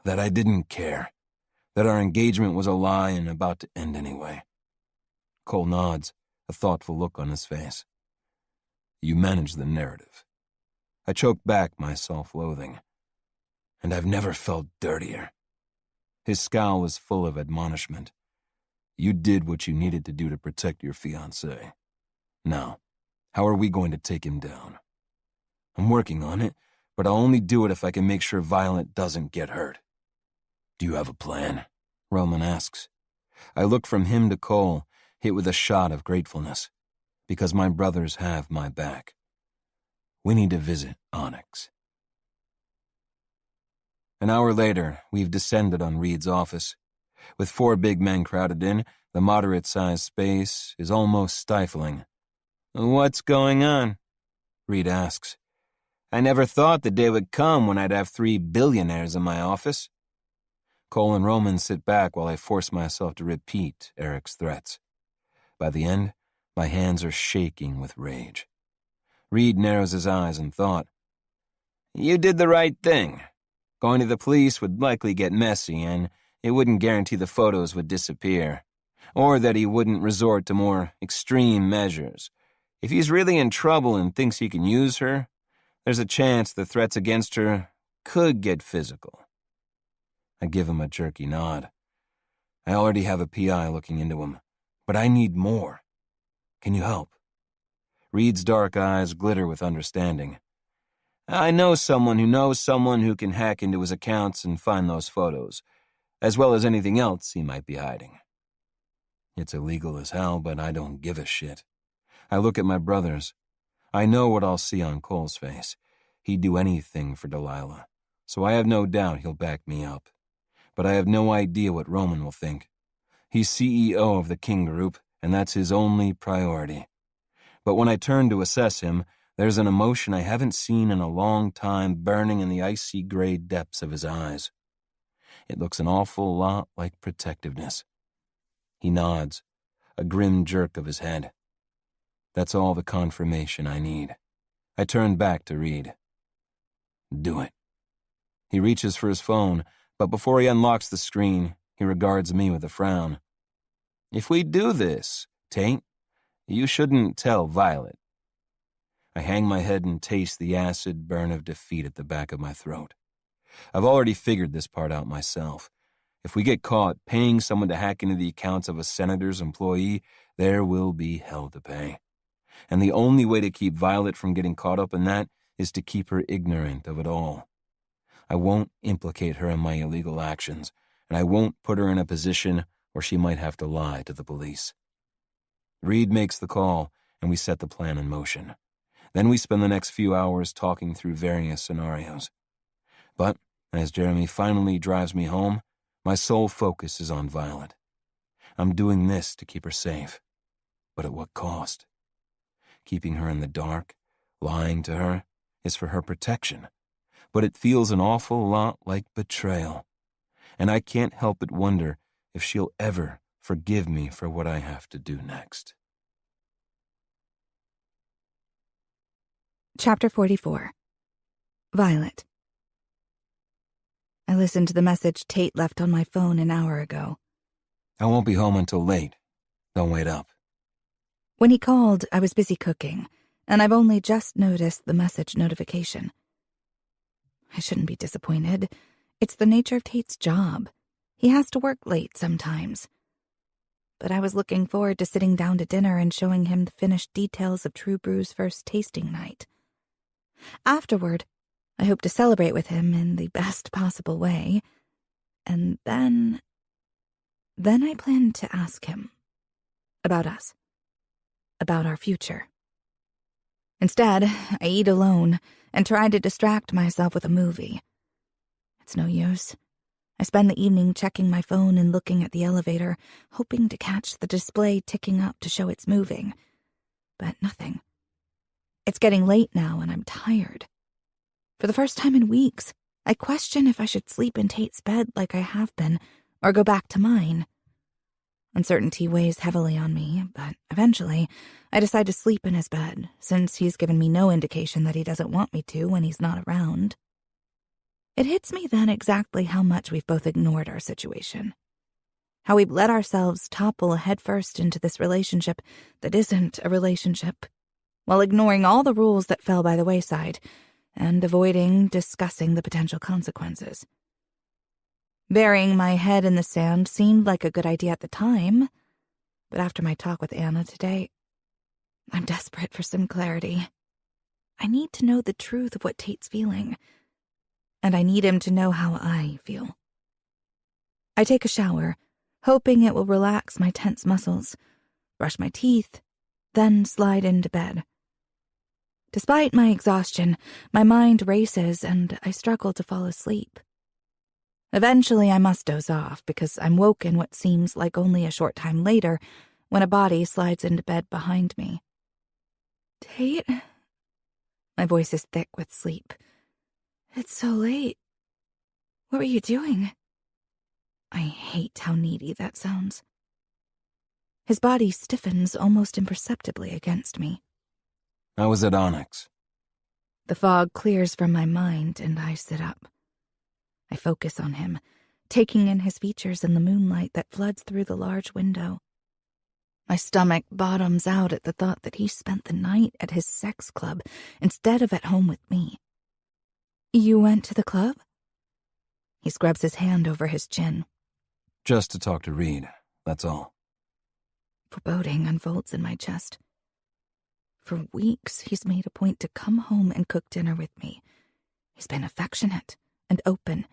That I didn't care. That our engagement was a lie and about to end anyway. Cole nods, a thoughtful look on his face. You managed the narrative. I choke back my self-loathing. And I've never felt dirtier. His scowl was full of admonishment. You did what you needed to do to protect your fiancé. Now, how are we going to take him down? I'm working on it, but I'll only do it if I can make sure Violet doesn't get hurt. Do you have a plan? Roman asks. I look from him to Cole, hit with a shot of gratefulness, because my brothers have my back. We need to visit Onyx. An hour later, we've descended on Reed's office. With 4 big men crowded in, the moderate-sized space is almost stifling. "What's going on?" Reed asks. "I never thought the day would come when I'd have 3 billionaires in my office." Cole and Roman sit back while I force myself to repeat Eric's threats. By the end, my hands are shaking with rage. Reed narrows his eyes in thought. "You did the right thing. Going to the police would likely get messy, and it wouldn't guarantee the photos would disappear, or that he wouldn't resort to more extreme measures. If he's really in trouble and thinks he can use her, there's a chance the threats against her could get physical." I give him a jerky nod. I already have a PI looking into him, but I need more. Can you help? Reed's dark eyes glitter with understanding. "I know someone who knows someone who can hack into his accounts and find those photos, as well as anything else he might be hiding." It's illegal as hell, but I don't give a shit. I look at my brothers. I know what I'll see on Cole's face. He'd do anything for Delilah, so I have no doubt he'll back me up. But I have no idea what Roman will think. He's CEO of the King Group, and that's his only priority. But when I turn to assess him, there's an emotion I haven't seen in a long time burning in the icy gray depths of his eyes. It looks an awful lot like protectiveness. He nods, a grim jerk of his head. That's all the confirmation I need. I turn back to Reed. "Do it." He reaches for his phone, but before he unlocks the screen, he regards me with a frown. "If we do this, Tate, you shouldn't tell Violet." I hang my head and taste the acid burn of defeat at the back of my throat. I've already figured this part out myself. If we get caught paying someone to hack into the accounts of a senator's employee, there will be hell to pay. And the only way to keep Violet from getting caught up in that is to keep her ignorant of it all. I won't implicate her in my illegal actions, and I won't put her in a position where she might have to lie to the police. Reed makes the call, and we set the plan in motion. Then we spend the next few hours talking through various scenarios. But as Jeremy finally drives me home, my sole focus is on Violet. I'm doing this to keep her safe. But at what cost? Keeping her in the dark, lying to her, is for her protection. But it feels an awful lot like betrayal. And I can't help but wonder if she'll ever forgive me for what I have to do next. Chapter 44. Violet. I listened to the message Tate left on my phone an hour ago. "I won't be home until late. Don't wait up." When he called, I was busy cooking, and I've only just noticed the message notification. I shouldn't be disappointed. It's the nature of Tate's job. He has to work late sometimes. But I was looking forward to sitting down to dinner and showing him the finished details of True Brew's first tasting night. Afterward, I hope to celebrate with him in the best possible way. And then I plan to ask him about us, about our future. Instead, I eat alone and try to distract myself with a movie. It's no use. I spend the evening checking my phone and looking at the elevator, hoping to catch the display ticking up to show it's moving. But nothing. It's getting late now and I'm tired. For the first time in weeks, I question if I should sleep in Tate's bed like I have been, or go back to mine. Uncertainty weighs heavily on me, but eventually I decide to sleep in his bed, since he's given me no indication that he doesn't want me to when he's not around. It hits me then exactly how much we've both ignored our situation. How we've let ourselves topple headfirst into this relationship that isn't a relationship, while ignoring all the rules that fell by the wayside and avoiding discussing the potential consequences. Burying my head in the sand seemed like a good idea at the time, but after my talk with Anna today, I'm desperate for some clarity. I need to know the truth of what Tate's feeling, and I need him to know how I feel. I take a shower, hoping it will relax my tense muscles, brush my teeth, then slide into bed. Despite my exhaustion, my mind races and I struggle to fall asleep. Eventually, I must doze off because I'm woken what seems like only a short time later when a body slides into bed behind me. Tate? My voice is thick with sleep. It's so late. What were you doing? I hate how needy that sounds. His body stiffens almost imperceptibly against me. I was at Onyx. The fog clears from my mind and I sit up. I focus on him, taking in his features in the moonlight that floods through the large window. My stomach bottoms out at the thought that he spent the night at his sex club instead of at home with me. You went to the club? He scrubs his hand over his chin. Just to talk to Reed, that's all. Foreboding unfolds in my chest. For weeks, he's made a point to come home and cook dinner with me. He's been affectionate and open.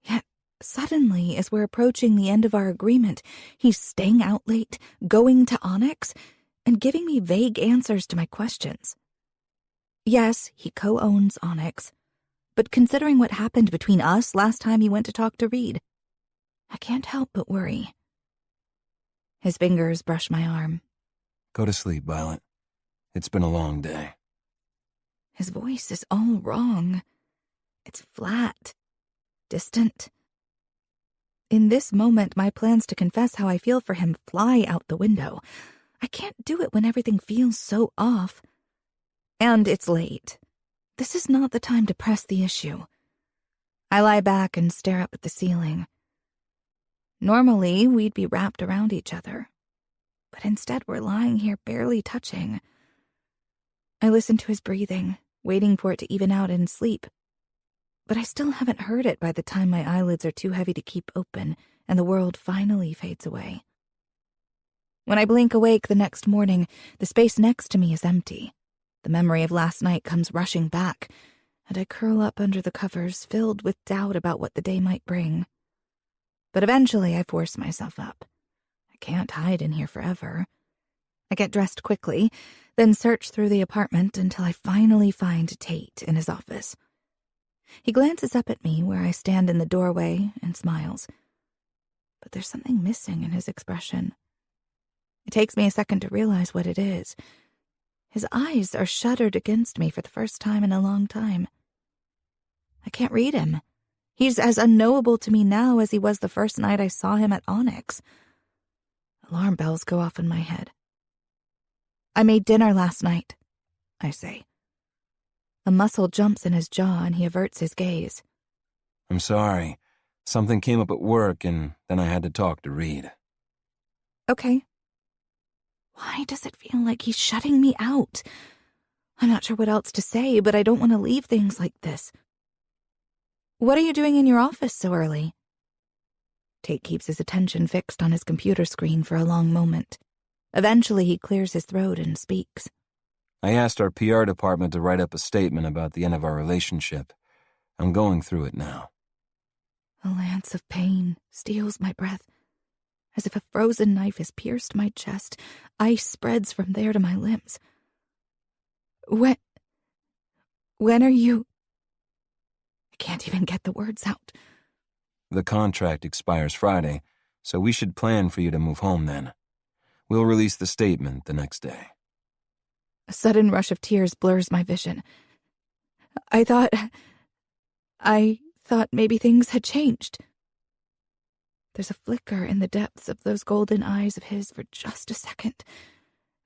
Yet, suddenly, as we're approaching the end of our agreement, he's staying out late, going to Onyx, and giving me vague answers to my questions. Yes, he co-owns Onyx, but considering what happened between us last time he went to talk to Reed, I can't help but worry. His fingers brush my arm. Go to sleep, Violet. It's been a long day. His voice is all wrong. It's flat, distant. In this moment, my plans to confess how I feel for him fly out the window. I can't do it when everything feels so off. And it's late. This is not the time to press the issue. I lie back and stare up at the ceiling. Normally, we'd be wrapped around each other. But instead, we're lying here barely touching. I listen to his breathing, waiting for it to even out in sleep. But I still haven't heard it by the time my eyelids are too heavy to keep open and the world finally fades away. When I blink awake the next morning, the space next to me is empty. The memory of last night comes rushing back, and I curl up under the covers, filled with doubt about what the day might bring. But eventually I force myself up. I can't hide in here forever. I get dressed quickly, then search through the apartment until I finally find Tate in his office. He glances up at me where I stand in the doorway and smiles. But there's something missing in his expression. It takes me a second to realize what it is. His eyes are shuttered against me for the first time in a long time. I can't read him. He's as unknowable to me now as he was the first night I saw him at Onyx. Alarm bells go off in my head. I made dinner last night, I say. A muscle jumps in his jaw and he averts his gaze. I'm sorry. Something came up at work and then I had to talk to Reed. Okay. Why does it feel like he's shutting me out? I'm not sure what else to say, but I don't want to leave things like this. What are you doing in your office so early? Tate keeps his attention fixed on his computer screen for a long moment. Eventually, he clears his throat and speaks. I asked our PR department to write up a statement about the end of our relationship. I'm going through it now. A lance of pain steals my breath. As if a frozen knife has pierced my chest, ice spreads from there to my limbs. When are you... I can't even get the words out. The contract expires Friday, so we should plan for you to move home then. We'll release the statement the next day. A sudden rush of tears blurs my vision. I thought maybe things had changed. There's a flicker in the depths of those golden eyes of his for just a second.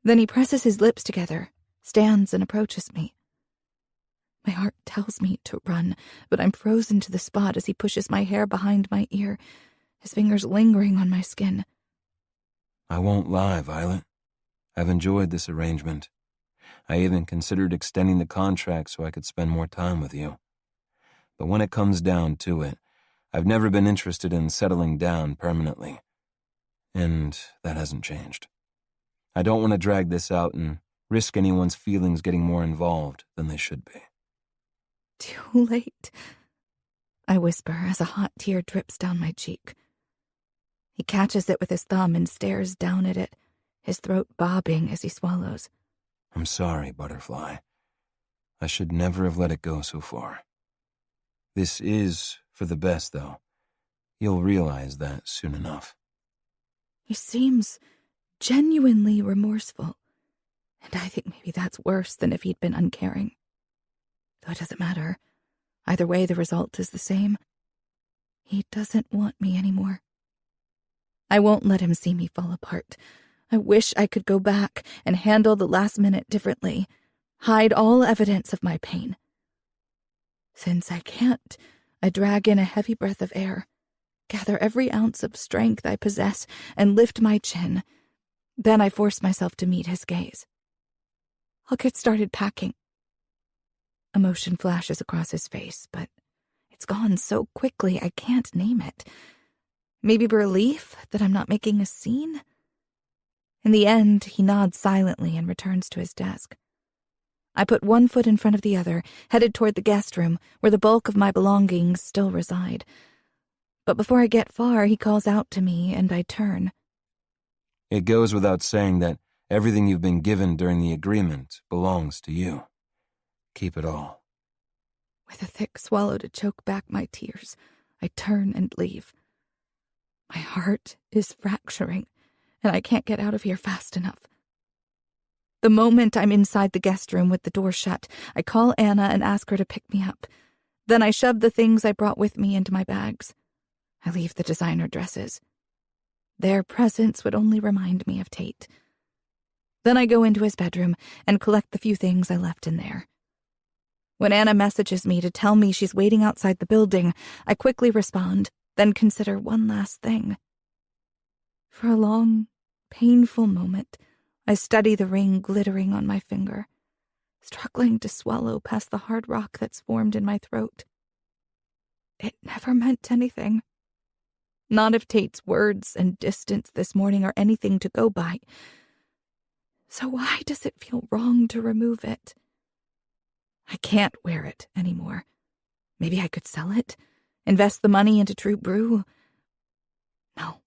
Then he presses his lips together, stands and approaches me. My heart tells me to run, but I'm frozen to the spot as he pushes my hair behind my ear, his fingers lingering on my skin. I won't lie, Violet. I've enjoyed this arrangement. I even considered extending the contract so I could spend more time with you. But when it comes down to it, I've never been interested in settling down permanently. And that hasn't changed. I don't want to drag this out and risk anyone's feelings getting more involved than they should be. Too late, I whisper as a hot tear drips down my cheek. He catches it with his thumb and stares down at it, his throat bobbing as he swallows. I'm sorry, Butterfly. I should never have let it go so far. This is for the best, though. You'll realize that soon enough. He seems genuinely remorseful, and I think maybe that's worse than if he'd been uncaring. Though it doesn't matter. Either way, the result is the same. He doesn't want me anymore. I won't let him see me fall apart. I wish I could go back and handle the last minute differently, hide all evidence of my pain. Since I can't, I drag in a heavy breath of air, gather every ounce of strength I possess, and lift my chin. Then I force myself to meet his gaze. I'll get started packing. Emotion flashes across his face, but it's gone so quickly I can't name it. Maybe relief that I'm not making a scene? In the end, he nods silently and returns to his desk. I put one foot in front of the other, headed toward the guest room, where the bulk of my belongings still reside. But before I get far, he calls out to me, and I turn. It goes without saying that everything you've been given during the agreement belongs to you. Keep it all. With a thick swallow to choke back my tears, I turn and leave. My heart is fracturing, and I can't get out of here fast enough. The moment I'm inside the guest room with the door shut, I call Anna and ask her to pick me up. Then I shove the things I brought with me into my bags. I leave the designer dresses. Their presence would only remind me of Tate. Then I go into his bedroom and collect the few things I left in there. When Anna messages me to tell me she's waiting outside the building, I quickly respond, then consider one last thing. For a long, painful moment, I study the ring glittering on my finger, struggling to swallow past the hard rock that's formed in my throat. It never meant anything. Not if Tate's words and distance this morning are anything to go by. So why does it feel wrong to remove it? I can't wear it anymore. Maybe I could sell it, invest the money into True Brew. No.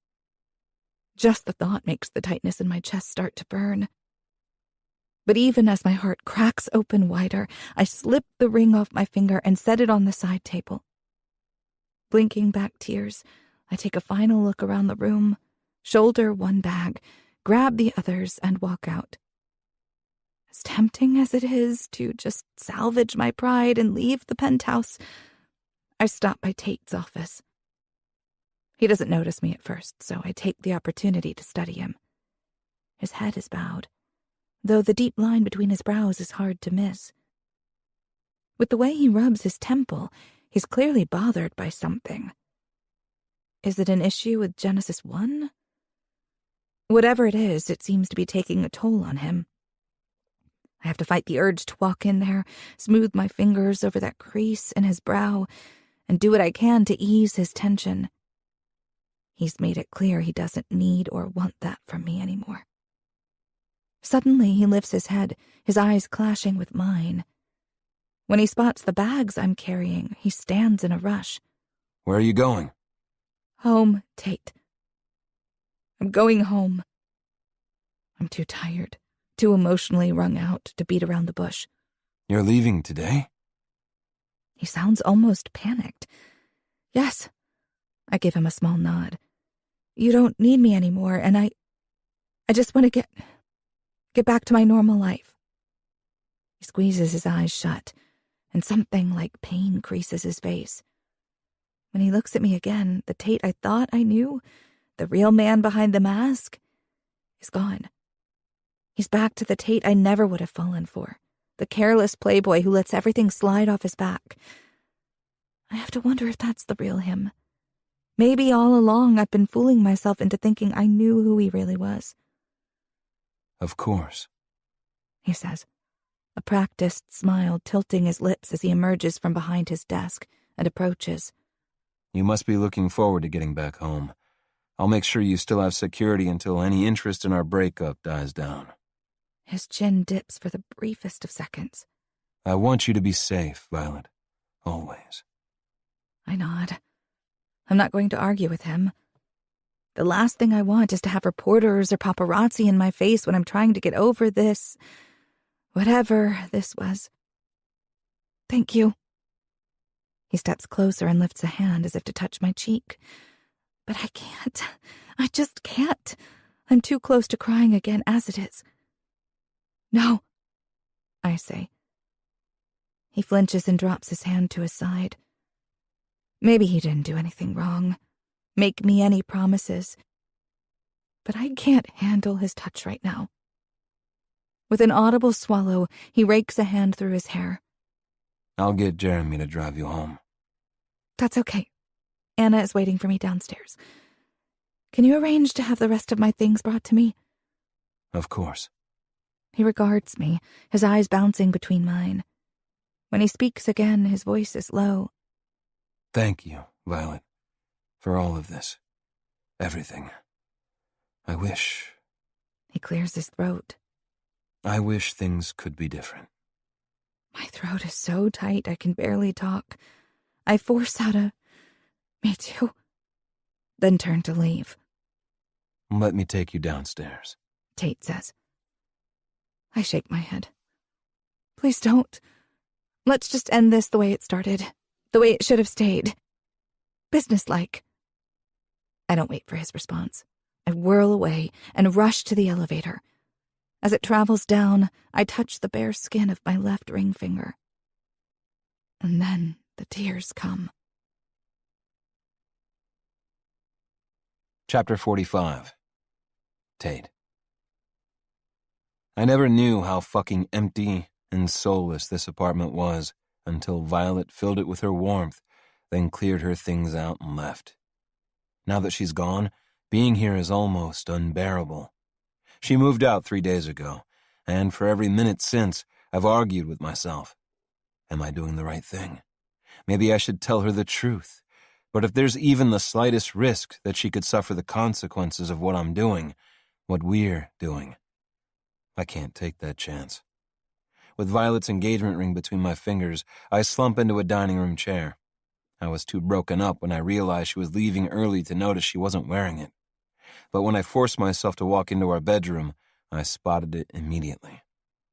Just the thought makes the tightness in my chest start to burn. But even as my heart cracks open wider, I slip the ring off my finger and set it on the side table. Blinking back tears, I take a final look around the room, shoulder one bag, grab the others, and walk out. As tempting as it is to just salvage my pride and leave the penthouse, I stop by Tate's office. He doesn't notice me at first, so I take the opportunity to study him. His head is bowed, though the deep line between his brows is hard to miss. With the way he rubs his temple, he's clearly bothered by something. Is it an issue with Genesis 1? Whatever it is, it seems to be taking a toll on him. I have to fight the urge to walk in there, smooth my fingers over that crease in his brow, and do what I can to ease his tension. He's made it clear he doesn't need or want that from me anymore. Suddenly, he lifts his head, his eyes clashing with mine. When he spots the bags I'm carrying, he stands in a rush. Where are you going? Home, Tate. I'm going home. I'm too tired, too emotionally wrung out to beat around the bush. You're leaving today? He sounds almost panicked. Yes. I give him a small nod. You don't need me anymore, and I just want to get back to my normal life. He squeezes his eyes shut, and something like pain creases his face. When he looks at me again, the Tate I thought I knew, the real man behind the mask, is gone. He's back to the Tate I never would have fallen for, the careless playboy who lets everything slide off his back. I have to wonder if that's the real him. Maybe all along I've been fooling myself into thinking I knew who he really was. Of course, he says, a practiced smile tilting his lips as he emerges from behind his desk and approaches. You must be looking forward to getting back home. I'll make sure you still have security until any interest in our breakup dies down. His chin dips for the briefest of seconds. I want you to be safe, Violet. Always. I nod. I'm not going to argue with him. The last thing I want is to have reporters or paparazzi in my face when I'm trying to get over this, whatever this was. Thank you. He steps closer and lifts a hand as if to touch my cheek. But I can't. I just can't. I'm too close to crying again as it is. No, I say. He flinches and drops his hand to his side. Maybe he didn't do anything wrong, make me any promises, but I can't handle his touch right now. With an audible swallow, he rakes a hand through his hair. I'll get Jeremy to drive you home. That's okay. Anna is waiting for me downstairs. Can you arrange to have the rest of my things brought to me? Of course. He regards me, his eyes bouncing between mine. When he speaks again, his voice is low. Thank you, Violet, for all of this. Everything. I wish... He clears his throat. I wish things could be different. My throat is so tight I can barely talk. I force out a, "Me too," then turn to leave. Let me take you downstairs, Tate says. I shake my head. Please don't. Let's just end this the way it started, the way it should have stayed. Businesslike. I don't wait for his response. I whirl away and rush to the elevator. As it travels down, I touch the bare skin of my left ring finger. And then the tears come. Chapter 45. Tate. I never knew how fucking empty and soulless this apartment was until Violet filled it with her warmth, then cleared her things out and left. Now that she's gone, being here is almost unbearable. She moved out 3 days ago, and for every minute since, I've argued with myself. Am I doing the right thing? Maybe I should tell her the truth. But if there's even the slightest risk that she could suffer the consequences of what I'm doing, what we're doing, I can't take that chance. With Violet's engagement ring between my fingers, I slump into a dining room chair. I was too broken up when I realized she was leaving early to notice she wasn't wearing it. But when I forced myself to walk into our bedroom, I spotted it immediately,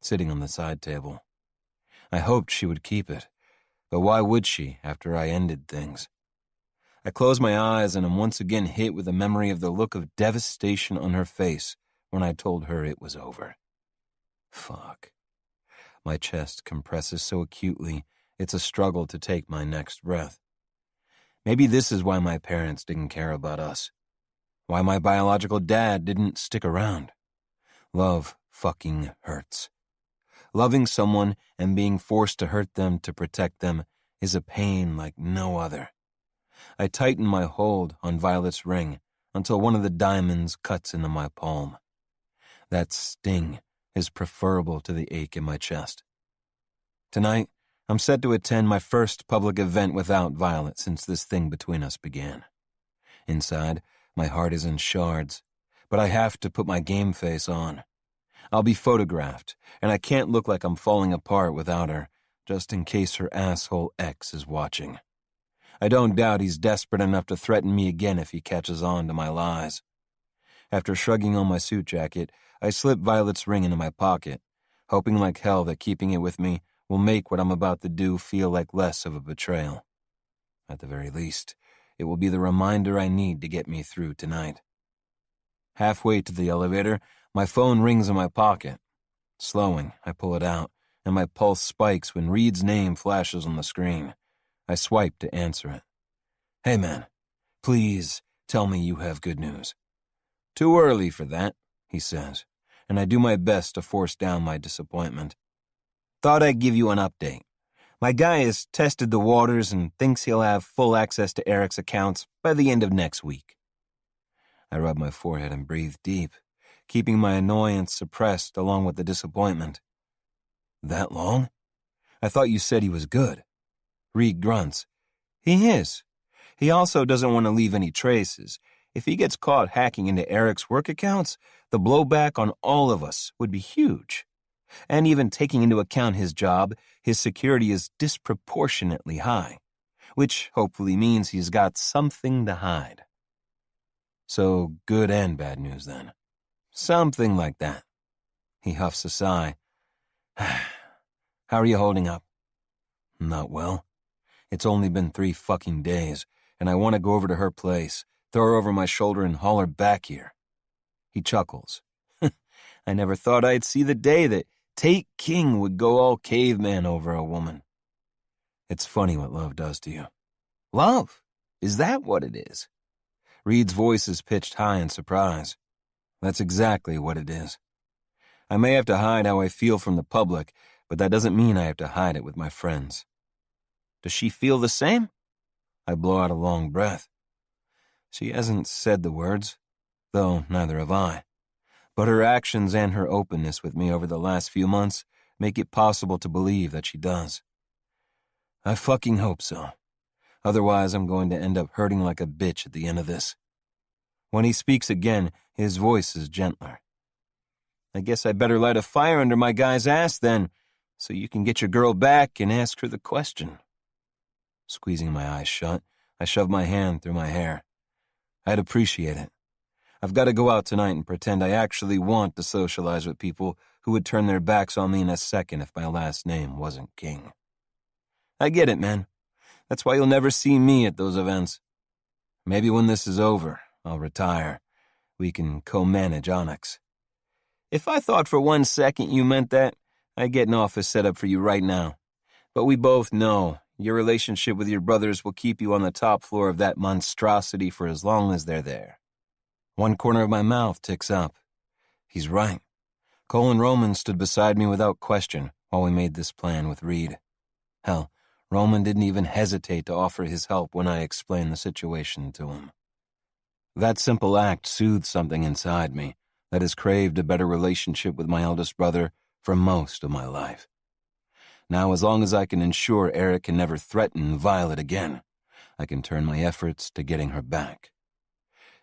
sitting on the side table. I hoped she would keep it, but why would she after I ended things? I close my eyes and am once again hit with the memory of the look of devastation on her face when I told her it was over. Fuck. My chest compresses so acutely, it's a struggle to take my next breath. Maybe this is why my parents didn't care about us. Why my biological dad didn't stick around. Love fucking hurts. Loving someone and being forced to hurt them to protect them is a pain like no other. I tighten my hold on Violet's ring until one of the diamonds cuts into my palm. That sting is preferable to the ache in my chest. Tonight, I'm set to attend my first public event without Violet since this thing between us began. Inside, my heart is in shards, but I have to put my game face on. I'll be photographed, and I can't look like I'm falling apart without her, just in case her asshole ex is watching. I don't doubt he's desperate enough to threaten me again if he catches on to my lies. After shrugging on my suit jacket, I slip Violet's ring into my pocket, hoping like hell that keeping it with me will make what I'm about to do feel like less of a betrayal. At the very least, it will be the reminder I need to get me through tonight. Halfway to the elevator, my phone rings in my pocket. Slowing, I pull it out, and my pulse spikes when Reed's name flashes on the screen. I swipe to answer it. Hey man, please tell me you have good news. Too early for that, he says, and I do my best to force down my disappointment. Thought I'd give you an update. My guy has tested the waters and thinks he'll have full access to Eric's accounts by the end of next week. I rub my forehead and breathe deep, keeping my annoyance suppressed along with the disappointment. That long? I thought you said he was good. Reed grunts. He is. He also doesn't want to leave any traces. If he gets caught hacking into Eric's work accounts, the blowback on all of us would be huge. And even taking into account his job, his security is disproportionately high, which hopefully means he's got something to hide. So good and bad news then. Something like that. He huffs a sigh. How are you holding up? Not well. It's only been 3 fucking days, and I want to go over to her place, throw her over my shoulder and haul her back here. He chuckles. I never thought I'd see the day that Tate King would go all caveman over a woman. It's funny what love does to you. Love? Is that what it is? Reed's voice is pitched high in surprise. That's exactly what it is. I may have to hide how I feel from the public, but that doesn't mean I have to hide it with my friends. Does she feel the same? I blow out a long breath. She hasn't said the words, though neither have I. But her actions and her openness with me over the last few months make it possible to believe that she does. I fucking hope so. Otherwise, I'm going to end up hurting like a bitch at the end of this. When he speaks again, his voice is gentler. I guess I better light a fire under my guy's ass then, so you can get your girl back and ask her the question. Squeezing my eyes shut, I shove my hand through my hair. I'd appreciate it. I've got to go out tonight and pretend I actually want to socialize with people who would turn their backs on me in a second if my last name wasn't King. I get it, man. That's why you'll never see me at those events. Maybe when this is over, I'll retire. We can co-manage Onyx. If I thought for 1 second you meant that, I'd get an office set up for you right now. But we both know your relationship with your brothers will keep you on the top floor of that monstrosity for as long as they're there. One corner of my mouth ticks up. He's right. Colin Roman stood beside me without question while we made this plan with Reed. Hell, Roman didn't even hesitate to offer his help when I explained the situation to him. That simple act soothed something inside me that has craved a better relationship with my eldest brother for most of my life. Now, as long as I can ensure Eric can never threaten Violet again, I can turn my efforts to getting her back.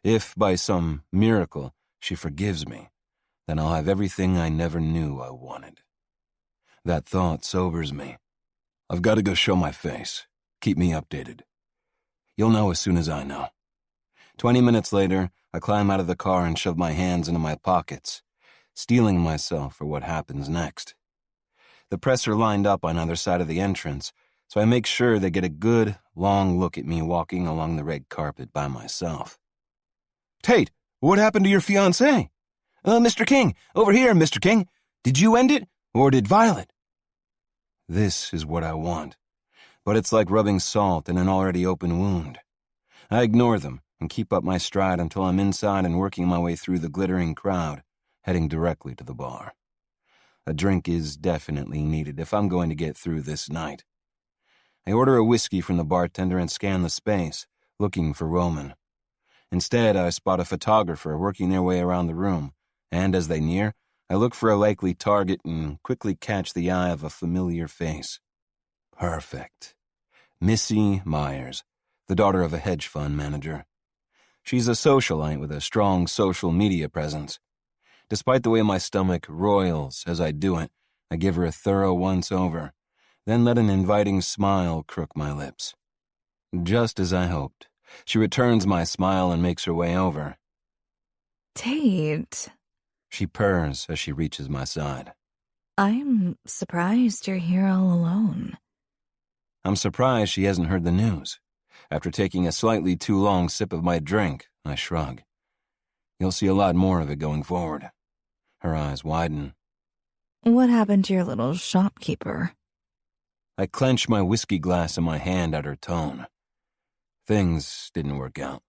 If, by some miracle, she forgives me, then I'll have everything I never knew I wanted. That thought sobers me. I've got to go show my face. Keep me updated. You'll know as soon as I know. 20 minutes later, I climb out of the car and shove my hands into my pockets, steeling myself for what happens next. The press are lined up on either side of the entrance, so I make sure they get a good, long look at me walking along the red carpet by myself. Tate, what happened to your fiancée? Mr. King, over here, Mr. King. Did you end it, or did Violet? This is what I want, but it's like rubbing salt in an already open wound. I ignore them and keep up my stride until I'm inside and working my way through the glittering crowd, heading directly to the bar. A drink is definitely needed if I'm going to get through this night. I order a whiskey from the bartender and scan the space, looking for Roman. Instead, I spot a photographer working their way around the room, and as they near, I look for a likely target and quickly catch the eye of a familiar face. Perfect. Missy Myers, the daughter of a hedge fund manager. She's a socialite with a strong social media presence. Despite the way my stomach roils as I do it, I give her a thorough once-over, then let an inviting smile crook my lips. Just as I hoped, she returns my smile and makes her way over. Tate. She purrs as she reaches my side. I'm surprised you're here all alone. I'm surprised she hasn't heard the news. After taking a slightly too long sip of my drink, I shrug. You'll see a lot more of it going forward. Her eyes widen. What happened to your little shopkeeper? I clench my whiskey glass in my hand at her tone. Things didn't work out.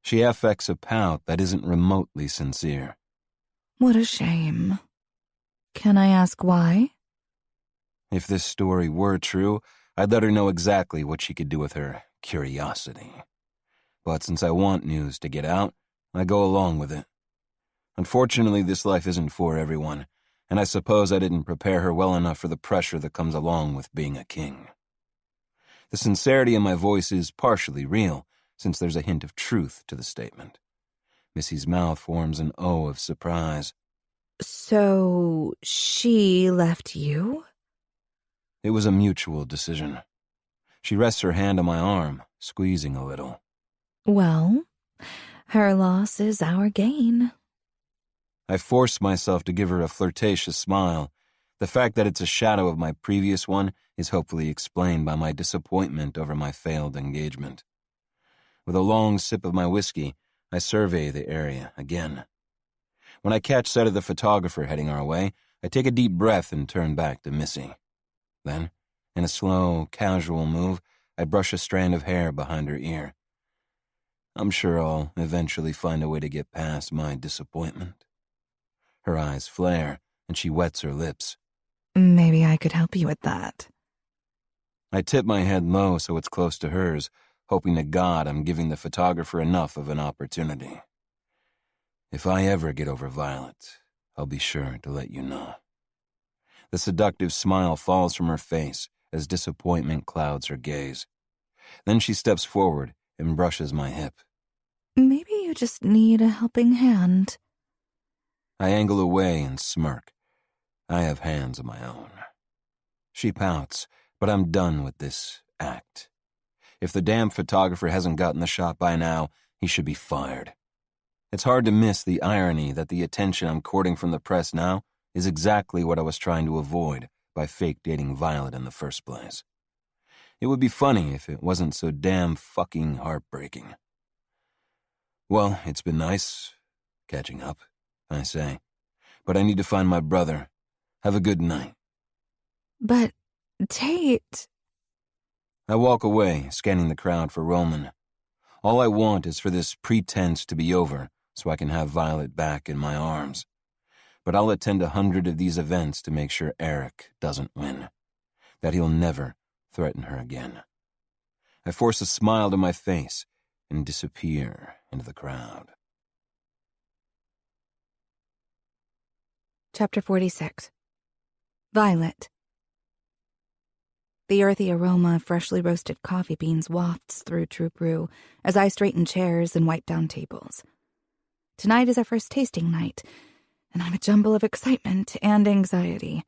She affects a pout that isn't remotely sincere. What a shame. Can I ask why? If this story were true, I'd let her know exactly what she could do with her curiosity. But since I want news to get out, I go along with it. Unfortunately, this life isn't for everyone, and I suppose I didn't prepare her well enough for the pressure that comes along with being a king. The sincerity in my voice is partially real, since there's a hint of truth to the statement. Missy's mouth forms an O of surprise. So, she left you? It was a mutual decision. She rests her hand on my arm, squeezing a little. Well, her loss is our gain. I force myself to give her a flirtatious smile, The fact that it's a shadow of my previous one is hopefully explained by my disappointment over my failed engagement. With a long sip of my whiskey, I survey the area again. When I catch sight of the photographer heading our way, I take a deep breath and turn back to Missy. Then, in a slow, casual move, I brush a strand of hair behind her ear. I'm sure I'll eventually find a way to get past my disappointment. Her eyes flare, and she wets her lips. Maybe I could help you with that. I tip my head low so it's close to hers, hoping to God I'm giving the photographer enough of an opportunity. If I ever get over Violet, I'll be sure to let you know. The seductive smile falls from her face as disappointment clouds her gaze. Then she steps forward and brushes my hip. Maybe you just need a helping hand. I angle away and smirk. I have hands of my own. She pouts, but I'm done with this act. If the damn photographer hasn't gotten the shot by now, he should be fired. It's hard to miss the irony that the attention I'm courting from the press now is exactly what I was trying to avoid by fake dating Violet in the first place. It would be funny if it wasn't so damn fucking heartbreaking. Well, it's been nice catching up, I say, but I need to find my brother. Have a good night. But, Tate... I walk away, scanning the crowd for Roman. All I want is for this pretense to be over so I can have Violet back in my arms. But I'll attend 100 of these events to make sure Eric doesn't win, that he'll never threaten her again. I force a smile to my face and disappear into the crowd. Chapter 46. Violet. The earthy aroma of freshly roasted coffee beans wafts through True Brew as I straighten chairs and wipe down tables. Tonight is our first tasting night, and I'm a jumble of excitement and anxiety.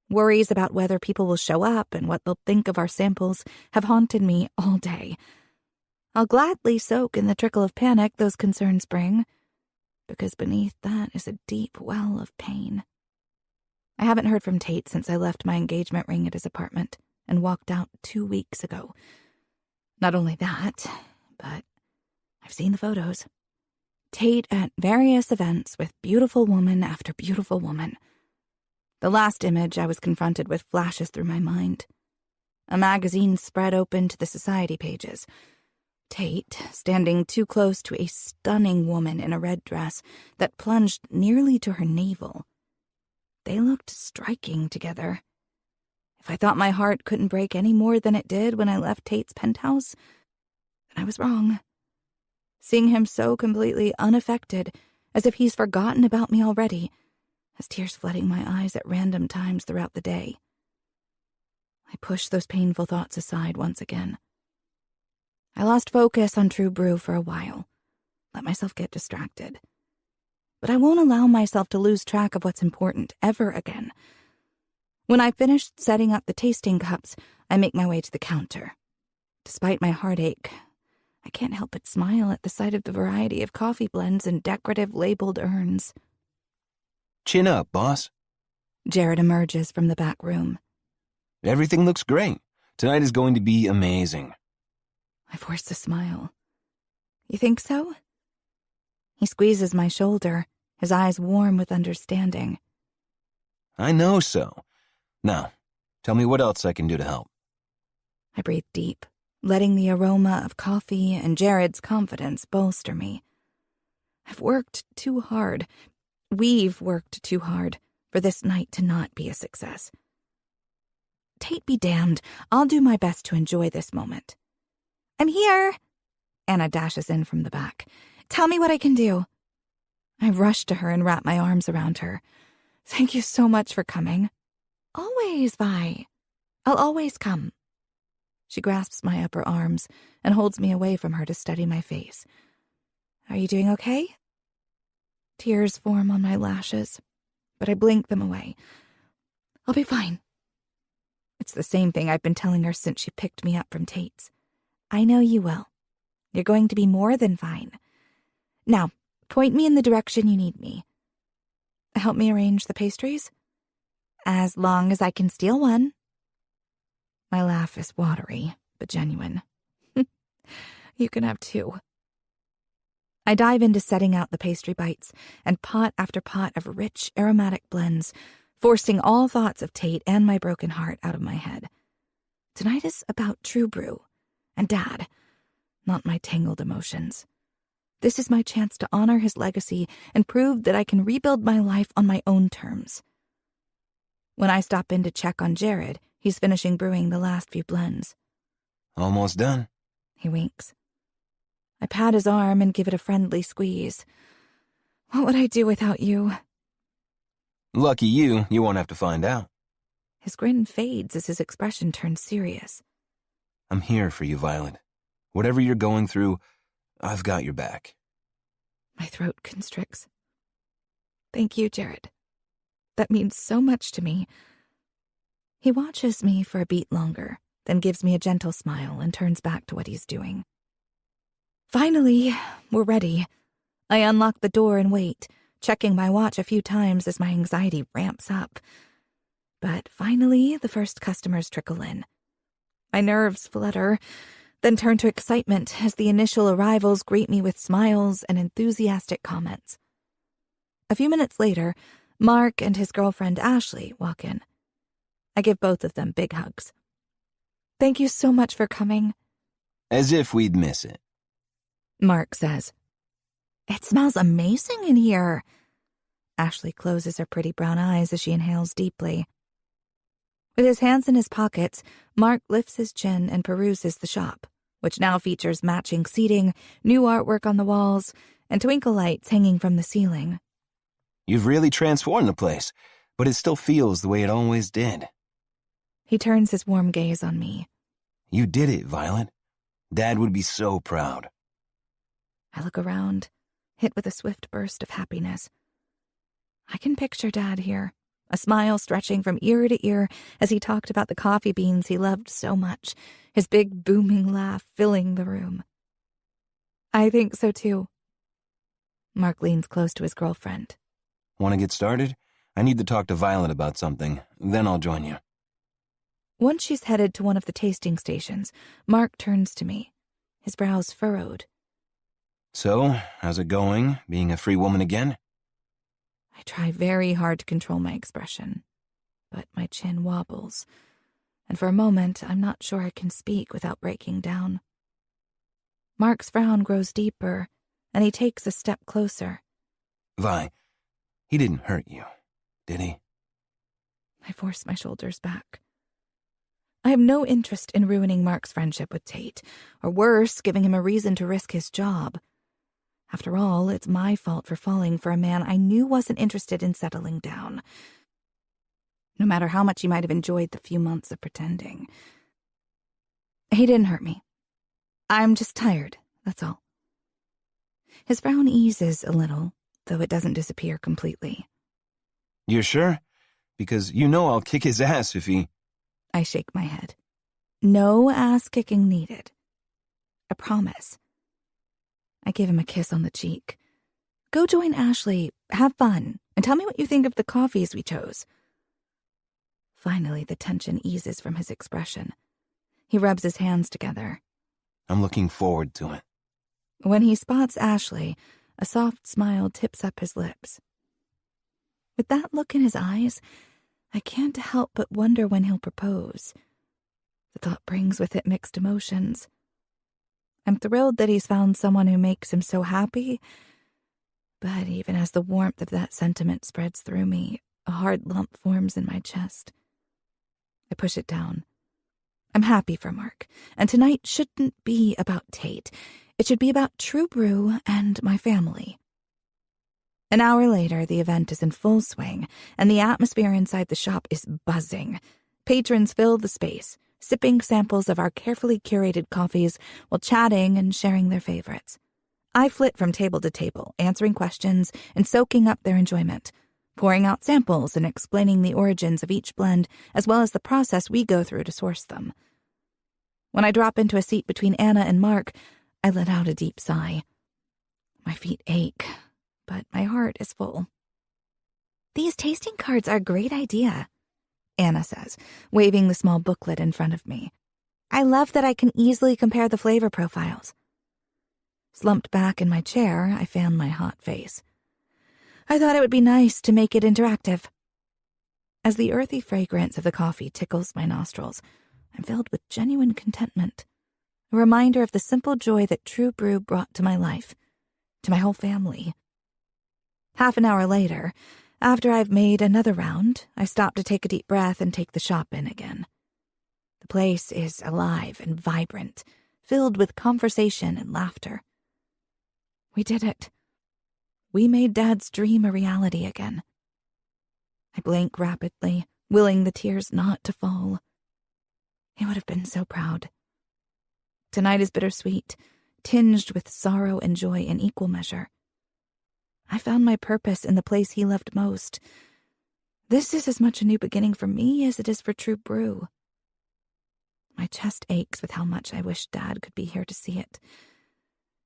Worries about whether people will show up and what they'll think of our samples have haunted me all day. I'll gladly soak in the trickle of panic those concerns bring, because beneath that is a deep well of pain. I haven't heard from Tate since I left my engagement ring at his apartment and walked out 2 weeks ago. Not only that, but I've seen the photos. Tate at various events with beautiful woman after beautiful woman. The last image I was confronted with flashes through my mind. A magazine spread open to the society pages. Tate standing too close to a stunning woman in a red dress that plunged nearly to her navel. They looked striking together. If I thought my heart couldn't break any more than it did when I left Tate's penthouse, then I was wrong. Seeing him so completely unaffected, as if he's forgotten about me already, has tears flooding my eyes at random times throughout the day. I pushed those painful thoughts aside once again. I lost focus on True Brew for a while, let myself get distracted. But I won't allow myself to lose track of what's important ever again. When I finished setting up the tasting cups, I make my way to the counter. Despite my heartache, I can't help but smile at the sight of the variety of coffee blends and decorative labeled urns. Chin up, boss. Jared emerges from the back room. Everything looks great. Tonight is going to be amazing. I force a smile. You think so? He squeezes my shoulder, his eyes warm with understanding. I know so. Now, tell me what else I can do to help. I breathe deep, letting the aroma of coffee and Jared's confidence bolster me. I've worked too hard. We've worked too hard for this night to not be a success. Tate be damned, I'll do my best to enjoy this moment. I'm here! Anna dashes in from the back. Tell me what I can do. I rush to her and wrap my arms around her. Thank you so much for coming. Always, Vi. I'll always come. She grasps my upper arms and holds me away from her to study my face. Are you doing okay? Tears form on my lashes, but I blink them away. I'll be fine. It's the same thing I've been telling her since she picked me up from Tate's. I know you will. You're going to be more than fine. Now, point me in the direction you need me. Help me arrange the pastries? As long as I can steal one. My laugh is watery, but genuine. You can have two. I dive into setting out the pastry bites and pot after pot of rich, aromatic blends, forcing all thoughts of Tate and my broken heart out of my head. Tonight is about True Brew and Dad, not my tangled emotions. This is my chance to honor his legacy and prove that I can rebuild my life on my own terms. When I stop in to check on Jared, he's finishing brewing the last few blends. Almost done. He winks. I pat his arm and give it a friendly squeeze. What would I do without you? Lucky you won't have to find out. His grin fades as his expression turns serious. I'm here for you, Violet. Whatever you're going through, I've got your back. My throat constricts. Thank you, Jared. That means so much to me. He watches me for a beat longer, then gives me a gentle smile and turns back to what he's doing. Finally, we're ready. I unlock the door and wait, checking my watch a few times as my anxiety ramps up. But finally, the first customers trickle in. My nerves flutter, then turn to excitement as the initial arrivals greet me with smiles and enthusiastic comments. A few minutes later, Mark and his girlfriend Ashley walk in. I give both of them big hugs. Thank you so much for coming. As if we'd miss it. Mark says, It smells amazing in here. Ashley closes her pretty brown eyes as she inhales deeply. With his hands in his pockets, Mark lifts his chin and peruses the shop, which now features matching seating, new artwork on the walls, and twinkle lights hanging from the ceiling. You've really transformed the place, but it still feels the way it always did. He turns his warm gaze on me. You did it, Violet. Dad would be so proud. I look around, hit with a swift burst of happiness. I can picture Dad here, a smile stretching from ear to ear as he talked about the coffee beans he loved so much, his big booming laugh filling the room. I think so too. Mark leans close to his girlfriend. Want to get started? I need to talk to Violet about something, then I'll join you. Once she's headed to one of the tasting stations, Mark turns to me, his brows furrowed. So, how's it going, being a free woman again? I try very hard to control my expression, but my chin wobbles, and for a moment I'm not sure I can speak without breaking down. Mark's frown grows deeper, and he takes a step closer. Vi, he didn't hurt you, did he? I force my shoulders back. I have no interest in ruining Mark's friendship with Tate, or worse, giving him a reason to risk his job. After all, it's my fault for falling for a man I knew wasn't interested in settling down. No matter how much he might have enjoyed the few months of pretending. He didn't hurt me. I'm just tired, that's all. His frown eases a little, though it doesn't disappear completely. You're sure? Because you know I'll kick his ass if he... I shake my head. No ass kicking needed. I promise. I give him a kiss on the cheek. Go join Ashley, have fun, and tell me what you think of the coffees we chose. Finally, the tension eases from his expression. He rubs his hands together. I'm looking forward to it. When he spots Ashley, a soft smile tips up his lips. With that look in his eyes, I can't help but wonder when he'll propose. The thought brings with it mixed emotions. I'm thrilled that he's found someone who makes him so happy, but even as the warmth of that sentiment spreads through me, a hard lump forms in my chest. I push it down. I'm happy for Mark, and tonight shouldn't be about Tate. It should be about True Brew and my family. An hour later, the event is in full swing, and the atmosphere inside the shop is buzzing. Patrons fill the space, sipping samples of our carefully curated coffees while chatting and sharing their favorites. I flit from table to table, answering questions and soaking up their enjoyment, pouring out samples and explaining the origins of each blend, as well as the process we go through to source them. When I drop into a seat between Anna and Mark, I let out a deep sigh. My feet ache, but my heart is full. These tasting cards are a great idea, Anna says, waving the small booklet in front of me. I love that I can easily compare the flavor profiles. Slumped back in my chair, I fanned my hot face. I thought it would be nice to make it interactive. As the earthy fragrance of the coffee tickles my nostrils, I'm filled with genuine contentment, a reminder of the simple joy that True Brew brought to my life, to my whole family. Half an hour later, after I've made another round, I stop to take a deep breath and take the shop in again. The place is alive and vibrant, filled with conversation and laughter. We did it. We made Dad's dream a reality again. I blink rapidly, willing the tears not to fall. He would have been so proud. Tonight is bittersweet, tinged with sorrow and joy in equal measure. I found my purpose in the place he loved most. This is as much a new beginning for me as it is for True Brew. My chest aches with how much I wish Dad could be here to see it.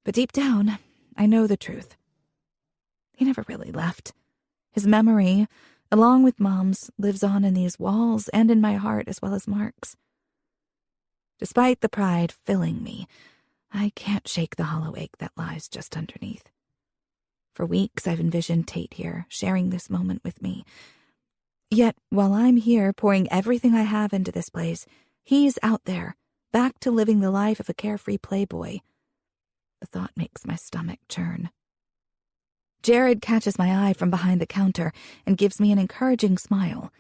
But deep down, I know the truth. He never really left. His memory, along with Mom's, lives on in these walls and in my heart as well as Mark's. Despite the pride filling me, I can't shake the hollow ache that lies just underneath. For weeks I've envisioned Tate here, sharing this moment with me. Yet, while I'm here pouring everything I have into this place, he's out there, back to living the life of a carefree playboy. The thought makes my stomach churn. Jared catches my eye from behind the counter and gives me an encouraging smile,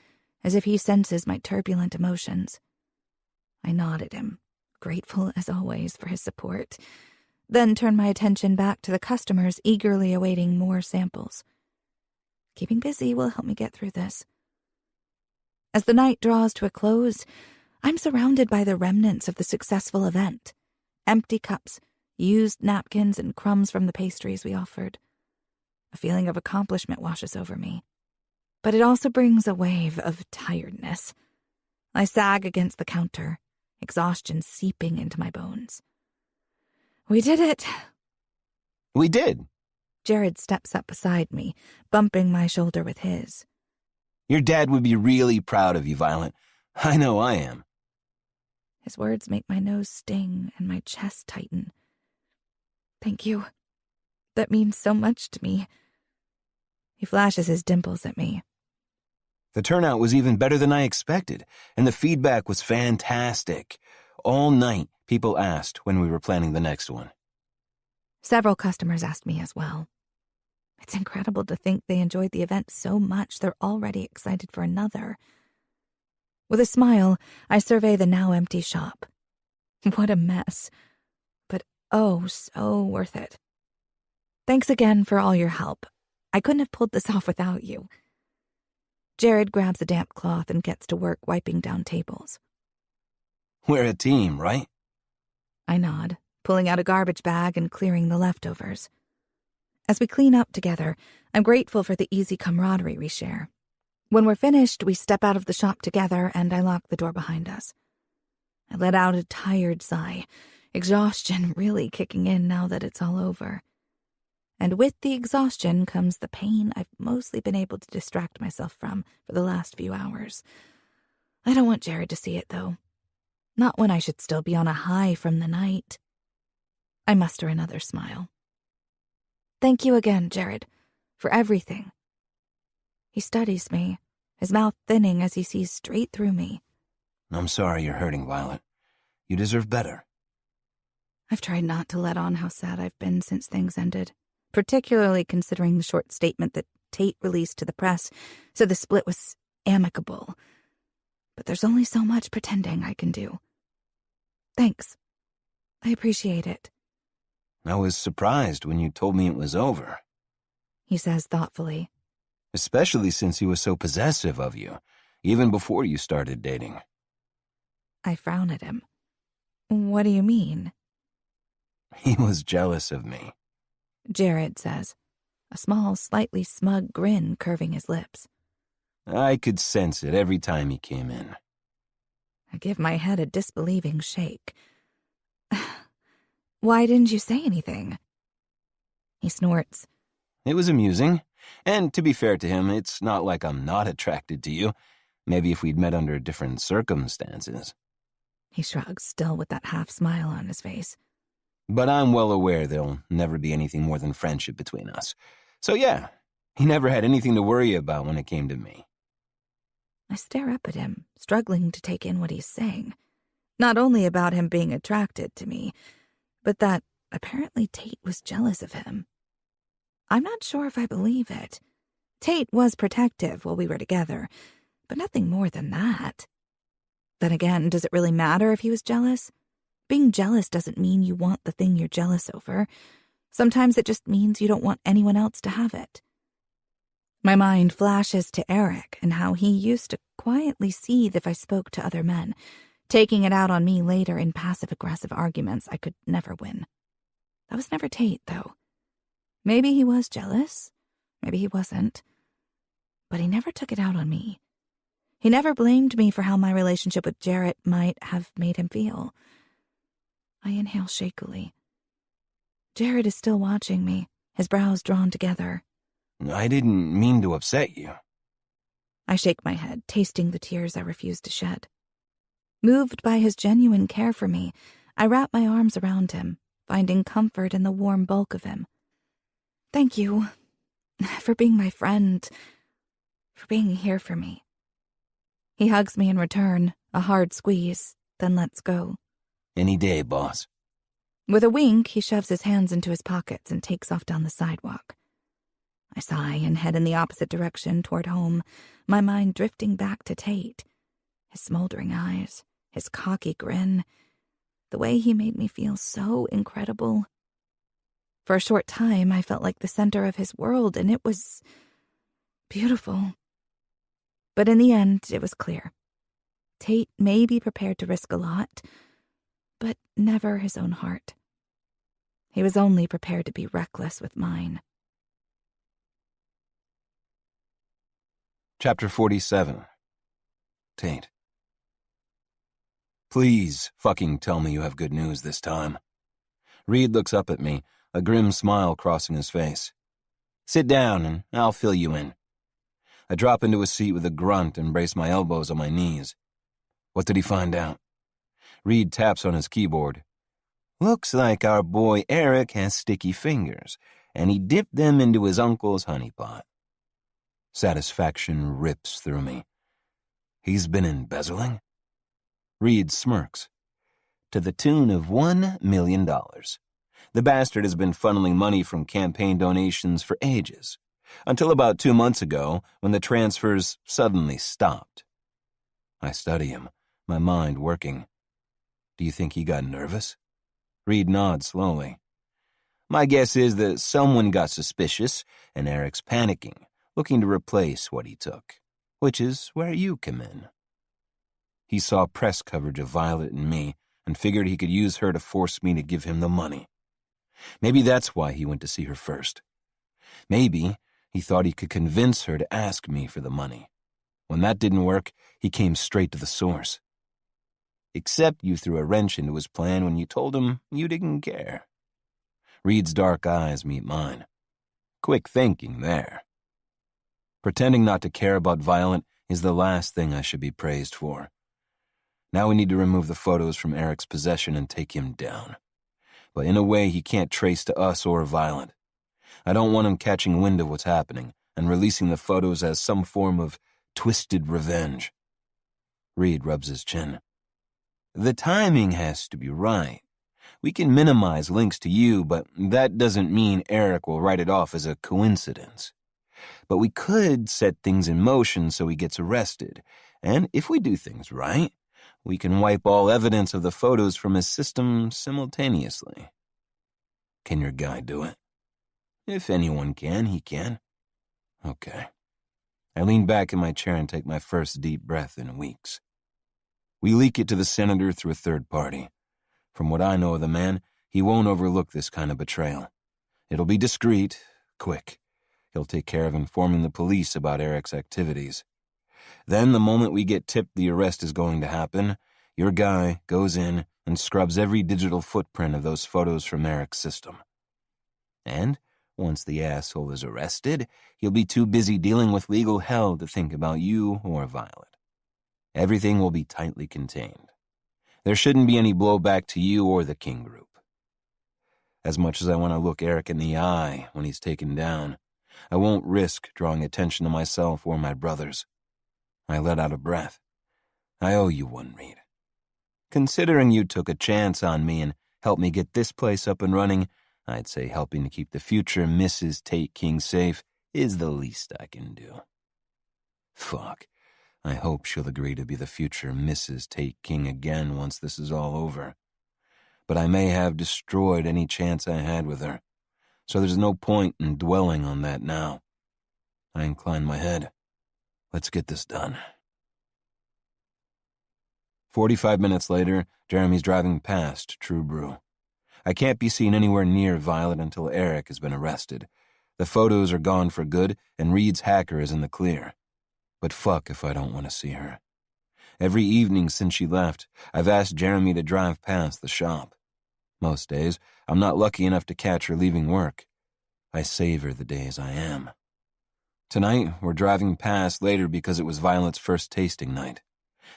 as if he senses my turbulent emotions. I nod at him, grateful as always for his support, then turn my attention back to the customers eagerly awaiting more samples. Keeping busy will help me get through this. As the night draws to a close, I'm surrounded by the remnants of the successful event. Empty cups, used napkins, and crumbs from the pastries we offered. A feeling of accomplishment washes over me, but it also brings a wave of tiredness. I sag against the counter, exhaustion seeping into my bones. We did it. We did. Jared steps up beside me, bumping my shoulder with his. Your dad would be really proud of you, Violet. I know I am. His words make my nose sting and my chest tighten. Thank you. That means so much to me. He flashes his dimples at me. The turnout was even better than I expected, and the feedback was fantastic. All night, people asked when we were planning the next one. Several customers asked me as well. It's incredible to think they enjoyed the event so much they're already excited for another. With a smile, I survey the now empty shop. What a mess. But oh, so worth it. Thanks again for all your help. I couldn't have pulled this off without you. Jared grabs a damp cloth and gets to work wiping down tables. We're a team, right? I nod, pulling out a garbage bag and clearing the leftovers. As we clean up together, I'm grateful for the easy camaraderie we share. When we're finished, we step out of the shop together and I lock the door behind us. I let out a tired sigh, exhaustion really kicking in now that it's all over. And with the exhaustion comes the pain I've mostly been able to distract myself from for the last few hours. I don't want Jared to see it, though. Not when I should still be on a high from the night. I muster another smile. Thank you again, Jared, for everything. He studies me, his mouth thinning as he sees straight through me. I'm sorry you're hurting, Violet. You deserve better. I've tried not to let on how sad I've been since things ended, particularly considering the short statement that Tate released to the press, so the split was amicable. But there's only so much pretending I can do. Thanks. I appreciate it. I was surprised when you told me it was over. He says thoughtfully. Especially since he was so possessive of you, even before you started dating. I frown at him. What do you mean? He was jealous of me. Jared says, a small, slightly smug grin curving his lips. I could sense it every time he came in. I give my head a disbelieving shake. Why didn't you say anything? He snorts. It was amusing, and to be fair to him, it's not like I'm not attracted to you. Maybe if we'd met under different circumstances. He shrugs, still with that half smile on his face. But I'm well aware there'll never be anything more than friendship between us. So yeah, he never had anything to worry about when it came to me. I stare up at him, struggling to take in what he's saying. Not only about him being attracted to me, but that apparently Tate was jealous of him. I'm not sure if I believe it. Tate was protective while we were together, but nothing more than that. Then again, does it really matter if he was jealous? Being jealous doesn't mean you want the thing you're jealous over. Sometimes it just means you don't want anyone else to have it. My mind flashes to Eric and how he used to quietly seethe if I spoke to other men, taking it out on me later in passive-aggressive arguments I could never win. That was never Tate, though. Maybe he was jealous. Maybe he wasn't. But he never took it out on me. He never blamed me for how my relationship with Jarrett might have made him feel. I inhale shakily. Jarrett is still watching me, his brows drawn together. I didn't mean to upset you. I shake my head, tasting the tears I refuse to shed. Moved by his genuine care for me, I wrap my arms around him, finding comfort in the warm bulk of him. Thank you for being my friend, for being here for me. He hugs me in return, a hard squeeze, then lets go. Any day, boss. With a wink, he shoves his hands into his pockets and takes off down the sidewalk. I sigh and head in the opposite direction toward home, my mind drifting back to Tate. His smoldering eyes, his cocky grin, the way he made me feel so incredible. For a short time, I felt like the center of his world, and it was beautiful. But in the end, it was clear. Tate may be prepared to risk a lot, but never his own heart. He was only prepared to be reckless with mine. Chapter 47. Tate. Please fucking tell me you have good news this time. Reed looks up at me, a grim smile crossing his face. Sit down and I'll fill you in. I drop into a seat with a grunt and brace my elbows on my knees. What did he find out? Reed taps on his keyboard. Looks like our boy Eric has sticky fingers, and he dipped them into his uncle's honeypot. Satisfaction rips through me. He's been embezzling? Reed smirks. To the tune of $1 million. The bastard has been funneling money from campaign donations for ages, until about 2 months ago when the transfers suddenly stopped. I study him, my mind working. Do you think he got nervous? Reed nods slowly. My guess is that someone got suspicious and Eric's panicking, looking to replace what he took, which is where you come in. He saw press coverage of Violet and me and figured he could use her to force me to give him the money. Maybe that's why he went to see her first. Maybe he thought he could convince her to ask me for the money. When that didn't work, he came straight to the source. Except you threw a wrench into his plan when you told him you didn't care. Reed's dark eyes meet mine. Quick thinking there. Pretending not to care about Violet is the last thing I should be praised for. Now we need to remove the photos from Eric's possession and take him down. But in a way he can't trace to us or Violet. I don't want him catching wind of what's happening and releasing the photos as some form of twisted revenge. Reed rubs his chin. The timing has to be right. We can minimize links to you, but that doesn't mean Eric will write it off as a coincidence. But we could set things in motion so he gets arrested, and if we do things right, we can wipe all evidence of the photos from his system simultaneously. Can your guy do it? If anyone can, he can. Okay. I lean back in my chair and take my first deep breath in weeks. We leak it to the senator through a third party. From what I know of the man, he won't overlook this kind of betrayal. It'll be discreet, quick. He'll take care of informing the police about Eric's activities. Then, the moment we get tipped the arrest is going to happen, your guy goes in and scrubs every digital footprint of those photos from Eric's system. And once the asshole is arrested, he'll be too busy dealing with legal hell to think about you or Violet. Everything will be tightly contained. There shouldn't be any blowback to you or the King Group. As much as I want to look Eric in the eye when he's taken down, I won't risk drawing attention to myself or my brothers. I let out a breath. I owe you one, Reed. Considering you took a chance on me and helped me get this place up and running, I'd say helping to keep the future Mrs. Tate King safe is the least I can do. Fuck. I hope she'll agree to be the future Mrs. Tate King again once this is all over. But I may have destroyed any chance I had with her, so there's no point in dwelling on that now. I incline my head. Let's get this done. 45 minutes later, Jeremy's driving past True Brew. I can't be seen anywhere near Violet until Eric has been arrested. The photos are gone for good, and Reed's hacker is in the clear. But fuck if I don't want to see her. Every evening since she left, I've asked Jeremy to drive past the shop. Most days, I'm not lucky enough to catch her leaving work. I savor the days I am. Tonight, we're driving past later because it was Violet's first tasting night.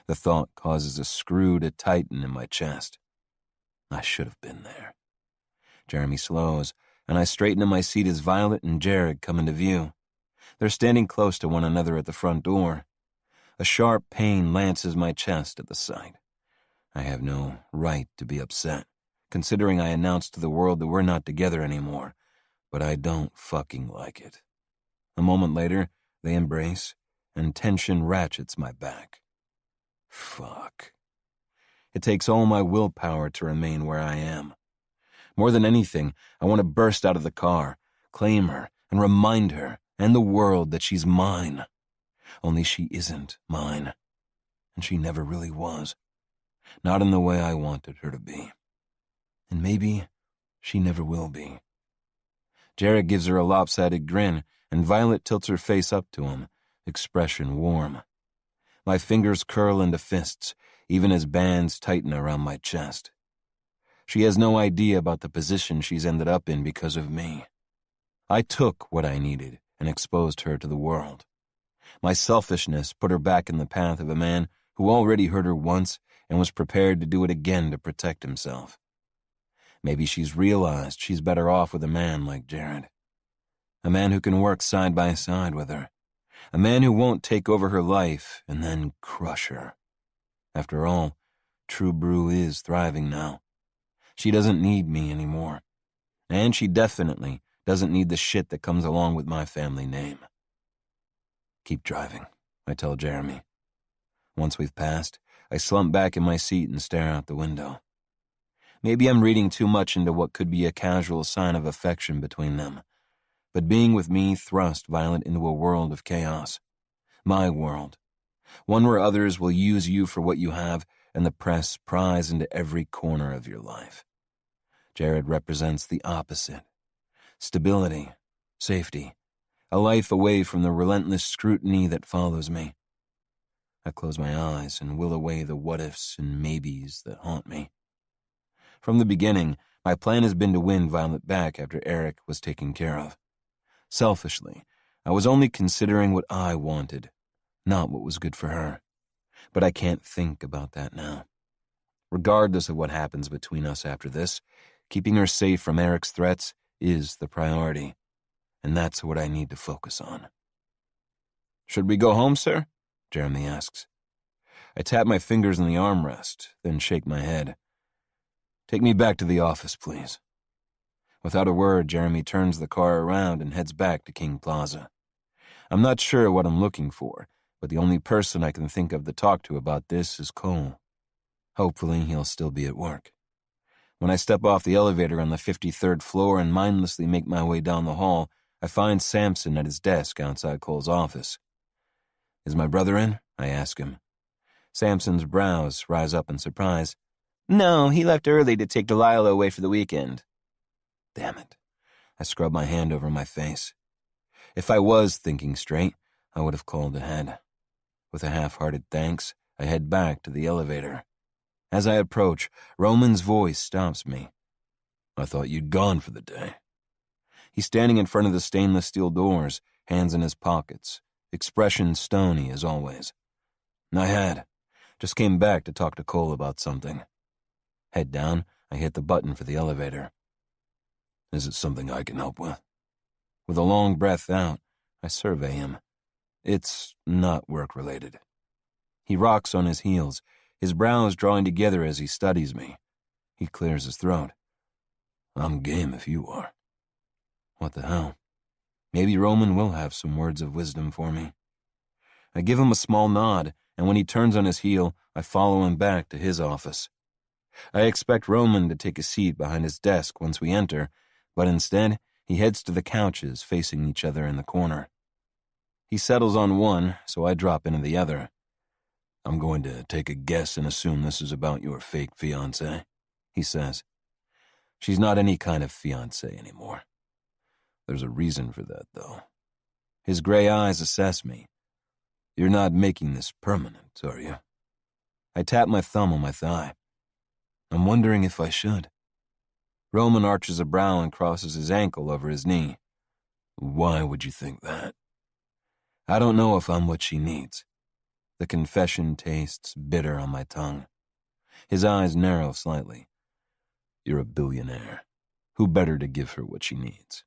The thought causes a screw to tighten in my chest. I should have been there. Jeremy slows, and I straighten in my seat as Violet and Jared come into view. They're standing close to one another at the front door. A sharp pain lances my chest at the sight. I have no right to be upset, considering I announced to the world that we're not together anymore, but I don't fucking like it. A moment later, they embrace, and tension ratchets my back. Fuck. It takes all my willpower to remain where I am. More than anything, I want to burst out of the car, claim her, and remind her and the world that she's mine. Only she isn't mine. And she never really was. Not in the way I wanted her to be. And maybe she never will be. Jared gives her a lopsided grin, and Violet tilts her face up to him, expression warm. My fingers curl into fists, even as bands tighten around my chest. She has no idea about the position she's ended up in because of me. I took what I needed and exposed her to the world. My selfishness put her back in the path of a man who already hurt her once and was prepared to do it again to protect himself. Maybe she's realized she's better off with a man like Jared. A man who can work side by side with her. A man who won't take over her life and then crush her. After all, True Brew is thriving now. She doesn't need me anymore. And she definitely doesn't need the shit that comes along with my family name. Keep driving, I tell Jeremy. Once we've passed, I slump back in my seat and stare out the window. Maybe I'm reading too much into what could be a casual sign of affection between them. But being with me thrust Violet into a world of chaos. My world. One where others will use you for what you have and the press pries into every corner of your life. Jared represents the opposite. Stability, safety, a life away from the relentless scrutiny that follows me. I close my eyes and will away the what-ifs and maybes that haunt me. From the beginning, my plan has been to win Violet back after Eric was taken care of. Selfishly, I was only considering what I wanted, not what was good for her. But I can't think about that now. Regardless of what happens between us after this, keeping her safe from Eric's threats is the priority, and that's what I need to focus on. "Should we go home, sir?" Jeremy asks. I tap my fingers on the armrest, then shake my head. "Take me back to the office, please." Without a word, Jeremy turns the car around and heads back to King Plaza. I'm not sure what I'm looking for, but the only person I can think of to talk to about this is Cole. Hopefully, he'll still be at work. When I step off the elevator on the 53rd floor and mindlessly make my way down the hall, I find Samson at his desk outside Cole's office. "Is my brother in?" I ask him. Samson's brows rise up in surprise. "No, he left early to take Delilah away for the weekend." Damn it. I scrub my hand over my face. If I was thinking straight, I would have called ahead. With a half-hearted thanks, I head back to the elevator. As I approach, Roman's voice stops me. "I thought you'd gone for the day." He's standing in front of the stainless steel doors, hands in his pockets, expression stony as always. "I had. Just came back to talk to Cole about something. Head down, I hit the button for the elevator. Is it something I can help with? With a long breath out, I survey him. It's not work-related. He rocks on his heels, his brows drawing together as he studies me. He clears his throat. I'm game if you are. What the hell? Maybe Roman will have some words of wisdom for me. I give him a small nod, and when he turns on his heel, I follow him back to his office. I expect Roman to take a seat behind his desk once we enter, but instead, he heads to the couches facing each other in the corner. He settles on one, so I drop into the other. I'm going to take a guess and assume this is about your fake fiancée, he says. She's not any kind of fiancée anymore. There's a reason for that, though. His gray eyes assess me. You're not making this permanent, are you? I tap my thumb on my thigh. I'm wondering if I should. Roman arches a brow and crosses his ankle over his knee. Why would you think that? I don't know if I'm what she needs. The confession tastes bitter on my tongue. His eyes narrow slightly. You're a billionaire. Who better to give her what she needs?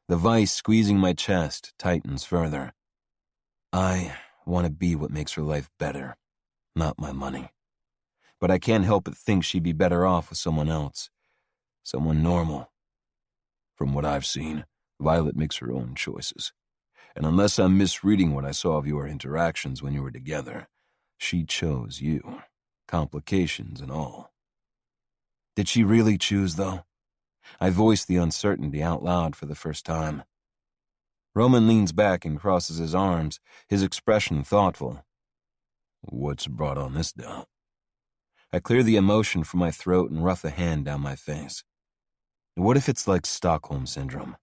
The vice squeezing my chest tightens further. I want to be what makes her life better, not my money. But I can't help but think she'd be better off with someone else. Someone normal. From what I've seen, Violet makes her own choices. And unless I'm misreading what I saw of your interactions when you were together, she chose you, complications and all. Did she really choose, though? I voiced the uncertainty out loud for the first time. Roman leans back and crosses his arms, his expression thoughtful. What's brought on this doubt? I clear the emotion from my throat and rough a hand down my face. What if it's like Stockholm Syndrome?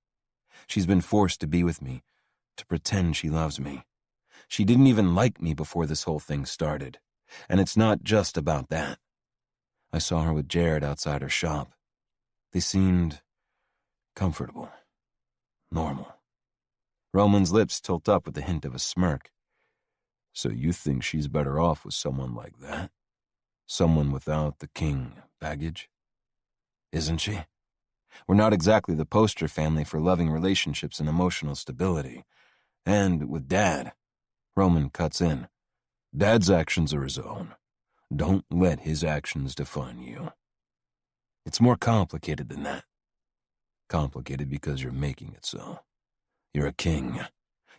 She's been forced to be with me, to pretend she loves me. She didn't even like me before this whole thing started, and it's not just about that. I saw her with Jared outside her shop. They seemed comfortable, normal. Roman's lips tilt up with the hint of a smirk. So you think she's better off with someone like that? Someone without the king baggage? Isn't she? We're not exactly the poster family for loving relationships and emotional stability. And with Dad, Roman cuts in. Dad's actions are his own. Don't let his actions define you. It's more complicated than that. Complicated because you're making it so. You're a king.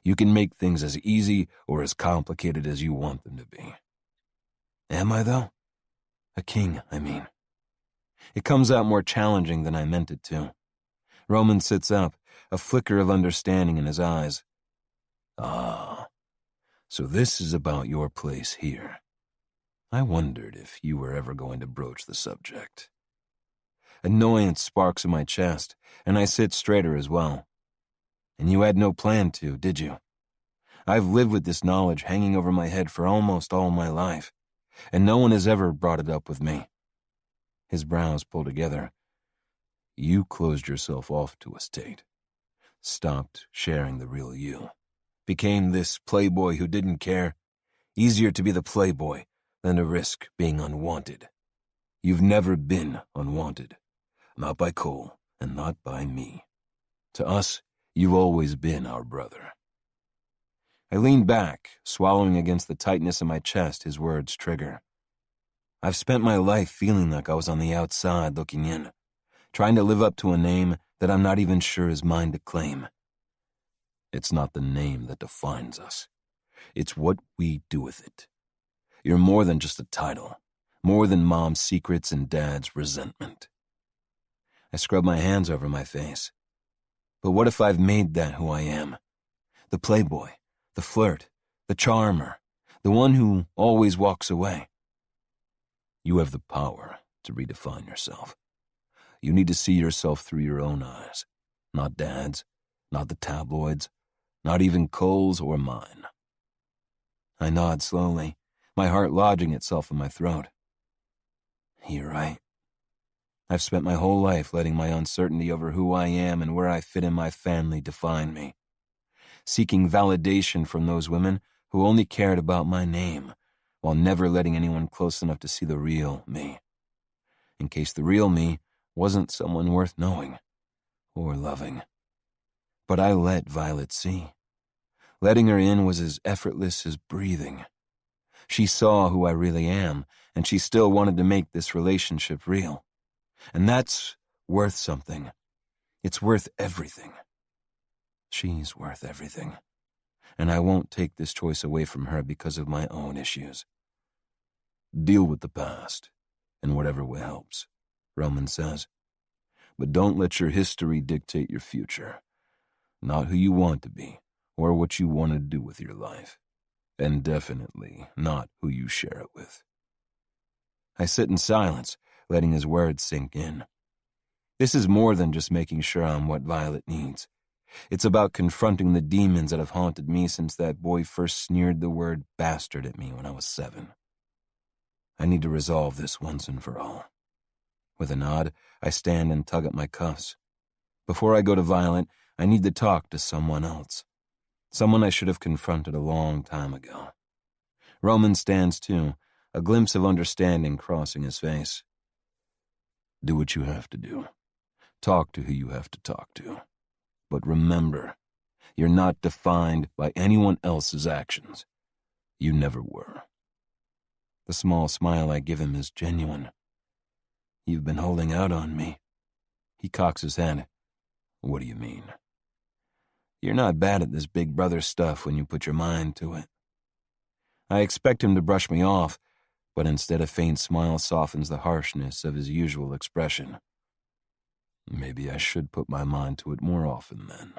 You can make things as easy or as complicated as you want them to be. Am I, though? A king, I mean. It comes out more challenging than I meant it to. Roman sits up, a flicker of understanding in his eyes. Ah, so this is about your place here. I wondered if you were ever going to broach the subject. Annoyance sparks in my chest, and I sit straighter as well. And you had no plan to, did you? I've lived with this knowledge hanging over my head for almost all my life, and no one has ever brought it up with me. His brows pull together. You closed yourself off to us, Tate. Stopped sharing the real you. Became this playboy who didn't care. Easier to be the playboy than to risk being unwanted. You've never been unwanted. Not by Cole, and not by me. To us, you've always been our brother. I lean back, swallowing against the tightness in my chest his words trigger. I've spent my life feeling like I was on the outside looking in, trying to live up to a name that I'm not even sure is mine to claim. It's not the name that defines us. It's what we do with it. You're more than just a title, more than Mom's secrets and Dad's resentment. I scrub my hands over my face. But what if I've made that who I am? The playboy, the flirt, the charmer, the one who always walks away. You have the power to redefine yourself. You need to see yourself through your own eyes, not Dad's, not the tabloids, not even Cole's or mine. I nod slowly, my heart lodging itself in my throat. You're right. I've spent my whole life letting my uncertainty over who I am and where I fit in my family define me, seeking validation from those women who only cared about my name, while never letting anyone close enough to see the real me, in case the real me wasn't someone worth knowing or loving. But I let Violet see. Letting her in was as effortless as breathing. She saw who I really am, and she still wanted to make this relationship real. And that's worth something. It's worth everything. She's worth everything. And I won't take this choice away from her because of my own issues. Deal with the past, in whatever way helps, Roman says. But don't let your history dictate your future. Not who you want to be, or what you want to do with your life. And definitely not who you share it with. I sit in silence, letting his words sink in. This is more than just making sure I'm what Violet needs. It's about confronting the demons that have haunted me since that boy first sneered the word bastard at me when I was 7. I need to resolve this once and for all. With a nod, I stand and tug at my cuffs. Before I go to Violet, I need to talk to someone else. Someone I should have confronted a long time ago. Roman stands too, a glimpse of understanding crossing his face. Do what you have to do. Talk to who you have to talk to. But remember, you're not defined by anyone else's actions. You never were. The small smile I give him is genuine. You've been holding out on me. He cocks his head. What do you mean? You're not bad at this big brother stuff when you put your mind to it. I expect him to brush me off, but instead a faint smile softens the harshness of his usual expression. Maybe I should put my mind to it more often then.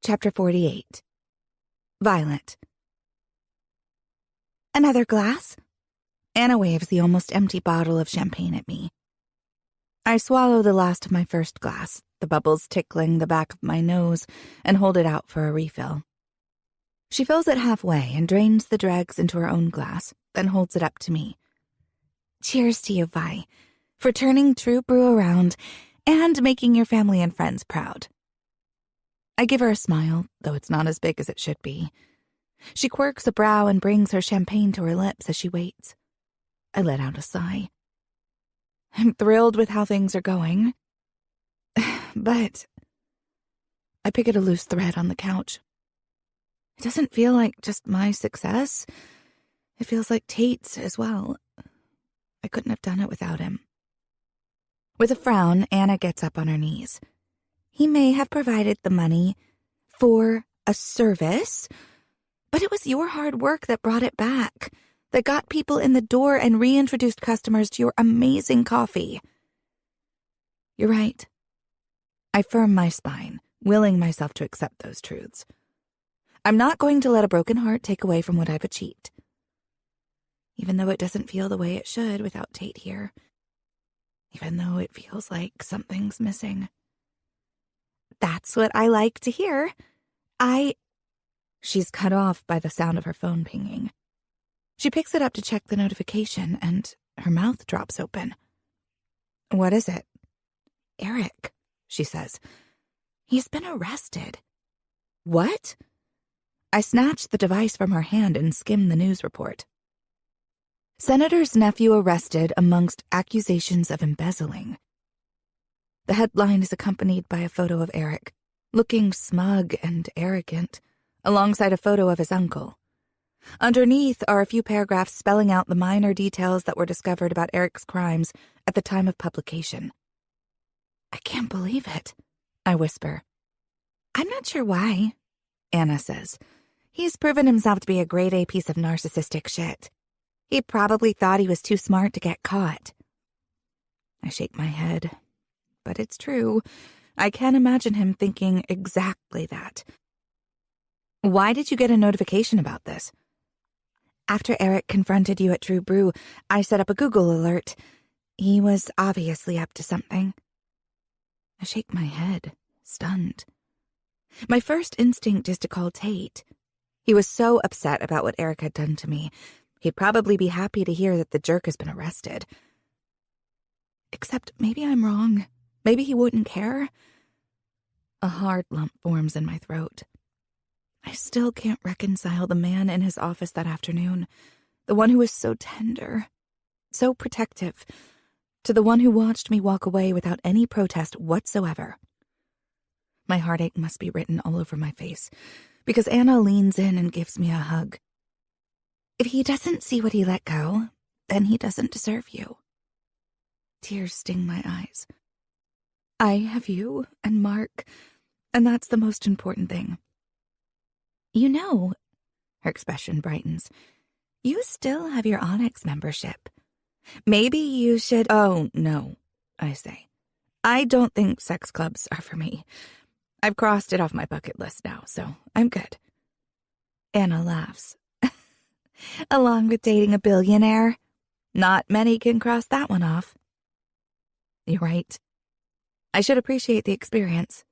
Chapter 48. Violet. Another glass? Anna waves the almost empty bottle of champagne at me. I swallow the last of my first glass, the bubbles tickling the back of my nose, and hold it out for a refill. She fills it halfway and drains the dregs into her own glass, then holds it up to me. Cheers to you, Vi, for turning True Brew around and making your family and friends proud. I give her a smile, though it's not as big as it should be. She quirks a brow and brings her champagne to her lips as she waits. I let out a sigh. I'm thrilled with how things are going. But I pick at a loose thread on the couch. It doesn't feel like just my success. It feels like Tate's as well. I couldn't have done it without him. With a frown, Anna gets up on her knees. He may have provided the money for a service, but it was your hard work that brought it back, that got people in the door and reintroduced customers to your amazing coffee. You're right. I firm my spine, willing myself to accept those truths. I'm not going to let a broken heart take away from what I've achieved. Even though it doesn't feel the way it should without Tate here. Even though it feels like something's missing. That's what I like to hear. She's cut off by the sound of her phone pinging. She picks it up to check the notification, and her mouth drops open. What is it? Eric, she says. He's been arrested. What? I snatch the device from her hand and skim the news report. Senator's nephew arrested amongst accusations of embezzling. The headline is accompanied by a photo of Eric, looking smug and arrogant, alongside a photo of his uncle. Underneath are a few paragraphs spelling out the minor details that were discovered about Eric's crimes at the time of publication. I can't believe it, I whisper. I'm not sure why, Anna says. He's proven himself to be a grade A piece of narcissistic shit. He probably thought he was too smart to get caught. I shake my head. But it's true. I can imagine him thinking exactly that. Why did you get a notification about this? After Eric confronted you at True Brew, I set up a Google alert. He was obviously up to something. I shake my head, stunned. My first instinct is to call Tate. He was so upset about what Eric had done to me. He'd probably be happy to hear that the jerk has been arrested. Except maybe I'm wrong. Maybe he wouldn't care. A hard lump forms in my throat. I still can't reconcile the man in his office that afternoon, the one who was so tender, so protective, to the one who watched me walk away without any protest whatsoever. My heartache must be written all over my face, because Anna leans in and gives me a hug. If he doesn't see what he let go, then he doesn't deserve you. Tears sting my eyes. I have you and Mark, and that's the most important thing. You know, her expression brightens, you still have your Onyx membership. Maybe you should— Oh, no, I say. I don't think sex clubs are for me. I've crossed it off my bucket list now, so I'm good. Anna laughs. Along with dating a billionaire, not many can cross that one off. You're right. I should appreciate the experience.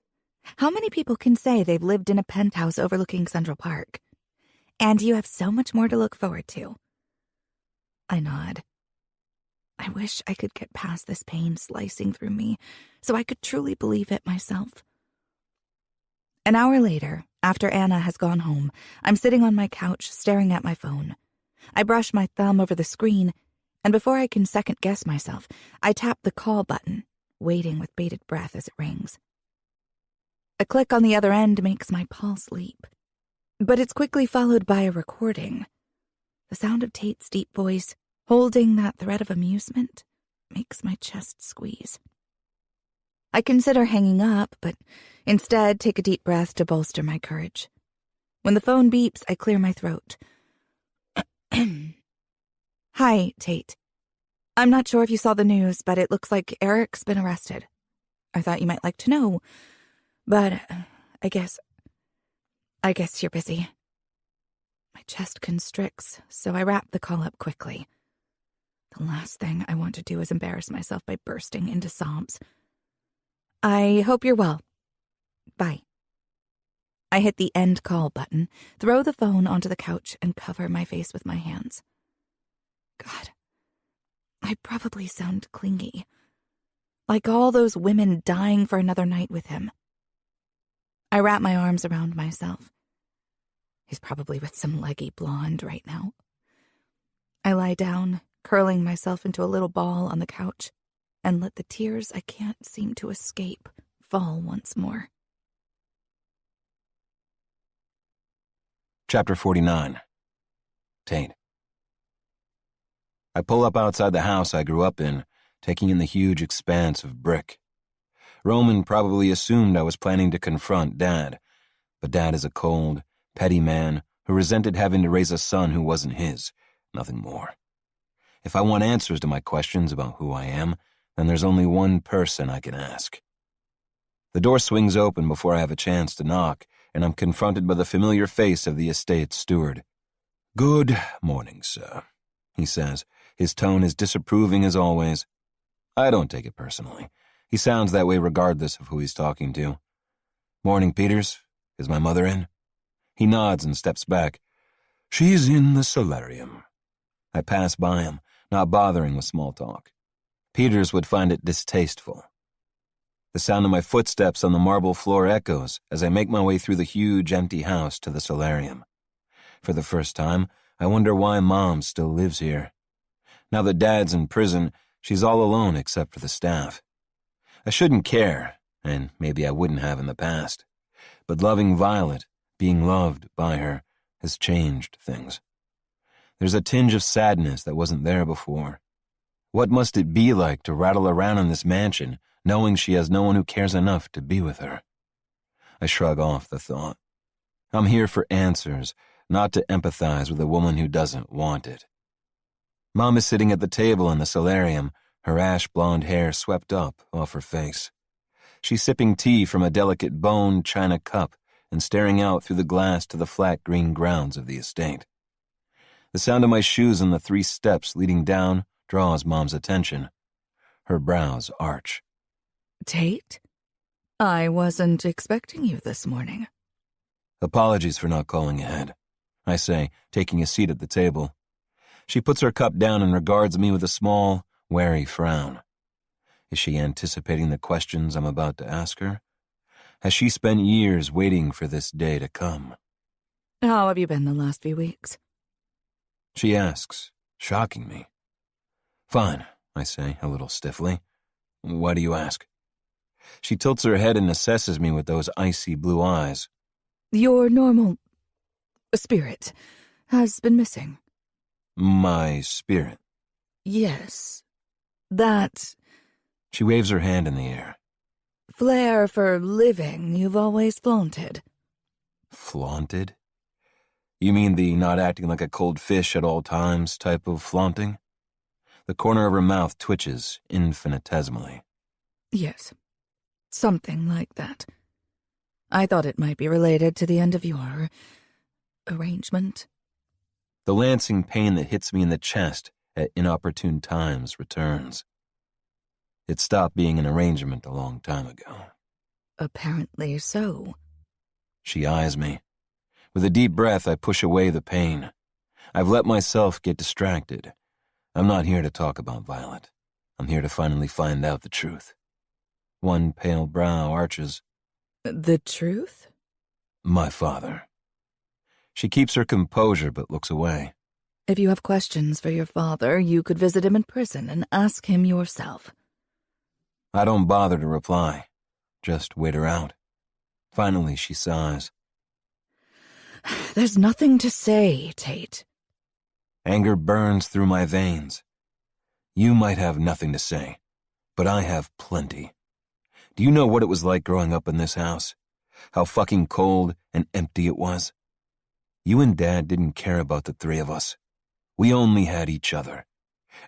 How many people can say they've lived in a penthouse overlooking Central Park? And you have so much more to look forward to. I nod. I wish I could get past this pain slicing through me so I could truly believe it myself. An hour later, after Anna has gone home, I'm sitting on my couch staring at my phone. I brush my thumb over the screen, and before I can second-guess myself, I tap the call button, waiting with bated breath as it rings. A click on the other end makes my pulse leap, but it's quickly followed by a recording. The sound of Tate's deep voice, holding that thread of amusement, makes my chest squeeze. I consider hanging up, but instead take a deep breath to bolster my courage. When the phone beeps, I clear my throat. Hi, Tate. I'm not sure if you saw the news, but it looks like Eric's been arrested. I thought you might like to know, but I guess you're busy. My chest constricts, so I wrap the call up quickly. The last thing I want to do is embarrass myself by bursting into sobs. I hope you're well. Bye. I hit the end call button, throw the phone onto the couch, and cover my face with my hands. God, I probably sound clingy. Like all those women dying for another night with him. I wrap my arms around myself. He's probably with some leggy blonde right now. I lie down, curling myself into a little ball on the couch, and let the tears I can't seem to escape fall once more. Chapter 49. Tate. I pull up outside the house I grew up in, taking in the huge expanse of brick. Roman probably assumed I was planning to confront Dad, but Dad is a cold, petty man who resented having to raise a son who wasn't his, nothing more. If I want answers to my questions about who I am, then there's only one person I can ask. The door swings open before I have a chance to knock, and I'm confronted by the familiar face of the estate's steward. "Good morning, sir," he says, his tone as disapproving as always. I don't take it personally. He sounds that way regardless of who he's talking to. "Morning, Peters. Is my mother in?" He nods and steps back. "She's in the solarium." I pass by him, not bothering with small talk. Peters would find it distasteful. The sound of my footsteps on the marble floor echoes as I make my way through the huge, empty house to the solarium. For the first time, I wonder why Mom still lives here. Now that Dad's in prison, she's all alone except for the staff. I shouldn't care, and maybe I wouldn't have in the past. But loving Violet, being loved by her, has changed things. There's a tinge of sadness that wasn't there before. What must it be like to rattle around in this mansion, knowing she has no one who cares enough to be with her? I shrug off the thought. I'm here for answers, not to empathize with a woman who doesn't want it. Mom is sitting at the table in the solarium, her ash-blonde hair swept up off her face. She's sipping tea from a delicate bone china cup and staring out through the glass to the flat green grounds of the estate. The sound of my shoes on the 3 steps leading down draws Mom's attention. Her brows arch. Tate? I wasn't expecting you this morning. Apologies for not calling ahead, I say, taking a seat at the table. She puts her cup down and regards me with a small, wary frown. Is she anticipating the questions I'm about to ask her? Has she spent years waiting for this day to come? How have you been the last few weeks? She asks, shocking me. Fine, I say, a little stiffly. Why do you ask? She tilts her head and assesses me with those icy blue eyes. Your normal spirit has been missing. My spirit. Yes. That She waves her hand in the air. flair for living you've always flaunted. Flaunted? You mean the not acting like a cold fish at all times type of flaunting? The corner of her mouth twitches infinitesimally. Yes. Something like that. I thought it might be related to the end of your arrangement. The lancing pain that hits me in the chest at inopportune times returns. It stopped being an arrangement a long time ago. Apparently so. She eyes me. With a deep breath, I push away the pain. I've let myself get distracted. I'm not here to talk about Violet. I'm here to finally find out the truth. One pale brow arches. The truth? My father. She keeps her composure but looks away. If you have questions for your father, you could visit him in prison and ask him yourself. I don't bother to reply. Just wait her out. Finally, she sighs. There's nothing to say, Tate. Anger burns through my veins. You might have nothing to say, but I have plenty. Do you know what it was like growing up in this house? How fucking cold and empty it was? You and Dad didn't care about the three of us. We only had each other.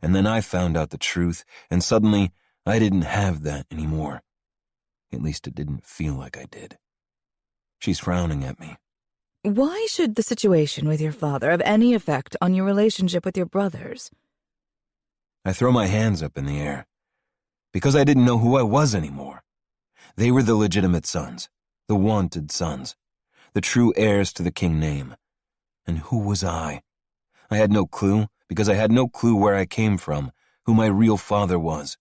And then I found out the truth, and suddenly I didn't have that anymore. At least it didn't feel like I did. She's frowning at me. Why should the situation with your father have any effect on your relationship with your brothers? I throw my hands up in the air. Because I didn't know who I was anymore. They were the legitimate sons, the wanted sons, the true heirs to the king name. And who was I? I had no clue, because I had no clue where I came from, who my real father was.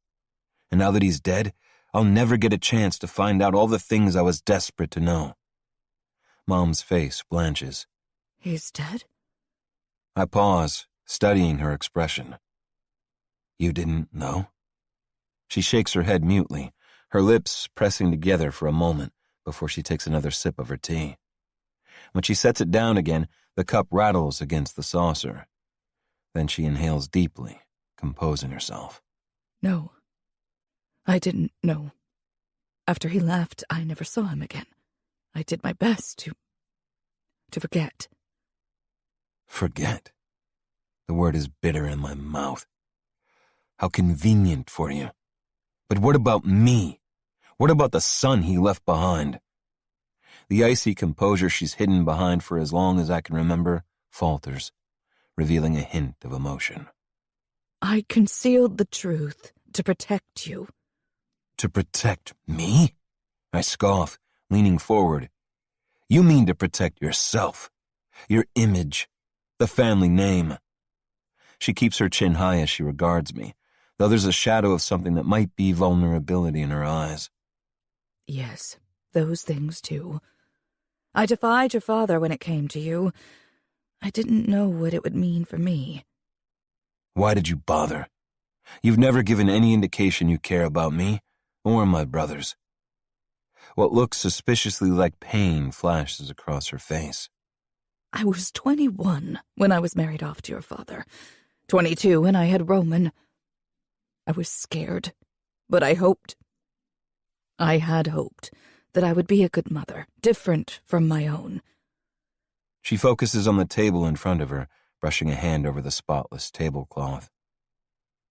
And now that he's dead, I'll never get a chance to find out all the things I was desperate to know. Mom's face blanches. He's dead? I pause, studying her expression. You didn't know? She shakes her head mutely, her lips pressing together for a moment before she takes another sip of her tea. When she sets it down again, the cup rattles against the saucer. Then she inhales deeply, composing herself. No. I didn't know. After he left, I never saw him again. I did my best to forget. Forget? The word is bitter in my mouth. How convenient for you. But what about me? What about the son he left behind? The icy composure she's hidden behind for as long as I can remember falters, revealing a hint of emotion. I concealed the truth to protect you. To protect me? I scoff, leaning forward. You mean to protect yourself, your image, the family name. She keeps her chin high as she regards me, though there's a shadow of something that might be vulnerability in her eyes. Yes, those things too. I defied your father when it came to you. I didn't know what it would mean for me. Why did you bother? You've never given any indication you care about me or my brothers. What looks suspiciously like pain flashes across her face. I was 21 when I was married off to your father. 22 when I had Roman. I was scared, but I had hoped that I would be a good mother, different from my own. She focuses on the table in front of her, brushing a hand over the spotless tablecloth.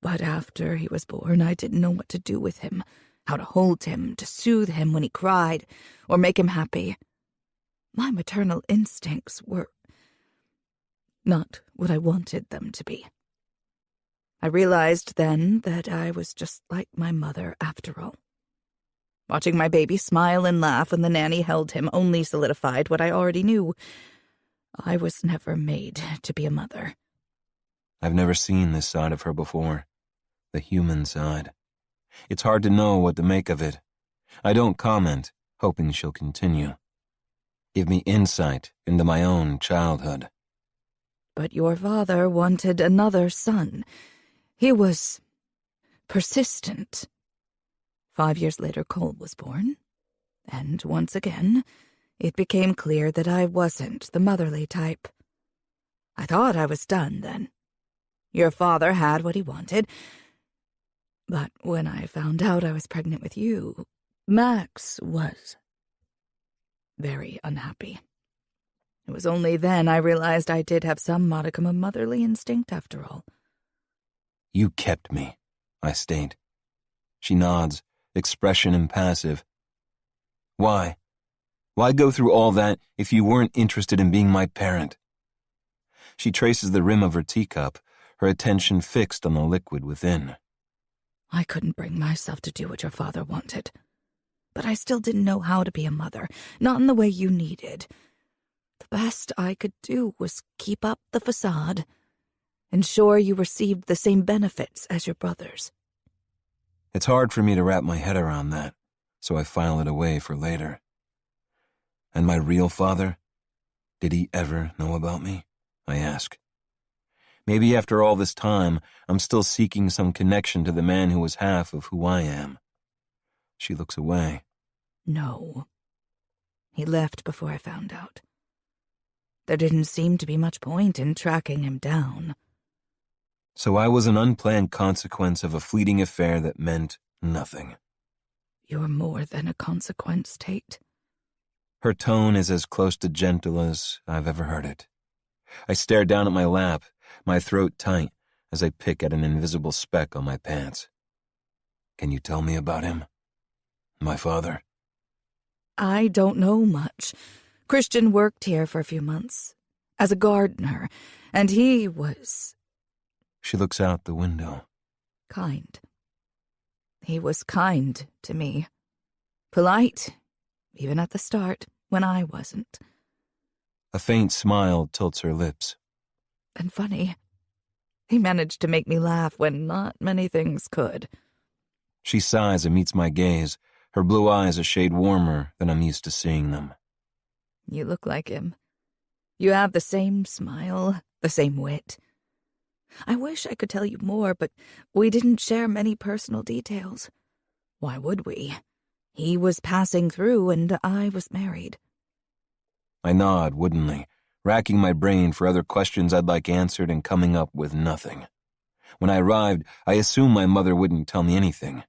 But after he was born, I didn't know what to do with him, how to hold him, to soothe him when he cried, or make him happy. My maternal instincts were not what I wanted them to be. I realized then that I was just like my mother after all. Watching my baby smile and laugh when the nanny held him only solidified what I already knew. I was never made to be a mother. I've never seen this side of her before, the human side. It's hard to know what to make of it. I don't comment, hoping she'll continue. Give me insight into my own childhood. But your father wanted another son. He was persistent. 5 years later, Cole was born. And once again, it became clear that I wasn't the motherly type. I thought I was done then. Your father had what he wanted. But when I found out I was pregnant with you, Max was very unhappy. It was only then I realized I did have some modicum of motherly instinct after all. You kept me, I state. She nods, expression impassive. Why? Why go through all that if you weren't interested in being my parent? She traces the rim of her teacup, her attention fixed on the liquid within. I couldn't bring myself to do what your father wanted. But I still didn't know how to be a mother, not in the way you needed. The best I could do was keep up the facade, ensure you received the same benefits as your brothers. It's hard for me to wrap my head around that, so I file it away for later. And my real father? Did he ever know about me? I ask. Maybe after all this time, I'm still seeking some connection to the man who was half of who I am. She looks away. No. He left before I found out. There didn't seem to be much point in tracking him down. So I was an unplanned consequence of a fleeting affair that meant nothing. You're more than a consequence, Tate. Her tone is as close to gentle as I've ever heard it. I stare down at my lap, my throat tight, as I pick at an invisible speck on my pants. Can you tell me about him? My father? I don't know much. Christian worked here for a few months, as a gardener, and he was... She looks out the window. Kind. He was kind to me. Polite, even at the start, when I wasn't. A faint smile tilts her lips. And funny. He managed to make me laugh when not many things could. She sighs and meets my gaze, her blue eyes a shade warmer than I'm used to seeing them. You look like him. You have the same smile, the same wit. I wish I could tell you more, but we didn't share many personal details. Why would we? He was passing through and I was married. I nod woodenly, racking my brain for other questions I'd like answered and coming up with nothing. When I arrived, I assumed my mother wouldn't tell me anything.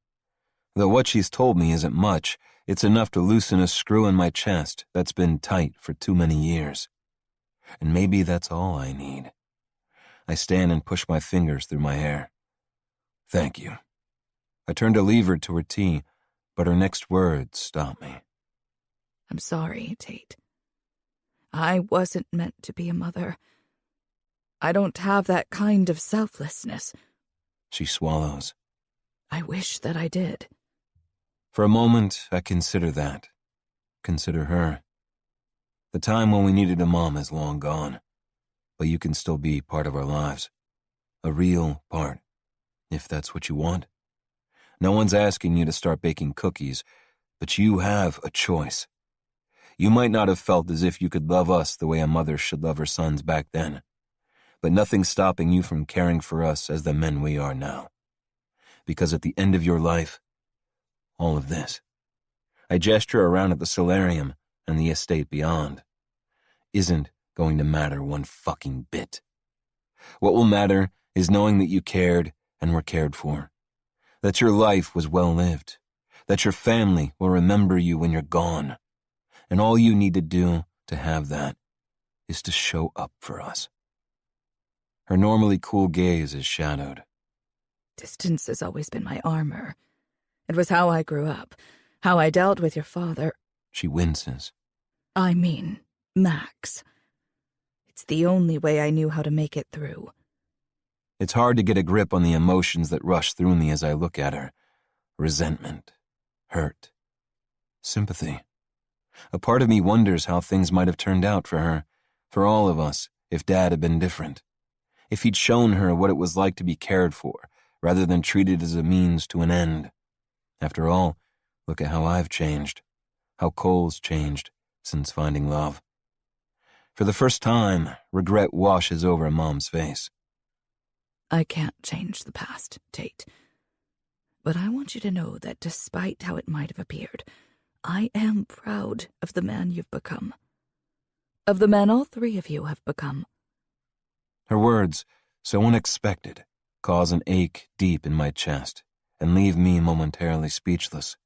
Though what she's told me isn't much, it's enough to loosen a screw in my chest that's been tight for too many years. And maybe that's all I need. I stand and push my fingers through my hair. Thank you. I turn to leave her to her tea, but her next words stop me. I'm sorry, Tate. I wasn't meant to be a mother. I don't have that kind of selflessness. She swallows. I wish that I did. For a moment, I consider that. Consider her. The time when we needed a mom is long gone, but you can still be part of our lives. A real part, if that's what you want. No one's asking you to start baking cookies, but you have a choice. You might not have felt as if you could love us the way a mother should love her sons back then, but nothing's stopping you from caring for us as the men we are now. Because at the end of your life, all of this, I gesture around at the solarium and the estate beyond, isn't going to matter one fucking bit. What will matter is knowing that you cared and were cared for, that your life was well lived, that your family will remember you when you're gone, and all you need to do to have that is to show up for us. Her normally cool gaze is shadowed. Distance has always been my armor. It was how I grew up, how I dealt with your father. She winces. I mean, Max. It's the only way I knew how to make it through. It's hard to get a grip on the emotions that rush through me as I look at her. Resentment, hurt, sympathy. A part of me wonders how things might have turned out for her, for all of us, if Dad had been different. If he'd shown her what it was like to be cared for, rather than treated as a means to an end. After all, look at how I've changed, how Cole's changed, since finding love. For the first time, regret washes over Mom's face. I can't change the past, Tate. But I want you to know that despite how it might have appeared, I am proud of the man you've become. Of the man all three of you have become. Her words, so unexpected, cause an ache deep in my chest and leave me momentarily speechless.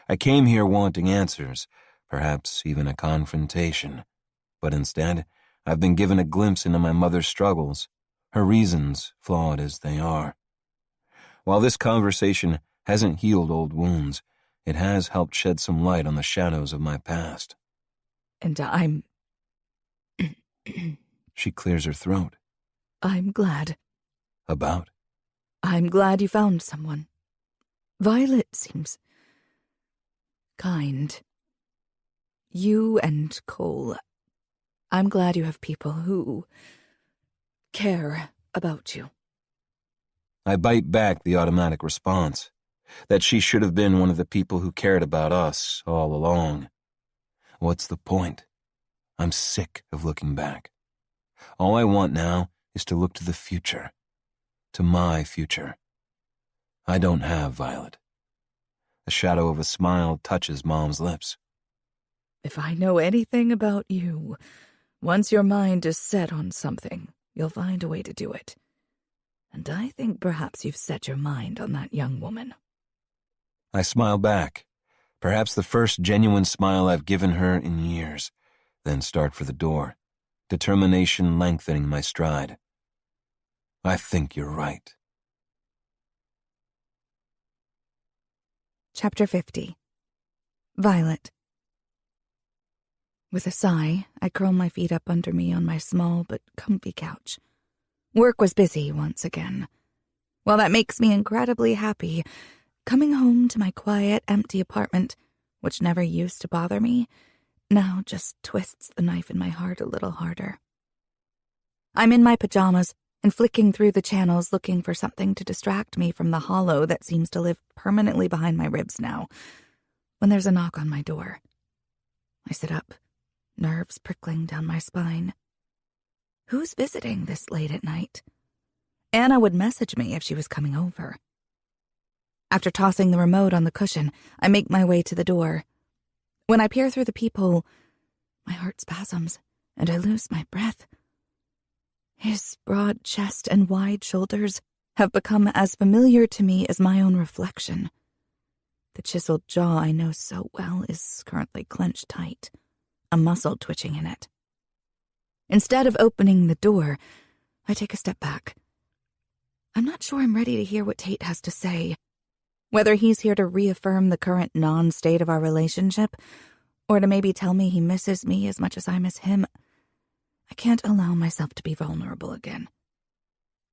I came here wanting answers, perhaps even a confrontation, but instead, I've been given a glimpse into my mother's struggles, her reasons, flawed as they are. While this conversation hasn't healed old wounds, it has helped shed some light on the shadows of my past. And I'm... She clears her throat. I'm glad. About? I'm glad you found someone. Violet seems... kind. You and Cole. I'm glad you have people who... care about you. I bite back the automatic response, that she should have been one of the people who cared about us all along. What's the point? I'm sick of looking back. All I want now is to look to the future, to my future. I don't have Violet. The shadow of a smile touches Mom's lips. If I know anything about you, once your mind is set on something, you'll find a way to do it. And I think perhaps you've set your mind on that young woman. I smile back, perhaps the first genuine smile I've given her in years, then start for the door, determination lengthening my stride. I think you're right. Chapter 50. Violet. With a sigh, I curl my feet up under me on my small but comfy couch. Work was busy once again. While that makes me incredibly happy, coming home to my quiet, empty apartment, which never used to bother me, now just twists the knife in my heart a little harder. I'm in my pajamas and flicking through the channels looking for something to distract me from the hollow that seems to live permanently behind my ribs now, when there's a knock on my door. I sit up, nerves prickling down my spine. Who's visiting this late at night? Anna would message me if she was coming over. After tossing the remote on the cushion, I make my way to the door. When I peer through the peephole, my heart spasms, and I lose my breath. His broad chest and wide shoulders have become as familiar to me as my own reflection. The chiseled jaw I know so well is currently clenched tight, a muscle twitching in it. Instead of opening the door, I take a step back. I'm not sure I'm ready to hear what Tate has to say, whether he's here to reaffirm the current non-state of our relationship, or to maybe tell me he misses me as much as I miss him. I can't allow myself to be vulnerable again.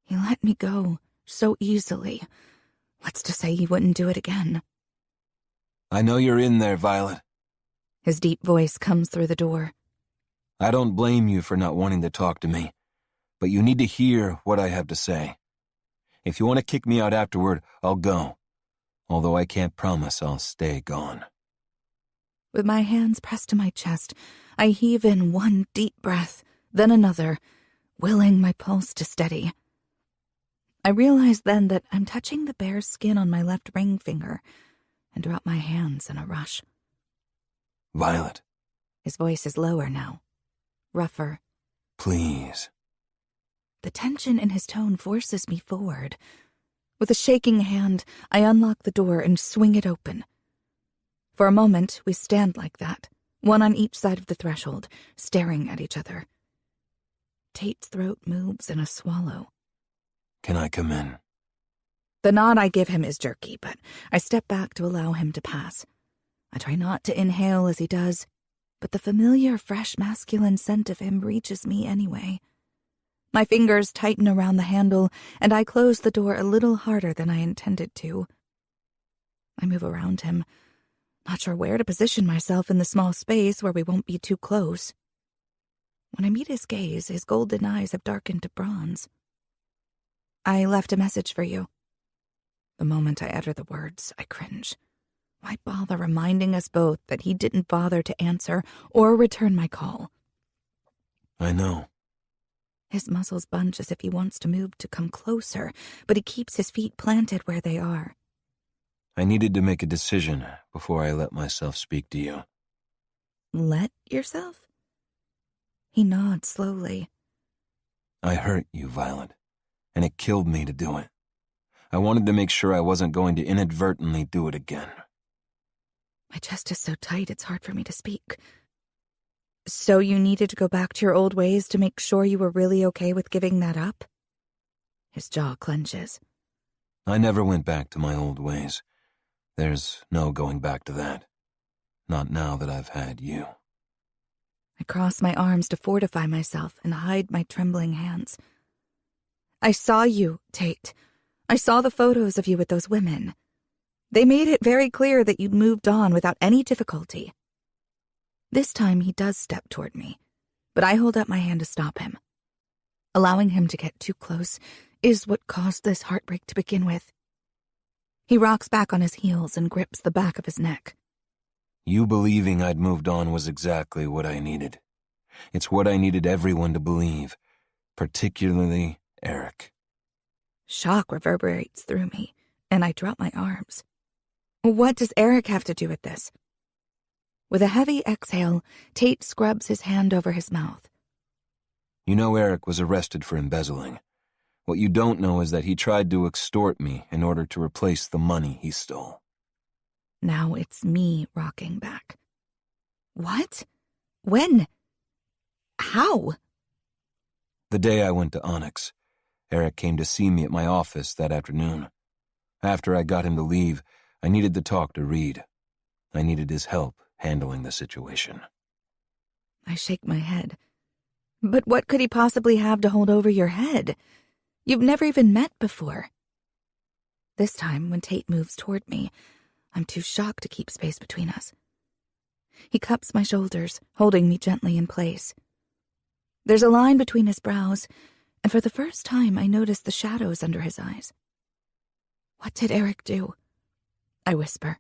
He let me go so easily. What's to say he wouldn't do it again? I know you're in there, Violet. His deep voice comes through the door. I don't blame you for not wanting to talk to me, but you need to hear what I have to say. If you want to kick me out afterward, I'll go, although I can't promise I'll stay gone. With my hands pressed to my chest, I heave in one deep breath, then another, willing my pulse to steady. I realize then that I'm touching the bare skin on my left ring finger and drop my hands in a rush. Violet. His voice is lower now, rougher. Please. The tension in his tone forces me forward. With a shaking hand, I unlock the door and swing it open. For a moment, we stand like that, one on each side of the threshold, staring at each other. Tate's throat moves in a swallow. Can I come in? The nod I give him is jerky, but I step back to allow him to pass. I try not to inhale as he does, but the familiar, fresh, masculine scent of him reaches me anyway. My fingers tighten around the handle, and I close the door a little harder than I intended to. I move around him, not sure where to position myself in the small space where we won't be too close. When I meet his gaze, his golden eyes have darkened to bronze. I left a message for you. The moment I utter the words, I cringe. Why bother reminding us both that he didn't bother to answer or return my call? I know. His muscles bunch as if he wants to move to come closer, but he keeps his feet planted where they are. I needed to make a decision before I let myself speak to you. Let yourself? He nods slowly. I hurt you, Violet, and it killed me to do it. I wanted to make sure I wasn't going to inadvertently do it again. My chest is so tight it's hard for me to speak. So you needed to go back to your old ways to make sure you were really okay with giving that up? His jaw clenches. I never went back to my old ways. There's no going back to that. Not now that I've had you. I cross my arms to fortify myself and hide my trembling hands. I saw you, Tate. I saw the photos of you with those women. They made it very clear that you'd moved on without any difficulty. This time he does step toward me, but I hold up my hand to stop him. Allowing him to get too close is what caused this heartbreak to begin with. He rocks back on his heels and grips the back of his neck. You believing I'd moved on was exactly what I needed. It's what I needed everyone to believe, particularly Eric. Shock reverberates through me, and I drop my arms. What does Eric have to do with this? With a heavy exhale, Tate scrubs his hand over his mouth. You know Eric was arrested for embezzling. What you don't know is that he tried to extort me in order to replace the money he stole. Now it's me rocking back. What? When? How? The day I went to Onyx, Eric came to see me at my office that afternoon. After I got him to leave, I needed to talk to Reed. I needed his help handling the situation. I shake my head. But what could he possibly have to hold over your head? You've never even met before. This time, when Tate moves toward me, I'm too shocked to keep space between us. He cups my shoulders, holding me gently in place. There's a line between his brows, and for the first time I notice the shadows under his eyes. What did Eric do? I whisper.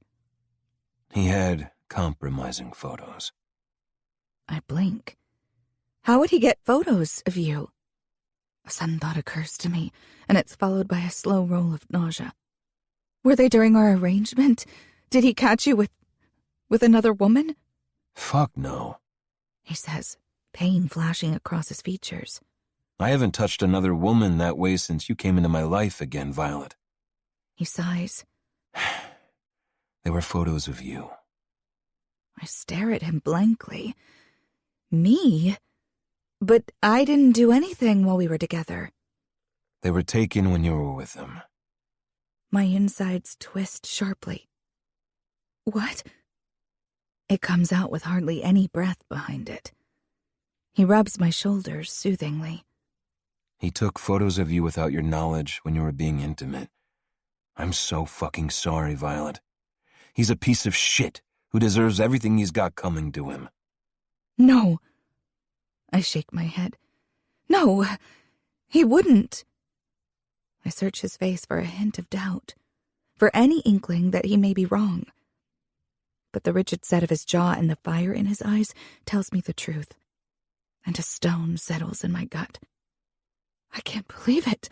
He had compromising photos. I blink. How would he get photos of you? A sudden thought occurs to me, and it's followed by a slow roll of nausea. Were they during our arrangement? Did he catch you with another woman? Fuck no, He says, pain flashing across his features. I haven't touched another woman that way since you came into my life again, Violet. He sighs. They were photos of you. I stare at him blankly. Me? But I didn't do anything while we were together. They were taken when you were with him. My insides twist sharply. What? It comes out with hardly any breath behind it. He rubs my shoulders soothingly. He took photos of you without your knowledge when you were being intimate. I'm so fucking sorry, Violet. He's a piece of shit who deserves everything he's got coming to him. No. I shake my head. No, he wouldn't. I search his face for a hint of doubt, for any inkling that he may be wrong. But the rigid set of his jaw and the fire in his eyes tells me the truth, and a stone settles in my gut. I can't believe it,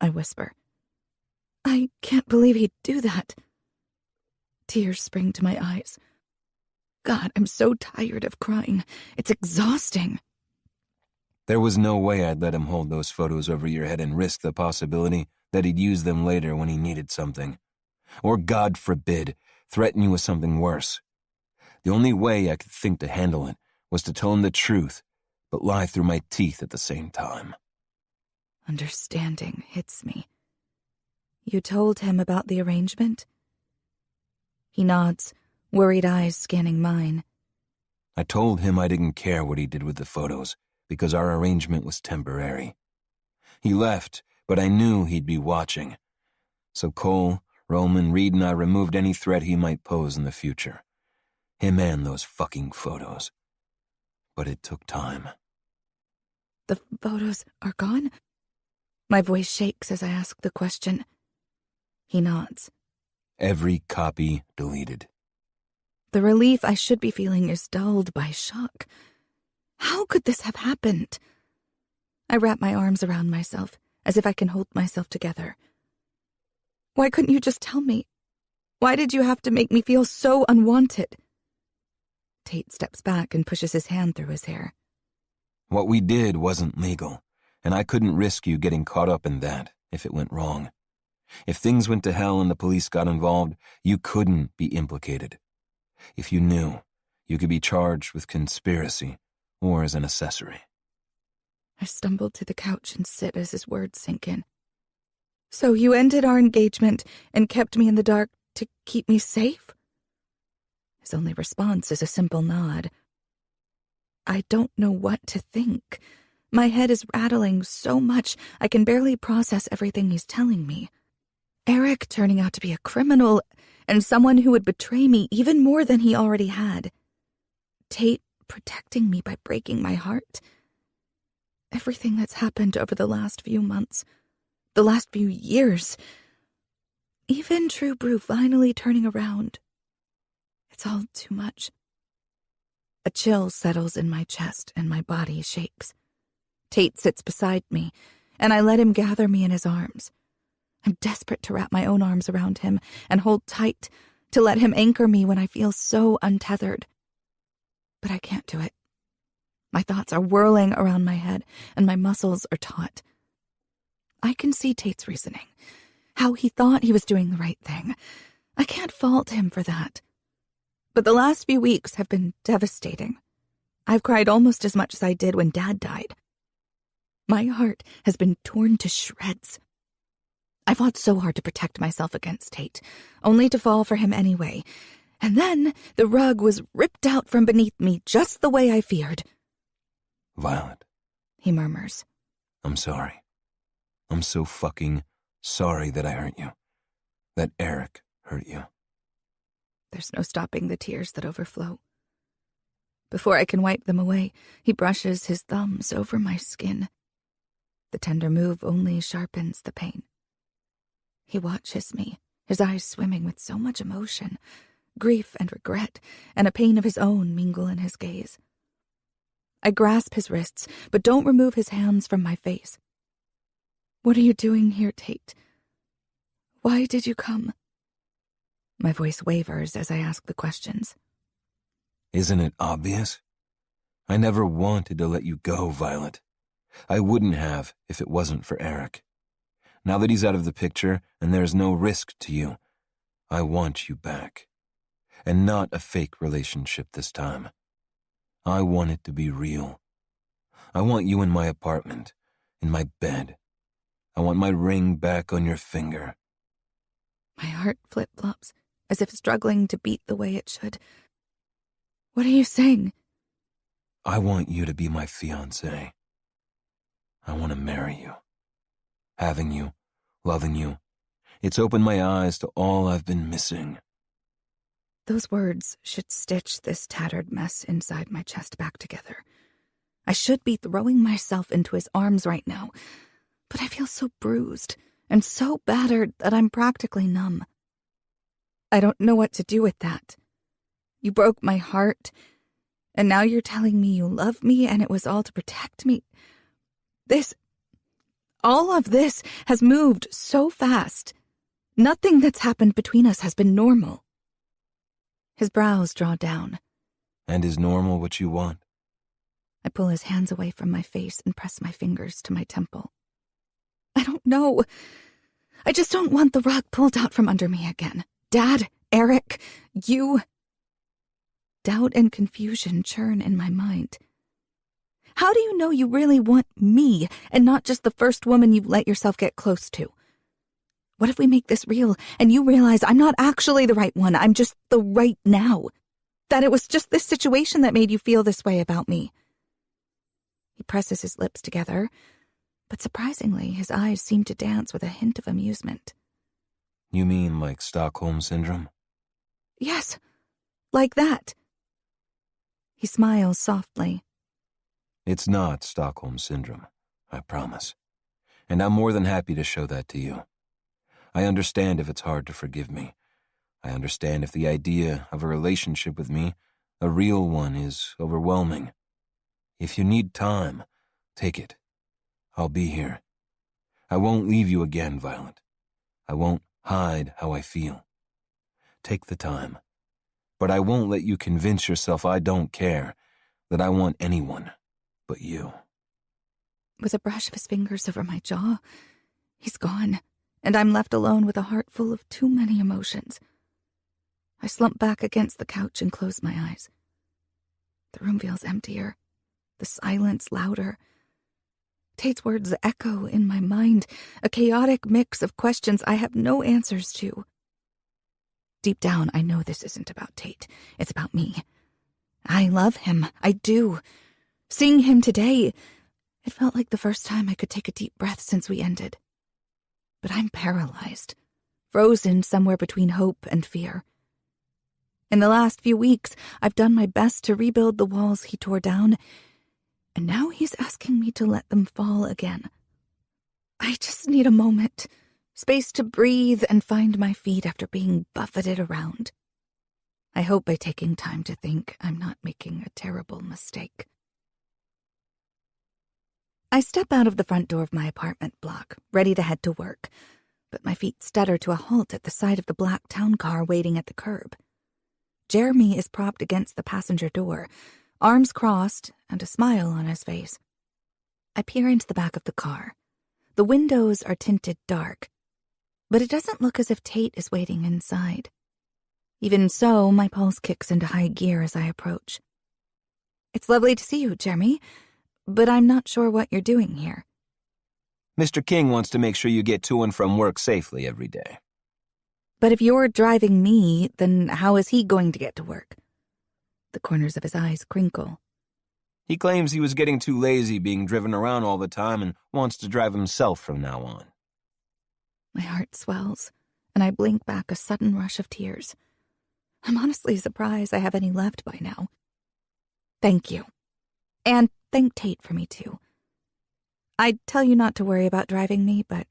I whisper. I can't believe he'd do that. Tears spring to my eyes. God, I'm so tired of crying. It's exhausting. There was no way I'd let him hold those photos over your head and risk the possibility that he'd use them later when he needed something. Or, God forbid, threaten you with something worse. The only way I could think to handle it was to tell him the truth, but lie through my teeth at the same time. Understanding hits me. You told him about the arrangement? He nods, worried eyes scanning mine. I told him I didn't care what he did with the photos, because our arrangement was temporary. He left, but I knew he'd be watching. So Cole, Roman, Reed, and I removed any threat he might pose in the future. Him and those fucking photos. But it took time. The photos are gone? My voice shakes as I ask the question. He nods. Every copy deleted. The relief I should be feeling is dulled by shock. How could this have happened? I wrap my arms around myself, as if I can hold myself together. Why couldn't you just tell me? Why did you have to make me feel so unwanted? Tate steps back and pushes his hand through his hair. What we did wasn't legal, and I couldn't risk you getting caught up in that if it went wrong. If things went to hell and the police got involved, you couldn't be implicated. If you knew, you could be charged with conspiracy or as an accessory. I stumbled to the couch and sit as his words sink in. So you ended our engagement and kept me in the dark to keep me safe? His only response is a simple nod. I don't know what to think. My head is rattling so much I can barely process everything he's telling me. Eric turning out to be a criminal and someone who would betray me even more than he already had. Tate protecting me by breaking my heart. Everything that's happened over the last few months, the last few years. Even True Brew finally turning around. It's all too much. A chill settles in my chest and my body shakes. Tate sits beside me, and I let him gather me in his arms. I'm desperate to wrap my own arms around him and hold tight, to let him anchor me when I feel so untethered. But I can't do it. My thoughts are whirling around my head, and my muscles are taut. I can see Tate's reasoning, how he thought he was doing the right thing. I can't fault him for that. But the last few weeks have been devastating. I've cried almost as much as I did when Dad died. My heart has been torn to shreds. I fought so hard to protect myself against Tate, only to fall for him anyway. And then the rug was ripped out from beneath me just the way I feared. Violet, he murmurs. I'm sorry. I'm so fucking sorry that I hurt you. That Eric hurt you. There's no stopping the tears that overflow. Before I can wipe them away, he brushes his thumbs over my skin. The tender move only sharpens the pain. He watches me, his eyes swimming with so much emotion. Grief and regret, and a pain of his own mingle in his gaze. I grasp his wrists, but don't remove his hands from my face. What are you doing here, Tate? Why did you come? My voice wavers as I ask the questions. Isn't it obvious? I never wanted to let you go, Violet. I wouldn't have if it wasn't for Eric. Now that he's out of the picture and there's no risk to you, I want you back. And not a fake relationship this time. I want it to be real. I want you in my apartment, in my bed. I want my ring back on your finger. My heart flip-flops, as if struggling to beat the way it should. What are you saying? I want you to be my fiancé. I want to marry you. Having you, loving you, it's opened my eyes to all I've been missing. Those words should stitch this tattered mess inside my chest back together. I should be throwing myself into his arms right now, but I feel so bruised and so battered that I'm practically numb. I don't know what to do with that. You broke my heart, and now you're telling me you love me and it was all to protect me. All of this has moved so fast. Nothing that's happened between us has been normal. His brows draw down. And is normal what you want? I pull his hands away from my face and press my fingers to my temple. I don't know. I just don't want the rug pulled out from under me again. Dad, Eric, you. Doubt and confusion churn in my mind. How do you know you really want me and not just the first woman you've let yourself get close to? What if we make this real and you realize I'm not actually the right one, I'm just the right now? That it was just this situation that made you feel this way about me? He presses his lips together, but surprisingly, his eyes seem to dance with a hint of amusement. You mean like Stockholm Syndrome? Yes, like that. He smiles softly. It's not Stockholm Syndrome, I promise. And I'm more than happy to show that to you. I understand if it's hard to forgive me, I understand if the idea of a relationship with me, a real one, is overwhelming. If you need time, take it. I'll be here. I won't leave you again, Violet. I won't hide how I feel. Take the time. But I won't let you convince yourself I don't care, that I want anyone but you. With a brush of his fingers over my jaw, he's gone, and I'm left alone with a heart full of too many emotions. I slump back against the couch and close my eyes. The room feels emptier, the silence louder. Tate's words echo in my mind, a chaotic mix of questions I have no answers to. Deep down, I know this isn't about Tate. It's about me. I love him. I do. Seeing him today, it felt like the first time I could take a deep breath since we ended. But I'm paralyzed, frozen somewhere between hope and fear. In the last few weeks, I've done my best to rebuild the walls he tore down, and now he's asking me to let them fall again. I just need a moment, space to breathe and find my feet after being buffeted around. I hope by taking time to think I'm not making a terrible mistake. I step out of the front door of my apartment block, ready to head to work, but my feet stutter to a halt at the sight of the black town car waiting at the curb. Jeremy is propped against the passenger door, arms crossed and a smile on his face. I peer into the back of the car. The windows are tinted dark, but it doesn't look as if Tate is waiting inside. Even so, my pulse kicks into high gear as I approach. It's lovely to see you, Jeremy, but I'm not sure what you're doing here. Mr. King wants to make sure you get to and from work safely every day. But if you're driving me, then how is he going to get to work? The corners of his eyes crinkle. He claims he was getting too lazy being driven around all the time and wants to drive himself from now on. My heart swells, and I blink back a sudden rush of tears. I'm honestly surprised I have any left by now. Thank you. And thank Tate for me, too. I'd tell you not to worry about driving me, but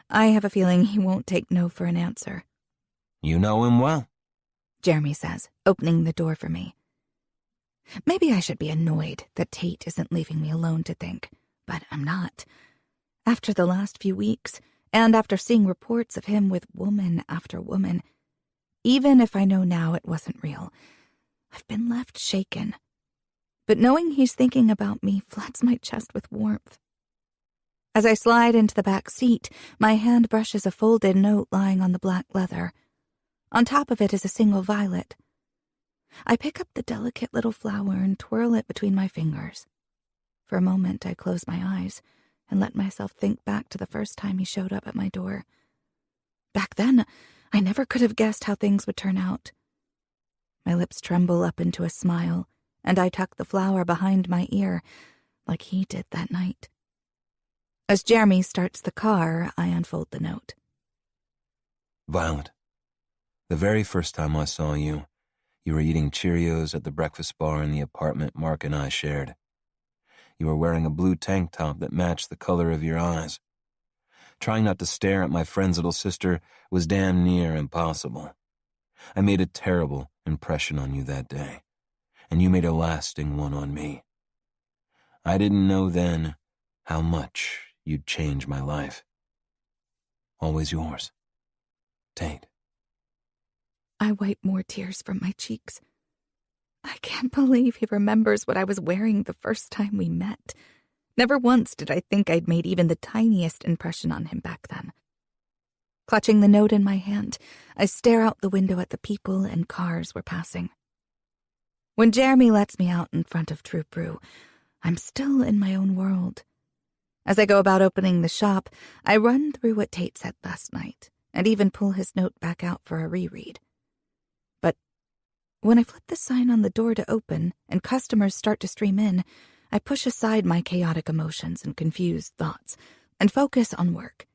I have a feeling he won't take no for an answer. You know him well, Jeremy says, opening the door for me. Maybe I should be annoyed that Tate isn't leaving me alone to think, but I'm not. After the last few weeks, and after seeing reports of him with woman after woman, even if I know now it wasn't real, I've been left shaken. But knowing he's thinking about me floods my chest with warmth. As I slide into the back seat, my hand brushes a folded note lying on the black leather. On top of it is a single violet. I pick up the delicate little flower and twirl it between my fingers. For a moment, I close my eyes and let myself think back to the first time he showed up at my door. Back then, I never could have guessed how things would turn out. My lips tremble up into a smile, and I tuck the flower behind my ear, like he did that night. As Jeremy starts the car, I unfold the note. Violet, the very first time I saw you, you were eating Cheerios at the breakfast bar in the apartment Mark and I shared. You were wearing a blue tank top that matched the color of your eyes. Trying not to stare at my friend's little sister was damn near impossible. I made a terrible impression on you that day, and you made a lasting one on me. I didn't know then how much you'd change my life. Always yours, Tate. I wipe more tears from my cheeks. I can't believe he remembers what I was wearing the first time we met. Never once did I think I'd made even the tiniest impression on him back then. Clutching the note in my hand, I stare out the window at the people and cars we're passing. When Jeremy lets me out in front of True Brew, I'm still in my own world. As I go about opening the shop, I run through what Tate said last night, and even pull his note back out for a reread. But when I flip the sign on the door to open and customers start to stream in, I push aside my chaotic emotions and confused thoughts and focus on work.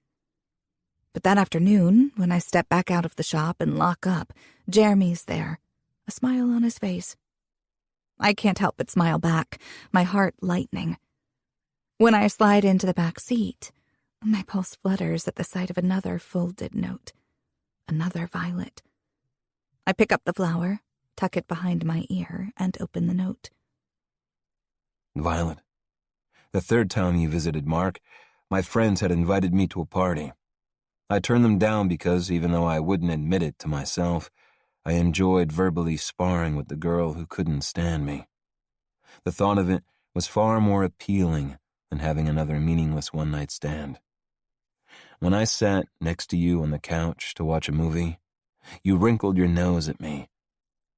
But that afternoon, when I step back out of the shop and lock up, Jeremy's there, a smile on his face. I can't help but smile back, my heart lightening. When I slide into the back seat, my pulse flutters at the sight of another folded note, another violet. I pick up the flower, tuck it behind my ear, and open the note. Violet, the third time you visited Mark, my friends had invited me to a party. I turned them down because, even though I wouldn't admit it to myself, I enjoyed verbally sparring with the girl who couldn't stand me. The thought of it was far more appealing than having another meaningless one-night stand. When I sat next to you on the couch to watch a movie, you wrinkled your nose at me,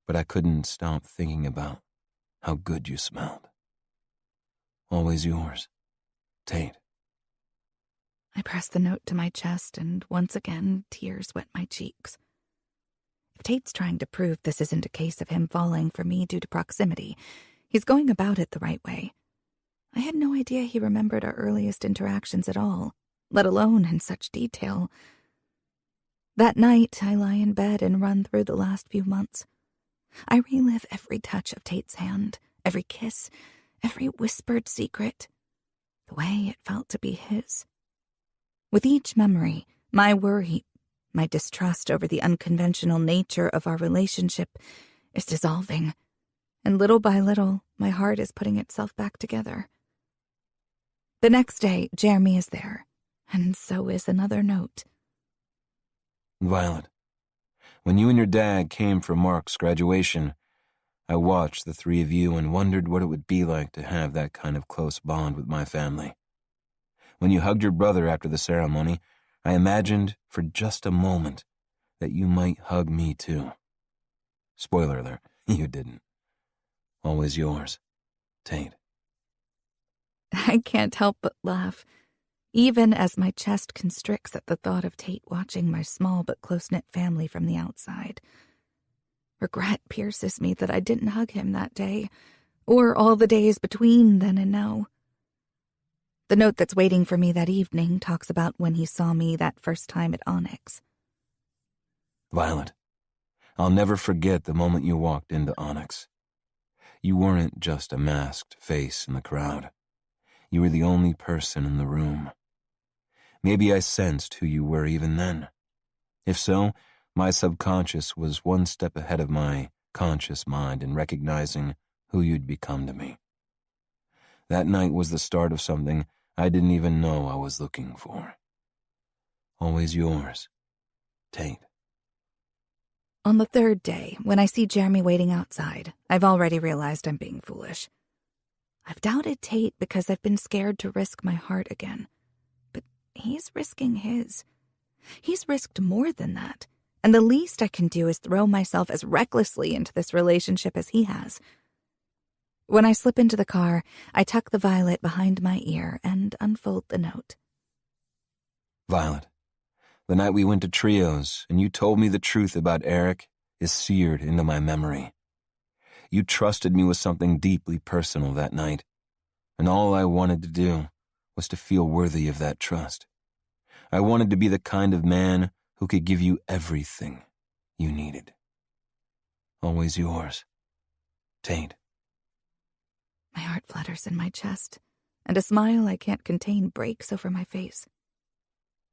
but I couldn't stop thinking about how good you smelled. Always yours, Tate. I press the note to my chest, and once again, tears wet my cheeks. If Tate's trying to prove this isn't a case of him falling for me due to proximity, he's going about it the right way. I had no idea he remembered our earliest interactions at all, let alone in such detail. That night, I lie in bed and run through the last few months. I relive every touch of Tate's hand, every kiss, every whispered secret, the way it felt to be his. With each memory, my worry, my distrust over the unconventional nature of our relationship is dissolving, and little by little, my heart is putting itself back together. The next day, Jeremy is there, and so is another note. Violet, when you and your dad came for Mark's graduation, I watched the three of you and wondered what it would be like to have that kind of close bond with my family. When you hugged your brother after the ceremony, I imagined for just a moment that you might hug me too. Spoiler alert, you didn't. Always yours, Tate. I can't help but laugh, even as my chest constricts at the thought of Tate watching my small but close-knit family from the outside. Regret pierces me that I didn't hug him that day, or all the days between then and now. The note that's waiting for me that evening talks about when he saw me that first time at Onyx. Violet, I'll never forget the moment you walked into Onyx. You weren't just a masked face in the crowd. You were the only person in the room. Maybe I sensed who you were even then. If so, my subconscious was one step ahead of my conscious mind in recognizing who you'd become to me. That night was the start of something I didn't even know I was looking for. Always yours, Tate. On the third day, when I see Jeremy waiting outside, I've already realized I'm being foolish. I've doubted Tate because I've been scared to risk my heart again. But he's risking his. He's risked more than that, and the least I can do is throw myself as recklessly into this relationship as he has. When I slip into the car, I tuck the violet behind my ear and unfold the note. Violet, the night we went to Trios and you told me the truth about Eric is seared into my memory. You trusted me with something deeply personal that night, and all I wanted to do was to feel worthy of that trust. I wanted to be the kind of man who could give you everything you needed. Always yours, Tate. My heart flutters in my chest, and a smile I can't contain breaks over my face.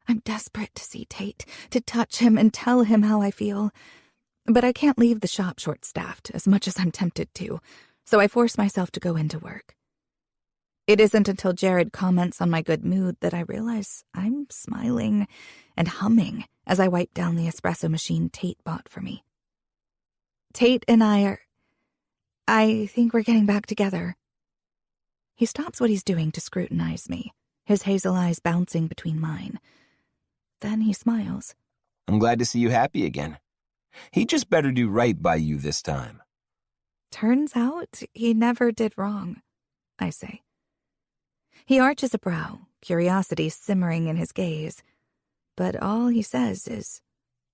I'm desperate to see Tate, to touch him and tell him how I feel. But I can't leave the shop short-staffed, as much as I'm tempted to, so I force myself to go into work. It isn't until Jared comments on my good mood that I realize I'm smiling and humming as I wipe down the espresso machine Tate bought for me. Tate and I think we're getting back together. He stops what he's doing to scrutinize me, his hazel eyes bouncing between mine. Then he smiles. I'm glad to see you happy again. He just better do right by you this time. Turns out he never did wrong, I say. He arches a brow, curiosity simmering in his gaze, but all he says is,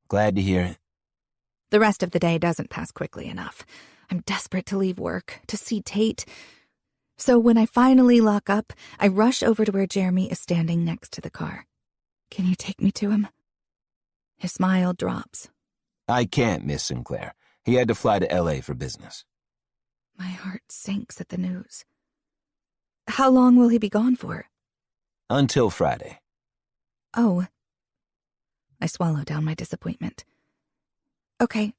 Glad to hear it. The rest of the day doesn't pass quickly enough. I'm desperate to leave work, to see Tate. So when I finally lock up, I rush over to where Jeremy is standing next to the car. Can you take me to him? His smile drops. I can't, Miss Sinclair. He had to fly to L.A. for business. My heart sinks at the news. How long will he be gone for? Until Friday. Oh. I swallow down my disappointment. Okay,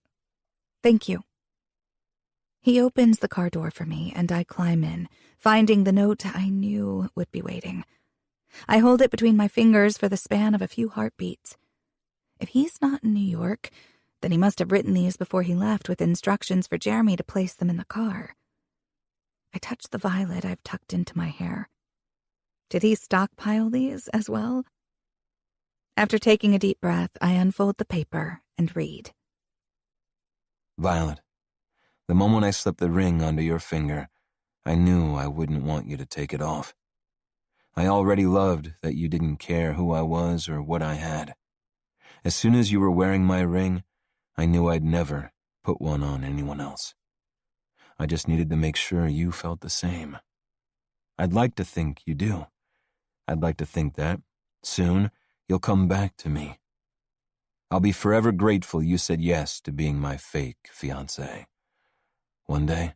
Thank you. He opens the car door for me, and I climb in, finding the note I knew would be waiting. I hold it between my fingers for the span of a few heartbeats. If he's not in New York, then he must have written these before he left with instructions for Jeremy to place them in the car. I touch the violet I've tucked into my hair. Did he stockpile these as well? After taking a deep breath, I unfold the paper and read. Violet, the moment I slipped the ring onto your finger, I knew I wouldn't want you to take it off. I already loved that you didn't care who I was or what I had. As soon as you were wearing my ring, I knew I'd never put one on anyone else. I just needed to make sure you felt the same. I'd like to think you do. I'd like to think that, soon, you'll come back to me. I'll be forever grateful you said yes to being my fake fiancé. One day,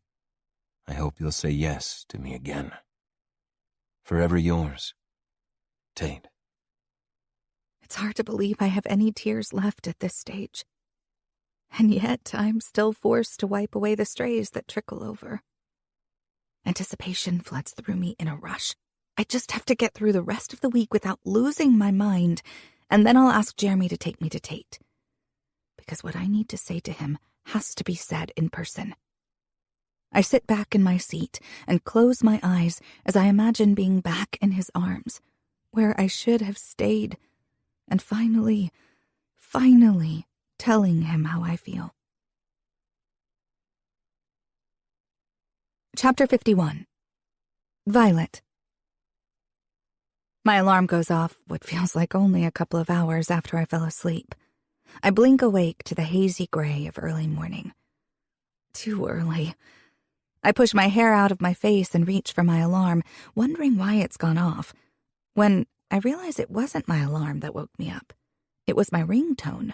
I hope you'll say yes to me again. Forever yours, Tate. It's hard to believe I have any tears left at this stage. And yet I'm still forced to wipe away the strays that trickle over. Anticipation floods through me in a rush. I just have to get through the rest of the week without losing my mind, and then I'll ask Jeremy to take me to Tate. Because what I need to say to him has to be said in person. I sit back in my seat and close my eyes as I imagine being back in his arms, where I should have stayed, and finally telling him how I feel. Chapter 51. Violet. My alarm goes off what feels like only a couple of hours after I fell asleep. I blink awake to the hazy gray of early morning. Too early. I push my hair out of my face and reach for my alarm, wondering why it's gone off, when I realize it wasn't my alarm that woke me up. It was my ringtone.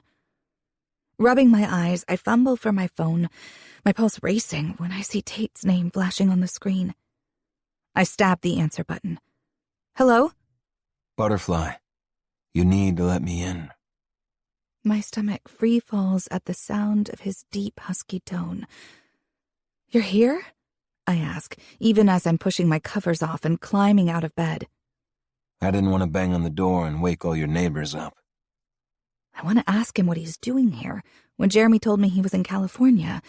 Rubbing my eyes, I fumble for my phone, my pulse racing when I see Tate's name flashing on the screen. I stab the answer button. Hello? Butterfly, you need to let me in. My stomach free falls at the sound of his deep, husky tone. You're here? I ask, even as I'm pushing my covers off and climbing out of bed. I didn't want to bang on the door and wake all your neighbors up. I want to ask him what he's doing here when Jeremy told me he was in California.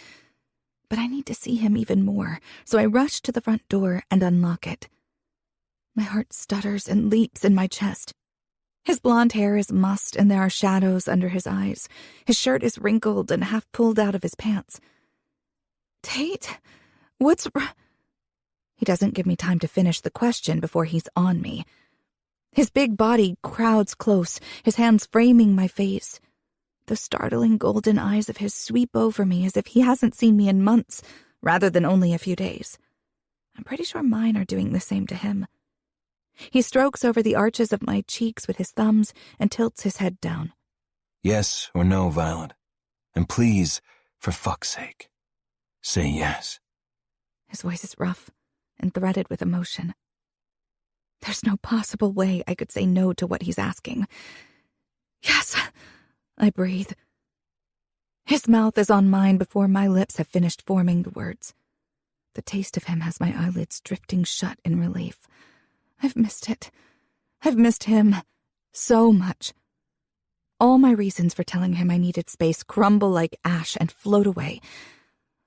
But I need to see him even more, so I rush to the front door and unlock it. My heart stutters and leaps in my chest. His blonde hair is mussed and there are shadows under his eyes. His shirt is wrinkled and half pulled out of his pants. Tate, what's... He doesn't give me time to finish the question before he's on me. His big body crowds close, his hands framing my face. The startling golden eyes of his sweep over me as if he hasn't seen me in months, rather than only a few days. I'm pretty sure mine are doing the same to him. He strokes over the arches of my cheeks with his thumbs and tilts his head down. Yes or no, Violet? And please, for fuck's sake, say yes. His voice is rough and threaded with emotion. There's no possible way I could say no to what he's asking. Yes, I breathe. His mouth is on mine before my lips have finished forming the words. The taste of him has my eyelids drifting shut in relief. I've missed it. I've missed him so much. All my reasons for telling him I needed space crumble like ash and float away.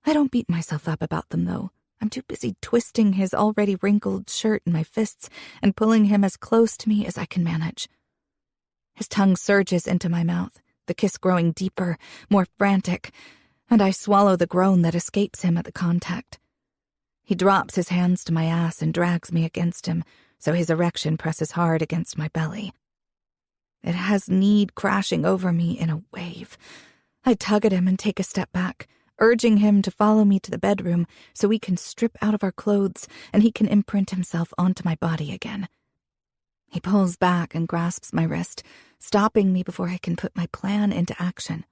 I don't beat myself up about them, though. I'm too busy twisting his already wrinkled shirt in my fists and pulling him as close to me as I can manage. His tongue surges into my mouth, the kiss growing deeper, more frantic, and I swallow the groan that escapes him at the contact. He drops his hands to my ass and drags me against him, so his erection presses hard against my belly. It has need crashing over me in a wave. I tug at him and take a step back, urging him to follow me to the bedroom so we can strip out of our clothes and he can imprint himself onto my body again. He pulls back and grasps my wrist, stopping me before I can put my plan into action.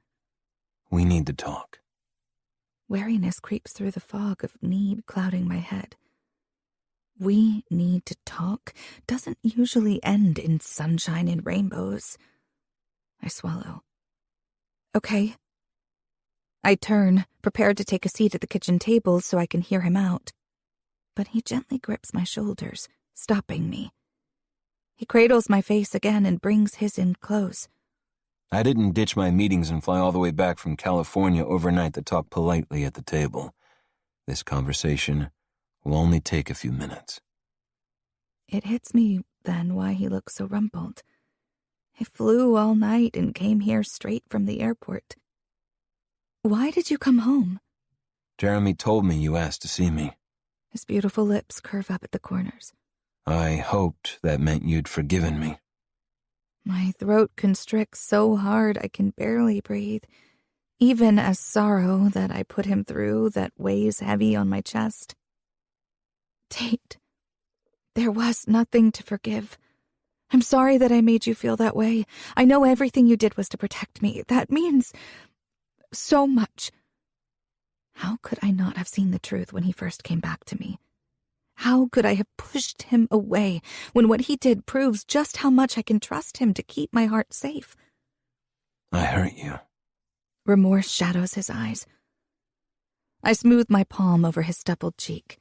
We need to talk. Wariness creeps through the fog of need clouding my head. We need to talk doesn't usually end in sunshine and rainbows. I swallow. Okay. I turn, prepared to take a seat at the kitchen table so I can hear him out. But he gently grips my shoulders, stopping me. He cradles my face again and brings his in close. I didn't ditch my meetings and fly all the way back from California overnight to talk politely at the table. This conversation will only take a few minutes. It hits me then why he looks so rumpled. He flew all night and came here straight from the airport. Why did you come home? Jeremy told me you asked to see me. His beautiful lips curve up at the corners. I hoped that meant you'd forgiven me. My throat constricts so hard I can barely breathe, even as sorrow that I put him through that weighs heavy on my chest. Tate, there was nothing to forgive. I'm sorry that I made you feel that way. I know everything you did was to protect me. That means so much. How could I not have seen the truth when he first came back to me? How could I have pushed him away when what he did proves just how much I can trust him to keep my heart safe? I hurt you. Remorse shadows his eyes. I smooth my palm over his stubbled cheek.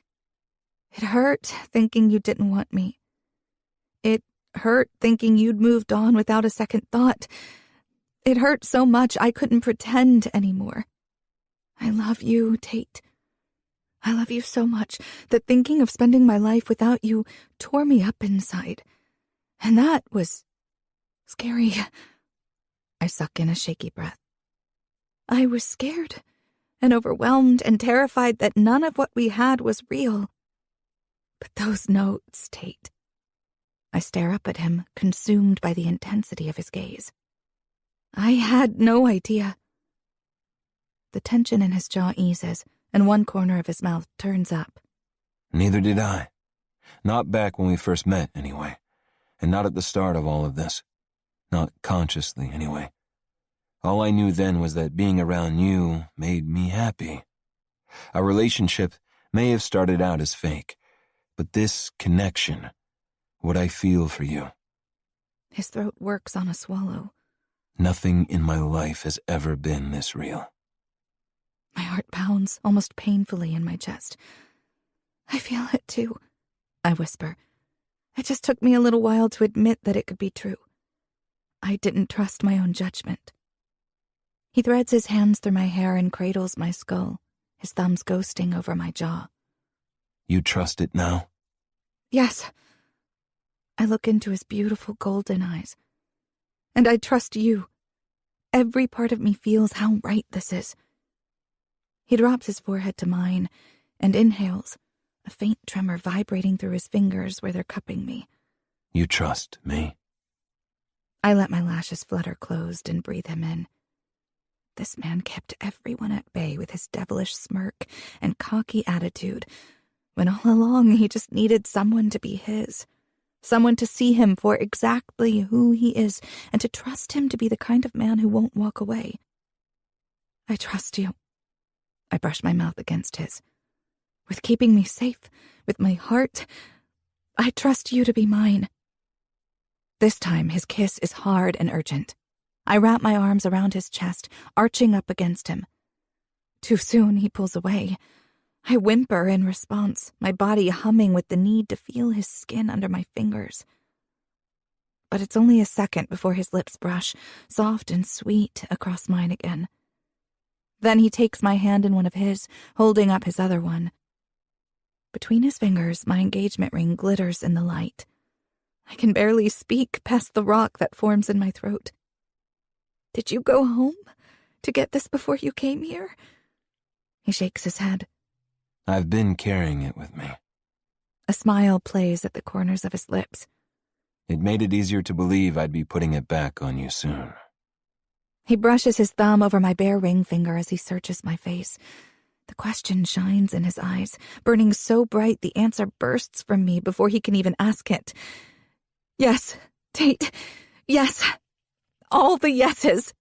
It hurt thinking you didn't want me. It hurt thinking you'd moved on without a second thought. It hurt so much I couldn't pretend anymore. I love you, Tate. I love you so much that thinking of spending my life without you tore me up inside. And that was scary. I suck in a shaky breath. I was scared and overwhelmed and terrified that none of what we had was real. But those notes, Tate. I stare up at him, consumed by the intensity of his gaze. I had no idea. The tension in his jaw eases, and one corner of his mouth turns up. Neither did I. Not back when we first met, anyway. And not at the start of all of this. Not consciously, anyway. All I knew then was that being around you made me happy. Our relationship may have started out as fake, but this connection, what I feel for you. His throat works on a swallow. Nothing in my life has ever been this real. My heart pounds almost painfully in my chest. I feel it too, I whisper. It just took me a little while to admit that it could be true. I didn't trust my own judgment. He threads his hands through my hair and cradles my skull, his thumbs ghosting over my jaw. You trust it now? Yes. I look into his beautiful golden eyes. And I trust you. Every part of me feels how right this is. He drops his forehead to mine and inhales, a faint tremor vibrating through his fingers where they're cupping me. You trust me? I let my lashes flutter closed and breathe him in. This man kept everyone at bay with his devilish smirk and cocky attitude, when all along he just needed someone to be his. Someone to see him for exactly who he is and to trust him to be the kind of man who won't walk away. I trust you. I brush my mouth against his. With keeping me safe, with my heart, I trust you to be mine. This time his kiss is hard and urgent. I wrap my arms around his chest, arching up against him. Too soon he pulls away. I whimper in response, my body humming with the need to feel his skin under my fingers. But it's only a second before his lips brush, soft and sweet, across mine again. Then he takes my hand in one of his, holding up his other one. Between his fingers, my engagement ring glitters in the light. I can barely speak past the rock that forms in my throat. Did you go home to get this before you came here? He shakes his head. I've been carrying it with me. A smile plays at the corners of his lips. It made it easier to believe I'd be putting it back on you soon. He brushes his thumb over my bare ring finger as he searches my face. The question shines in his eyes, burning so bright the answer bursts from me before he can even ask it. Yes, Tate, yes. All the yeses.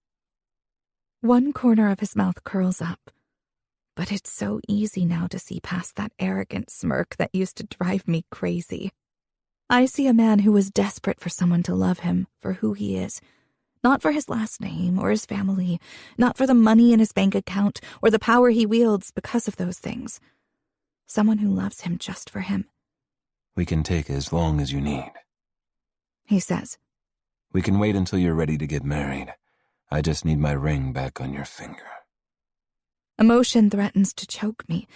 One corner of his mouth curls up. But it's so easy now to see past that arrogant smirk that used to drive me crazy. I see a man who was desperate for someone to love him for who he is, Not for his last name or his family, not for the money in his bank account or the power he wields because of those things. Someone who loves him just for him. We can take as long as you need. He says. We can wait until you're ready to get married. I just need my ring back on your finger. Emotion threatens to choke me.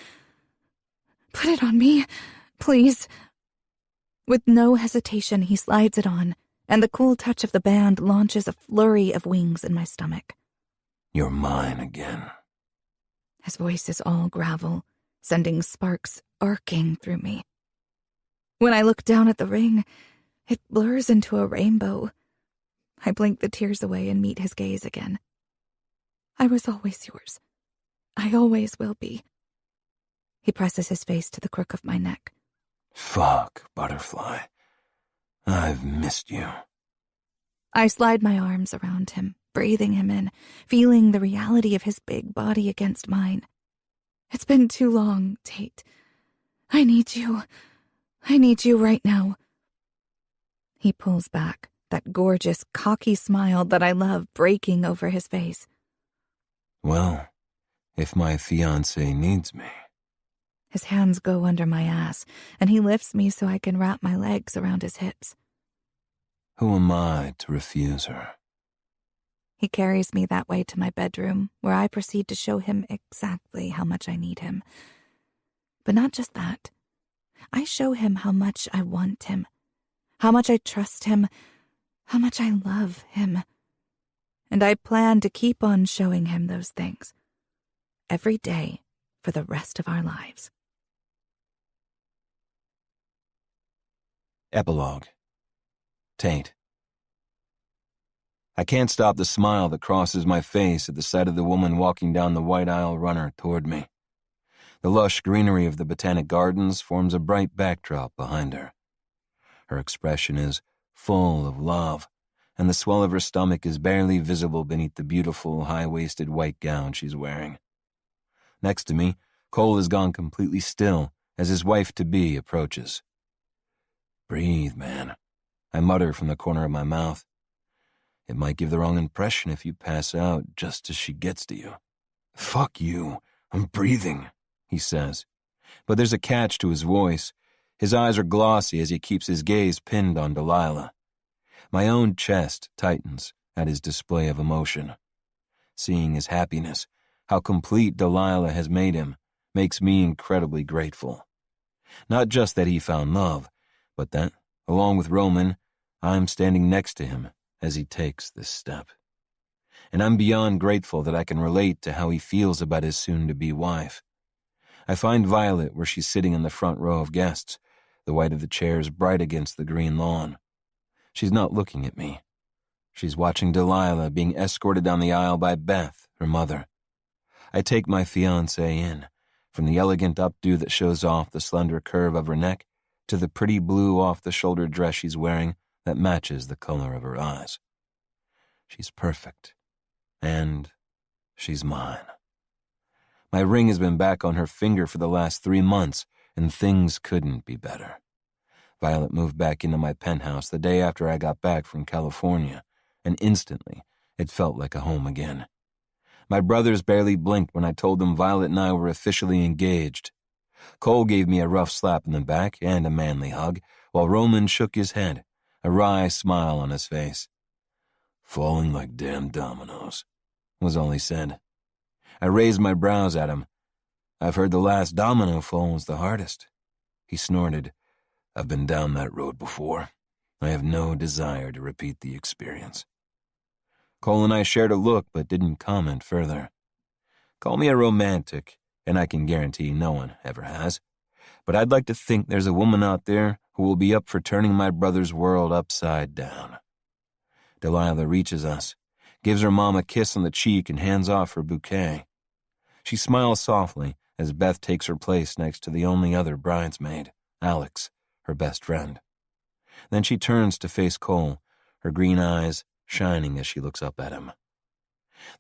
Put it on me, please. With no hesitation, he slides it on, and the cool touch of the band launches a flurry of wings in my stomach. You're mine again. His voice is all gravel, sending sparks arcing through me. When I look down at the ring, it blurs into a rainbow. I blink the tears away and meet his gaze again. I was always yours. I always will be. He presses his face to the crook of my neck. Fuck, butterfly. I've missed you. I slide my arms around him, breathing him in, feeling the reality of his big body against mine. It's been too long, Tate. I need you. I need you right now. He pulls back, that gorgeous, cocky smile that I love breaking over his face. Well, if my fiancé needs me. His hands go under my ass, and he lifts me so I can wrap my legs around his hips. Who am I to refuse her? He carries me that way to my bedroom, where I proceed to show him exactly how much I need him. But not just that. I show him how much I want him, how much I trust him, how much I love him. And I plan to keep on showing him those things. Every day for the rest of our lives. Epilogue. Tate. I can't stop the smile that crosses my face at the sight of the woman walking down the white aisle runner toward me. The lush greenery of the Botanic Gardens forms a bright backdrop behind her. Her expression is full of love, and the swell of her stomach is barely visible beneath the beautiful, high-waisted white gown she's wearing. Next to me, Cole has gone completely still as his wife-to-be approaches. Breathe, man, I mutter from the corner of my mouth. It might give the wrong impression if you pass out just as she gets to you. Fuck you, I'm breathing, he says. But there's a catch to his voice. His eyes are glossy as he keeps his gaze pinned on Delilah. My own chest tightens at his display of emotion. Seeing his happiness, how complete Delilah has made him, makes me incredibly grateful. Not just that he found love, but that, along with Roman, I'm standing next to him as he takes this step. And I'm beyond grateful that I can relate to how he feels about his soon-to-be wife. I find Violet where she's sitting in the front row of guests, the white of the chairs bright against the green lawn. She's not looking at me. She's watching Delilah being escorted down the aisle by Beth, her mother. I take my fiancée in, from the elegant updo that shows off the slender curve of her neck to the pretty blue off-the-shoulder dress she's wearing that matches the color of her eyes. She's perfect. And she's mine. My ring has been back on her finger for the last 3 months, and things couldn't be better. Violet moved back into my penthouse the day after I got back from California, and instantly it felt like a home again. My brothers barely blinked when I told them Violet and I were officially engaged. Cole gave me a rough slap in the back and a manly hug, while Roman shook his head, a wry smile on his face. Falling like damn dominoes, was all he said. I raised my brows at him. I've heard the last domino fall was the hardest. He snorted. I've been down that road before. I have no desire to repeat the experience. Cole and I shared a look but didn't comment further. Call me a romantic, and I can guarantee no one ever has. But I'd like to think there's a woman out there who will be up for turning my brother's world upside down. Delilah reaches us, gives her mom a kiss on the cheek and hands off her bouquet. She smiles softly as Beth takes her place next to the only other bridesmaid, Alex, her best friend. Then she turns to face Cole, her green eyes shining as she looks up at him.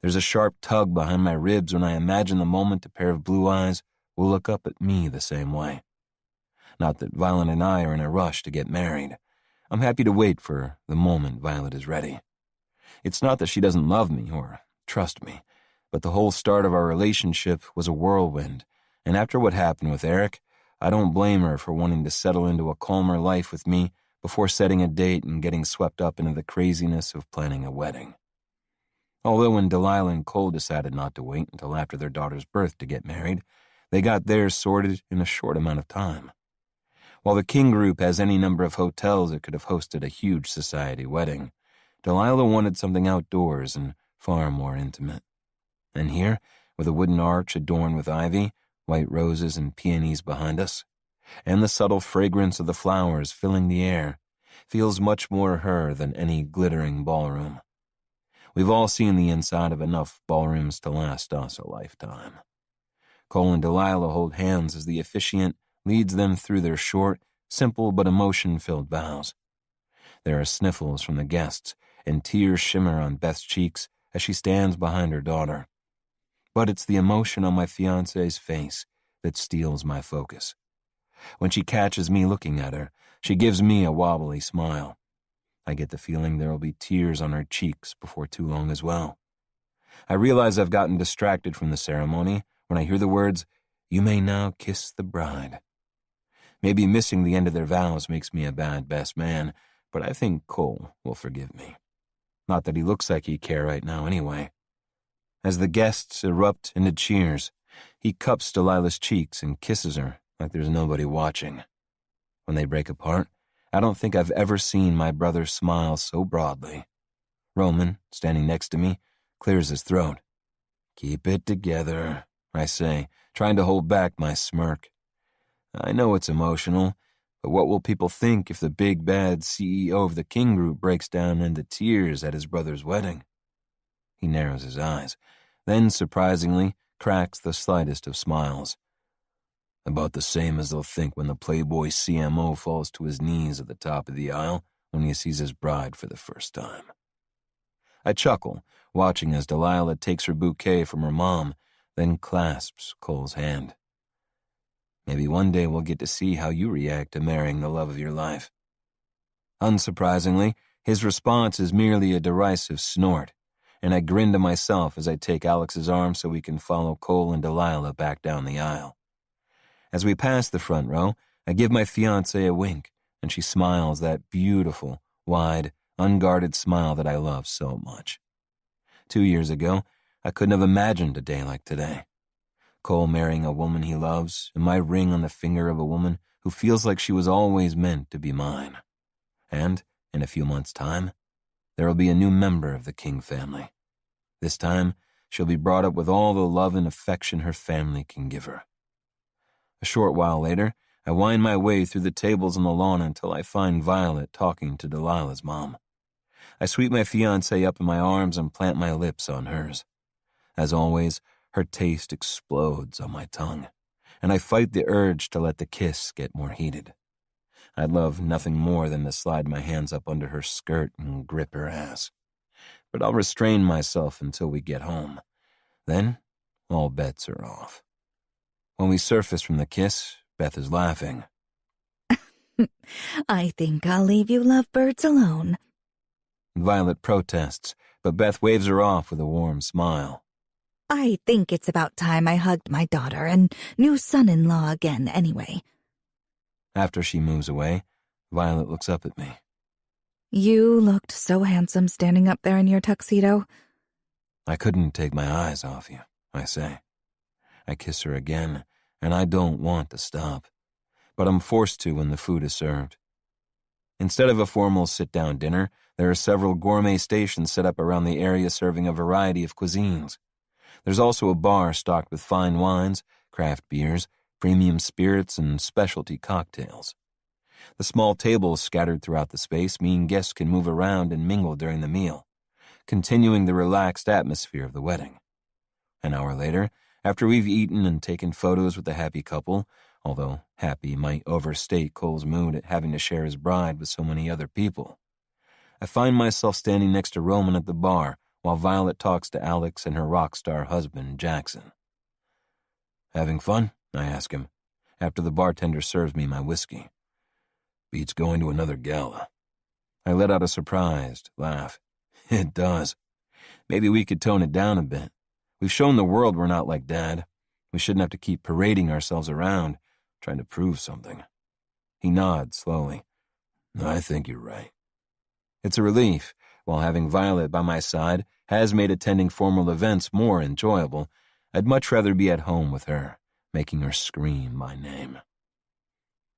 There's a sharp tug behind my ribs when I imagine the moment a pair of blue eyes will look up at me the same way. Not that Violet and I are in a rush to get married. I'm happy to wait for the moment Violet is ready. It's not that she doesn't love me or trust me, but the whole start of our relationship was a whirlwind, and after what happened with Eric, I don't blame her for wanting to settle into a calmer life with me before setting a date and getting swept up into the craziness of planning a wedding. Although when Delilah and Cole decided not to wait until after their daughter's birth to get married, they got theirs sorted in a short amount of time. While the King Group has any number of hotels that could have hosted a huge society wedding, Delilah wanted something outdoors and far more intimate. And here, with a wooden arch adorned with ivy, white roses and peonies behind us, and the subtle fragrance of the flowers filling the air, feels much more her than any glittering ballroom. We've all seen the inside of enough ballrooms to last us a lifetime. Cole and Delilah hold hands as the officiant leads them through their short, simple but emotion-filled vows. There are sniffles from the guests, and tears shimmer on Beth's cheeks as she stands behind her daughter. But it's the emotion on my fiancé's face that steals my focus. When she catches me looking at her, she gives me a wobbly smile. I get the feeling there will be tears on her cheeks before too long as well. I realize I've gotten distracted from the ceremony when I hear the words, "You may now kiss the bride." Maybe missing the end of their vows makes me a bad best man, but I think Cole will forgive me. Not that he looks like he'd care right now anyway. As the guests erupt into cheers, he cups Delilah's cheeks and kisses her like there's nobody watching. When they break apart, I don't think I've ever seen my brother smile so broadly. Roman, standing next to me, clears his throat. "Keep it together," I say, trying to hold back my smirk. I know it's emotional, but what will people think if the big bad CEO of the King Group breaks down into tears at his brother's wedding? He narrows his eyes, then, surprisingly, cracks the slightest of smiles. About the same as they'll think when the Playboy CMO falls to his knees at the top of the aisle when he sees his bride for the first time. I chuckle, watching as Delilah takes her bouquet from her mom, then clasps Cole's hand. Maybe one day we'll get to see how you react to marrying the love of your life. Unsurprisingly, his response is merely a derisive snort, and I grin to myself as I take Alex's arm so we can follow Cole and Delilah back down the aisle. As we pass the front row, I give my fiancée a wink, and she smiles that beautiful, wide, unguarded smile that I love so much. 2 years ago, I couldn't have imagined a day like today. Cole marrying a woman he loves, and my ring on the finger of a woman who feels like she was always meant to be mine. And, in a few months' time, there will be a new member of the King family. This time, she'll be brought up with all the love and affection her family can give her. A short while later, I wind my way through the tables on the lawn until I find Violet talking to Delilah's mom. I sweep my fiancée up in my arms and plant my lips on hers. As always, her taste explodes on my tongue, and I fight the urge to let the kiss get more heated. I'd love nothing more than to slide my hands up under her skirt and grip her ass. But I'll restrain myself until we get home. Then, all bets are off. When we surface from the kiss, Beth is laughing. I think I'll leave you lovebirds alone. Violet protests, but Beth waves her off with a warm smile. I think it's about time I hugged my daughter and new son-in-law again anyway. After she moves away, Violet looks up at me. You looked so handsome standing up there in your tuxedo. I couldn't take my eyes off you, I say. I kiss her again, and I don't want to stop, but I'm forced to when the food is served. Instead of a formal sit-down dinner, there are several gourmet stations set up around the area serving a variety of cuisines. There's also a bar stocked with fine wines, craft beers, premium spirits, and specialty cocktails. The small tables scattered throughout the space mean guests can move around and mingle during the meal, continuing the relaxed atmosphere of the wedding. An hour later, after we've eaten and taken photos with the happy couple, although happy might overstate Cole's mood at having to share his bride with so many other people, I find myself standing next to Roman at the bar while Violet talks to Alex and her rock star husband, Jackson. "Having fun?" I ask him, after the bartender serves me my whiskey. "Beats going to another gala." I let out a surprised laugh. It does. Maybe we could tone it down a bit. We've shown the world we're not like Dad. We shouldn't have to keep parading ourselves around, trying to prove something. He nods slowly. I think you're right. It's a relief. While having Violet by my side has made attending formal events more enjoyable, I'd much rather be at home with her, making her scream my name.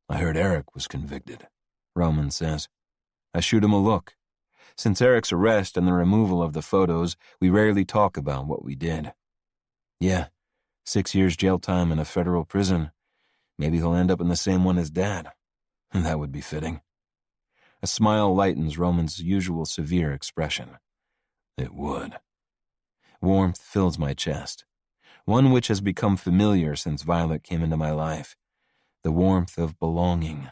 I heard Eric was convicted, Roman says. I shoot him a look. Since Eric's arrest and the removal of the photos, we rarely talk about what we did. Yeah, 6 years jail time in a federal prison. Maybe he'll end up in the same one as Dad. That would be fitting. A smile lightens Roman's usual severe expression. It would. Warmth fills my chest, one which has become familiar since Violet came into my life. The warmth of belonging.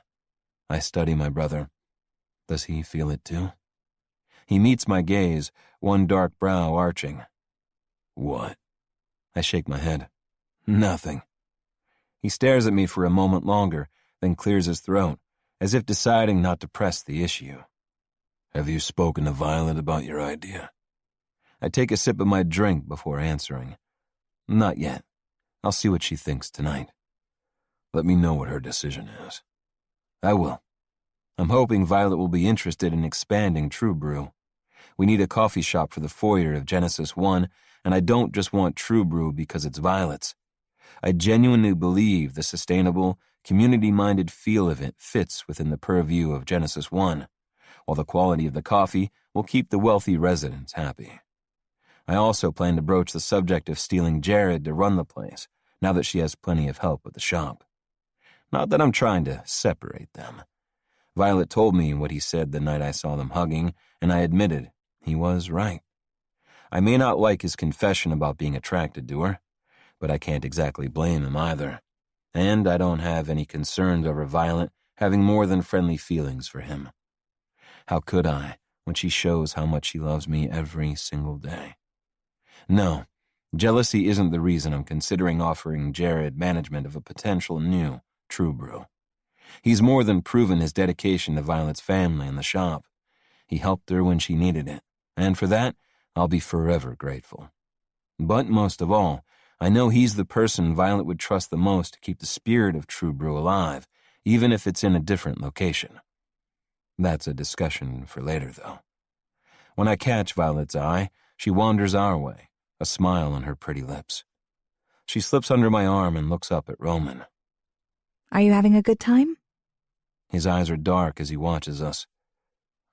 I study my brother. Does he feel it too? He meets my gaze, one dark brow arching. What? I shake my head. Nothing. He stares at me for a moment longer, then clears his throat, as if deciding not to press the issue. Have you spoken to Violet about your idea? I take a sip of my drink before answering. Not yet. I'll see what she thinks tonight. Let me know what her decision is. I will. I'm hoping Violet will be interested in expanding True Brew. We need a coffee shop for the foyer of Genesis 1, and I don't just want True Brew because it's Violet's. I genuinely believe the sustainable, community-minded feel of it fits within the purview of Genesis 1, while the quality of the coffee will keep the wealthy residents happy. I also plan to broach the subject of stealing Jared to run the place, now that she has plenty of help with the shop. Not that I'm trying to separate them. Violet told me what he said the night I saw them hugging, and I admitted he was right. I may not like his confession about being attracted to her, but I can't exactly blame him either. And I don't have any concerns over Violet having more than friendly feelings for him. How could I, when she shows how much she loves me every single day? No, jealousy isn't the reason I'm considering offering Jared management of a potential new True Brew. He's more than proven his dedication to Violet's family and the shop. He helped her when she needed it, and for that, I'll be forever grateful. But most of all, I know he's the person Violet would trust the most to keep the spirit of True Brew alive, even if it's in a different location. That's a discussion for later, though. When I catch Violet's eye, she wanders our way, a smile on her pretty lips. She slips under my arm and looks up at Roman. Are you having a good time? His eyes are dark as he watches us.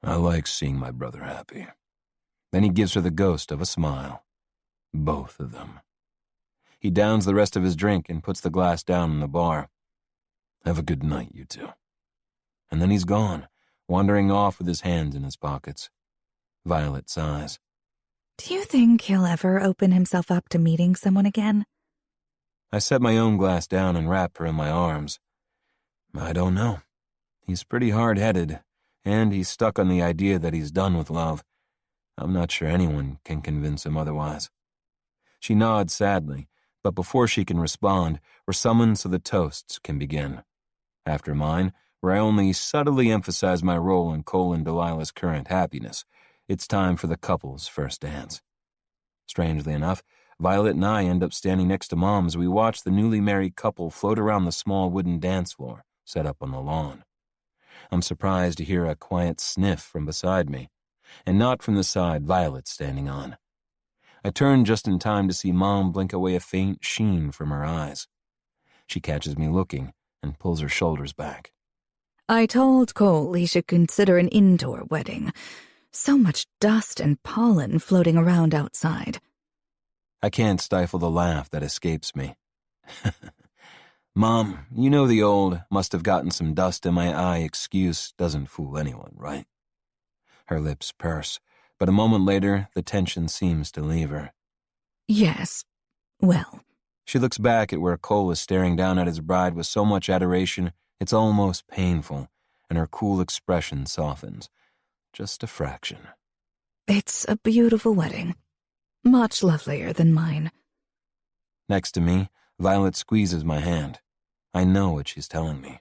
I like seeing my brother happy. Then he gives her the ghost of a smile. Both of them. He downs the rest of his drink and puts the glass down on the bar. Have a good night, you two. And then he's gone, wandering off with his hands in his pockets. Violet sighs. Do you think he'll ever open himself up to meeting someone again? I set my own glass down and wrap her in my arms. I don't know. He's pretty hard-headed, and he's stuck on the idea that he's done with love. I'm not sure anyone can convince him otherwise. She nods sadly, but before she can respond, we're summoned so the toasts can begin. After mine, where I only subtly emphasize my role in Cole and Delilah's current happiness, it's time for the couple's first dance. Strangely enough, Violet and I end up standing next to Mom as we watch the newly married couple float around the small wooden dance floor set up on the lawn. I'm surprised to hear a quiet sniff from beside me, and not from the side Violet's standing on. I turn just in time to see Mom blink away a faint sheen from her eyes. She catches me looking and pulls her shoulders back. I told Cole he should consider an indoor wedding. So much dust and pollen floating around outside. I can't stifle the laugh that escapes me. Mom, you know the old must have gotten some dust in my eye excuse doesn't fool anyone, right? Her lips purse, but a moment later the tension seems to leave her. Yes, well. She looks back at where Cole is staring down at his bride with so much adoration it's almost painful, and her cool expression softens. Just a fraction. It's a beautiful wedding. Much lovelier than mine. Next to me, Violet squeezes my hand. I know what she's telling me.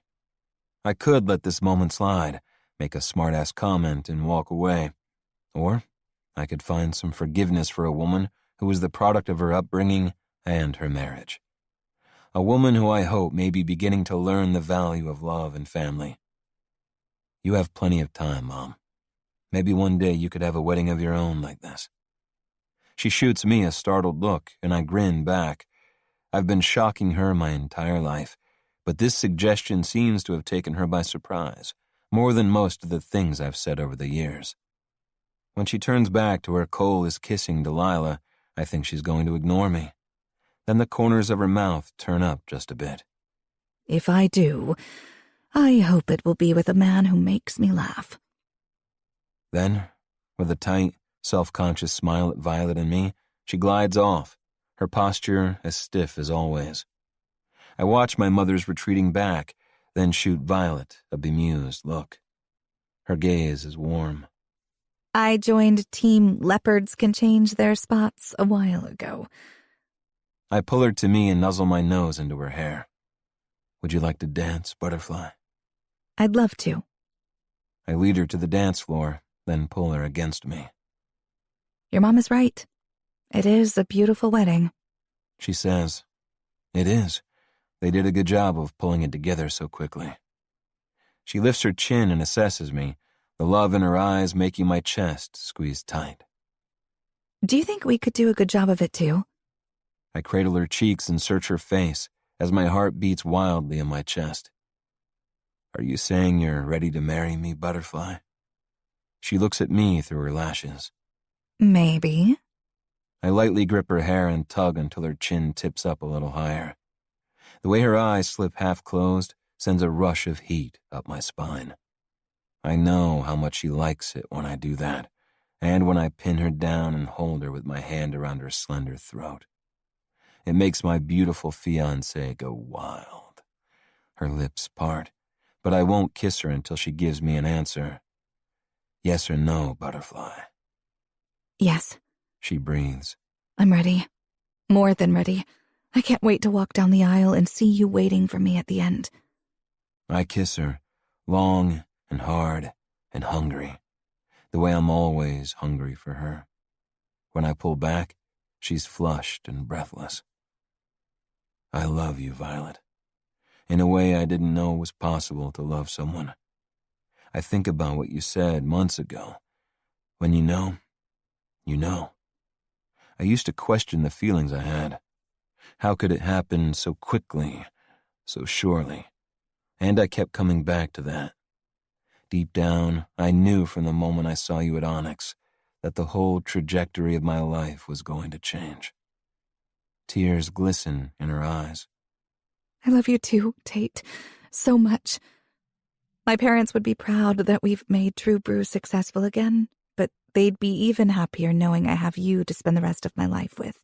I could let this moment slide, make a smart-ass comment and walk away. Or I could find some forgiveness for a woman who was the product of her upbringing and her marriage. A woman who I hope may be beginning to learn the value of love and family. You have plenty of time, Mom. Maybe one day you could have a wedding of your own like this. She shoots me a startled look, and I grin back. I've been shocking her my entire life, but this suggestion seems to have taken her by surprise, more than most of the things I've said over the years. When she turns back to where Cole is kissing Delilah, I think she's going to ignore me. Then the corners of her mouth turn up just a bit. If I do, I hope it will be with a man who makes me laugh. Then, with a tight, self-conscious smile at Violet and me, she glides off, her posture as stiff as always. I watch my mother's retreating back, then shoot Violet a bemused look. Her gaze is warm. I joined Team Leopards Can Change Their Spots a while ago. I pull her to me and nuzzle my nose into her hair. Would you like to dance, Butterfly? I'd love to. I lead her to the dance floor, then pull her against me. Your mom is right. It is a beautiful wedding. She says, "It is. They did a good job of pulling it together so quickly." She lifts her chin and assesses me, the love in her eyes making my chest squeeze tight. Do you think we could do a good job of it too? I cradle her cheeks and search her face as my heart beats wildly in my chest. Are you saying you're ready to marry me, Butterfly? She looks at me through her lashes. Maybe. I lightly grip her hair and tug until her chin tips up a little higher. The way her eyes slip half closed sends a rush of heat up my spine. I know how much she likes it when I do that, and when I pin her down and hold her with my hand around her slender throat. It makes my beautiful fiancée go wild. Her lips part, but I won't kiss her until she gives me an answer. Yes or no, Butterfly? Yes. She breathes. I'm ready. More than ready. I can't wait to walk down the aisle and see you waiting for me at the end. I kiss her, long and hard and hungry, the way I'm always hungry for her. When I pull back, she's flushed and breathless. I love you, Violet, in a way I didn't know was possible to love someone. I think about what you said months ago. When you know, you know. I used to question the feelings I had. How could it happen so quickly, so surely? And I kept coming back to that. Deep down, I knew from the moment I saw you at Onyx that the whole trajectory of my life was going to change. Tears glisten in her eyes. I love you too, Tate. So much. My parents would be proud that we've made True Brew successful again, but they'd be even happier knowing I have you to spend the rest of my life with.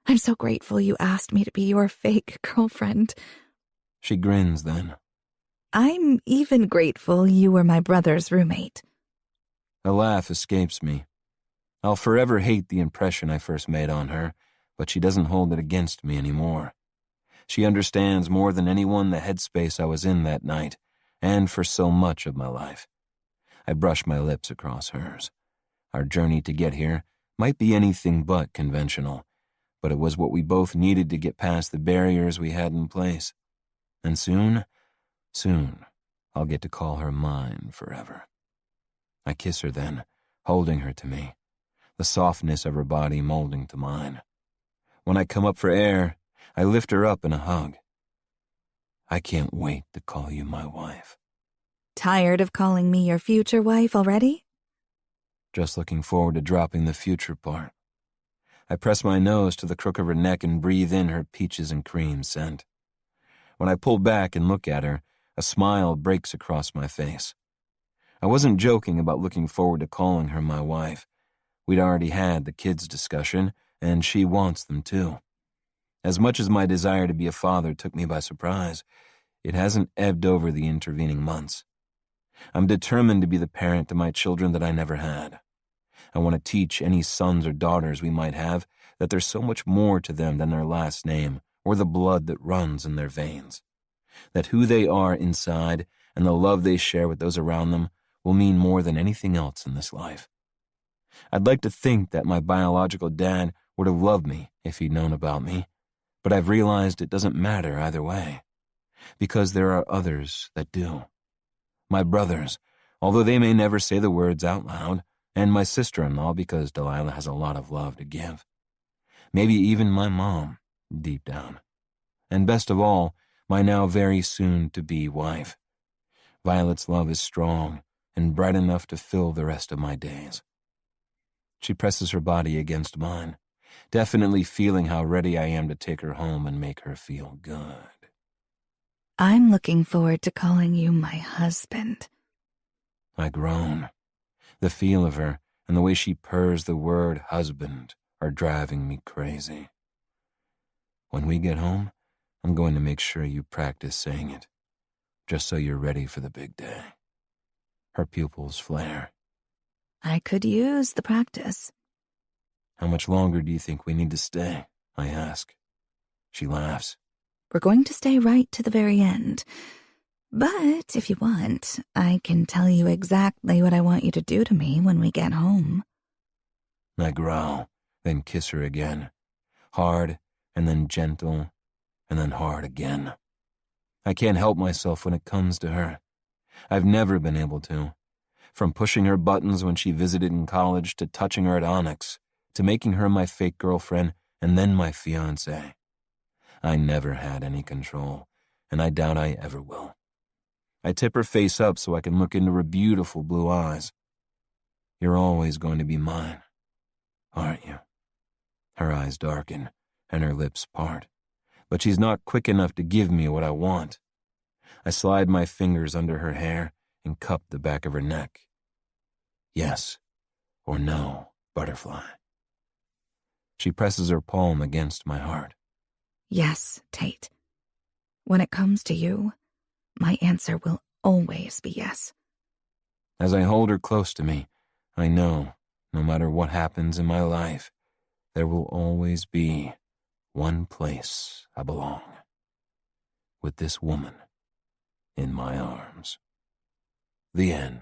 I'm so grateful you asked me to be your fake girlfriend. She grins then. I'm even grateful you were my brother's roommate. A laugh escapes me. I'll forever hate the impression I first made on her, but she doesn't hold it against me anymore. She understands more than anyone the headspace I was in that night, and for so much of my life. I brush my lips across hers. Our journey to get here might be anything but conventional, but it was what we both needed to get past the barriers we had in place. And soon, I'll get to call her mine forever. I kiss her then, holding her to me, the softness of her body molding to mine. When I come up for air, I lift her up in a hug. I can't wait to call you my wife. Tired of calling me your future wife already? Just looking forward to dropping the future part. I press my nose to the crook of her neck and breathe in her peaches and cream scent. When I pull back and look at her, a smile breaks across my face. I wasn't joking about looking forward to calling her my wife. We'd already had the kids' discussion, and she wants them too. As much as my desire to be a father took me by surprise, it hasn't ebbed over the intervening months. I'm determined to be the parent to my children that I never had. I want to teach any sons or daughters we might have that there's so much more to them than their last name or the blood that runs in their veins. That who they are inside and the love they share with those around them will mean more than anything else in this life. I'd like to think that my biological dad would have loved me if he'd known about me, but I've realized it doesn't matter either way, because there are others that do. My brothers, although they may never say the words out loud, and my sister-in-law, because Delilah has a lot of love to give. Maybe even my mom, deep down. And best of all, my now very soon-to-be wife. Violet's love is strong and bright enough to fill the rest of my days. She presses her body against mine, definitely feeling how ready I am to take her home and make her feel good. I'm looking forward to calling you my husband. I groan. The feel of her and the way she purrs the word husband are driving me crazy. When we get home, I'm going to make sure you practice saying it, just so you're ready for the big day. Her pupils flare. I could use the practice. How much longer do you think we need to stay? I ask. She laughs. We're going to stay right to the very end. But if you want, I can tell you exactly what I want you to do to me when we get home. I growl, then kiss her again. Hard, and then gentle, and then hard again. I can't help myself when it comes to her. I've never been able to. From pushing her buttons when she visited in college, to touching her at Onyx, to making her my fake girlfriend and then my fiancée. I never had any control, and I doubt I ever will. I tip her face up so I can look into her beautiful blue eyes. You're always going to be mine, aren't you? Her eyes darken, and her lips part, but she's not quick enough to give me what I want. I slide my fingers under her hair and cup the back of her neck. Yes or no, butterfly. She presses her palm against my heart. Yes, Tate. When it comes to you, my answer will always be yes. As I hold her close to me, I know, no matter what happens in my life, there will always be one place I belong. With this woman in my arms. The end.